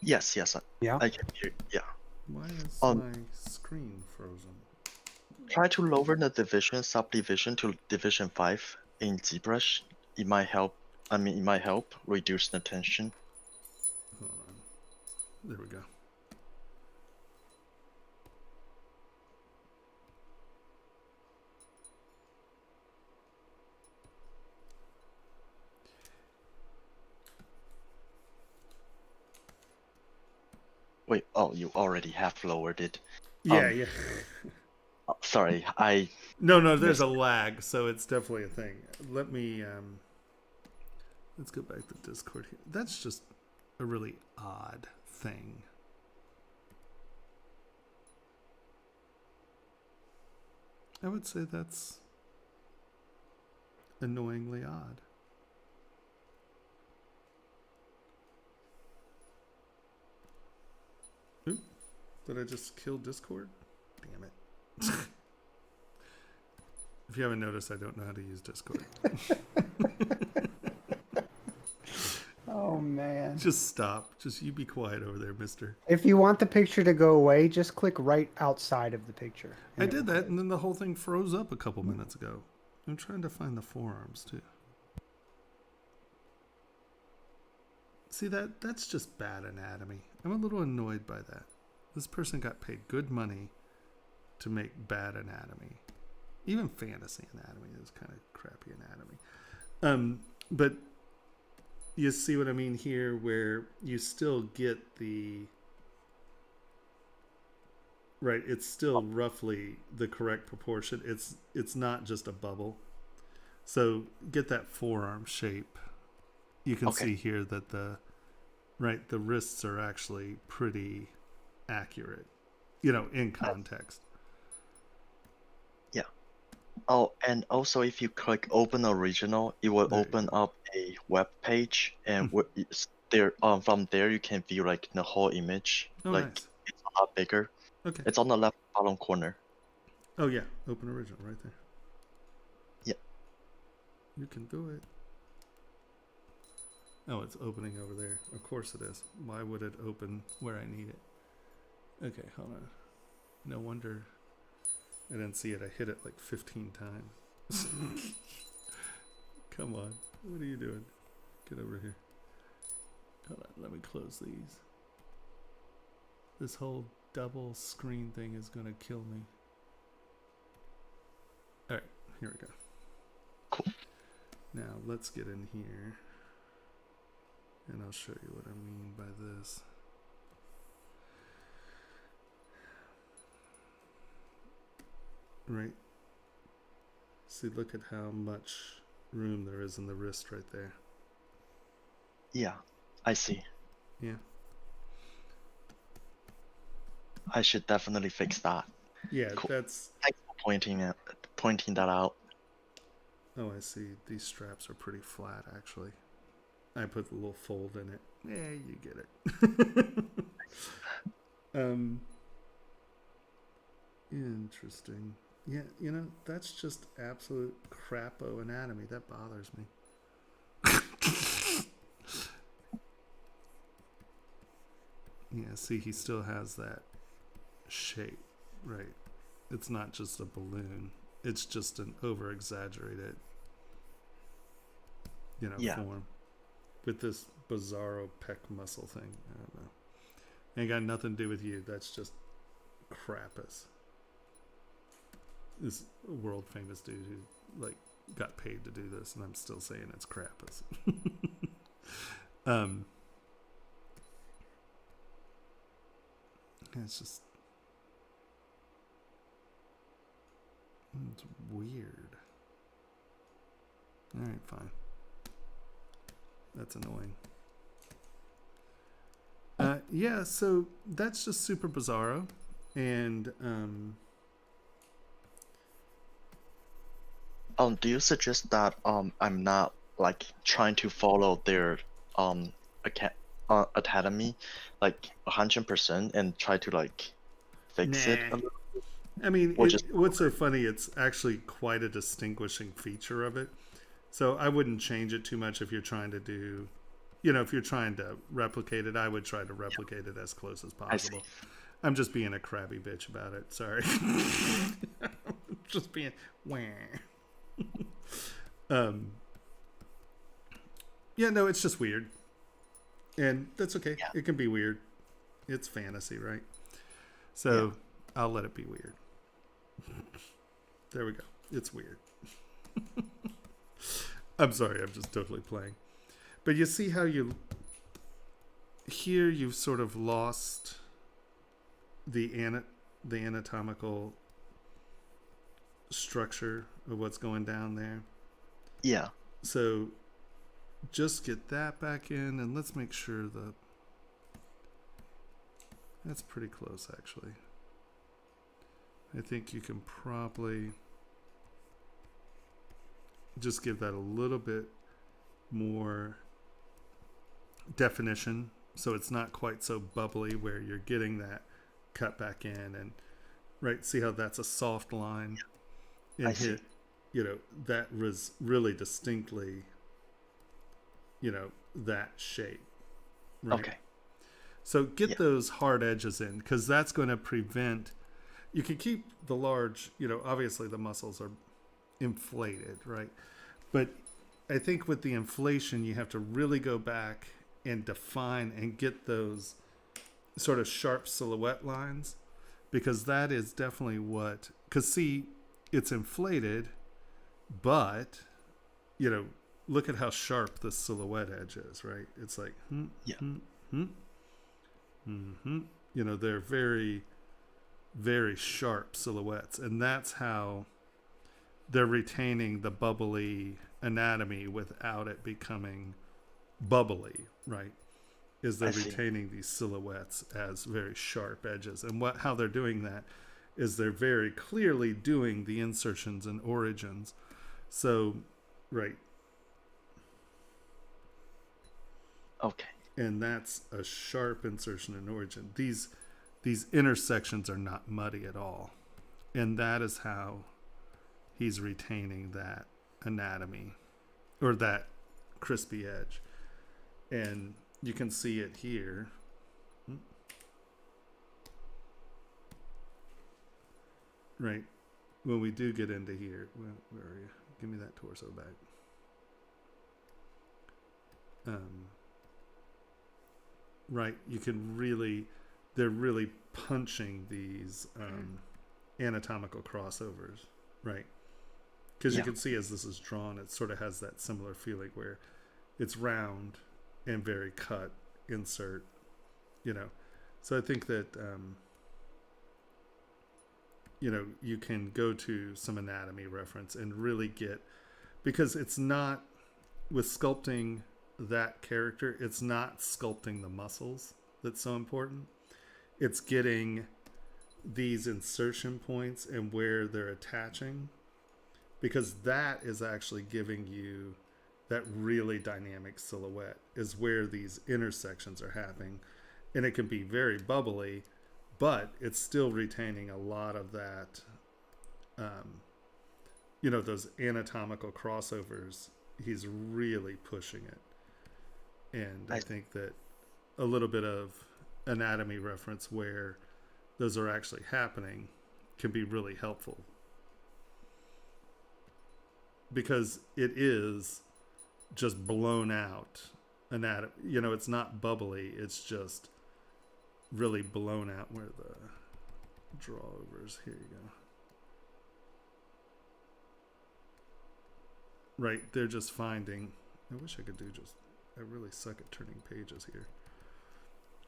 Yes. Yeah. I can hear. Yeah. Why is Um, my screen frozen? Try to lower the subdivision to division 5 in ZBrush. It might help. It might help reduce the tension. Hold on. There we go. Wait. Oh, you already have lowered it. Yeah. Sorry, No, there's a lag, so it's definitely a thing. Let me let's go back to Discord here. That's just a really odd thing. I would say that's annoyingly odd. Oop, did I just kill Discord? Damn it. If you haven't noticed, I don't know how to use Discord. Oh man. Just stop. Just you be quiet over there, mister. If you want the picture to go away, just click right outside of the picture. I did that, and then the whole thing froze up a couple minutes ago. I'm trying to find the forearms, too. See, that's just bad anatomy. I'm a little annoyed by that. This person got paid good money to make bad anatomy. Even fantasy anatomy is kind of crappy anatomy. But you see what I mean here, where you still get the... Right, it's still roughly the correct proportion. It's not just a bubble. So get that forearm shape. You can see here that the wrists are actually pretty accurate, in context. Yeah. Oh, and also if you click open original, it will open up a web page, and from there you can view like the whole image. Oh, like nice. it's a lot bigger. Okay. It's on the left bottom corner. Oh yeah, open original right there. Yeah. You can do it. Oh, it's opening over there. Of course it is. Why would it open where I need it? Okay, hold on. No wonder I didn't see it. I hit it like 15 times. Come on. What are you doing? Get over here. Hold on. Let me close these. This whole double screen thing is going to kill me. Here we go. Cool. Now let's get in here, and I'll show you what I mean by this. Right. See, look at how much room there is in the wrist right there. Yeah, I see. Yeah. I should definitely fix that. Yeah, Cool. that's... Thanks for pointing that out. Oh, I see. These straps are pretty flat, actually. I put a little fold in it. Yeah, you get it. Interesting. Yeah, you know, that's just absolute crapo anatomy. That bothers me. Yeah, see, he still has that shape, right? It's not just a balloon. It's just an over-exaggerated, you know, form. With this bizarro pec muscle thing. I don't know. Ain't got nothing to do with you. That's just Krampus. This world famous dude who like got paid to do this, and I'm still saying it's Krampus. It's just it's weird. All right, fine. That's annoying. Yeah, so that's just super bizarro, and do you suggest that I'm not like trying to follow their academy like 100% and try to like fix it a little? I mean, Or just- what's so funny, it's actually quite a distinguishing feature of it. So I wouldn't change it too much if you're trying to do, you know, if you're trying to replicate it, I would try to replicate it as close as possible. I'm just being a crabby bitch about it. Sorry. Just being wah. Yeah, no, it's just weird. And that's okay. Yeah. It can be weird. It's fantasy, right? So I'll let it be weird. There we go. It's weird. I'm sorry, I'm just totally playing. But you see how here you've sort of lost the anatomical structure of what's going down there. Yeah. So just get that back in, and let's make sure that's pretty close, actually. I think you can probably just give that a little bit more definition, so it's not quite so bubbly where you're getting that cut back in, and right, see how that's a soft line, and I see. you know, that was really distinctly, you know, that shape, right? Okay. So get those hard edges in, because that's going to prevent, you can keep the large, you know, obviously the muscles are inflated, right? But I think with the inflation, you have to really go back and define and get those sort of sharp silhouette lines, because that is definitely what, because see, it's inflated, but, you know, look at how sharp the silhouette edge is, right? It's like, you know, they're very, very sharp silhouettes, and that's how they're retaining the bubbly anatomy without it becoming bubbly, right? Is they're retaining these silhouettes as very sharp edges, and how they're doing that is they're very clearly doing the insertions and origins. So, right. Okay. And that's a sharp insertion and origin. These intersections are not muddy at all. And that is how he's retaining that anatomy, or that crispy edge. And you can see it here. Right. When we do get into here, where are you? Give me that torso back. Right, you can really, they're really punching these anatomical crossovers, right? Because you Yeah. can see as this is drawn, it sort of has that similar feeling where it's round and very cut, insert, So I think that, you can go to some anatomy reference and really get, because it's not, with sculpting that character, it's not sculpting the muscles that's so important. It's getting these insertion points and where they're attaching, because that is actually giving you that really dynamic silhouette, is where these intersections are happening. And it can be very bubbly, but it's still retaining a lot of that, those anatomical crossovers. He's really pushing it. And I think that a little bit of anatomy reference where those are actually happening can be really helpful. Because it is just blown out anatomy. It's not bubbly. It's just really blown out where the drawovers. Here you go. Right, they're just finding. I wish I could do just. I really suck at turning pages here.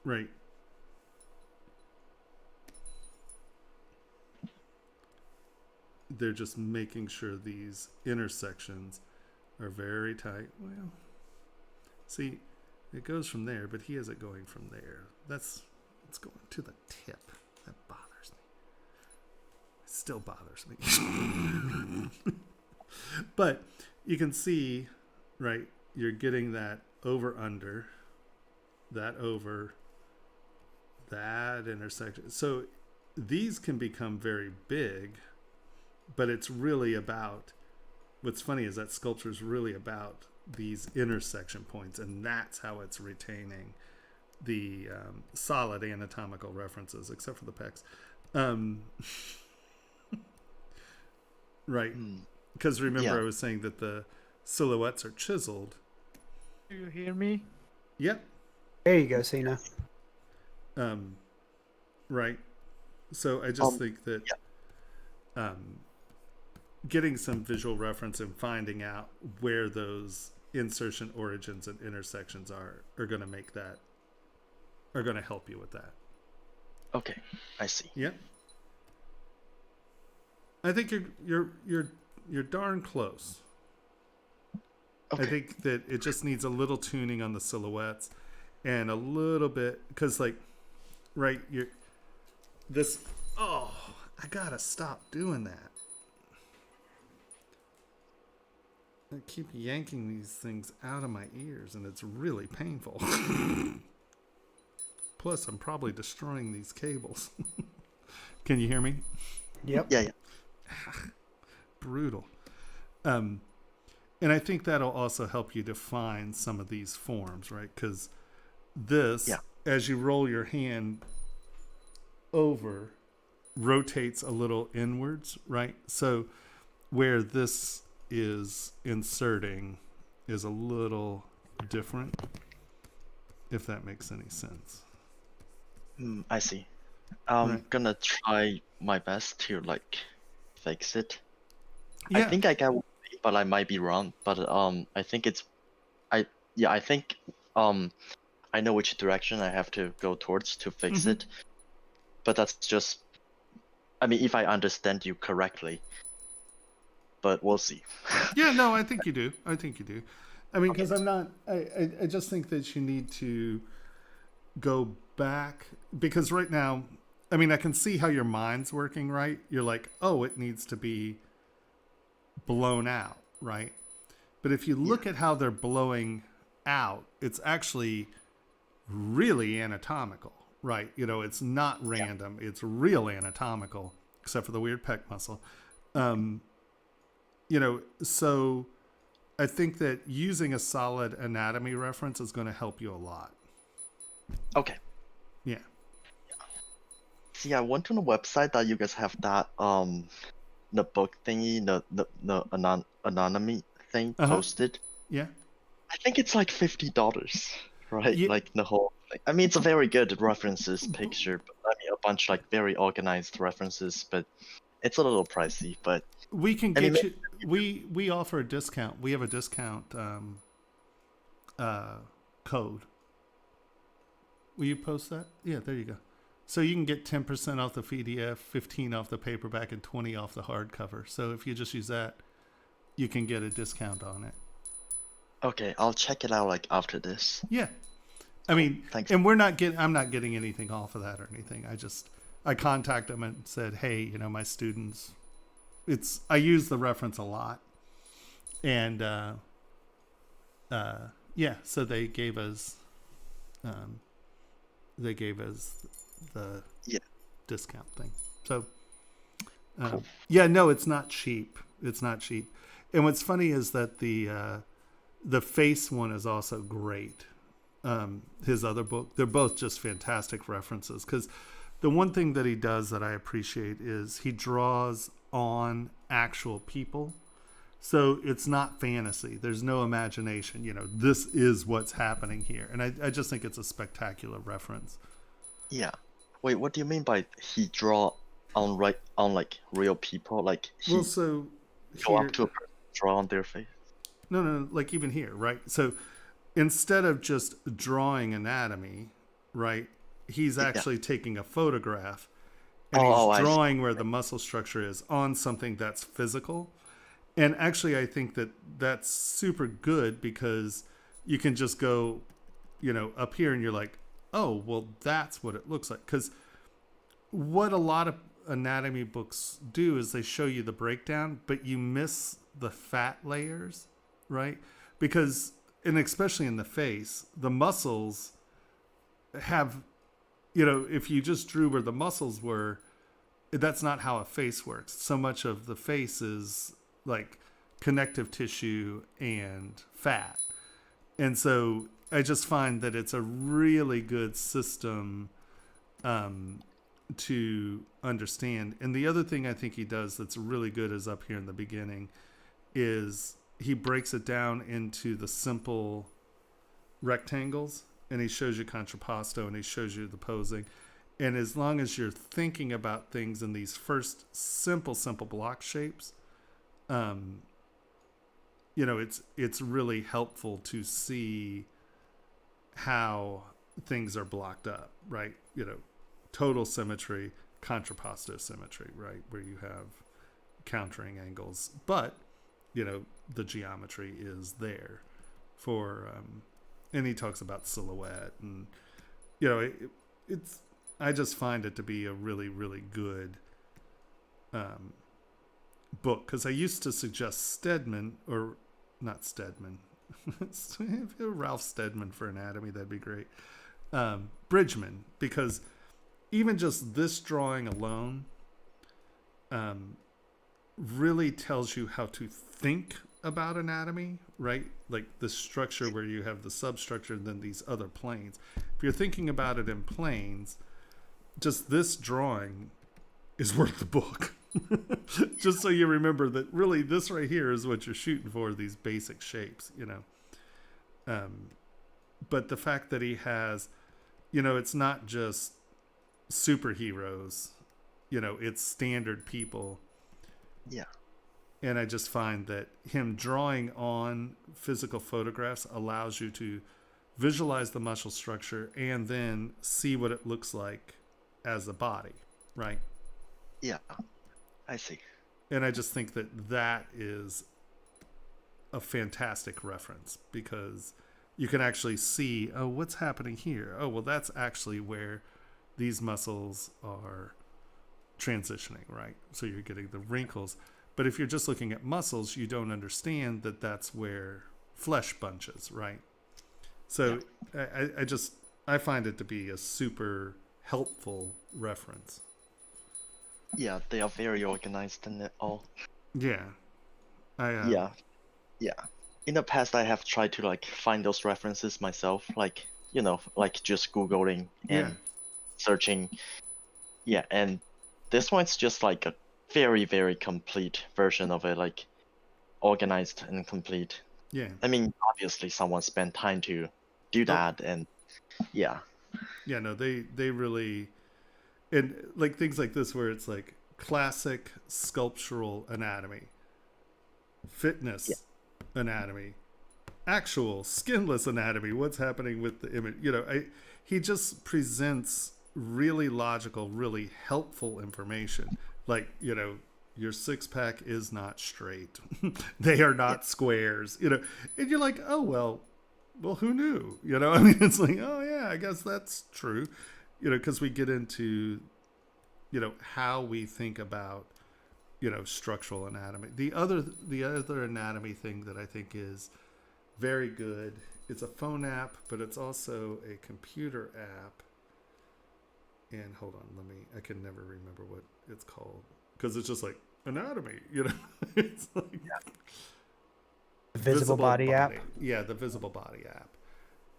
Right. They're just making sure these intersections are very tight. Well, see, it goes from there, but he has it going from there. It's going to the tip. That bothers me. It still bothers me. But you can see, right, you're getting that over that intersection. So these can become very big, but it's really about, what's funny is that sculpture is really about these intersection points, and that's how it's retaining the solid anatomical references, except for the pecs. Right. Because remember, I was saying that the silhouettes are chiseled. Do you hear me? Yep. There you go, Cena. Right. So I just think that getting some visual reference and finding out where those insertion origins and intersections are going to make that, are going to help you with that. Okay, I see. Yeah. I think you're darn close. Okay. I think that it just needs a little tuning on the silhouettes and a little bit, because I gotta stop doing that. I keep yanking these things out of my ears and it's really painful. Plus, I'm probably destroying these cables. Can you hear me? Yep. Yeah. Brutal. And I think that'll also help you define some of these forms, right? Because this, as you roll your hand over, rotates a little inwards, right? So where this is inserting is a little different, if that makes any sense. I see. I'm gonna try my best to fix it. Yeah. I think I got, but I might be wrong. But I think I think I know which direction I have to go towards to fix it. But that's just, I mean, if I understand you correctly. But we'll see. Yeah, no, I think you do. I mean, because I just think that you need to go back, because right now, I mean, I can see how your mind's working, right? You're like, oh, it needs to be blown out, right? But if you look at how they're blowing out, it's actually really anatomical, right? It's not random. It's real anatomical, except for the weird pec muscle. So I think that using a solid anatomy reference is going to help you a lot. Okay. Yeah. See, I went to the website that you guys have that the book thingy, the anatomy thing posted. Yeah. I think it's like $50, right? Yeah. Like the whole thing. I mean, it's a very good references picture, but I mean, a bunch very organized references, but it's a little pricey. But we can we offer a discount. We have a discount code. Will you post that? Yeah, there you go. So you can get 10% off the PDF, 15 off the paperback, and 20 off the hardcover. So if you just use that, you can get a discount on it. Okay, I'll check it out like after this. Yeah. I mean, Thanks. and I'm not getting anything off of that or anything. I contacted them and said, hey, my students, I use the reference a lot. And, yeah, so they gave us the discount thing. So, Cool. yeah, no, it's not cheap. It's not cheap. And what's funny is that the face one is also great. His other book, they're both just fantastic references, because the one thing that he does that I appreciate is he draws on actual people. So it's not fantasy. There's no imagination. This is what's happening here. And I just think it's a spectacular reference. Yeah. Wait, what do you mean by he draw on like real people? Like he Well, so go here, up to a person, draw on their face? no, like even here, right? So instead of just drawing anatomy, right, he's actually taking a photograph and he's drawing where the muscle structure is on something that's physical. And actually, I think that that's super good, because you can just go, up here and you're like, oh, well, that's what it looks like. Because what a lot of anatomy books do is they show you the breakdown, but you miss the fat layers, right? Because, and especially in the face, the muscles have, if you just drew where the muscles were, that's not how a face works. So much of the face is like connective tissue and fat. And so I just find that it's a really good system to understand. And the other thing I think he does that's really good is up here in the beginning is he breaks it down into the simple rectangles, and he shows you contrapposto, and he shows you the posing. And as long as you're thinking about things in these first simple block shapes, it's really helpful to see how things are blocked up, right? Total symmetry, contrapposto symmetry, right? Where you have countering angles, but the geometry is there for, and he talks about silhouette, and it's, I just find it to be a really, really good book, because I used to suggest Stedman, or not Stedman, Ralph Steadman for anatomy, that'd be great. Bridgman, because even just this drawing alone really tells you how to think about anatomy, right? Like the structure where you have the substructure and then these other planes. If you're thinking about it in planes, just this drawing is worth the book. Just so you remember that really this right here is what you're shooting for, these basic shapes, but the fact that he has, it's not just superheroes, it's standard people. Yeah. And I just find that him drawing on physical photographs allows you to visualize the muscle structure and then see what it looks like as a body, right? Yeah, I see. And I just think that is a fantastic reference, because you can actually see, oh, what's happening here? Oh, well, that's actually where these muscles are transitioning, right? So you're getting the wrinkles. But if you're just looking at muscles, you don't understand that that's where flesh bunches, right? So yeah. I find it to be a super helpful reference. Yeah, they are very organized in it all. Yeah. Yeah. In the past, I have tried to find those references myself, just Googling and searching. Yeah, and this one's just a very, very complete version of it, organized and complete. Yeah. I mean, obviously, someone spent time to do that, and yeah. Yeah, no, they really, and things like this where it's classic sculptural anatomy. fitness anatomy, actual skinless anatomy, what's happening with the image. He just presents really logical, really helpful information. Like, your six pack is not straight. They are not squares, and you're like, oh, well, who knew? It's like, oh yeah, I guess that's true. Because we get into, how we think about, structural anatomy. The other anatomy thing that I think is very good, it's a phone app, but it's also a computer app. And hold on, I can never remember what it's called, because it's just like anatomy, it's like Visible body app. Yeah, the visible body app.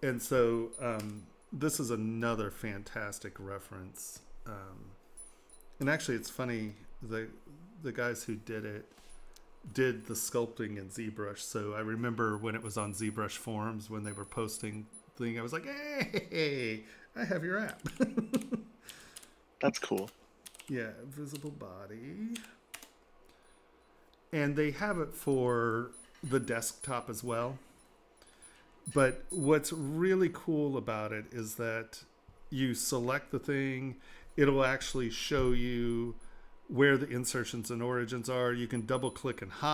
And so this is another fantastic reference. And actually, it's funny, the guys who did it did the sculpting in ZBrush. So I remember when it was on ZBrush forums, when they were posting thing, I was like, hey, I have your app. That's cool. Yeah, visible body. And they have it for the desktop as well. But what's really cool about it is that you select the thing, it'll actually show you where the insertions and origins are. You can double click and hide